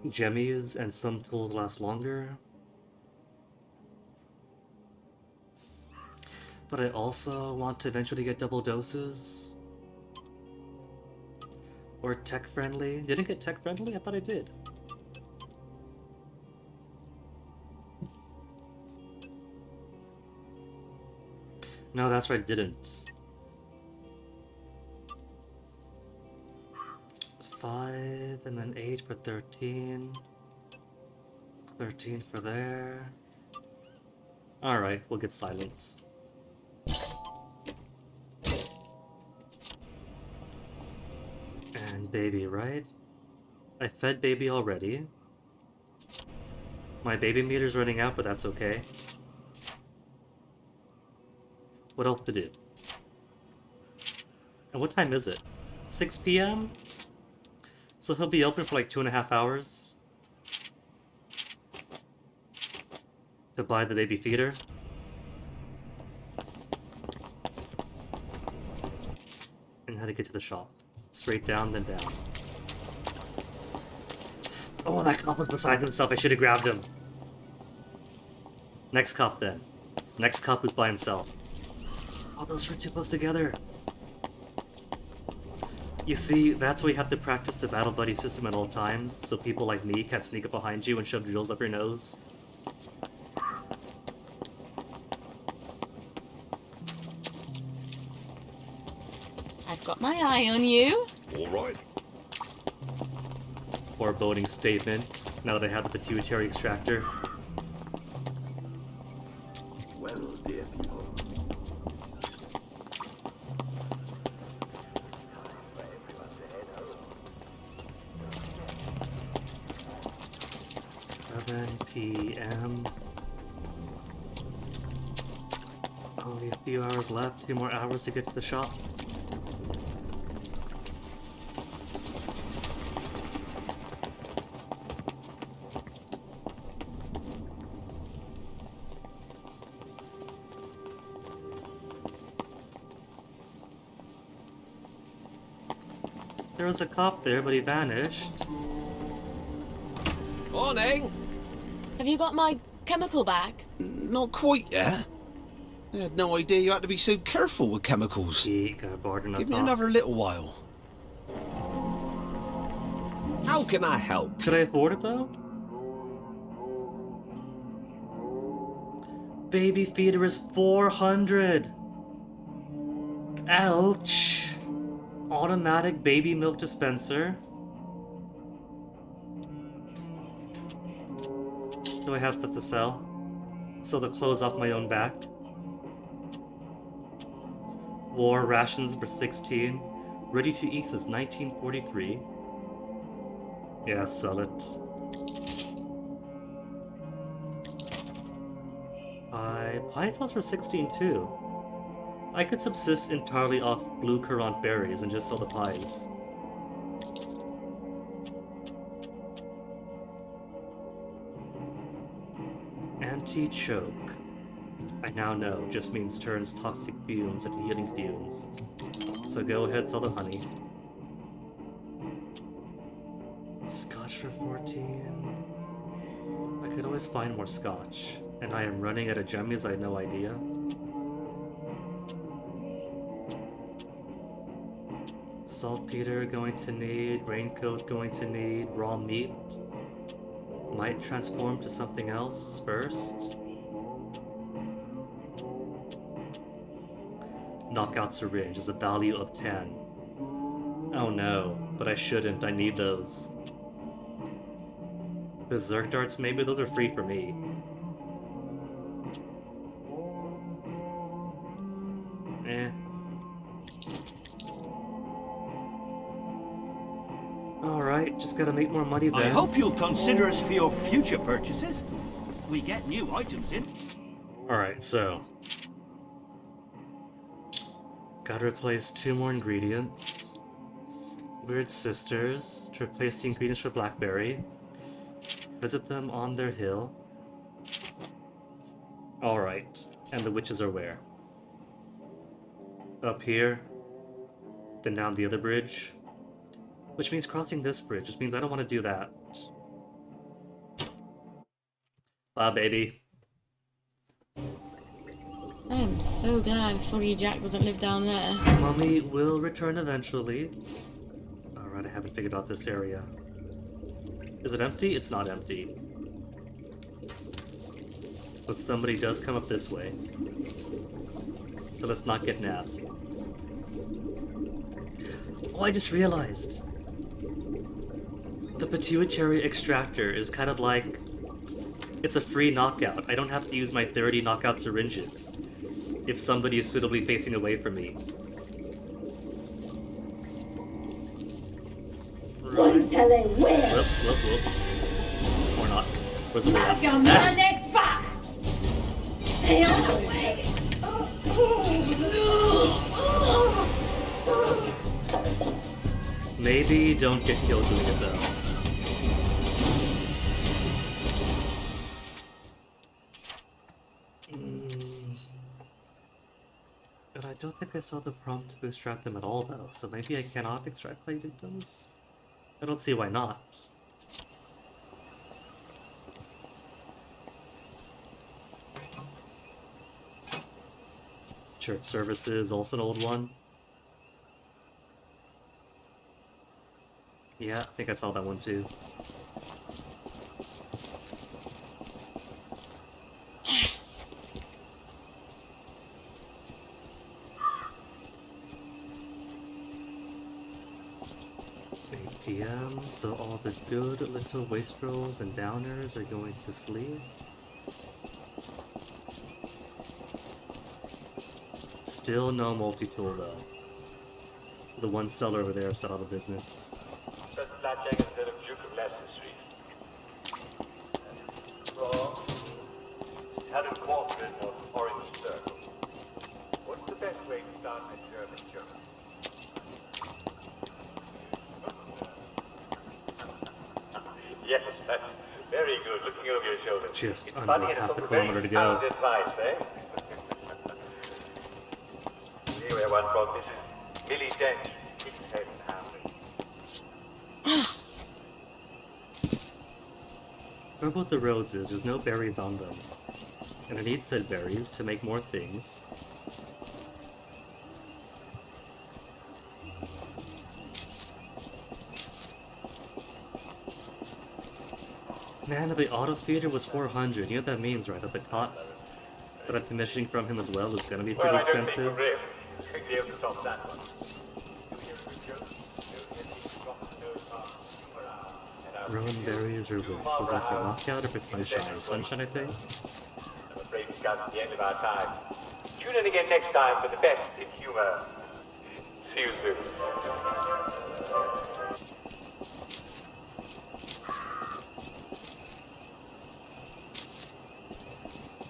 Jemmies and some tools last longer. But I also want to eventually get double doses. Or tech friendly. Didn't get tech friendly? I thought I did. No, that's right, I didn't. 5 and then 8 for 13. 13 for there. Alright, we'll get silence. And baby, right? I fed baby already. My baby meter's running out, but that's okay. What else to do? And what time is it? 6 p.m.? So he'll be open for like 2.5 hours. To buy the baby feeder. And how to get to the shop. Straight down, then down. Oh, that cop was beside himself. I should have grabbed him. Next cop, then. Next cop is by himself. Oh, those were too close together. You see, that's why you have to practice the battle buddy system at all times, so people like me can't sneak up behind you and shove drills up your nose. I've got my eye on you. Alright. Foreboding statement, now that I have the pituitary extractor. Well, dear people. 7 p.m. Only a few hours left, 2 more hours to get to the shop. There was a cop there, but he vanished. Morning! Have you got my chemical back? Not quite yet. I had no idea you had to be so careful with chemicals. Give me another little while. How can I help? Could I afford it though? Baby feeder is 400. Ouch. Automatic baby milk dispenser. Do I have stuff to sell? Sell the clothes off my own back? War rations for 16. Ready to eat since 1943. Yeah, sell it. Pie sauce for 16 too. I could subsist entirely off blue currant berries and just sell the pies. Anti-choke. I now know just means turns toxic fumes into healing fumes. So go ahead, sell the honey. Scotch for 14. I could always find more scotch. And I am running out of jummies, I had no idea. Saltpeter going to need, raincoat going to need, raw meat. Might transform to something else first. Knockout syringe is a value of 10. Oh no, but I shouldn't, I need those. Berserk darts, maybe those are free for me. Eh. Alright, just gotta make more money then. I hope you'll consider us for your future purchases. We get new items in. Alright, so. Gotta replace 2 more ingredients. Weird Sisters, to replace the ingredients for Blackberry. Visit them on their hill. Alright, and the witches are where? Up here, then down the other bridge, which means crossing this bridge, which means I don't want to do that. Bye, baby. I am so glad Foggy Jack doesn't live down there. Mummy will return eventually. Alright, I haven't figured out this area. Is it empty? It's not empty. But somebody does come up this way. So let's not get nabbed. Oh, I just realized. The pituitary extractor is kind of like... It's a free knockout. I don't have to use my 30 knockout syringes if somebody is suitably facing away from me. One selling where? Whoop. Or not. Where's the Have your money back! Stay on the way! Maybe don't get killed doing it though. But I don't think I saw the prompt to extract them at all though, so maybe I cannot extract clay victims? I don't see why not. Church services, also an old one. Yeah, I think I saw that one too. PM, so all the good little wastrels and downers are going to sleep. Still no multi-tool though. The one seller over there is out of business. That's blackjack instead of Duke of Leicester Street. Wrong. 125 of Orange Circle. What's the best way to start a German joke? Yes, that's very good. Looking over your shoulder. Just under half a kilometer to go. Advice, eh? Anyway, one from Mrs. Millie Dent. Where about the roads is? There's no berries on them. And I need said berries to make more things. Man, the auto feeder was 400. You know what that means, right? That the cot that I'm commissioning from him as well is gonna be pretty expensive. Rowan berries or which? Was that for knockout or for sunshine? Sunshine, I think. I'm afraid we've gotten to the end of our time. Tune in again next time for the best in humor. See you soon.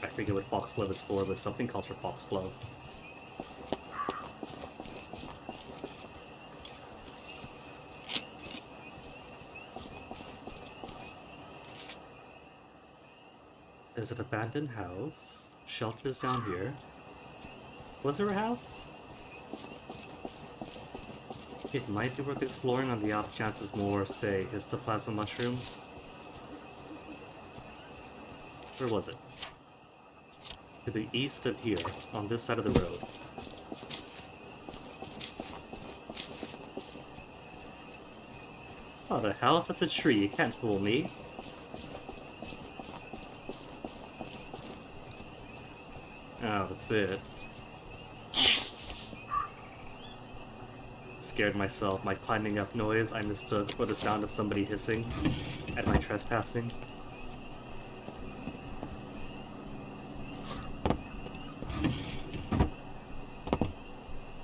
I forget what foxglove is for, but something calls for foxglove. There's an abandoned house. Shelters down here. Was there a house? It might be worth exploring on the off chances more, say, histoplasma mushrooms. Where was it? To the east of here, on this side of the road. It's not a house, that's a tree. You can't fool me. Oh, that's it. Scared myself. My climbing up noise I mistook for the sound of somebody hissing at my trespassing.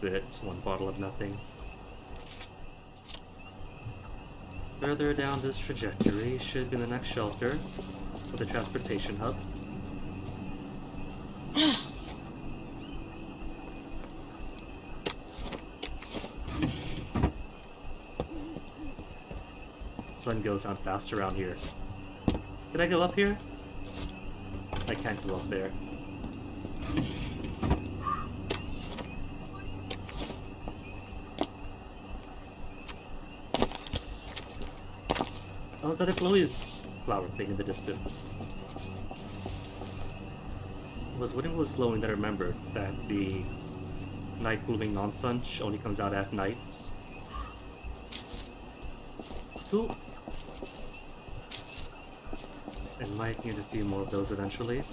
That's one bottle of nothing. Further down this trajectory should be the next shelter with a transportation hub. Sun goes down fast around here. Can I go up here? I can't go up there. Oh, is that a glowy flower thing in the distance? I was wondering what was glowing that I remembered that the night blooming nonsense only comes out at night. Cool. And might need a few more of those eventually.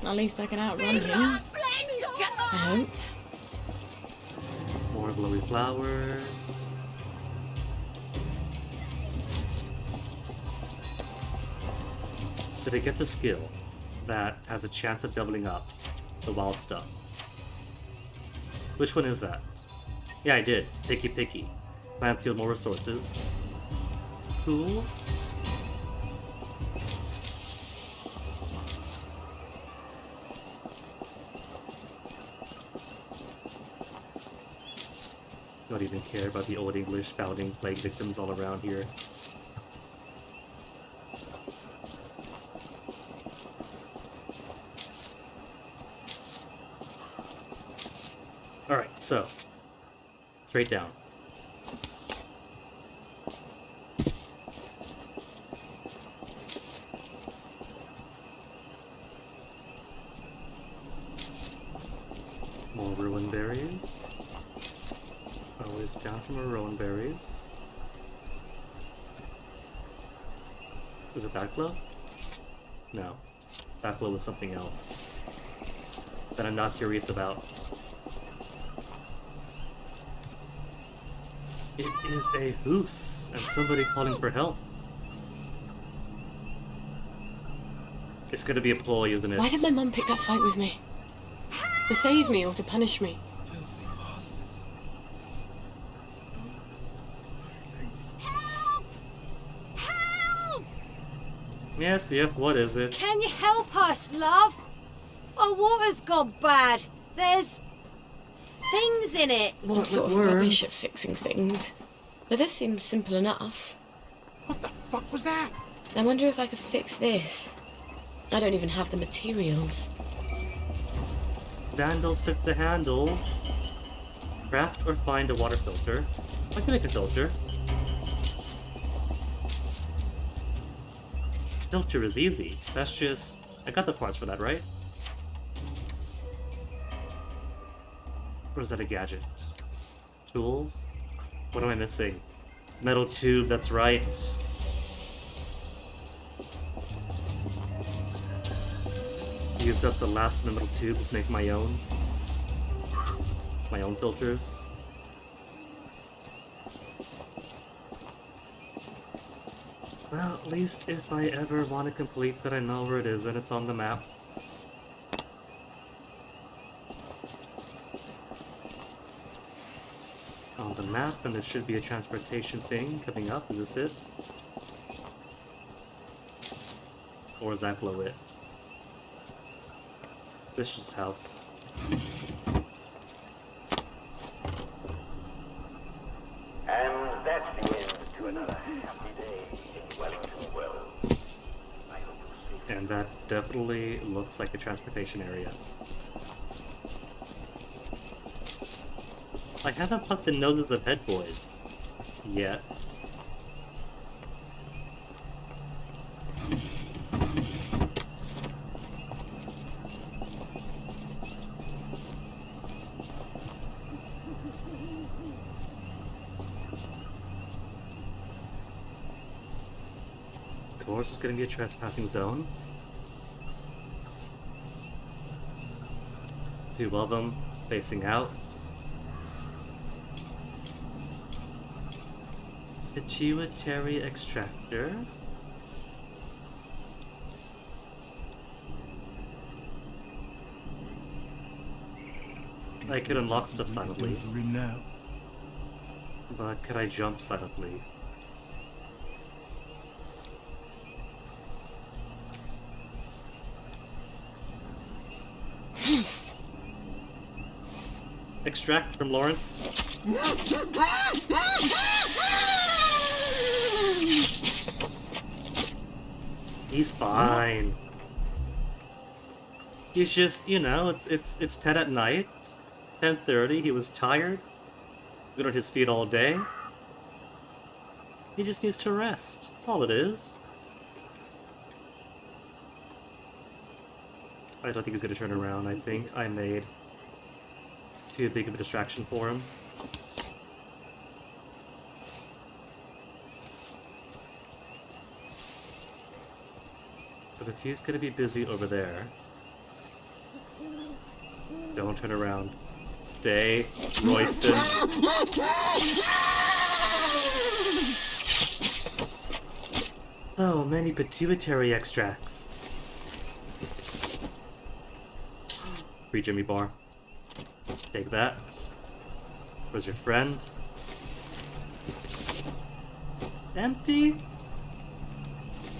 At least I can outrun him. I hope. More glowy flowers. Did I get the skill that has a chance of doubling up the wild stuff? Which one is that? Yeah, I did. Picky picky. Plants yield more resources. Cool. Don't even care about the old English spouting plague victims all around here. Alright, so straight down. More ruin berries. Always down from our ruin berries. Is it that glow? No. That glow was something else that I'm not curious about. It is a hoose and somebody calling for help. It's gonna be a ploy, isn't it? Why did my mum pick that fight with me? To save me or to punish me? Yes, yes, what is it? Can you help us, love? Our water's gone bad. There's things in it. What sort of rubbish at fixing things? But this seems simple enough. What the fuck was that? I wonder if I could fix this. I don't even have the materials. Vandals took the handles. Craft or find a water filter. I can make a filter. Filter is easy. That's just I got the parts for that, right? Or is that a gadget? Tools? What am I missing? Metal tube, that's right. Use up the last metal tubes, make my own filters. Well, at least if I ever want to complete that, I know where it is and it's on the map. On the map, and there should be a transportation thing coming up. Is this it? Or is that below it? This is his house. And that's the end to another happy day in Wellington World. I hope you'll see. And that definitely looks like a transportation area. I haven't put the noses of head boys yet. Of course, it's going to be a trespassing zone. Two of them facing out. Pituitary extractor. I could unlock stuff silently. For him now. But could I jump silently? Extract from Lawrence. He's fine. He's just, you know, it's 10 at night, 10:30. He was tired. Been on his feet all day. He just needs to rest. That's all it is. I don't think he's gonna turn around. I think I made too big of a distraction for him. But if he's gonna be busy over there, don't turn around. Stay, Royston. So many pituitary extracts. Free Jimmy bar. Take that. Where's your friend? Empty?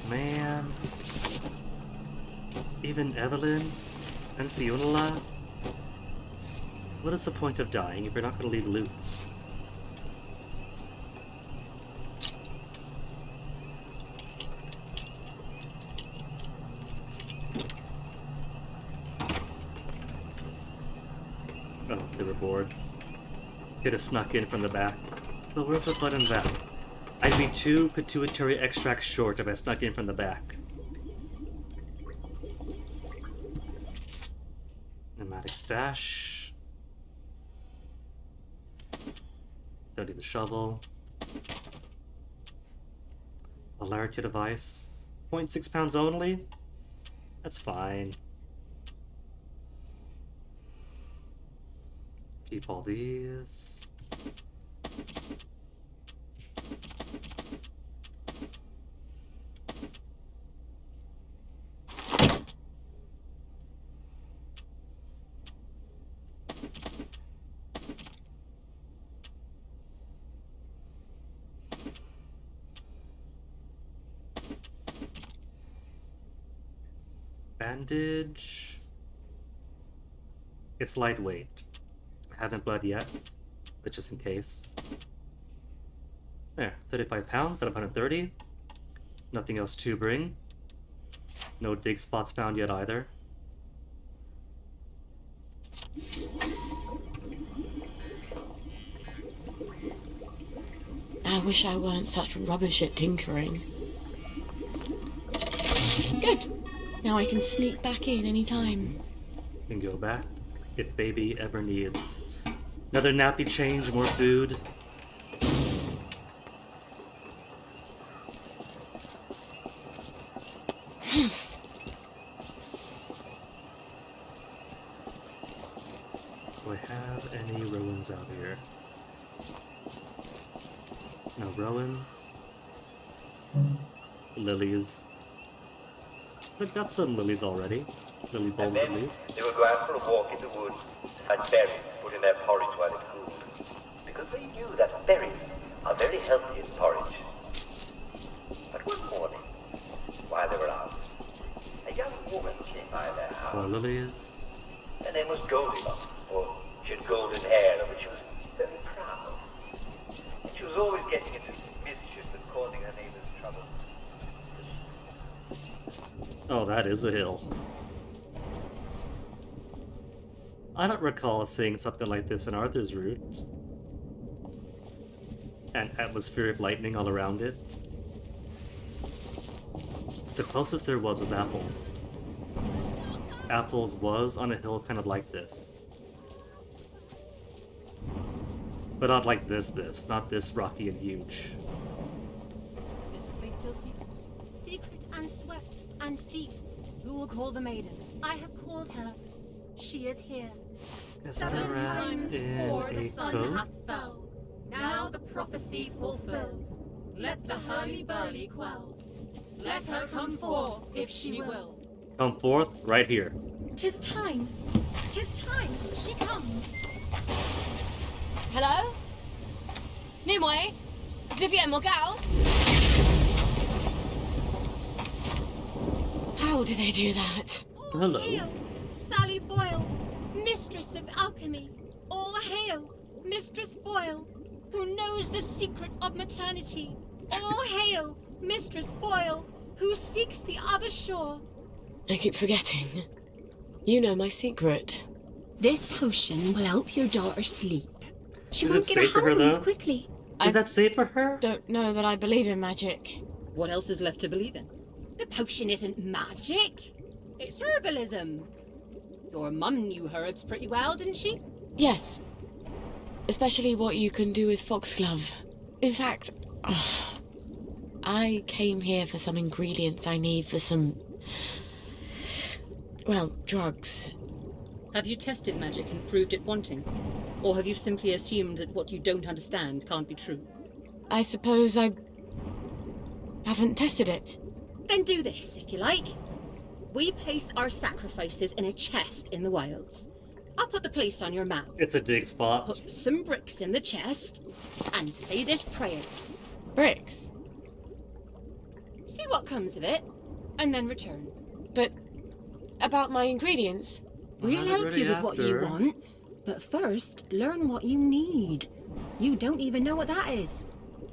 Man. Even Evelyn and Fiona? What is the point of dying if you're not going to leave loot? Oh, they were boards. Could have snuck in from the back. But where's the button back? I'd be 2 pituitary extracts short if I snuck in from the back. Pneumatic stash. Don't need the shovel. Polarity device. 0.6 pounds only? That's fine. Keep all these. Bandage. It's lightweight. I haven't bled yet, but just in case. There, 35 pounds out of 130. Nothing else to bring. No dig spots found yet either. I wish I weren't such rubbish at tinkering. Good. Now I can sneak back in any time. And go back if baby ever needs. Another nappy change, more food. Do I have any Rowans out here? No Rowans. Lilies. I've got some lilies already. Lily bulbs at least. They would go out for a walk in the woods and find berries to put in their porridge while it cooled. Because they knew that berries are very healthy in porridge. But one morning, while they were out, a young woman came by their house. More lilies. Her name was Goldilocks, for she had golden hair of which she was very proud. And she was always getting into mischief and causing her neighbors trouble. Oh, that is a hill. I don't recall seeing something like this in Arthur's Route. An atmosphere of lightning all around it. The closest there was apples. Apples was on a hill kind of like this. But not like this, not this rocky and huge. Visibly still secret and swept and deep. Who will call the maiden? I have called her. She is here. Is that a rat in the a sun coat? hath fell. Now the prophecy fulfilled. Let the hurly-burly quell. Let her come forth if she will. Come forth right here. 'Tis time. 'Tis time. She comes. Hello? Nimue? Vivienne Morgals? How do they do that? Hello. Hail, Sally Boyle, mistress of alchemy. All hail, Mistress Boyle, who knows the secret of maternity. All hail, Mistress Boyle, who seeks the other shore. I keep forgetting. You know my secret. This potion will help your daughter sleep. She Is won't it get a safe for her, hangover as though? quickly. Is that safe for her? Don't know that I believe in magic. What else is left to believe in? The potion isn't magic. It's herbalism. Your mum knew herbs pretty well, didn't she? Yes. Especially what you can do with foxglove. In fact, I came here for some ingredients I need for some... well, drugs. Have you tested magic and proved it wanting? Or have you simply assumed that what you don't understand can't be true? I suppose I haven't tested it. Then do this, if you like. We place our sacrifices in a chest in the wilds. I'll put the place on your map. It's a dig spot. Put some bricks in the chest and say this prayer. Bricks? See what comes of it, and then return. But about my ingredients? We'll help you with what you want, but first, learn what you need. You don't even know what that is.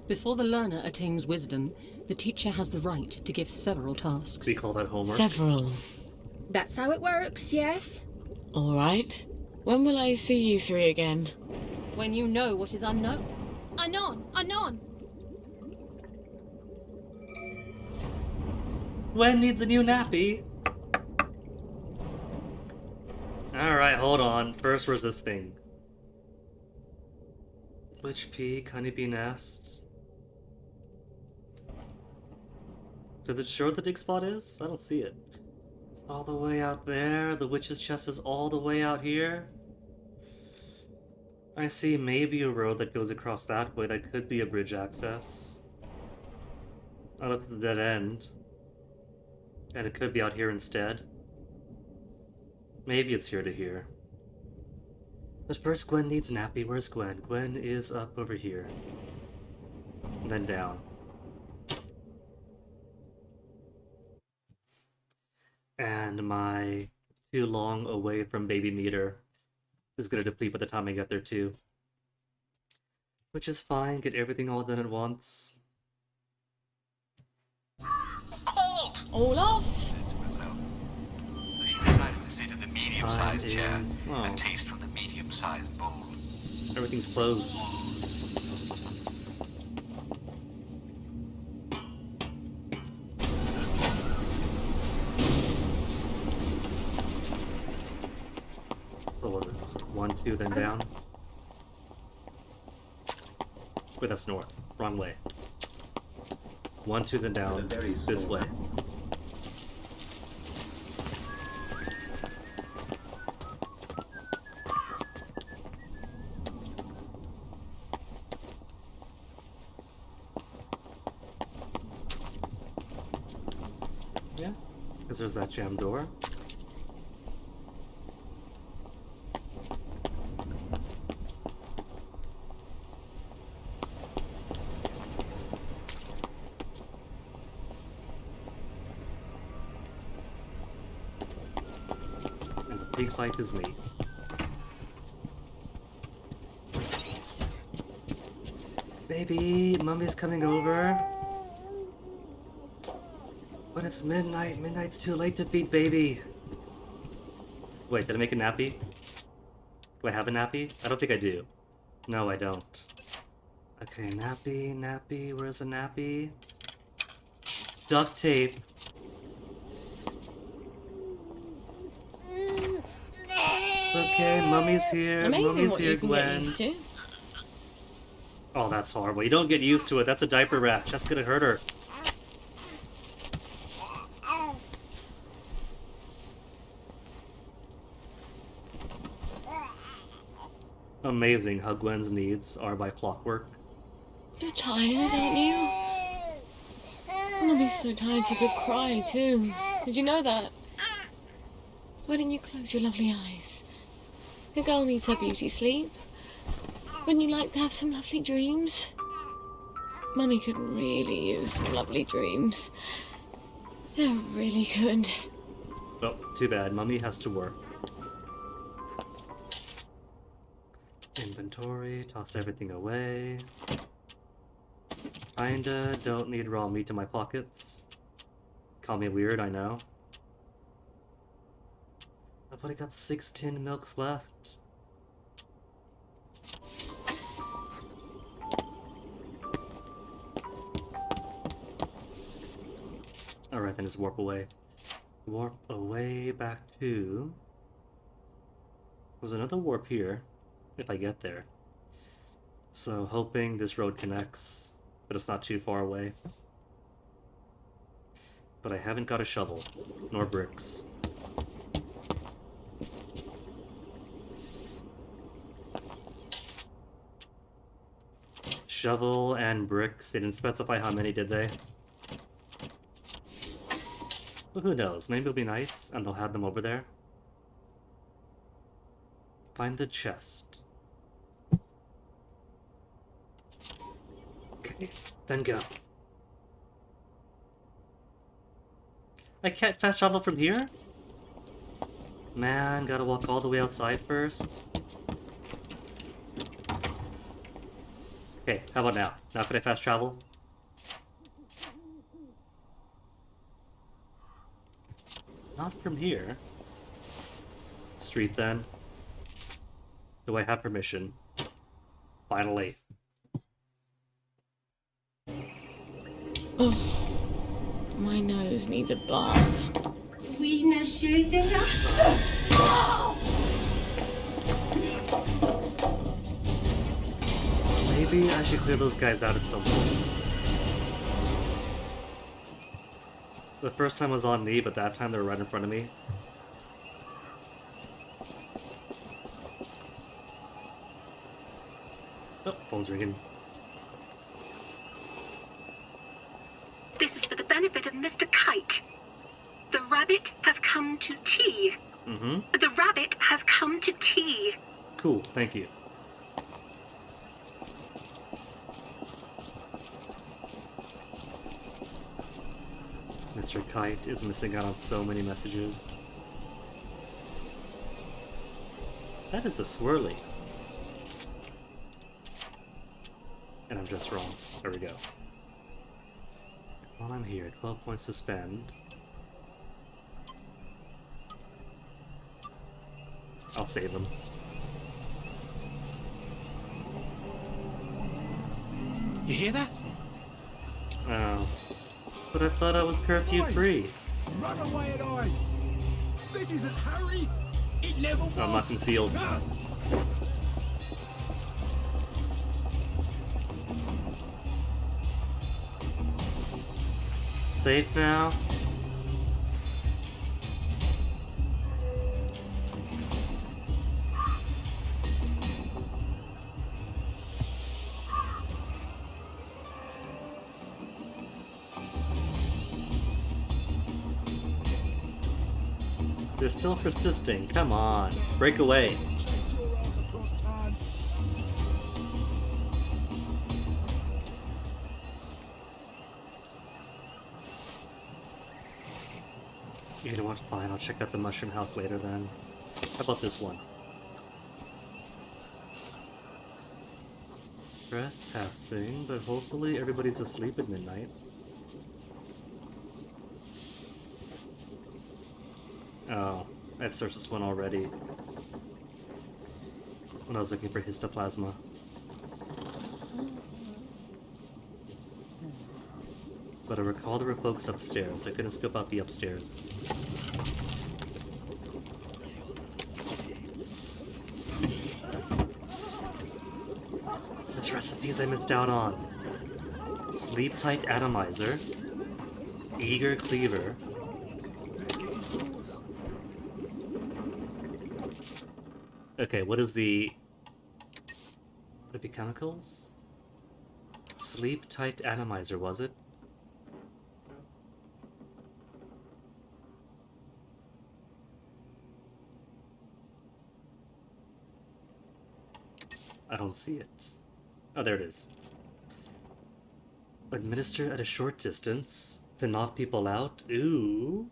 Before the learner attains wisdom, the teacher has the right to give several tasks. We call that homework. Several. That's how it works, yes? All right. When will I see you three again? When you know what is unknown. Anon, anon. Gwen needs a new nappy. Alright, hold on. First, where's this thing? Witch Peak, Honeybee Nest. Does it show where the dig spot is? I don't see it. It's all the way out there. The witch's chest is all the way out here. I see maybe a road that goes across that way. That could be a bridge access. Oh, that's the dead end. And it could be out here instead. Maybe it's here to here. But first, Gwen needs nappy. Where's Gwen? Gwen is up over here. And then down. And my too long away from baby meter is gonna deplete by the time I get there too. Which is fine, get everything all done at once. All off! Medium-sized chair. Is... A taste from the medium-sized bowl. Everything's closed. 1, 2, then down. Wait, that's north. Wrong way. 1, 2, then down. This way. Yeah, because there's that jam door. Pig fight is me. Baby, Mummy's coming over. But it's midnight. Midnight's too late to feed baby. Wait, did I make a nappy? Do I have a nappy? I don't think I do. No, I don't. Okay, nappy, nappy. Where's the nappy? Duct tape. Okay, Mummy's here. Amazing Mummy's what here, you can Gwen. get used to. Oh, that's horrible. You don't get used to it. That's a diaper rash. That's gonna hurt her. Amazing how Gwen's needs are by clockwork. You're tired, aren't you? Mummy's so tired you could cry too. Did you know that? Why didn't you close your lovely eyes? A girl needs her beauty sleep. Wouldn't you like to have some lovely dreams? Mummy could really use some lovely dreams. Yeah, really could. Oh, too bad. Mummy has to work. Inventory, toss everything away. Kinda don't need raw meat in my pockets. Call me weird, I know. I've only got 6 tin milks left. Alright, then just warp away. Warp away back to... There's another warp here, if I get there. So, hoping this road connects, but it's not too far away. But I haven't got a shovel, nor bricks. Shovel and bricks, they didn't specify how many, did they? Well, who knows, maybe it'll be nice and they'll have them over there. Find the chest. Okay, then go. I can't fast travel from here? Man, gotta walk all the way outside first. Okay, how about now? Now can I fast travel? Not from here. Street then. Do I have permission? Finally. Oh, my nose needs a bath. Maybe I should clear those guys out at some point. The first time was on me, but that time they were right in front of me. Oh, phone's ringing. This is for the benefit of Mr. Kite. The rabbit has come to tea. Mm-hmm. The rabbit has come to tea. Cool, thank you. Mr. Kite is missing out on so many messages. That is a swirly. And I'm just wrong. There we go. While I'm here, 12 points to spend. I'll save them. You hear that? Oh. But I thought I was curfew free. Run away and hide! This isn't Harry! It never was! I'm not concealed. Safe now. They're still persisting. Come on. Break away. You know what? Fine, I'll check out the mushroom house later then. How about this one? Trespassing, but hopefully everybody's asleep at midnight. Oh, I've searched this one already when I was looking for histoplasma. But I recall there were folks upstairs, so I couldn't scope out the upstairs. There's recipes I missed out on. Sleep Tight Atomizer. Eager Cleaver. Okay, what is the... Would it be chemicals? Sleep Tight Atomizer, was it? I don't see it. Oh, there it is. Administer at a short distance to knock people out. Ooh.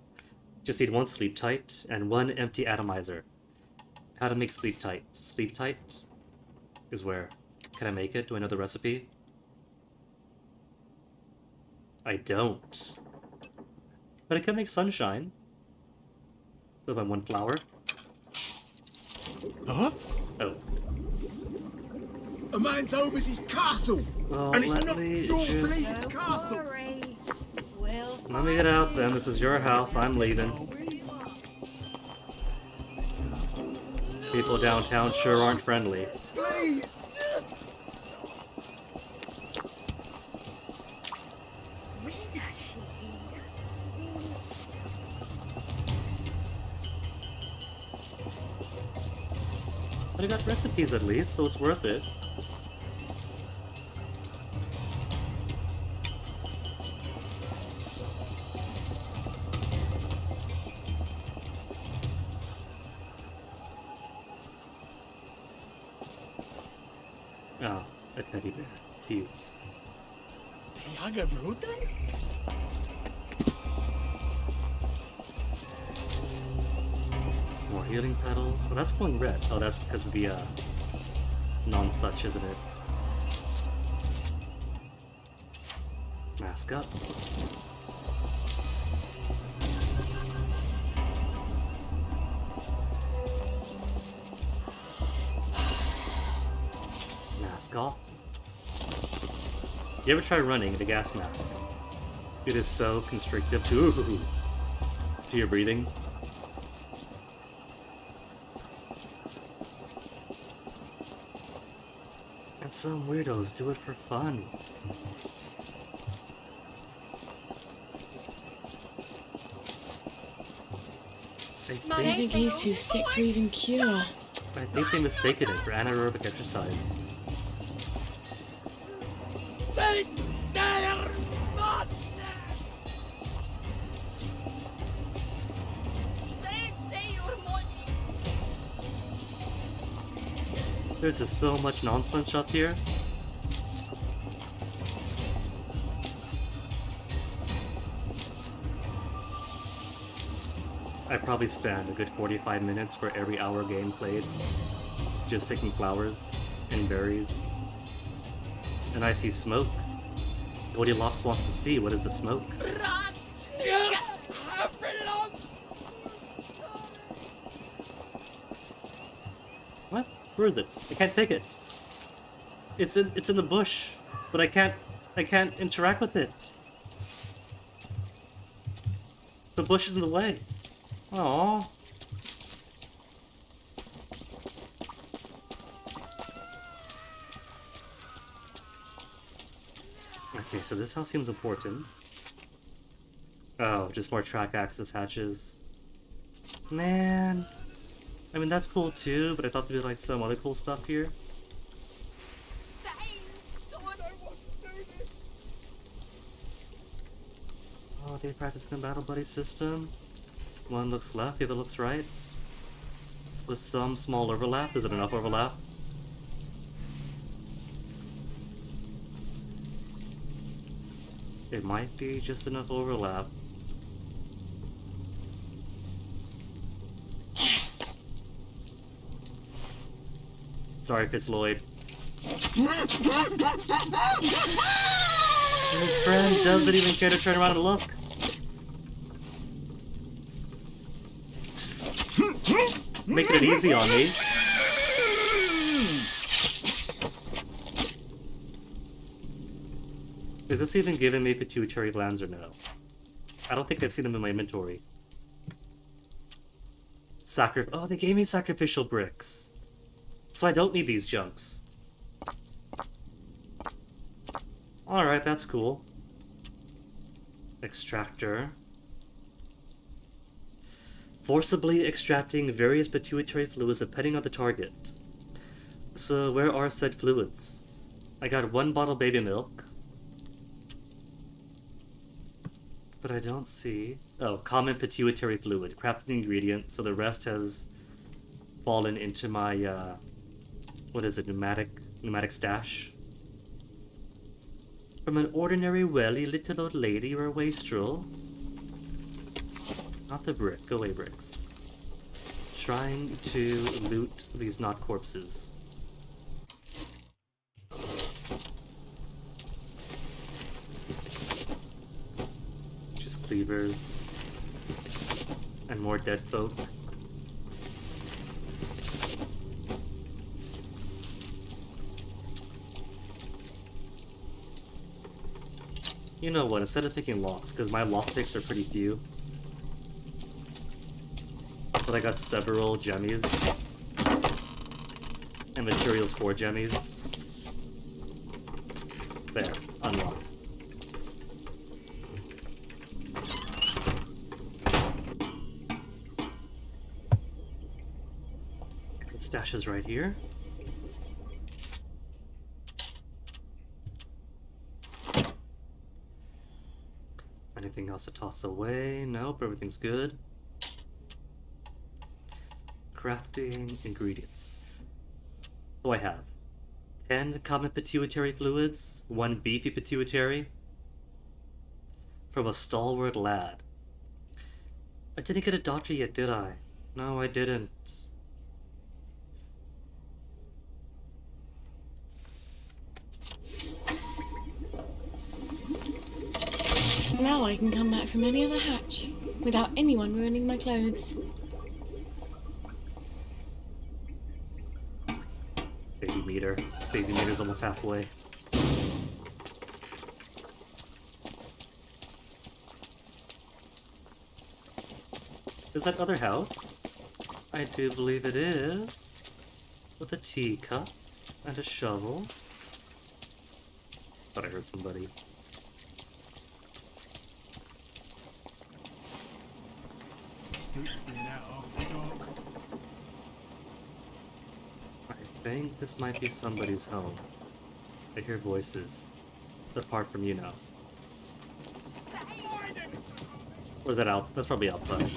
Just need one Sleep Tight and one empty atomizer. How to make Sleep Tight. Sleep Tight is where? Can I make it? Do I know the recipe? I don't. But I can make sunshine. With my one flower. Huh? Oh. A man's over his castle! Well, and it's let not me your just... bleeding castle! Let me get out then. This is your house. I'm leaving. People downtown sure aren't friendly. Please! But I got recipes at least, so it's worth it. Oh, a teddy bear. Cute. More healing petals. Oh, that's glowing red. Oh, that's because of the non-such, isn't it? Mask up. Mask off. You ever try running in a gas mask? It is so constrictive to your breathing. And some weirdos do it for fun. I think he's too sick to even cure. I think they mistaken it for anaerobic exercise. There's just so much nonsense up here. I probably spend a good 45 minutes for every hour game played, just picking flowers and berries. And I see smoke. Goldilocks wants to see what is the smoke. What? Where is it? I can't pick it. It's in the bush, but I can't interact with it. The bush is in the way. Aww. Okay, so this house seems important. Oh, just more track access hatches. Man. I mean, that's cool too, but I thought there'd be like some other cool stuff here. Oh, they practiced the battle buddy system. One looks left, the other looks right. With some small overlap. Is it enough overlap? It might be just enough overlap. Sorry, Fitzloyd. And his friend doesn't even care to turn around and look. Making it easy on me. Is this even giving me pituitary glands or no? I don't think I've seen them in my inventory. Oh, they gave me sacrificial bricks. So I don't need these junks. Alright, that's cool. Extractor. Forcibly extracting various pituitary fluids depending on the target. So where are said fluids? I got 1 bottle baby milk. But I don't see... Oh, common pituitary fluid. Crafted ingredient, so the rest has fallen into my, what is it, pneumatic stash? From an ordinary welly little old lady or a wastrel. Not the brick, go away bricks. Trying to loot these not corpses. Just cleavers. And more dead folk. You know what, instead of picking locks, because my lock picks are pretty few. But I got several gemmies. And materials for gemmies. There, unlocked. The stash is right here. Anything else to toss away? Nope, everything's good. Crafting ingredients. So I have 10 common pituitary fluids, 1 beefy pituitary, from a stalwart lad. I didn't get a doctor yet, did I? No, I didn't. Now I can come back from any other hatch without anyone ruining my clothes. Baby meter. Baby meter's almost halfway. Is that other house? I do believe it is. With a teacup and a shovel. Thought I heard somebody. I think this might be somebody's home. I hear voices. Apart from you now. Or is that out? That's probably outside.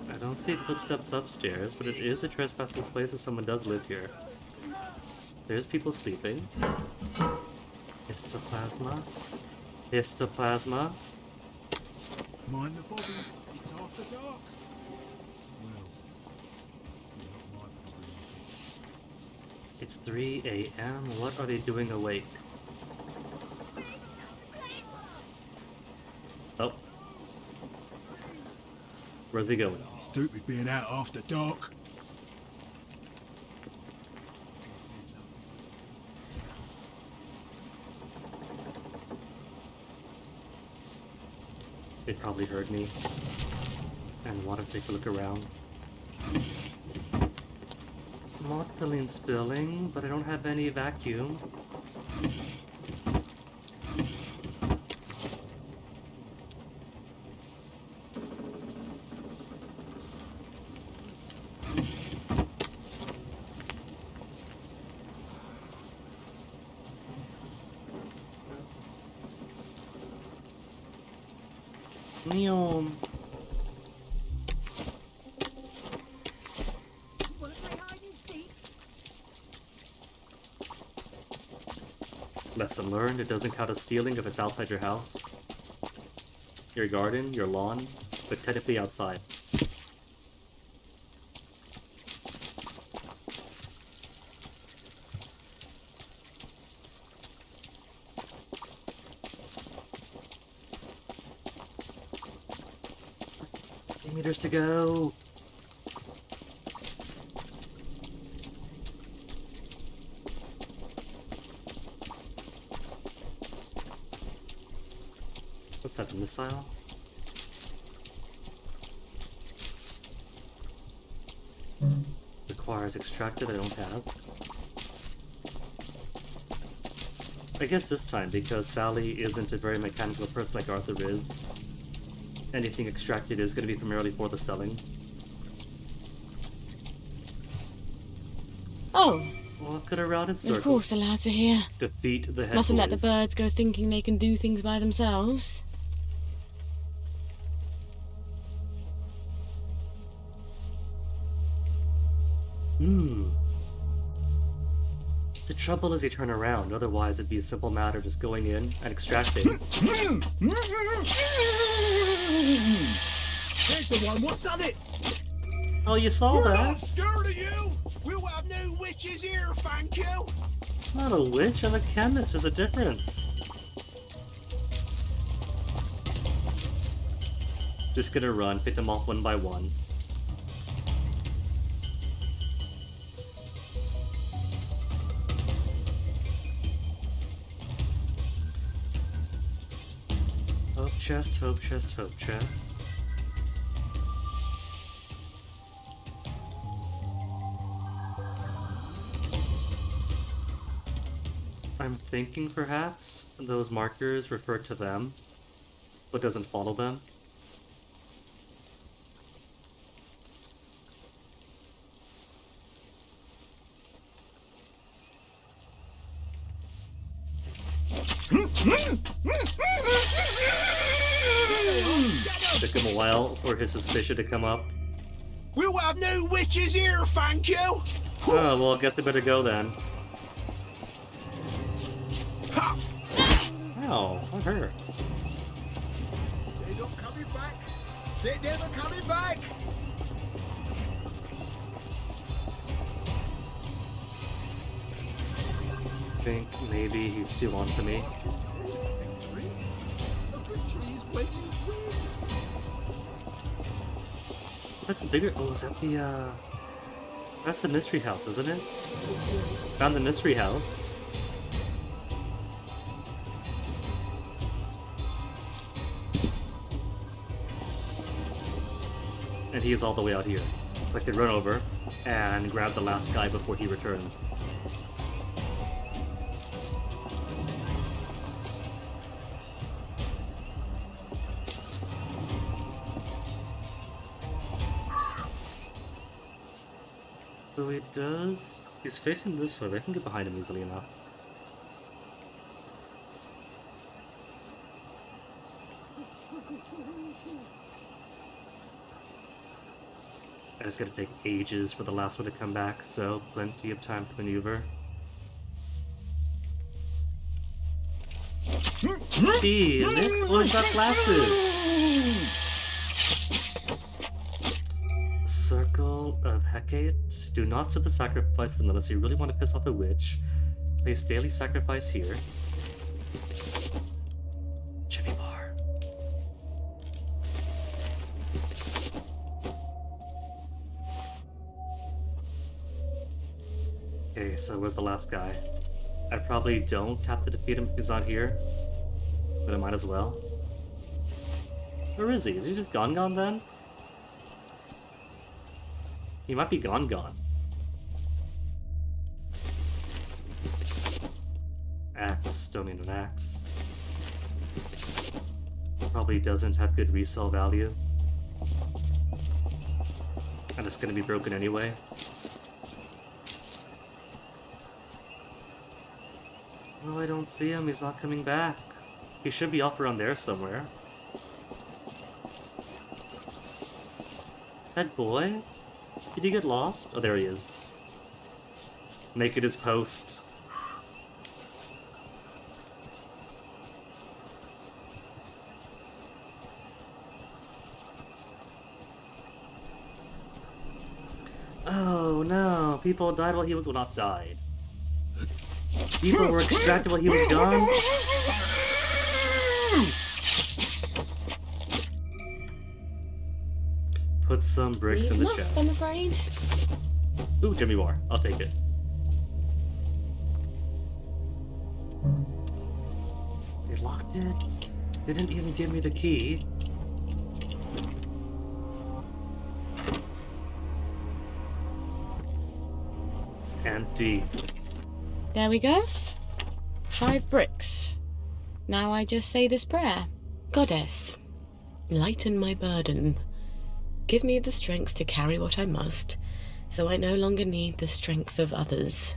I don't see footsteps upstairs, but it is a trespassing place if someone does live here. There's people sleeping. Histoplasma. Histoplasma. Mind the bodies, it's after dark. Well, It's 3 a.m. What are they doing awake? Oh. Where's he going? Stupid being out after dark. They probably heard me and want to take a look around. Mottling spilling, but I don't have any vacuum. Neon. Lesson learned, it doesn't count as stealing if it's outside your house, your garden, your lawn, but technically outside. Meters to go. What's that, a missile? Requires extractor that I don't have. I guess this time, because Sally isn't a very mechanical person like Arthur is, anything extracted is going to be primarily for the selling. Oh. Walk it around in circles. Of course the lads are here. Defeat the head Mustn't let boys. the birds go thinking they can do things by themselves. The trouble is you turn around, otherwise it'd be a simple matter just going in and extracting. There's the one. What done it? Oh, you saw We're that? not scared of you. We'll have no witches here, thank you. I'm not a witch, I'm a chemist. There's a difference. Just gonna run, pick them off one by one. Hope chest, hope chest, hope chest. I'm thinking perhaps those markers refer to them, but doesn't follow them. Took him a while for his suspicion to come up. We'll have no witches here, thank you. Oh, well, I guess they better go then. Ow, that hurts. They're not coming back. They're never coming back. I think maybe he's too on for me. That's a bigger. Oh, is that the, that's the mystery house, isn't it? Found the mystery house. And he is all the way out here. I could run over and grab the last guy before he returns. So he does... He's facing this way, but I can get behind him easily enough. It's gonna take ages for the last one to come back, so plenty of time to maneuver. Felix, oh, he's got glasses! Circle of Hecate. Do not set the sacrifice unless you really want to piss off a witch. Place daily sacrifice here. Jimmy bar. Okay, so where's the last guy? I probably don't have to defeat him if he's not here, but I might as well. Where is he? Is he just gone then? He might be gone. Axe, don't need an axe. Probably doesn't have good resale value. And it's gonna be broken anyway. Well, I don't see him, he's not coming back. He should be off around there somewhere. Head boy? Did he get lost? Oh, there he is. Make it his post. Oh no, people died while he was, well, not died. People were extracted while he was gone? Put some bricks in the chest. I'm afraid. Ooh, Jimmy War. I'll take it. They locked it. They didn't even give me the key. It's empty. There we go. 5 bricks. Now I just say this prayer. Goddess, lighten my burden. Give me the strength to carry what I must, so I no longer need the strength of others.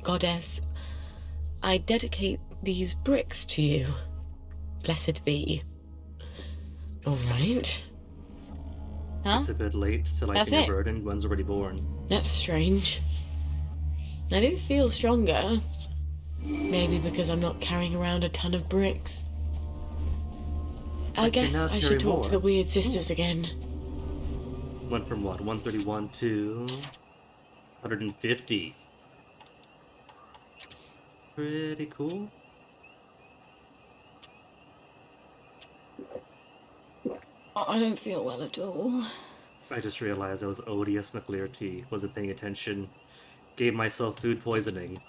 Goddess, I dedicate these bricks to you. Blessed be. Alright. Huh? It's a bit late to lighten your burden. Gwen's already born. That's strange. I do feel stronger. Maybe because I'm not carrying around a ton of bricks. I guess I should talk to the weird sisters again. Went from what? 131 to 150. Pretty cool. I don't feel well at all. I just realized I was odious McLearty. Wasn't paying attention. Gave myself food poisoning.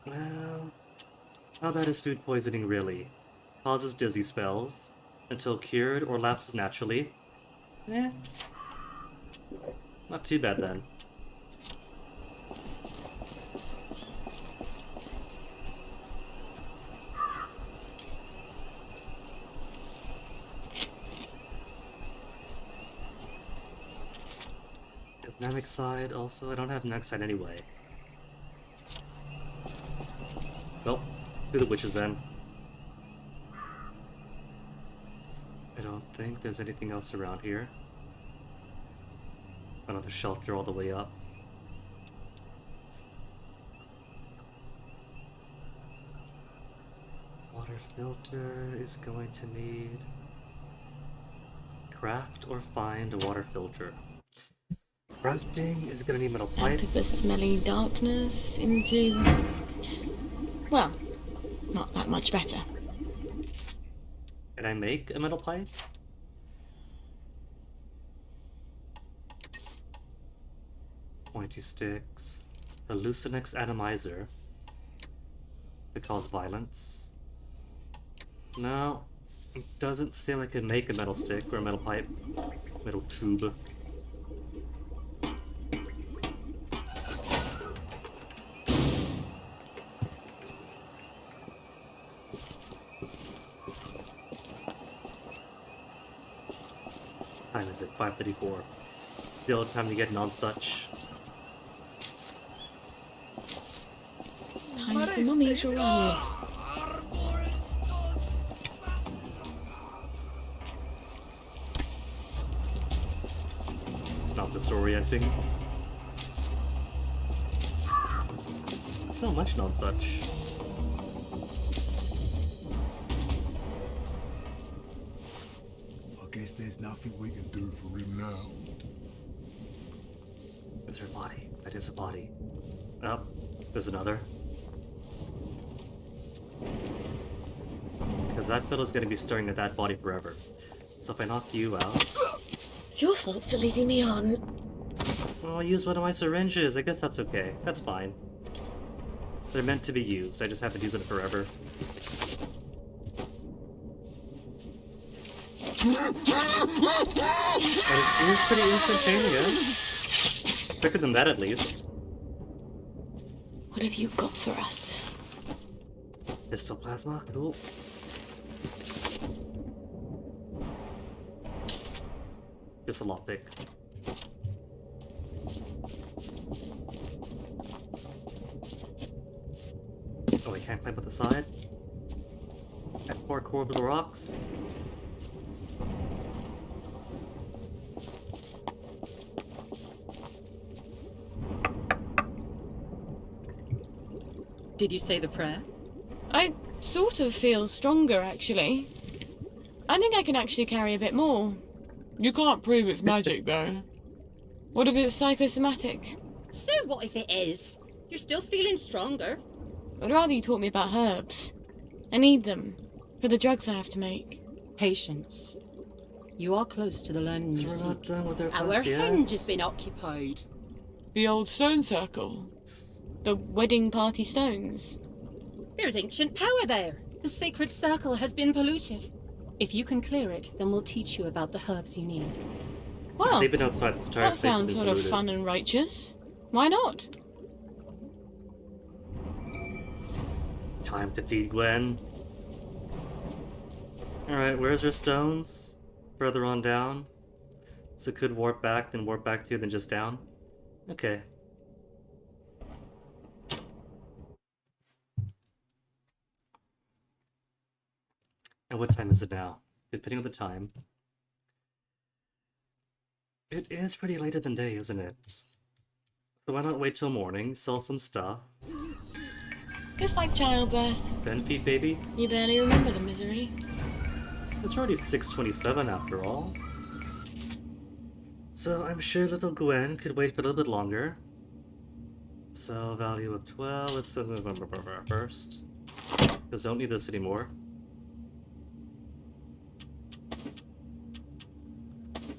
Well, how bad is food poisoning really? Causes dizzy spells until cured or lapses naturally. Not too bad then. Dynamic side also, I don't have next side anyway. Nope, do the witches then. I don't think there's anything else around here. Another shelter all the way up. Water filter is going to need... Craft or find a water filter. Crafting is gonna need metal pipe. Out of the smelly darkness into... Well, not that much better. Can I make a metal pipe? Pointy sticks. Hallucinix atomizer. To cause violence. No. It doesn't seem like I can make a metal stick or a metal pipe. Metal tube. Time is it? 5:34. Still time to get non-such. Time for Mummy to run. It's not disorienting. So much non-such. Guess there's nothing we can do for him now. Is there a body? That is a body. Oh, there's another. Because that fellow's gonna be staring at that body forever. So if I knock you out... It's your fault for leading me on. Well, I'll use one of my syringes. I guess that's okay. That's fine. They're meant to be used. I just haven't used them forever. And it was pretty instantaneous. Quicker than that, at least. What have you got for us? Pistol plasma, cool. Just a lockpick. Oh, we can't climb up the side? That parkour over the rocks? Did you say the prayer? I sort of feel stronger, actually. I think I can actually carry a bit more. You can't prove it's magic, though. What if it's psychosomatic? So what if it is? You're still feeling stronger. I'd rather you taught me about herbs. I need them for the drugs I have to make. Patience. You are close to the learning you So we're seek. not done with our Our quest yet? henge has been occupied. The old stone circle. The wedding party stones. There's ancient power there. The sacred circle has been polluted. If you can clear it, then we'll teach you about the herbs you need. Well, They've been outside this entire that place. sounds sort of fun and righteous. Why not? Time to feed Gwen. Alright, where's her stones? Further on down. So it could warp back, then warp back to, then just down. Okay. And what time is it now? Depending on the time. It is pretty later than day, isn't it? So why not wait till morning, sell some stuff, Just like childbirth. then feed baby? You barely remember the misery. It's already 6:27 after all. So I'm sure little Gwen could wait for a little bit longer. So value of 12, let's send them first. Because don't need this anymore.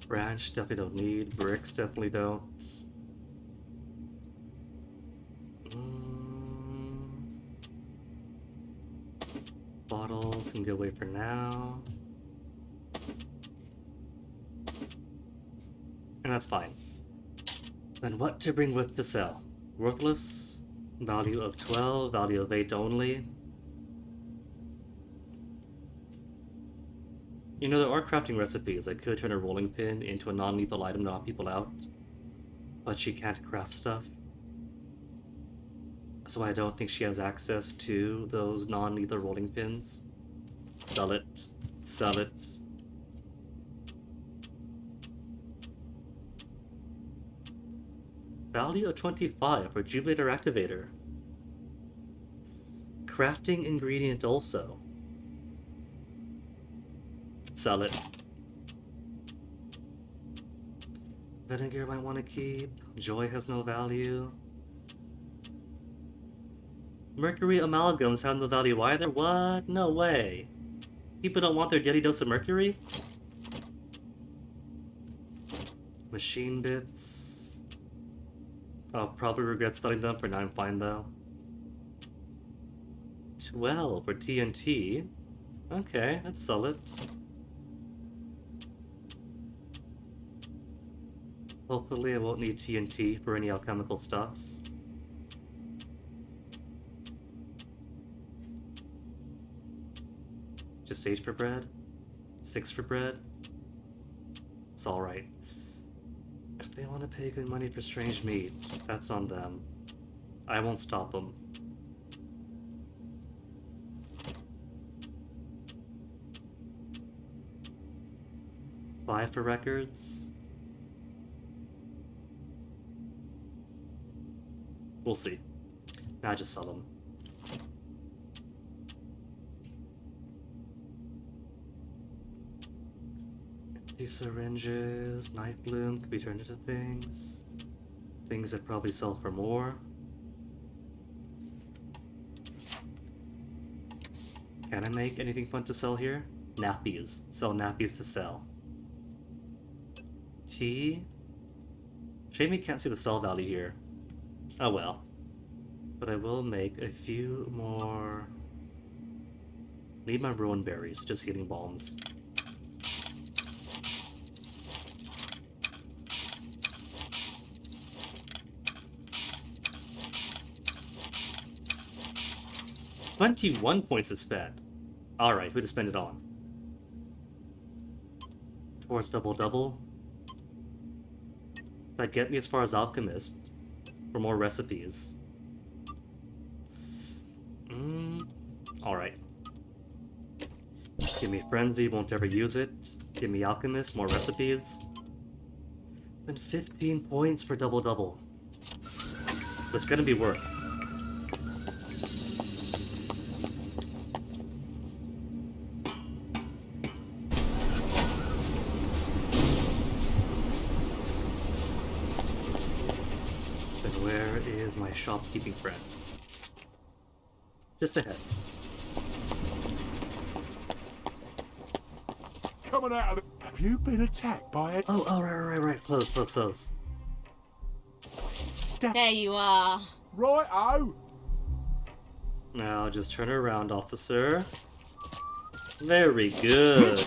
Branch definitely don't need, bricks definitely don't. Bottles can go away for now. And that's fine. Then what to bring with to sell? Worthless, value of 12, value of 8 only. You know, there are crafting recipes. I could turn a rolling pin into a non-lethal item to knock people out. But she can't craft stuff. So I don't think she has access to those non-lethal rolling pins. Sell it. Sell it. Value of 25 for Jubilator Activator. Crafting ingredient also. Sell it. Vinegar might want to keep. Joy has no value. Mercury amalgams have no value either? What? No way. People don't want their daily dose of mercury? Machine bits. I'll probably regret selling them, for now I'm fine though. 12 for TNT. Okay, let's sell it. Hopefully I won't need TNT for any alchemical stuffs. Just 8 for bread? 6 for bread? It's alright. If they want to pay good money for strange meat, that's on them. I won't stop them. $5 for records? We'll see. Nah, just sell them. These syringes, night bloom could be turned into things. Things that probably sell for more. Can I make anything fun to sell here? Nappies. Sell nappies to sell. Tea? Shame we can't see the sell value here. Oh well. But I will make a few more... Need my ruin berries, just healing bombs. 21 points to spend. Alright, who to spend it on? Towards double-double. That get me as far as Alchemist. For more recipes. Alright. Give me Frenzy, won't ever use it. Give me Alchemist, more recipes. Then 15 points for double-double. That's gonna be worth. Then where is my shopkeeping friend? Just ahead. Coming out of the... Have you been attacked by it? Oh, right. Close. There you are. Right-o. Now just turn around, officer. Very good.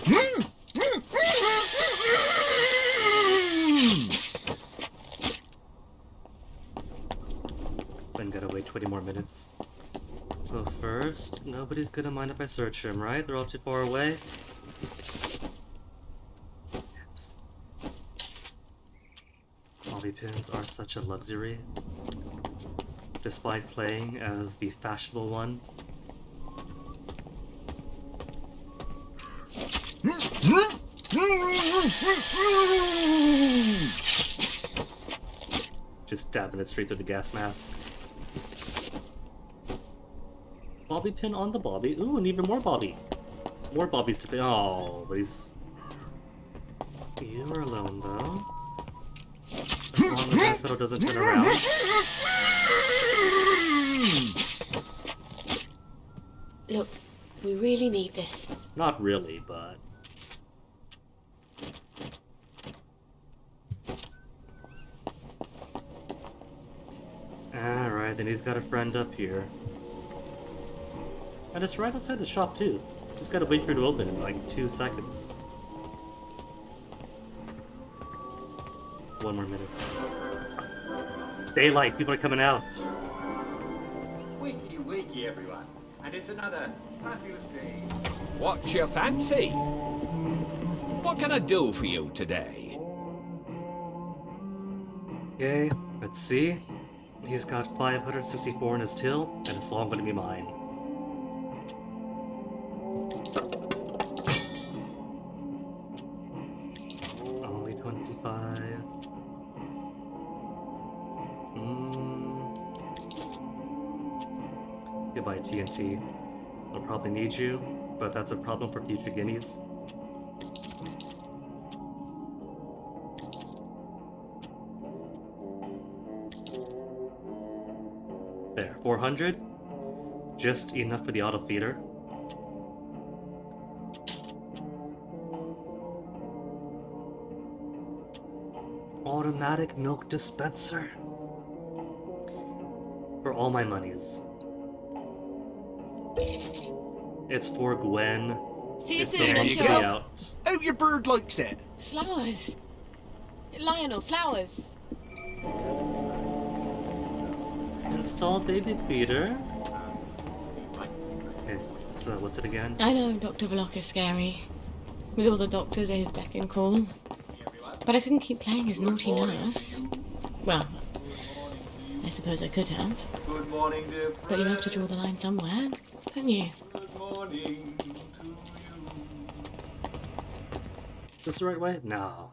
Then gotta wait 20 more minutes. So first, nobody's gonna mind if I search him, right? They're all too far away. Yes. Bobby pins are such a luxury. Despite playing as the fashionable one. Just dabbing it straight through the gas mask. Bobby pin on the Bobby. Ooh, and even more Bobby. More Bobbies to pin. Oh, but he's... You are alone, though. As long as that pedal doesn't turn around. Look, we really need this. Not really, but... Alright, then he's got a friend up here. And it's right outside the shop, too. Just gotta wait for it to open in like 2 seconds. 1 more minute. It's daylight, people are coming out. Wakey, wakey, everyone. And it's another fabulous day. What's your fancy? What can I do for you today? Okay, let's see. He's got 564 in his till, and it's all gonna be mine. Only 25. Goodbye, TNT. I'll probably need you, but that's a problem for future guineas. There, 400. Just enough for the auto feeder. Automatic milk dispenser. For all my monies. It's for Gwen. See you It's soon, I'm supposed to sure. be out. Hope your bird likes it. Flowers. Lionel, flowers. Install baby feeder. Okay, so what's it again? I know Dr. Vlock is scary. With all the doctors at his beck and call. But I couldn't keep playing his naughty nurse. Well, I suppose I could have. Good morning, dear friend. But you have to draw the line somewhere, don't you? Good morning to you. This the right way? No.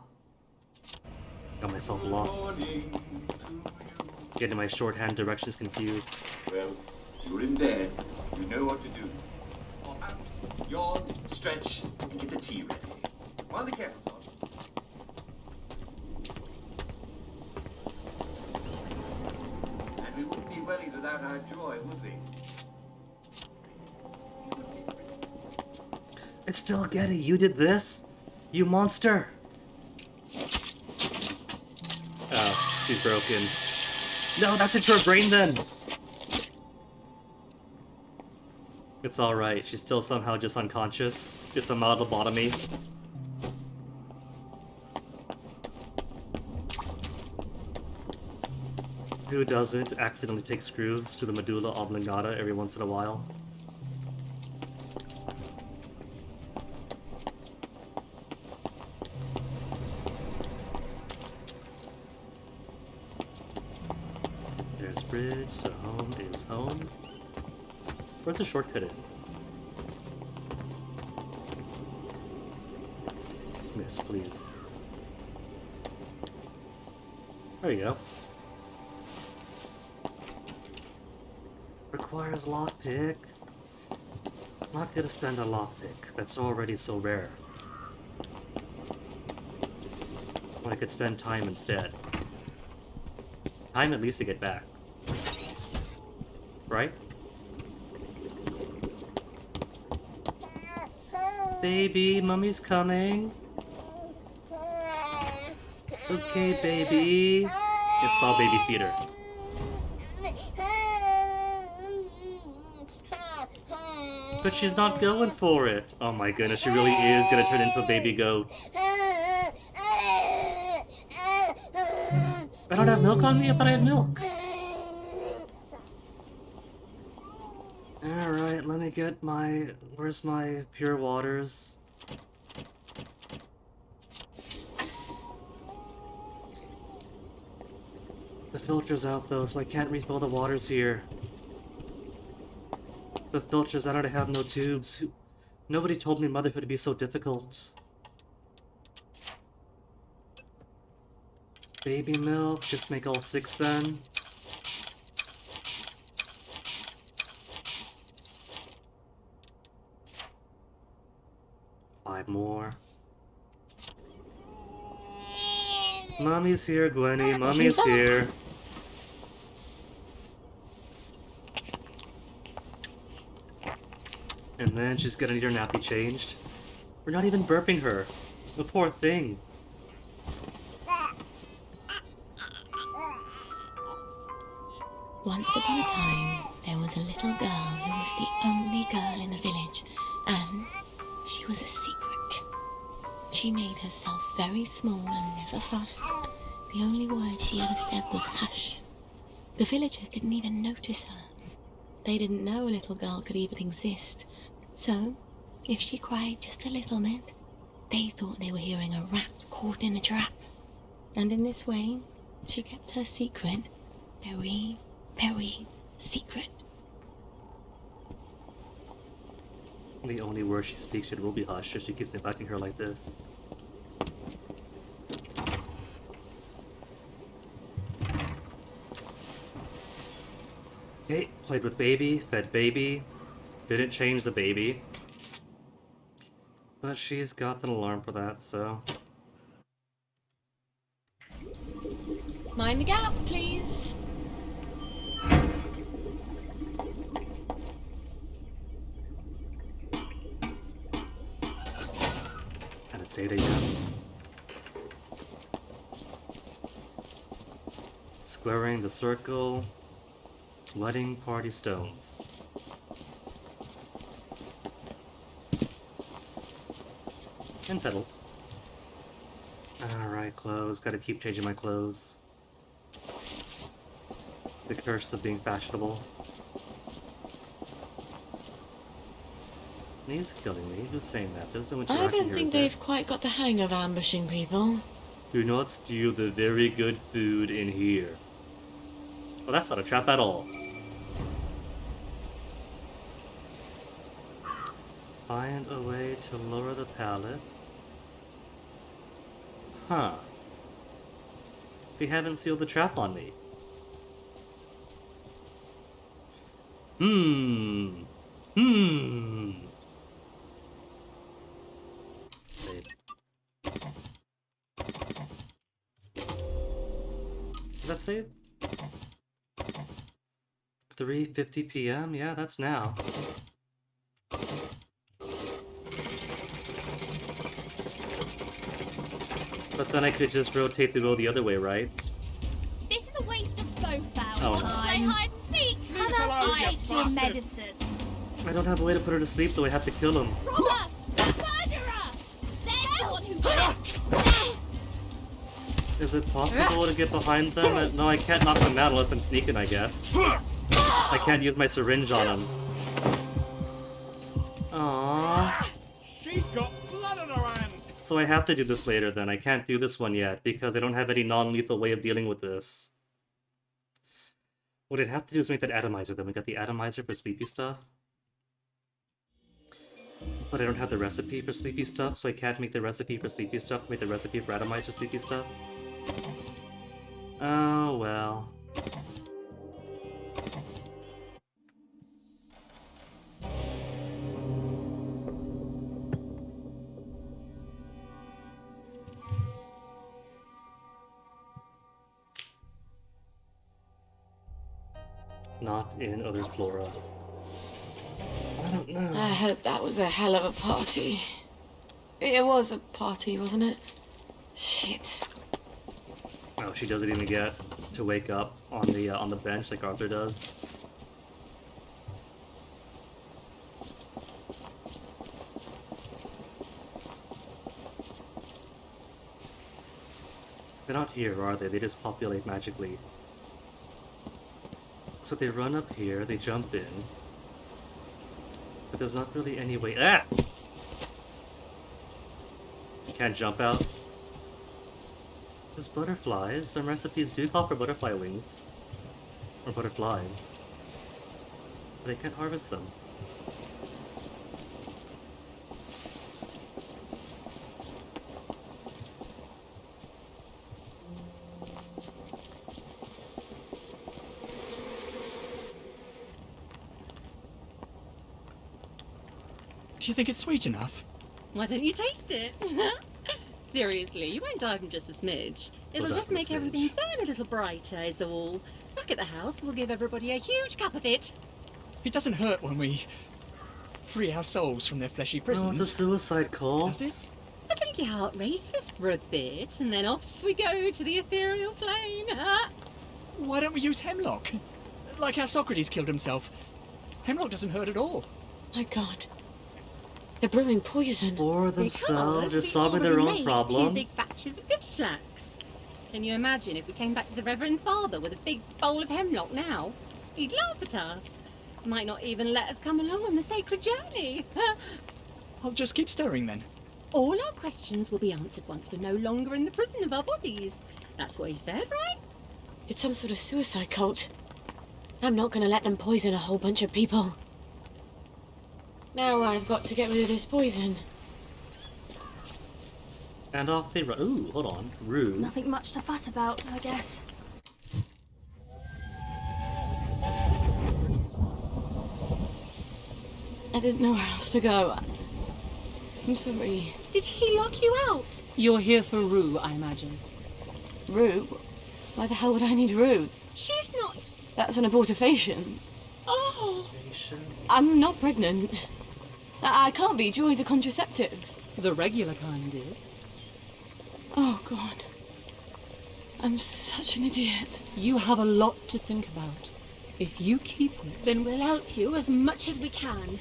Got myself lost. Getting my shorthand directions confused. Well, you're in bed. You know what to do. Yawn, stretch, and get the tea ready. While the kettle's on. And we wouldn't be wellies without our joy, would we? It's still Getty. You did this? You monster! Oh, she's broken. No, that's into her brain then! It's alright, she's still somehow just unconscious. Just a mild lobotomy. Who doesn't accidentally take screws to the medulla oblongata every once in a while? There's bridge, so home is home. Where's the shortcut in? Miss, please. There you go. Requires lockpick. Not gonna spend a lockpick. That's already so rare. When I could spend time instead. Time at least to get back. Right? Baby, mommy's coming. It's okay, baby. It's all baby feeder. But she's not going for it. Oh my goodness, she really is gonna turn into a baby goat. I don't have milk on me. I thought I had milk. Alright, let me get my... Where's my pure waters? The filter's out though, so I can't refill the waters here. The filter's out, I have no tubes. Nobody told me motherhood would be so difficult. Baby milk, just make all 6 then. Five more. Mommy's here, Gwenny. Mommy's here. And then she's gonna need her nappy changed. We're not even burping her. The poor thing. Once upon a time, there was a little girl who was the only girl in the village, and she was a secret. She made herself very small and never fussed. The only word she ever said was hush. The villagers didn't even notice her. They didn't know a little girl could even exist. So, if she cried just a little bit, they thought they were hearing a rat caught in a trap. And in this way, she kept her secret very, very secret. The only word she speaks will be hush, if she keeps neglecting her like this. Okay, played with baby, fed baby. Didn't change the baby. But she's got an alarm for that, so... Mind the gap, please. And it's 8 a.m. Squaring the circle. Wedding party stones. And petals. Alright, clothes. Gotta keep changing my clothes. The curse of being fashionable. He's killing me. Who's saying that? There's no interaction I don't here, think is there? they've quite got the hang of ambushing people. Do not steal the very good food in here. Well, that's not a trap at all. Find a way to lower the pallet. Huh. They haven't sealed the trap on me. Save. Did that save? 3:50 p.m.? Yeah, that's now. But then I could just rotate the bow the other way, right? This is a waste of both hours. Oh, Wanna no. play hide and seek? Come out to take your medicine. I don't have a way to put her to sleep, though I have to kill him. Robber! Murderer! There's the one who did it! Is it possible to get behind them? No, I can't knock them out unless I'm sneaking, I guess. I can't use my syringe on them. Aww. She's got blood on her hands. So I have to do this later then. I can't do this one yet because I don't have any non-lethal way of dealing with this. What I'd have to do is make that atomizer, then we got the atomizer for sleepy stuff. But I don't have the recipe for sleepy stuff, so I can't make the recipe for sleepy stuff, make the recipe for atomizer sleepy stuff. Oh, well. Not in other flora. I don't know. I hope that was a hell of a party. It was a party, wasn't it? Shit. Oh, she doesn't even get to wake up on the bench like Arthur does. They're not here, are they? They just populate magically. So they run up here, they jump in. But there's not really any way. Ah! Can't jump out. There's butterflies. Some recipes do call for butterfly wings. Or butterflies. But they can't harvest them. Do you think it's sweet enough? Why don't you taste it? Seriously, you won't die from just a smidge. It'll just make everything burn a little brighter, is all. Back at the house, we'll give everybody a huge cup of it. It doesn't hurt when we free our souls from their fleshy prisons. No, it's a suicide call. Does it? I think your heart races for a bit, and then off we go to the ethereal plane. Why don't we use hemlock? Like how Socrates killed himself. Hemlock doesn't hurt at all. My God. They're brewing poison. For themselves, they're solving their own Two problem. big batches of ditchlax. Can you imagine if we came back to the Reverend Father with a big bowl of hemlock now? He'd laugh at us. Might not even let us come along on the sacred journey. I'll just keep stirring then. All our questions will be answered once we're no longer in the prison of our bodies. That's what he said, right? It's some sort of suicide cult. I'm not gonna let them poison a whole bunch of people. Now I've got to get rid of this poison. And off they run. Ooh, hold on. Rue. Nothing much to fuss about, I guess. I didn't know where else to go. I'm sorry. Did he lock you out? You're here for Rue, I imagine. Rue? Why the hell would I need Rue? She's not... That's an abortifacient. Oh! I'm not pregnant. I can't be. Joy's a contraceptive. The regular kind is. Oh, God. I'm such an idiot. You have a lot to think about. If you keep it... Then we'll help you as much as we can.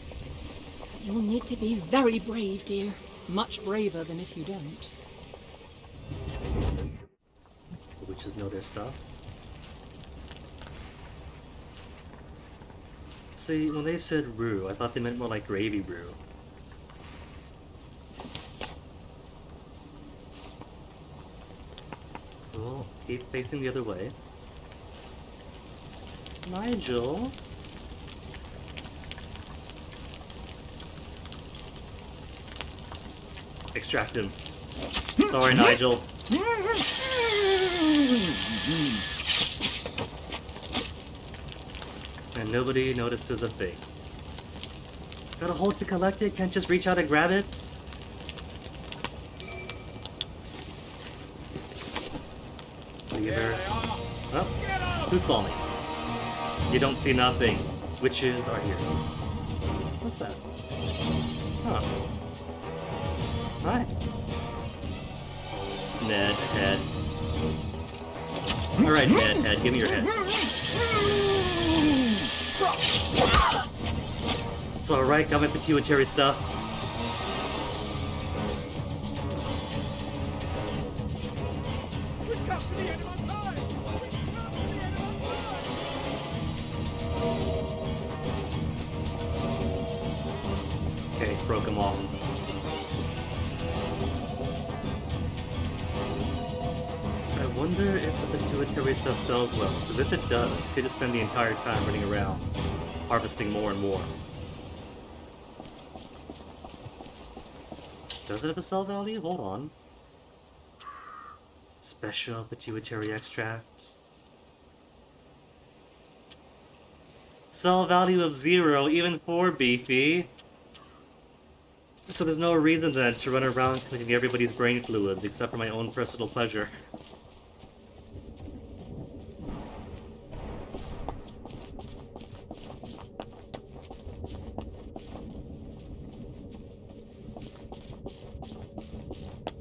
You'll need to be very brave, dear. Much braver than if you don't. The witches know their stuff. See, when they said roux, I thought they meant more like gravy roux. Cool. Keep facing the other way. Nigel? Extract him. Sorry, Nigel. And nobody notices a thing. Gotta hold to collect it, can't just reach out and grab it. Oh, who saw me? You don't see nothing. Witches are here. What's that? Huh. Hi. Ned, head. Alright, Ned, head, give me your head. It's alright, got my pituitary stuff. Okay, broke them all. I wonder if the pituitary stuff sells well, because if it does, you could just spend the entire time running around, harvesting more and more. Does it have a sell value? Hold on. Special pituitary extract. Sell value of 0, even for beefy. So there's no reason then to run around cleaning everybody's brain fluids except for my own personal pleasure.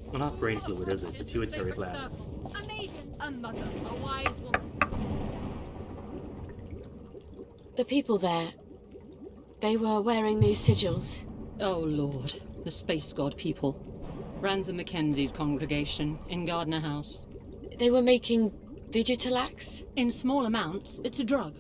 Well, not brain fluid, is it? Pituitary glands. A maiden, a mother, a wise woman. The people there, they were wearing these sigils. Oh lord, the space god people. Ransom Mackenzie's congregation in Gardner House. They were making digitalax? In small amounts, it's a drug.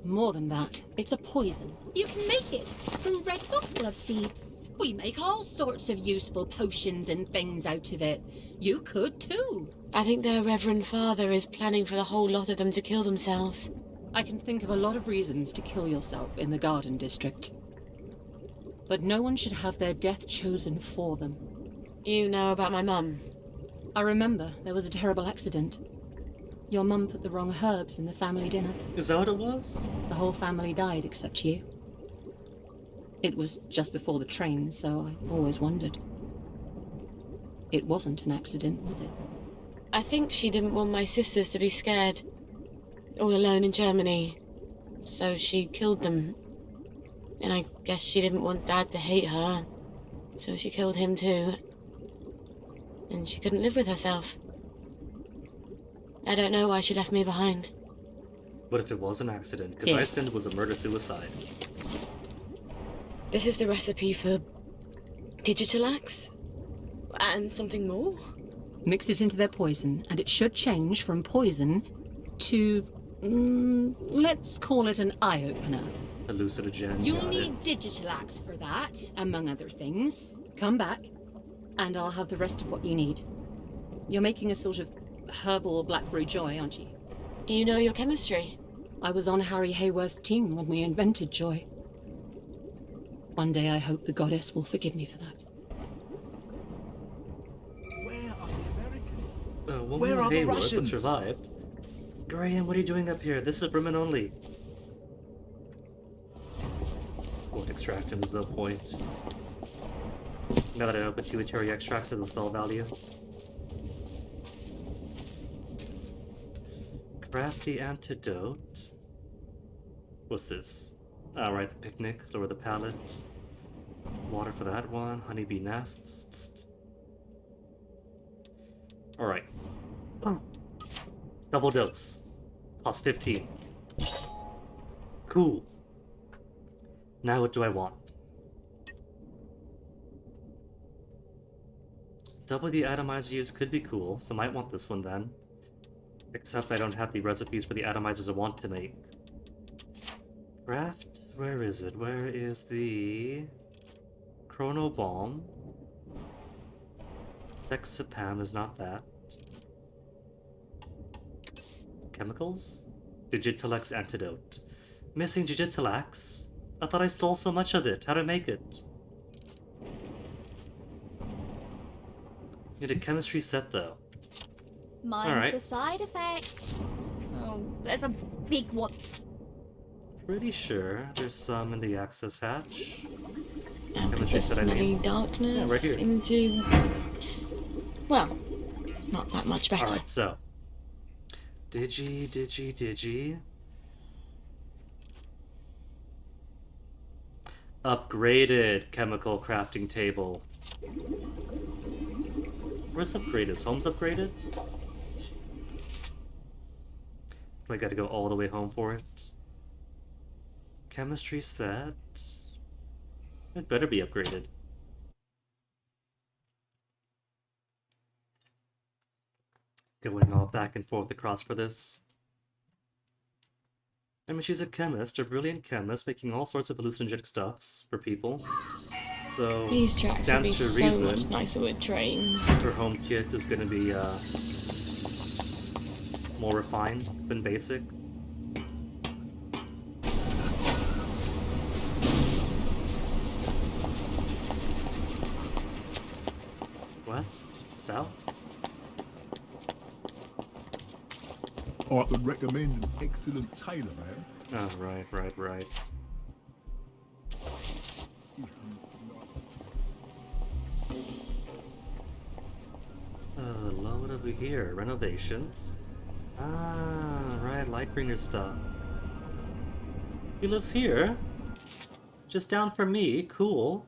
More than that, it's a poison. You can make it from red foxglove seeds. We make all sorts of useful potions and things out of it. You could too. I think their Reverend Father is planning for the whole lot of them to kill themselves. I can think of a lot of reasons to kill yourself in the Garden District. But no one should have their death chosen for them. You know about my mum? I remember there was a terrible accident. Your mum put the wrong herbs in the family dinner. Is that what it was? The whole family died except you. It was just before the train, so I always wondered. It wasn't an accident, was it? I think she didn't want my sisters to be scared. All alone in Germany. So she killed them. And I guess she didn't want Dad to hate her. So she killed him too. And she couldn't live with herself. I don't know why she left me behind. What if it was an accident? Because I assumed it was a murder-suicide. This is the recipe for digitalax? And something more? Mix it into their poison, and it should change from poison to... let's call it an eye-opener. Hallucinogen. You'll need digitalax for that, among other things. Come back, and I'll have the rest of what you need. You're making a sort of herbal blackberry joy, aren't you? You know your chemistry. I was on Harry Hayworth's team when we invented joy. One day I hope the goddess will forgive me for that. Where are the Russians? Survived. Graham, what are you doing up here? This is women only. Won't extract him, there's no point. Now that I know pituitary extracts have the sell value. Craft the antidote. What's this? Alright, the picnic, lower the palate. Water for that one, honeybee nests. Alright. Double dose. Plus 15. Cool. Now what do I want? Double the atomizer use could be cool, so might want this one then. Except I don't have the recipes for the atomizers I want to make. Craft, where is it? Where is the Chrono Bomb? Dexapam is not that. Chemicals? Digitalax antidote. Missing Digitalax? I thought I stole so much of it. How'd I make it? Need a chemistry set though. Mind the side effects. Oh, there's a big one. Pretty sure there's some in the access hatch. Out of the smelly darkness right here. into... Well, not that much better. Alright, so. Digi. Upgraded chemical crafting table. Where's upgraded? Home's upgraded? Do I gotta go all the way home for it? Chemistry set. It better be upgraded. Going all back and forth across for this. I mean, she's a chemist, a brilliant chemist, making all sorts of hallucinogenic stuffs for people. So, these tracks would be stands to so reason much nicer with trains. her home kit is gonna be, more refined than basic. West? South? I could recommend an excellent tailor, man. Oh, right. Load over here. Renovations. Ah, right, Lightbringer stuff. He lives here? Just down from me, cool.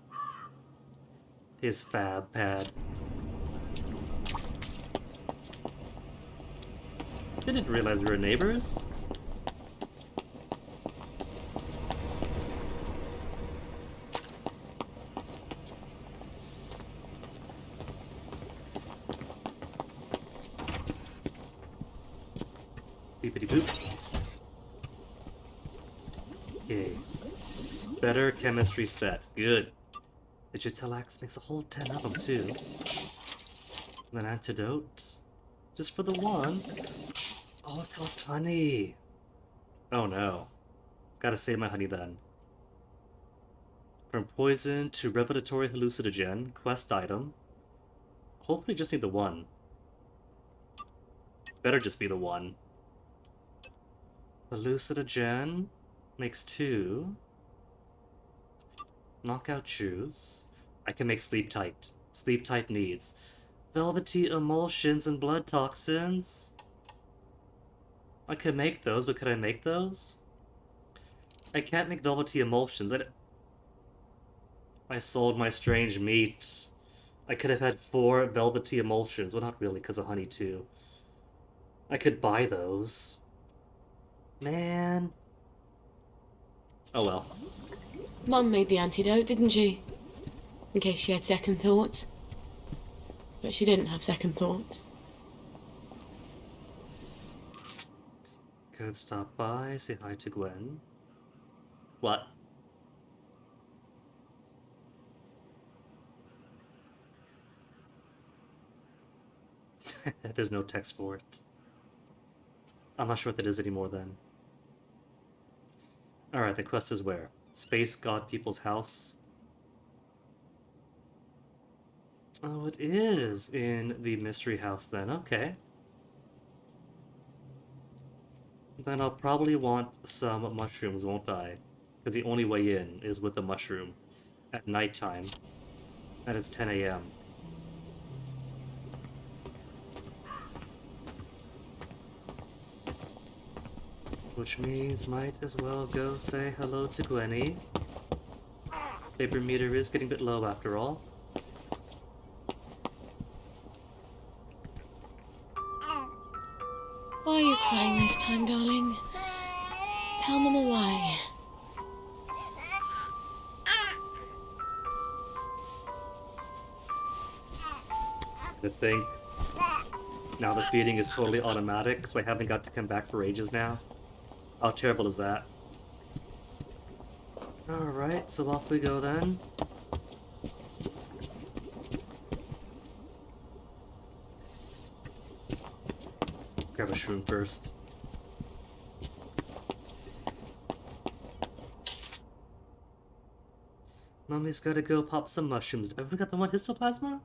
His fab pad. Didn't realize we were neighbors. Beepity boop. Okay. Better chemistry set. Good. Digitalax makes a whole 10 of them too. And an antidote. Just for the one. Oh, it costs honey. Oh no. Gotta save my honey then. From poison to revelatory hallucinogen. Quest item. Hopefully just need the one. Better just be the one. Hallucinogen makes 2. Knockout juice. I can make sleep tight. Sleep tight needs. Velvety emulsions and blood toxins. I could make those, but could I make those? I can't make velvety emulsions. I sold my strange meat. I could have had 4 velvety emulsions. Well, not really, because of honey too. I could buy those. Man. Oh well. Mum made the antidote, didn't she? In case she had second thoughts. But she didn't have second thoughts. Could stop by, say hi to Gwen. What? There's no text for it. I'm not sure what that is anymore then. Alright, the quest is where? Space God People's House. Oh, it is in the mystery house then. Okay. Then I'll probably want some mushrooms, won't I? Because the only way in is with the mushroom. At nighttime. And it's 10 a.m. Which means might as well go say hello to Gwenny. Paper meter is getting a bit low after all. Why are you crying this time, darling? Tell Mama why. To think now the feeding is totally automatic, so I haven't got to come back for ages now. How terrible is that? Alright, so off we go then. Grab a shroom first. Mommy's gotta go pop some mushrooms. Have we got the one histoplasma?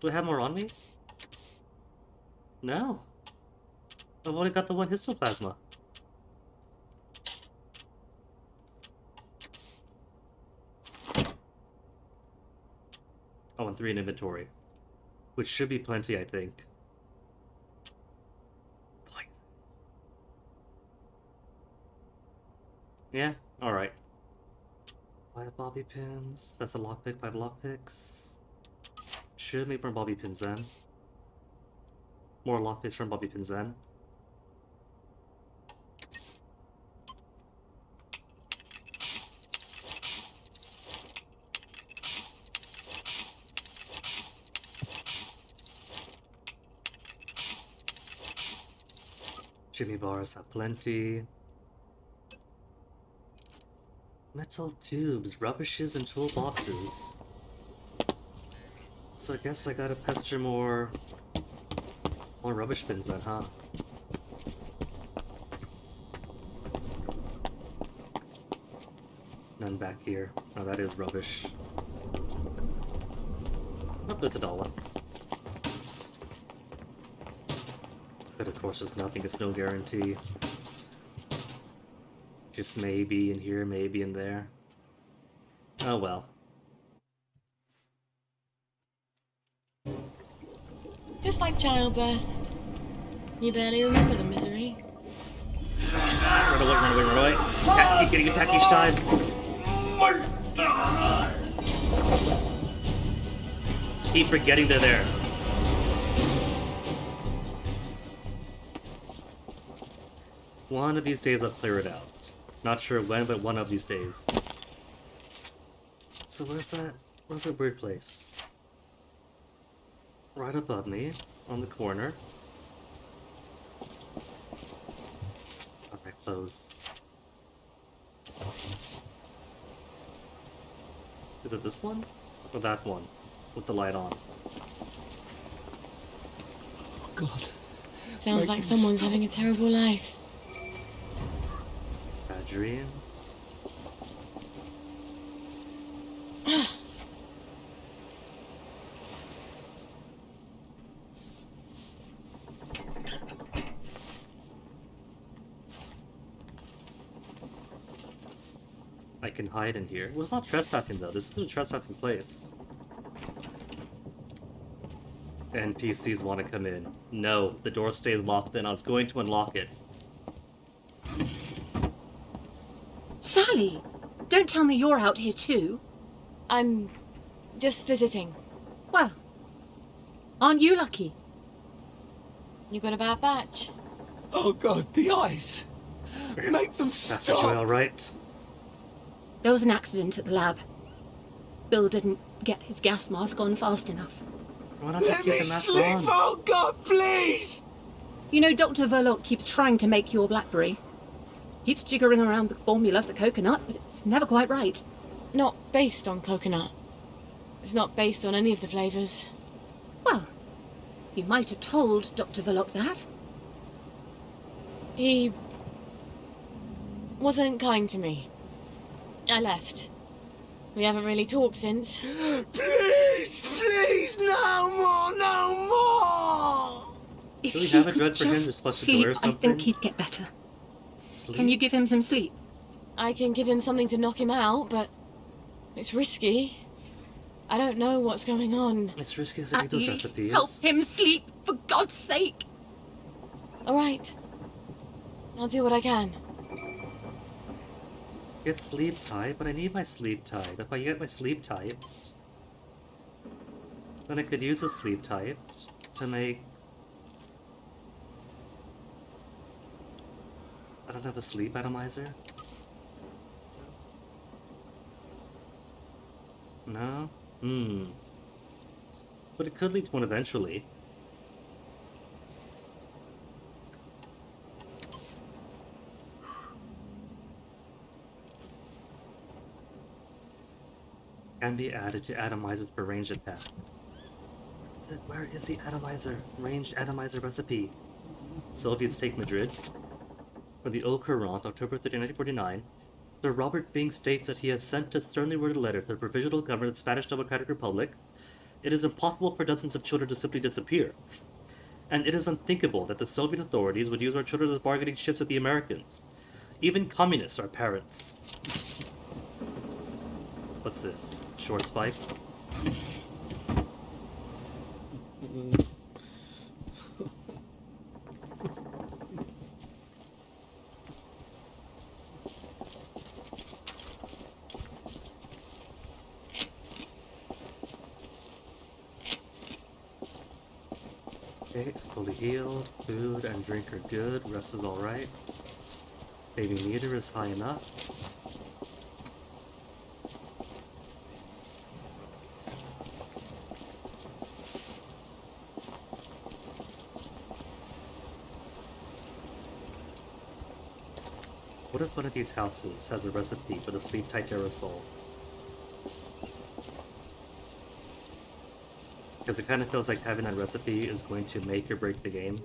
Do I have more on me? No. I've only got the one histoplasma. Oh, and 3 in inventory. Which should be plenty, I think. Yeah, alright. 5 bobby pins. That's a lockpick, 5 lockpicks. Should make more bobby pins then. More lockpicks from bobby pins then. Jimmy bars have plenty. Metal tubes, rubbishes, and toolboxes. So I guess I gotta pester more More rubbish bins then, huh? None back here. Oh, that is rubbish. Oh, there's a dollar. But of course there's nothing, it's no guarantee. Just maybe in here, maybe in there. Oh well. Just like childbirth. You barely remember the misery. Run away, run away, run away. Keep getting attacked each time. Keep forgetting they're there. One of these days I'll clear it out. Not sure when, but one of these days. So where's that weird place? Right above me, on the corner. Alright, close. Is it this one? Or that one? With the light on? Oh god. Sounds like someone's having a terrible life. Bad dreams. I can hide in here. Well, it's not trespassing though. This isn't a trespassing place. NPCs want to come in. No, the door stays locked and I was going to unlock it. Sally! Don't tell me you're out here too. I'm just visiting. Well, aren't you lucky? You got a bad batch. Oh god, the eyes! Make them Master Joy, stop! alright? There was an accident at the lab. Bill didn't get his gas mask on fast enough. Why not just Let keep me the mask sleep, on? oh god, please! You know, Dr. Verloc keeps trying to make your blackberry. Keeps jiggering around the formula for coconut, but it's never quite right. Not based on coconut. It's not based on any of the flavours. Well, you might have told Dr. Verloc that. He wasn't kind to me. I left. We haven't really talked since. Please, please, no more, no more! If Do we he have a could drug for him just to splash the sleep, door or I something? think he'd get better. Sleep? Can you give him some sleep? I can give him something to knock him out, but it's risky. I don't know what's going on. It's risky as I At read those least recipes. help him sleep, for God's sake! All right. I'll do what I can. Get sleep tight, but I need my sleep tight. If I get my sleep tight, then I could use a sleep tight to make... I don't have a sleep atomizer? No? But it could lead to one eventually. Can be added to atomizers for ranged attack. Where is the atomizer? Ranged atomizer recipe. Soviets take Madrid. For the Au Courant, October 30, 1949, Sir Robert Byng states that he has sent a sternly worded letter to the Provisional Government of the Spanish Democratic Republic. It is impossible for dozens of children to simply disappear. And it is unthinkable that the Soviet authorities would use our children as bargaining chips with the Americans. Even communists are parents. What's this? Short spike? Okay, fully healed. Food and drink are good. Rest is alright. Baby meter is high enough. What if one of these houses has a recipe for the sleep-tight aerosol? because it kind of feels like having that recipe is going to make or break the game.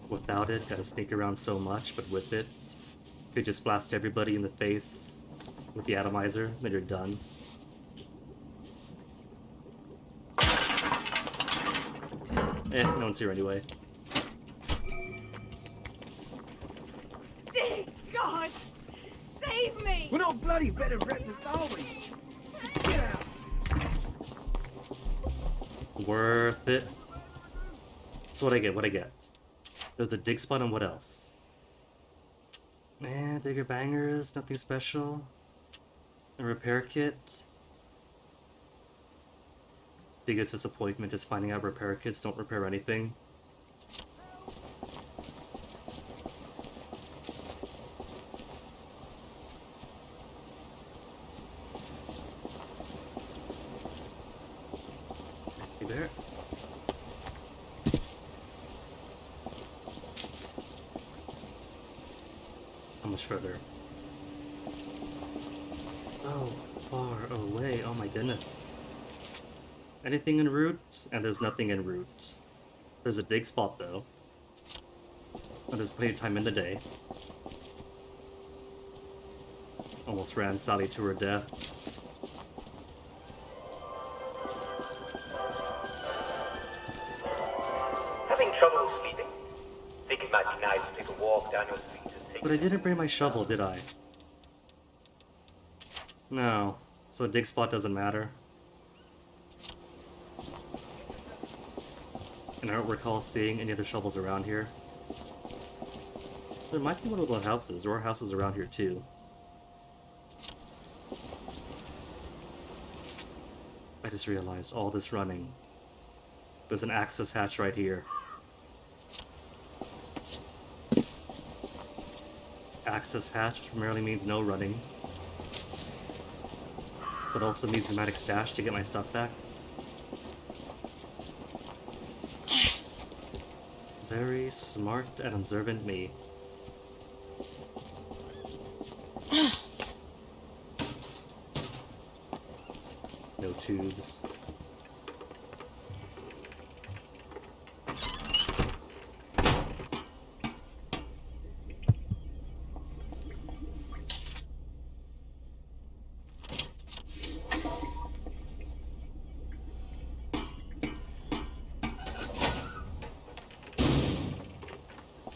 Without it, gotta sneak around so much, but with it, you could just blast everybody in the face with the atomizer, then you're done. No one's here anyway. Dear God! Save me! We're not bloody bed and breakfast, are we? So get out! Worth it. That's what I get, what I get. There's a dig spot and what else? Bigger bangers, nothing special. A repair kit. Biggest disappointment is finding out repair kits don't repair anything. Hey there. How much further? Oh, far away. Oh my goodness. Anything en route? And there's nothing en route. There's a dig spot though. And there's plenty of time in the day. Almost ran Sally to her death. Having trouble sleeping? Think it might be nice to take a walk down your street and take... But I didn't bring my shovel, did I? No. So dig spot doesn't matter. And I don't recall seeing any other shovels around here. There might be one of the houses. There are houses around here too. I just realized all this running. There's an access hatch right here. Access hatch primarily means no running. But also means the magic stash to get my stuff back. Very smart and observant me. No tubes.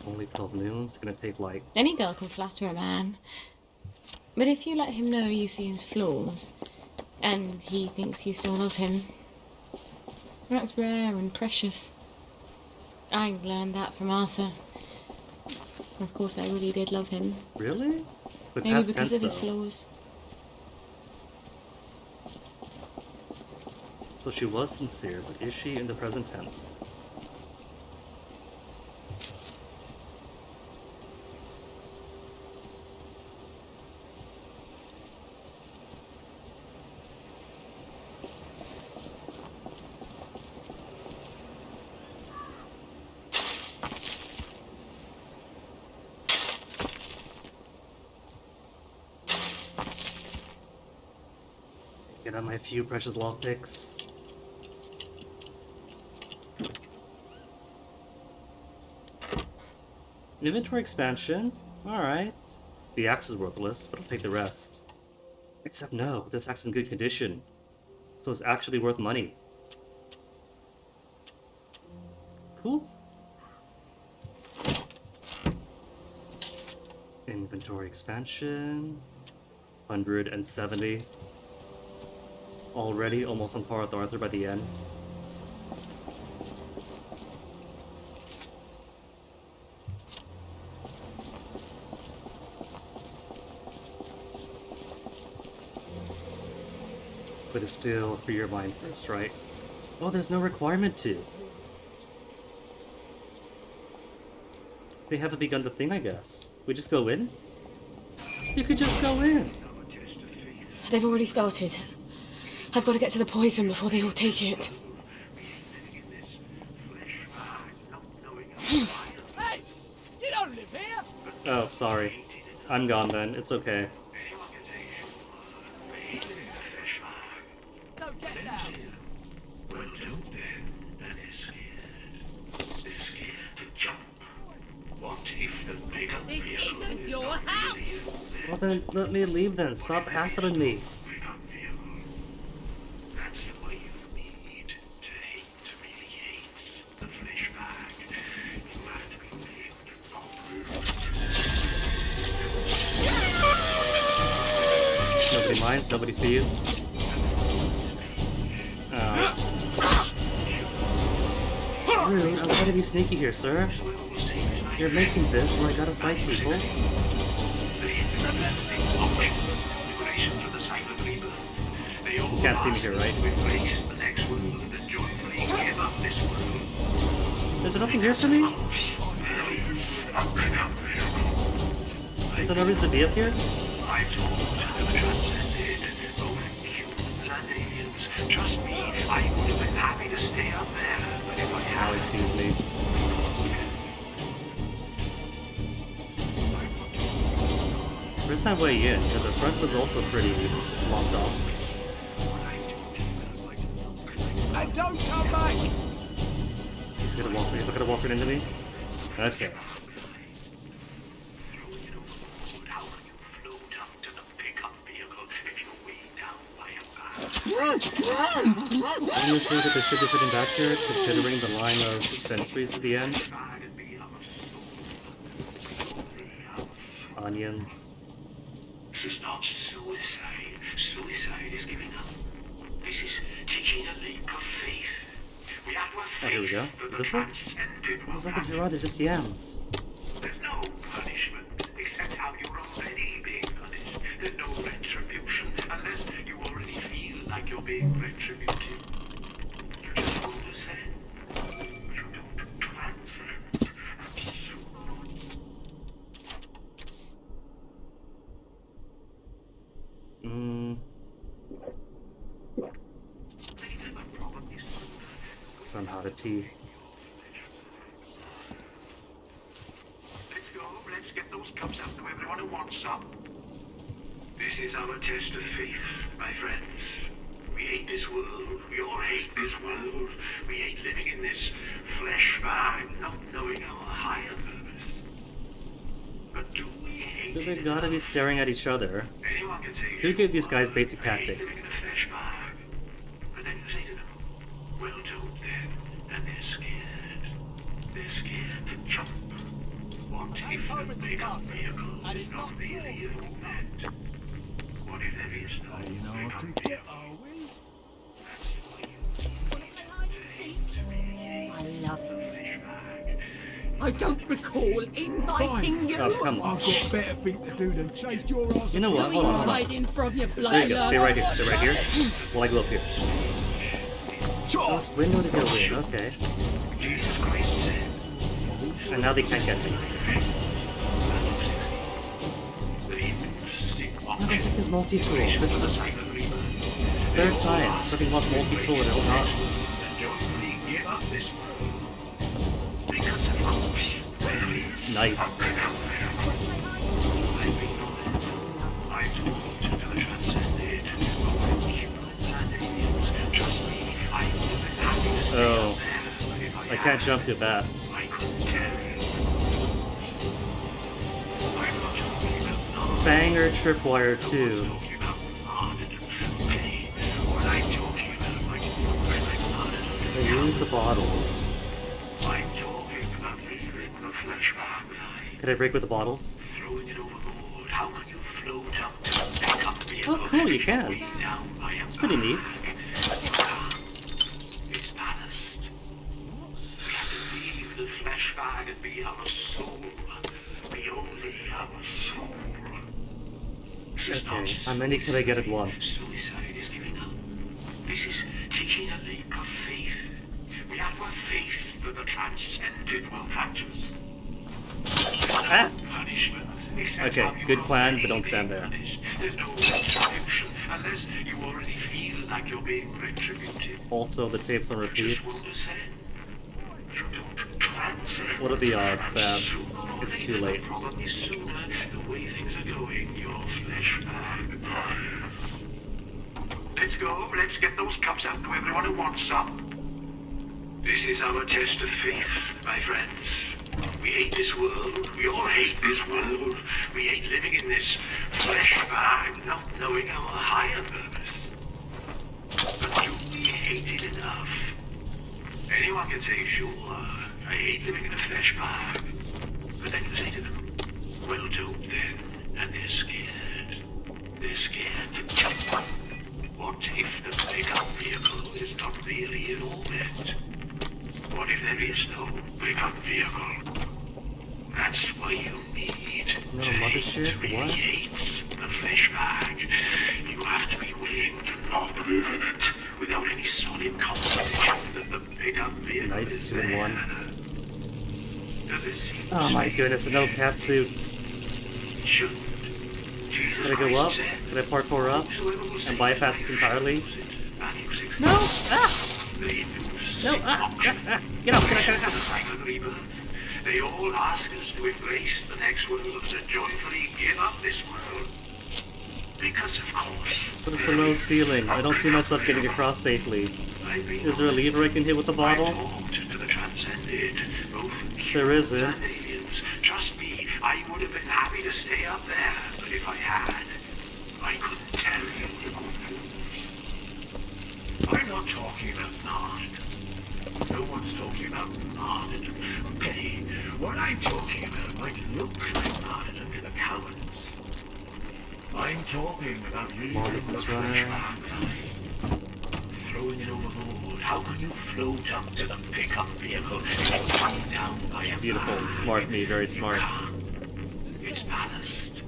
Only 12 noon. It's gonna take like... Any girl can flatter a man. But if you let him know you see his flaws, and he thinks you still love him, that's rare and precious. I learned that from Arthur. Of course, I really did love him. Really? But maybe past because tense, of his though. flaws. So she was sincere, but is she in the present tense? Get out my few precious lockpicks. Inventory expansion? Alright. The axe is worthless, but I'll take the rest. Except no, this axe is in good condition. So it's actually worth money. Cool. Inventory expansion. 170. Already almost on par with Arthur by the end. But it's still free your mind first, right? Oh, there's no requirement to. They haven't begun the thing, I guess. We just go in? You could just go in! They've already started. I've got to get to the poison before they all take it. Hey! You don't live here! Oh, sorry. I'm gone then. It's okay. Well then, let me leave then. Stop hassling me. Nobody minds? Nobody see you? Rude, I'm trying to be sneaky here, sir. You're making this where I gotta fight people. You can't see me here, right? Is there nothing here for me? Is there no reason to be up here? Trust me, I would have been happy to stay up there. But if I Now he sees me. Where's my way in? Because the front was also pretty locked off. And don't come back! He's not gonna walk right into me? Okay. What do you think that they should be sitting back here, considering the line of sentries at the end? Onions. This is not suicide. Suicide is giving up. This is taking a leap of faith. We have to have faith. Oh, here we go. Is this it? What is up with your other? Just yams. There's no punishment except how you're already being punished. There's no retribution unless you already feel like you're being retributed. You just don't ascend. You don't transcend. Somehow the tea. Let's go. Let's get those cups out to everyone who wants some. This is our test of faith, my friends. We hate this world. We all hate this world. We hate living in this flesh bag, not knowing our higher purpose. But do we hate But they gotta be staring at each other. Who gave these guys basic tactics? But then you say to them, well, don't then. And they're scared. They're scared to jump. What if the bigger vehicle is not really a movement? What if there is no you know what to get, are we? I love it. I don't recall inviting you. Oh, come on. I've got better things to do than chase your ass. You know what? Hold on, hold on. Hiding from your blood. There you go. Stay right here. Stay right here. While I go up here. Oh, it's window to go in. Okay. And now they can't get me. I don't think it's multi-tool. This is the third time something wants multi-tool and it'll not. Nice. Oh, I can't jump to bats. Banger tripwire too. They use the bottles. Can I break with the bottles? Oh, cool, you can. It's pretty neat. Okay, how many can I get at once? This is taking a leap of faith. We have to have faith that the transcendent will catch us. Ah! Okay, good plan, but don't stand there. There's no retribution unless you already feel like you're being retributed. Also, the tape's on repeat. What are the odds that it's too late? Probably sooner, the way things are going, your flesh bag. Let's go. Let's get those cups out to everyone who wants some. This is our test of faith, my friends. We hate this world. We all hate this world. We hate living in this flesh bag, not knowing our higher purpose. But do we hate it enough? Anyone can say, sure, I hate living in a flesh bag. But then you say to them, well, don't then. And they're scared. They're scared to jump. What if the pickup vehicle is not really in orbit? What if there is no pickup vehicle? That's why you need no to mothership? really What? hate the flesh bag. You have to be willing to not live in it without any solid confirmation that the pickup vehicle Nice is 2 in 1. Does it seem Oh my goodness, no cat suits. Can I go up? Can I parkour up? And bypass this entirely? No! Ah! No! Ah! Get up! Get up! They all ask us to embrace the next world and to joyfully give up this world. Because of course. But it's a low ceiling. I don't see myself getting across safely. Is there a lever I can hit with the bottle? There isn't. Trust me, I would have been happy to stay up there, but if I had, I couldn't tell you the good news. I'm not talking about martyrdom. No one's talking about martyrdom. Okay, what I'm talking about might look like martyrdom to the cowards. I'm talking about leaving the flesh bag, throwing it overboard. How can you float up to the pickup vehicle and come down by a Beautiful, smart me, very smart. It's ballast.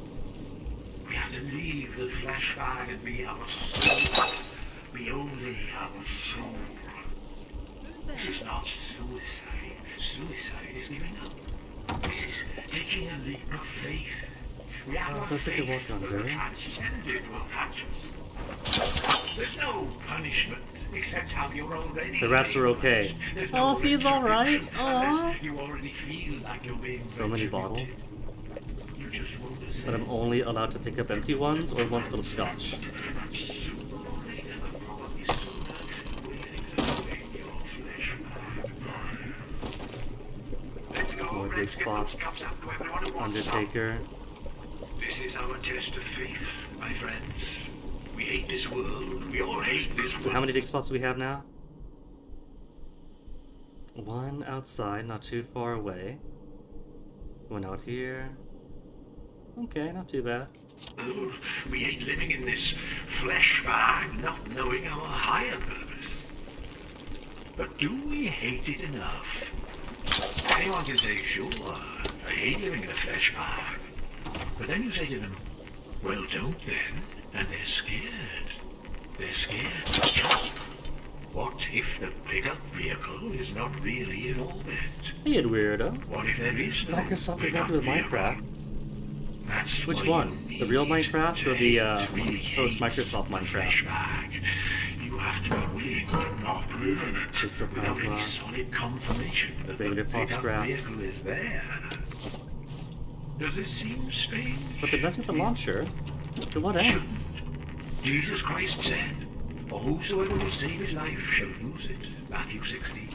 We have to leave the flesh bag and be our soul. Be only our soul. This is not suicide. Suicide is giving up. This is taking a leap of faith. We have no faith that the transcended will catch us. There's no punishment except how you're already. The rats are okay. Oh, see, it's alright. Aww. You already feel like you're being so many bottles. But I'm only allowed to pick up empty ones or ones full of scotch. More big spots. Undertaker. This is our test of faith, my friends. We hate this world. We all hate this world. So how many dig spots do we have now? 1 outside, not too far away. 1 out here. Okay, not too bad. We hate living in this flesh bag, not knowing our higher purpose. But do we hate it enough? Anyone can say, sure, I hate living in a flesh bag. But then you say to them, well, don't then. And they're scared. They're scared to jump. What if the pickup vehicle is not really in orbit? Hey, weirdo. What if there is no Microsoft did pickup not do with vehicle? Minecraft. That's Which one? The real Minecraft or the post-Microsoft Minecraft? You have to be willing to not live in it. Crystal plasma. Solid confirmation that the pickup vehicle is there. Does this seem strange? But they're messing with the launcher. To what end? Jesus Christ said, for whosoever will save his life shall lose it. Matthew 16.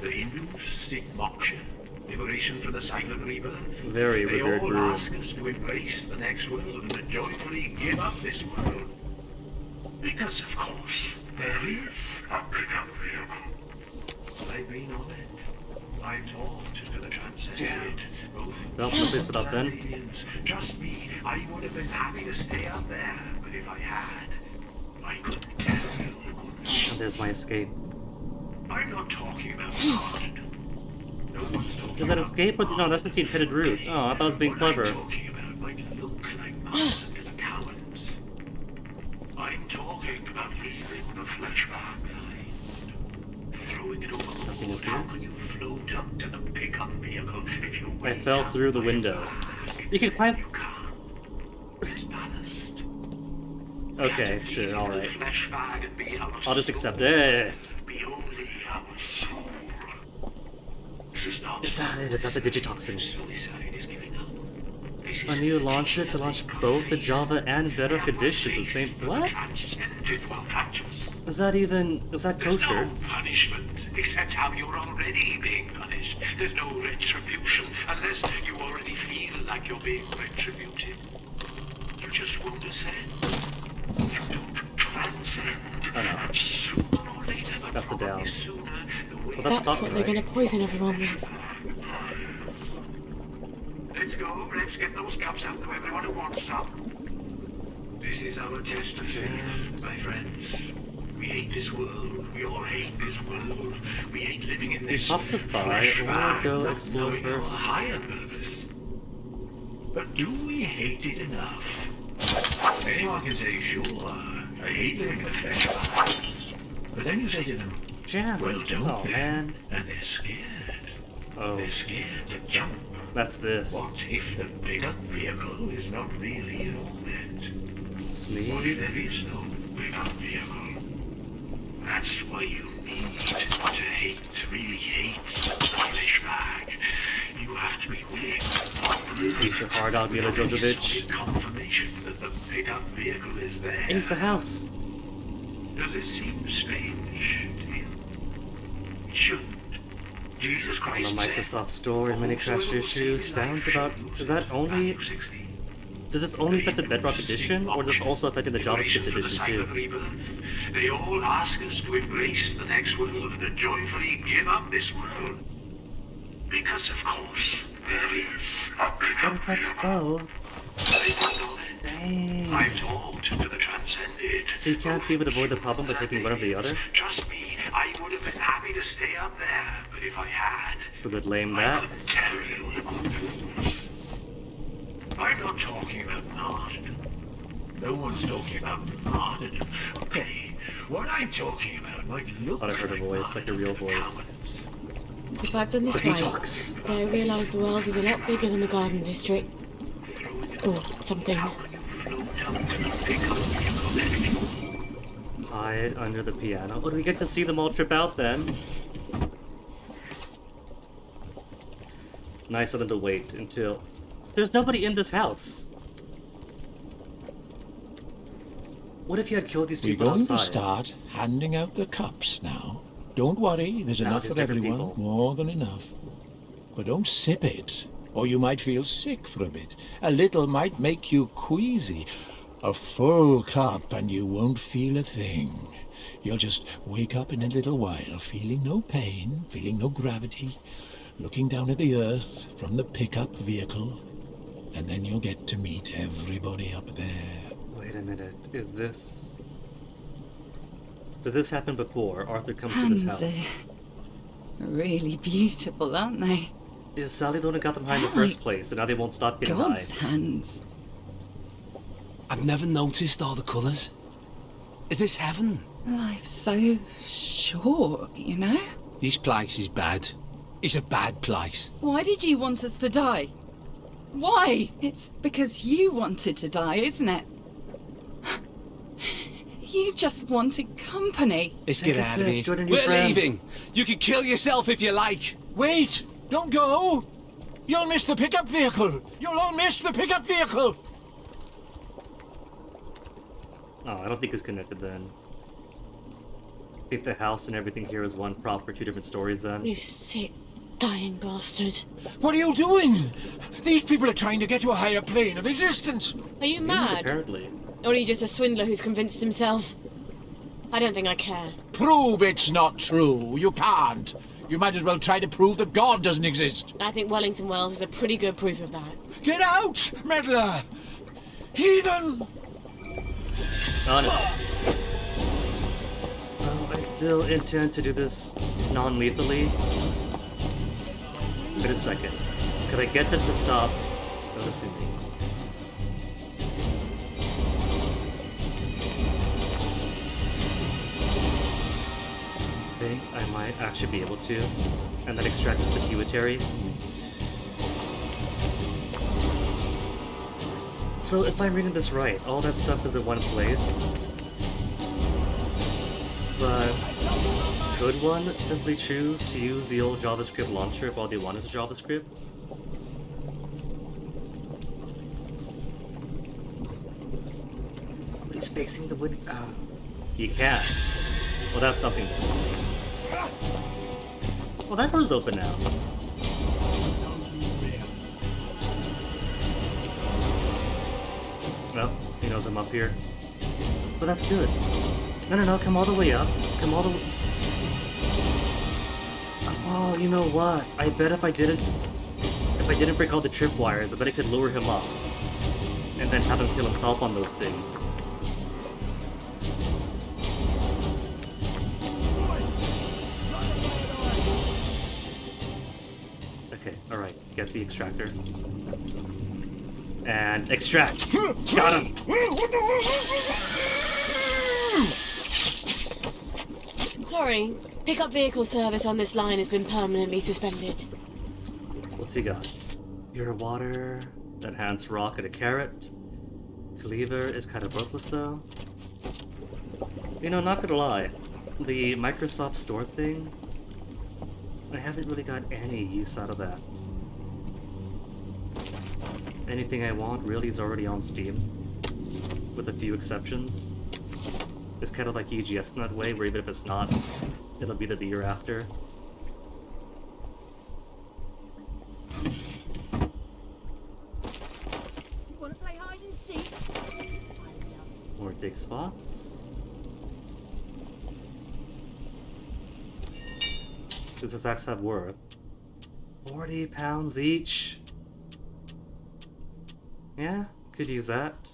The Hindus seek moksha, liberation from the silent rebirth. Very They weird all group. ask us to embrace the next world and to joyfully give up this world. Because, of course, there is a pickup vehicle. I've been on it. I'm taught to the transcended. Well, no place without Ben. Trust me, I would have been happy to stay up there, but if I had, I couldn't tell you. And there's my escape. I'm not talking about martyrdom. No one's talking Is that escape? Or no, that's the intended route. Oh, I thought it was being clever. I'm talking about might look like martyrdom to the cowards. I'm talking about leaving the flesh bag behind. Throwing it overboard. How can you float up to the pickup vehicle if you I fell through the window. You can climb. Okay, sure, alright. I'll just accept it. Is that it? Is that the digitoxin? A new launcher to launch both the Java and Bedrock Edition at the same. What? Is that even? Is that kosher? Punishment Except how you're already being punished. There's no retribution unless you already feel like you're being retributed. You just won't ascend. You don't transcend. And sooner or later, that's a down. Well, that's what they're going to poison everyone with. Let's go. Let's get those cups out to everyone who wants some. This is our test of faith, my friends. We hate this world. We all hate this world. We hate living in this pops of by. I want to go explore first. Higher purpose. But do we hate it enough? Anyone can say, sure, I hate living in the flesh. But then you say to them, well, don't they? Man. And they're scared. They're scared to jump. That's this. What if the pickup vehicle is not really all that? Sneak. What if there is no pickup vehicle? That's why you need to hate, to really hate the flesh bag. You have to be willing. Eat your heart out, Mila Jojovic. Confirmation that the pickup vehicle is there. It's the house. Does it seem strange to you? It shouldn't. Jesus Christ. On the Microsoft Store and many crash issues. Sounds about. Does that only. Does this only affect the Bedrock Edition, or does this also affect the JavaScript Edition too? They all ask us to embrace the next world and joyfully give up this world. Because of course, there is a pickup spell. Dang. I've talked to the transcended. So you can't be able to avoid the problem by taking one or the other? Trust me, I would have been happy to stay up there, but if I had, it's a bit lame that. I couldn't tell you the good news. I'm not talking about martyrdom. No one's talking about martyrdom. Okay, what I'm talking about might look like I heard a voice, like a real voice. If I've done this right, I realise the world is a lot bigger than the Garden District. Or something. Hide under the piano. Oh, do we get to see them all trip out then? Nice of them to wait until... There's nobody in this house. What if you had killed these people We're going outside? to start handing out the cups now. Don't worry, there's enough for everyone. People. More than enough. But don't sip it, or you might feel sick for a bit. A little might make you queasy. A full cup and you won't feel a thing. You'll just wake up in a little while, feeling no pain, feeling no gravity, looking down at the earth from the pickup vehicle. And then you'll get to meet everybody up there. Wait a minute, is this... Does this happen before Arthur comes to this house? Really beautiful, aren't they? Is Sally the one who got them high in the first place, and now they won't stop getting God's high? hands. I've never noticed all the colours. Is this heaven? Life's so short, you know? This place is bad. It's a bad place. Why did you want us to die? Why? It's because you wanted to die, isn't it? You just wanted company. Let's get out of here. We're leaving. You can kill yourself if you like. Wait! Don't go! You'll miss the pickup vehicle! You'll all miss the pickup vehicle! Oh, I don't think it's connected then. I think the house and everything here is one prop for two different stories then. You sick, dying bastard. What are you doing? These people are trying to get to a higher plane of existence. Are you mad? Apparently. Or are you just a swindler who's convinced himself? I don't think I care. Prove it's not true. You can't. You might as well try to prove that God doesn't exist. I think Wellington Wells is a pretty good proof of that. Get out, meddler! Heathen! Oh no. I still intend to do this non-lethally. Wait a second. Could I get them to stop noticing me? I think I might actually be able to. And then extract this pituitary. So if I'm reading this right, all that stuff is in one place. But could one simply choose to use the old JavaScript launcher if all they want is JavaScript? He's facing the window. You can. Well, that's something. Well, that door's open now. Well, he knows I'm up here. But that's good. No, come all the way up. Come all the way... Oh, you know what? I bet if I didn't break all the tripwires, I bet I could lure him up. And then have him kill himself on those things. Okay, alright. Get the extractor. And extract! Got him! Sorry, pickup vehicle service on this line has been permanently suspended. What's he got? Pure water, enhanced rock and a carrot. Cleaver is kind of worthless though. You know, not gonna lie, the Microsoft Store thing, I haven't really got any use out of that. Anything I want really is already on Steam, with a few exceptions. It's kind of like EGS in that way, where even if it's not, it'll be the year after. Wanna play hide and seek? More dig spots. Does this axe have worth? 40 pounds each? Yeah, could use that.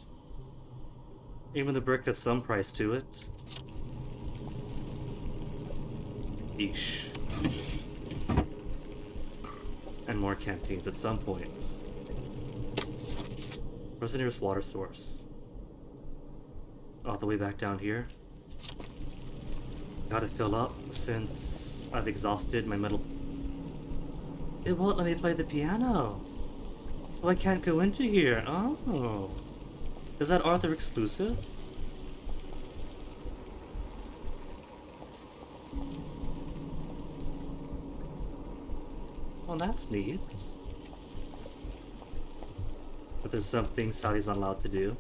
Even the brick has some price to it. Eesh. And more canteens at some point. Where's the nearest water source? All the way back down here. Gotta fill up since I've exhausted my metal. It won't let me play the piano. Well, I can't go into here. Oh. Is that Arthur exclusive? Well, that's neat. But there's some things Sally's not allowed to do.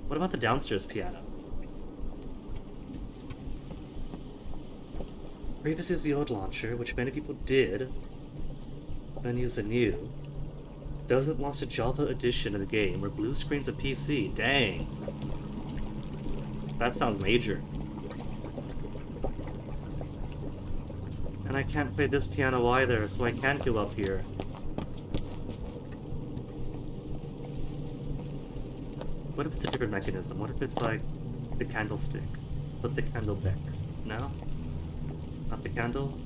What about the downstairs piano? Previous is the old launcher, which many people did, then use a new. Doesn't launch a Java edition of the game, where blue screen's a PC. Dang. That sounds major. And I can't play this piano either, so I can't go up here. What if it's a different mechanism? What if it's like the candlestick, but the candle back? No? Not the candle?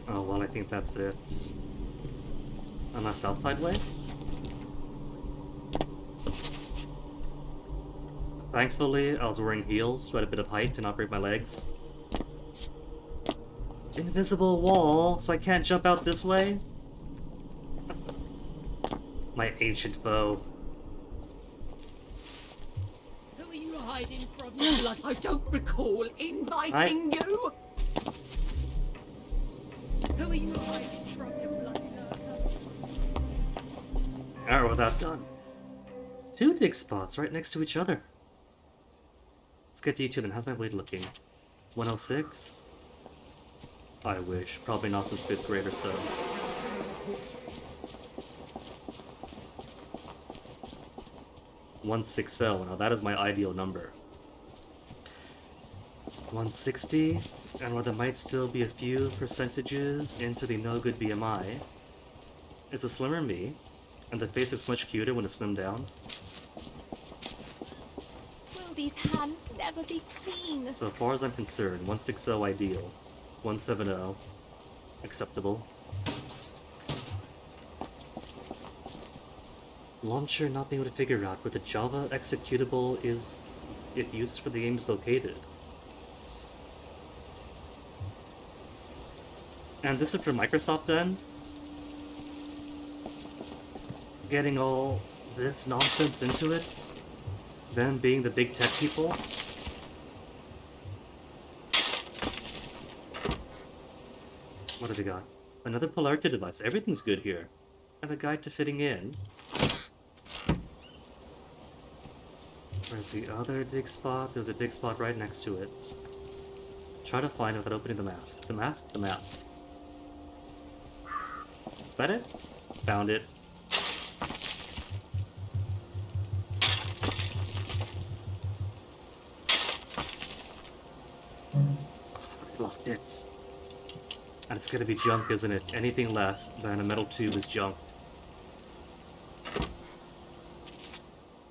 Oh, well, I think that's it. Unless outside way? Thankfully, I was wearing heels to add a bit of height to not break my legs. Invisible wall, so I can't jump out this way? My ancient foe. Who are you hiding from, you blood? I don't recall inviting you. Who are you hiding from, you bloody lurker? Alright, well, that's done. 2 dig spots right next to each other. Let's get to you two then. How's my blade looking? 106? I wish. Probably not since 5th grade or so. $160. Now that is my ideal number. 160, and while there might still be a few percentages into the no good BMI, it's a slimmer me, and the face looks much cuter when it's slimmed down. Will these hands never be clean? So far as I'm concerned, 160 ideal, 170 acceptable. Launcher not being able to figure out where the Java executable is it used for the game's located. And this is for Microsoft end? Getting all this nonsense into it? Them being the big tech people? What have we got? Another polarity device. Everything's good here. And a guide to fitting in. Where's the other dig spot? There's a dig spot right next to it. Try to find it without opening the mask. The mask? The map. Is that it? Found it. I locked it. And it's gonna be junk, isn't it? Anything less than a metal tube is junk.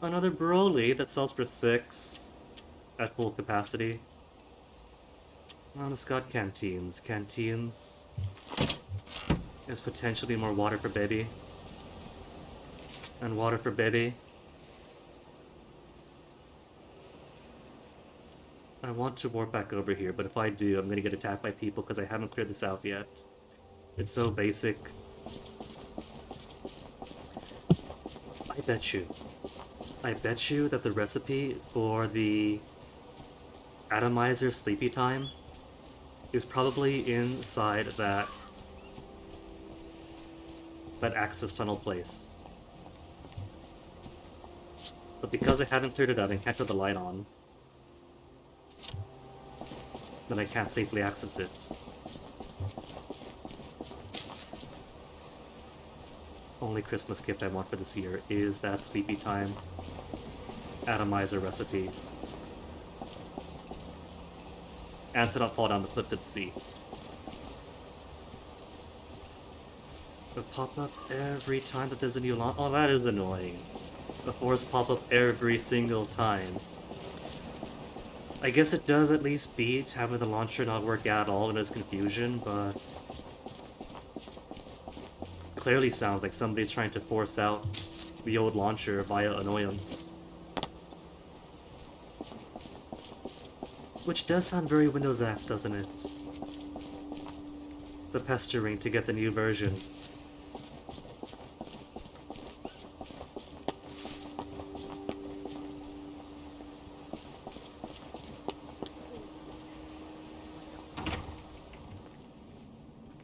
Another Broly that sells for 6 at full capacity. Oh, it's got canteens. Canteens is potentially more water for baby. And water for baby. I want to warp back over here, but if I do, I'm gonna get attacked by people because I haven't cleared this out yet. It's so basic. I bet you that the recipe for the atomizer sleepy time is probably inside that access tunnel place. But because I haven't cleared it out and can't put the light on, then I can't safely access it. Only Christmas gift I want for this year is that sleepy time atomizer recipe. And to not fall down the cliffs at the sea. It'll pop up every time that there's a new launch. Oh, that is annoying. The fours pop up every single time. I guess it does at least beat having the launcher not work at all and there's confusion, but clearly sounds like somebody's trying to force out the old launcher via annoyance. Which does sound very Windows-esque, doesn't it? The pestering to get the new version.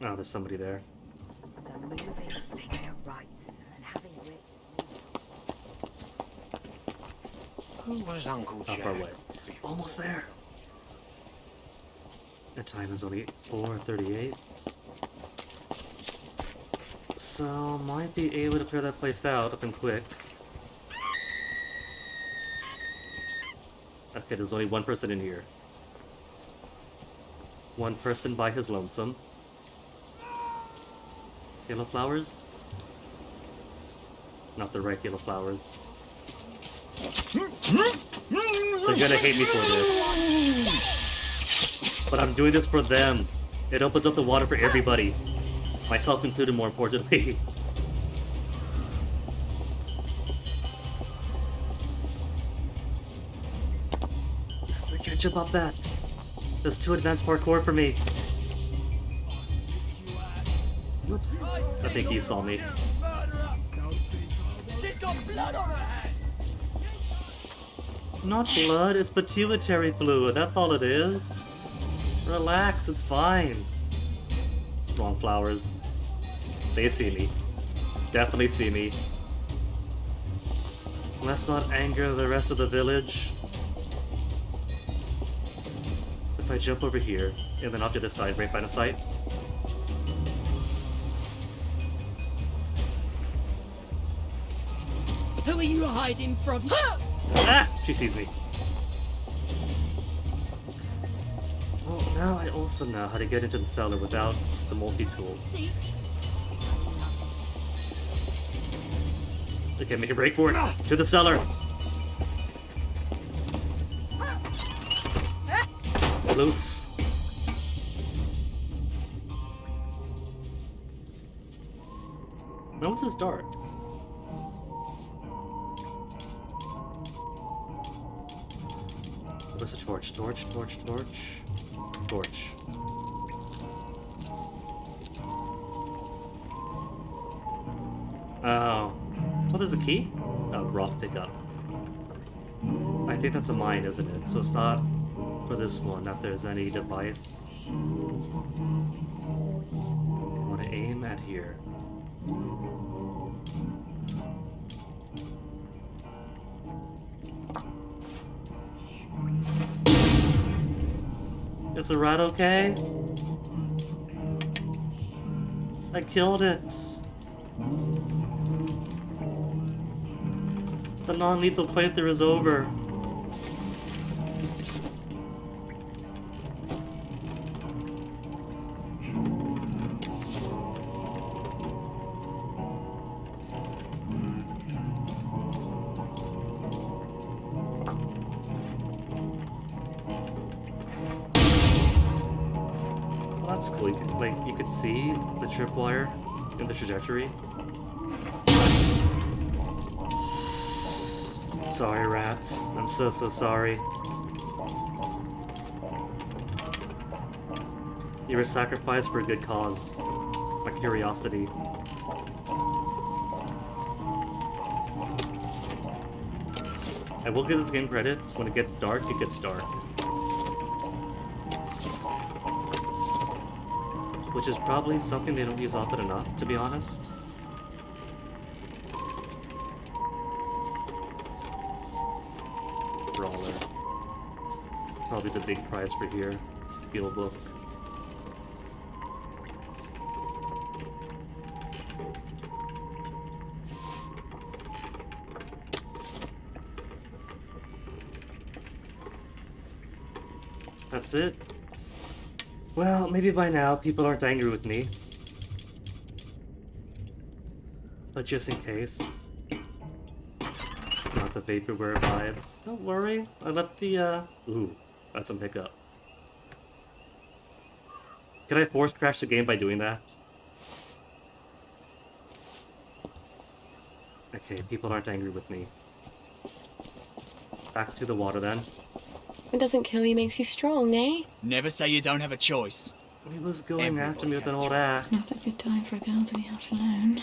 Oh, there's somebody there. Who was Uncle Jack? Not far away. Almost there. The time is only 4:38. So might be able to clear that place out up and quick. Okay, there's only one person in here. One person by his lonesome. Yellow flowers? Not the right yellow flowers. They're gonna hate me for this. But I'm doing this for them. It opens up the water for everybody. Myself included, more importantly. I can't jump off that. There's too advanced parkour for me. Whoops. I think he saw me. She's got blood on her hands. Not blood, it's pituitary fluid. That's all it is. Relax, it's fine. Wrong flowers. They see me. Definitely see me. Let's not anger the rest of the village. If I jump over here, and then off the other side, right by the sight. Who are you hiding from? Ah! She sees me. Well, now I also know how to get into the cellar without the multi-tool. Okay, make a break for it. To the cellar. Loose. When was this dark? Where's the torch? Torch. Oh. Oh, there's a key? Oh, rock pickup. I think that's a mine, isn't it? So it's not for this one that there's any device. You want to aim at here. Is the rat okay? I killed it. The non-lethal playthrough is over. Well, that's cool. You could see the tripwire in the trajectory. Sorry, rats. I'm so sorry. You were sacrificed for a good cause. My curiosity. I will give this game credit. When it gets dark, it gets dark. Which is probably something they don't use often enough, to be honest. Brawler. Probably the big prize for here. Steelbook. That's it. Well, maybe by now people aren't angry with me. But just in case. Not the vaporware vibes. Don't worry. I let the, Ooh, that's some hiccup. Can I force crash the game by doing that? Okay, people aren't angry with me. Back to the water then. It doesn't kill you, makes you strong, eh? Never say you don't have a choice. He was going after me with an old Not axe. a good time for a girl to be out alone.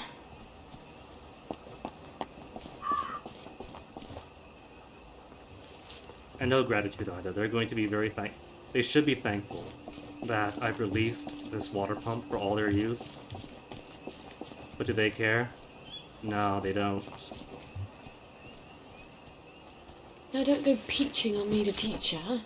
And no gratitude either. They're going to be very they should be thankful that I've released this water pump for all their use. But do they care? No, they don't. Now don't go peaching on me to teach her.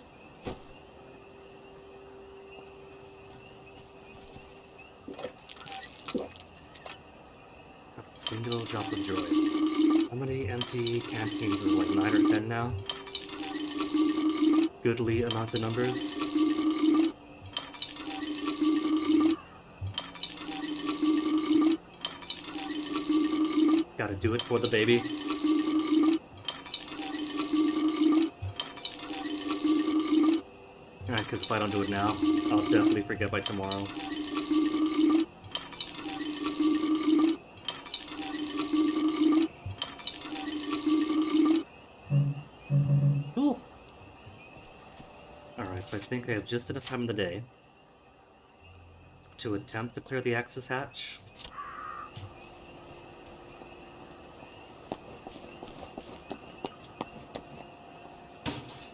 Single drop of joy. How many empty canteens? Is it like 9 or 10 now? Goodly amount of numbers. Gotta do it for the baby. Alright, because if I don't do it now, I'll definitely forget by tomorrow. Cool. Alright, so I think I have just enough time in the day to attempt to clear the access hatch.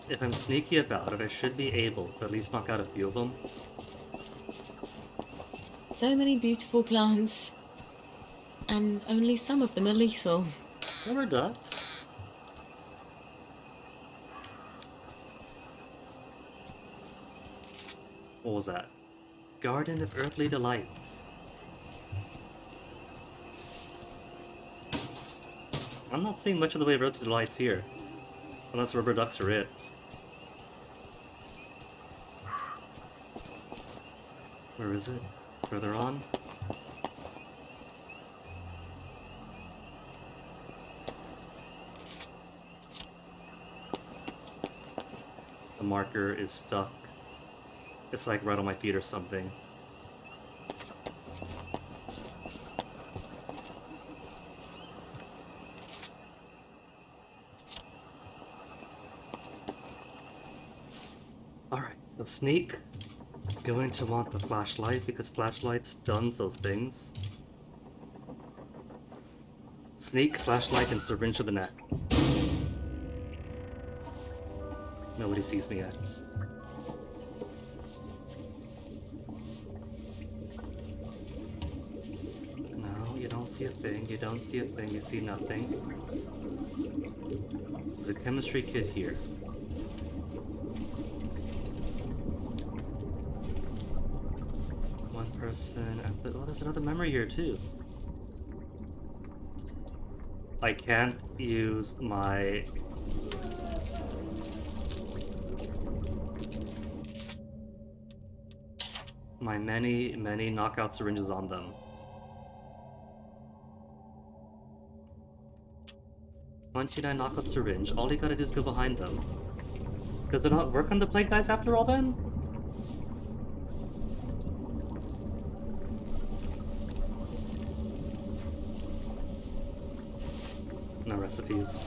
If I'm sneaky about it, I should be able to at least knock out a few of them. So many beautiful plants. And only some of them are lethal. Rubber ducks. What was that? Garden of Earthly Delights. I'm not seeing much of the way of Earthly Delights here. Unless rubber ducks are it. Where is it? Further on? The marker is stuck. It's like right on my feet or something. Alright, so sneak. Going to want the flashlight because flashlight stuns those things. Sneak, flashlight, and syringe to the neck. Nobody sees me yet. No, you don't see a thing, you don't see a thing, you see nothing. There's a chemistry kit here. person at the... Oh, there's another memory here too. I can't use my... my many knockout syringes on them. $29 knockout syringe. All you gotta do is go behind them. Does it not work on the plague guys after all then? No recipes.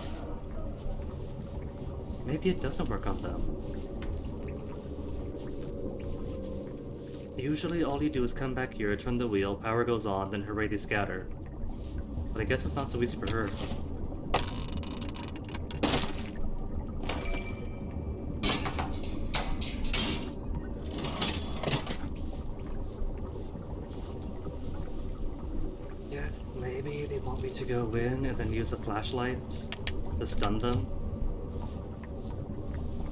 Maybe it doesn't work on them. Usually all you do is come back here, turn the wheel, power goes on, then hooray they scatter. But I guess it's not so easy for her. Yes, maybe they want me to go in and then use a flashlight to stun them.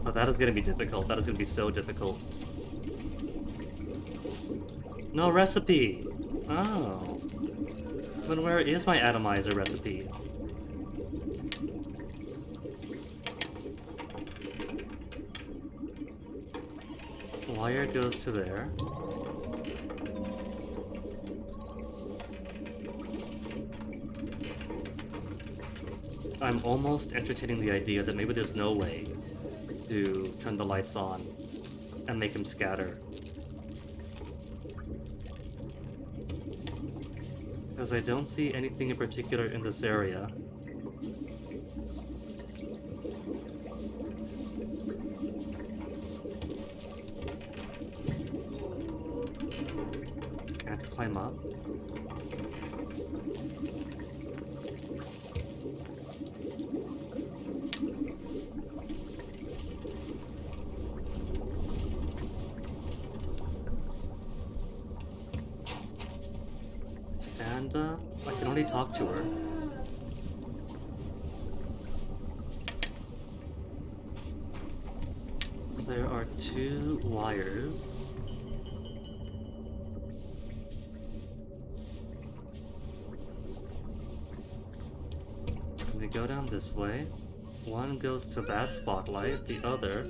Oh, that is gonna be difficult. That is gonna be so difficult. No recipe! Oh. Then where is my atomizer recipe? Wire goes to there. I'm almost entertaining the idea that maybe there's no way to turn the lights on and make them scatter. Because I don't see anything in particular in this area. Can't climb up. Stand up? I can only talk to her. There are 2 wires. And they go down this way. One goes to that spotlight, the other...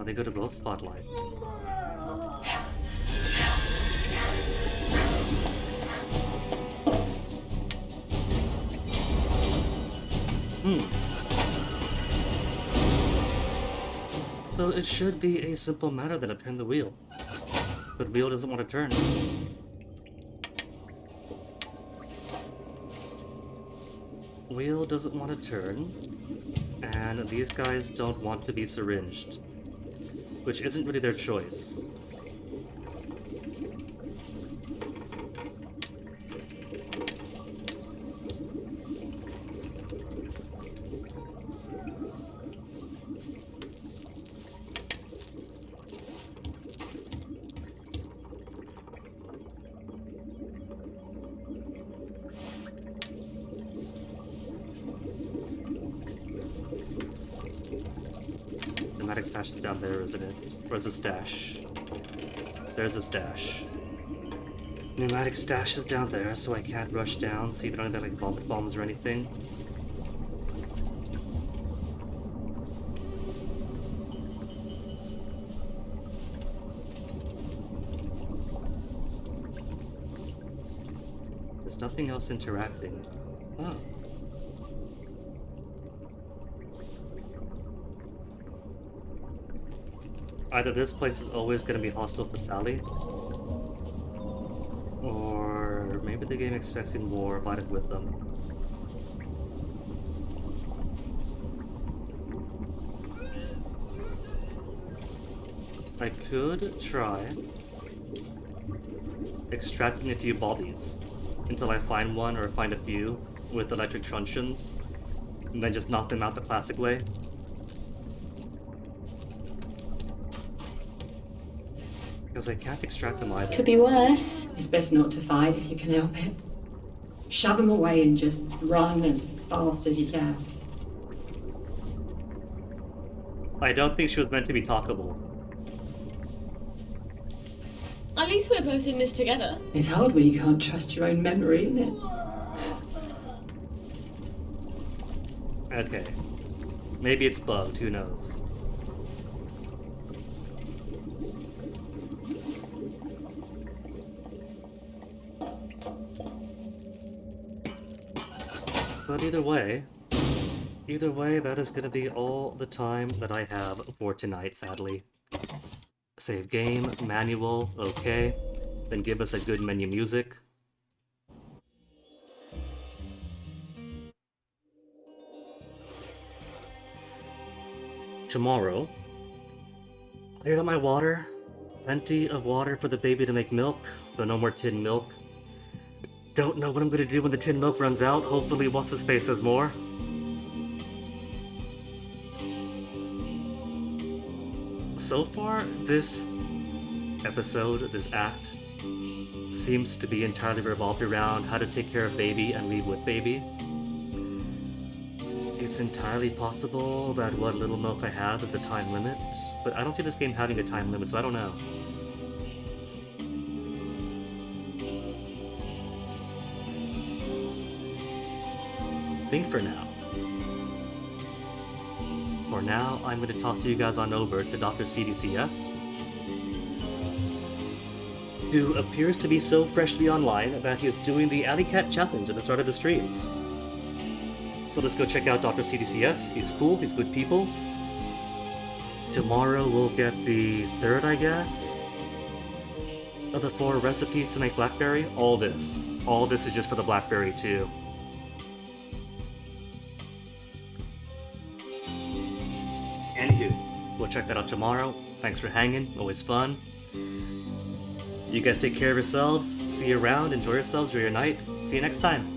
they go to both spotlights. So it should be a simple matter that I turn the wheel. But wheel doesn't want to turn. Wheel doesn't want to turn. And these guys don't want to be syringed. Which isn't really their choice. Pneumatic stash is down there, isn't it? Where's the stash? There's a stash. Pneumatic stash is down there, so I can't rush down, see if I don't have like vomit bombs or anything. There's nothing else interacting. Oh. Either this place is always going to be hostile for Sally, or maybe the game expects me more about it with them. I could try extracting a few bobbies until I find one or find a few with electric truncheons, and then just knock them out the classic way. Because I can't extract them either. Could be worse. It's best not to fight if you can help it. Shove them away and just run as fast as you can. I don't think she was meant to be talkable. At least we're both in this together. It's hard when you can't trust your own memory, isn't it? Okay. Maybe it's bugged, who knows? But either way, that is gonna be all the time that I have for tonight, sadly. Save game, manual, okay. Then give us a good menu music. Tomorrow, cleared out my water. Plenty of water for the baby to make milk, though no more tin milk. Don't know what I'm gonna do when the tin milk runs out. Hopefully what's-his-face has more. So far, this episode, this act, seems to be entirely revolved around how to take care of baby and leave with baby. It's entirely possible that what little milk I have is a time limit, but I don't see this game having a time limit, so I don't know. I think for now. For now, I'm going to toss you guys on over to Dr. CDCS, who appears to be so freshly online that he's doing the Alley Cat Challenge at the start of his streams. So let's go check out Dr. CDCS. He's cool, he's good people. Tomorrow we'll get the third, I guess, of the 4 recipes to make blackberry. All this is just for the blackberry too. Anywho, we'll check that out tomorrow. Thanks for hanging, always fun. You guys take care of yourselves, see you around, enjoy yourselves, enjoy your night. See you next time.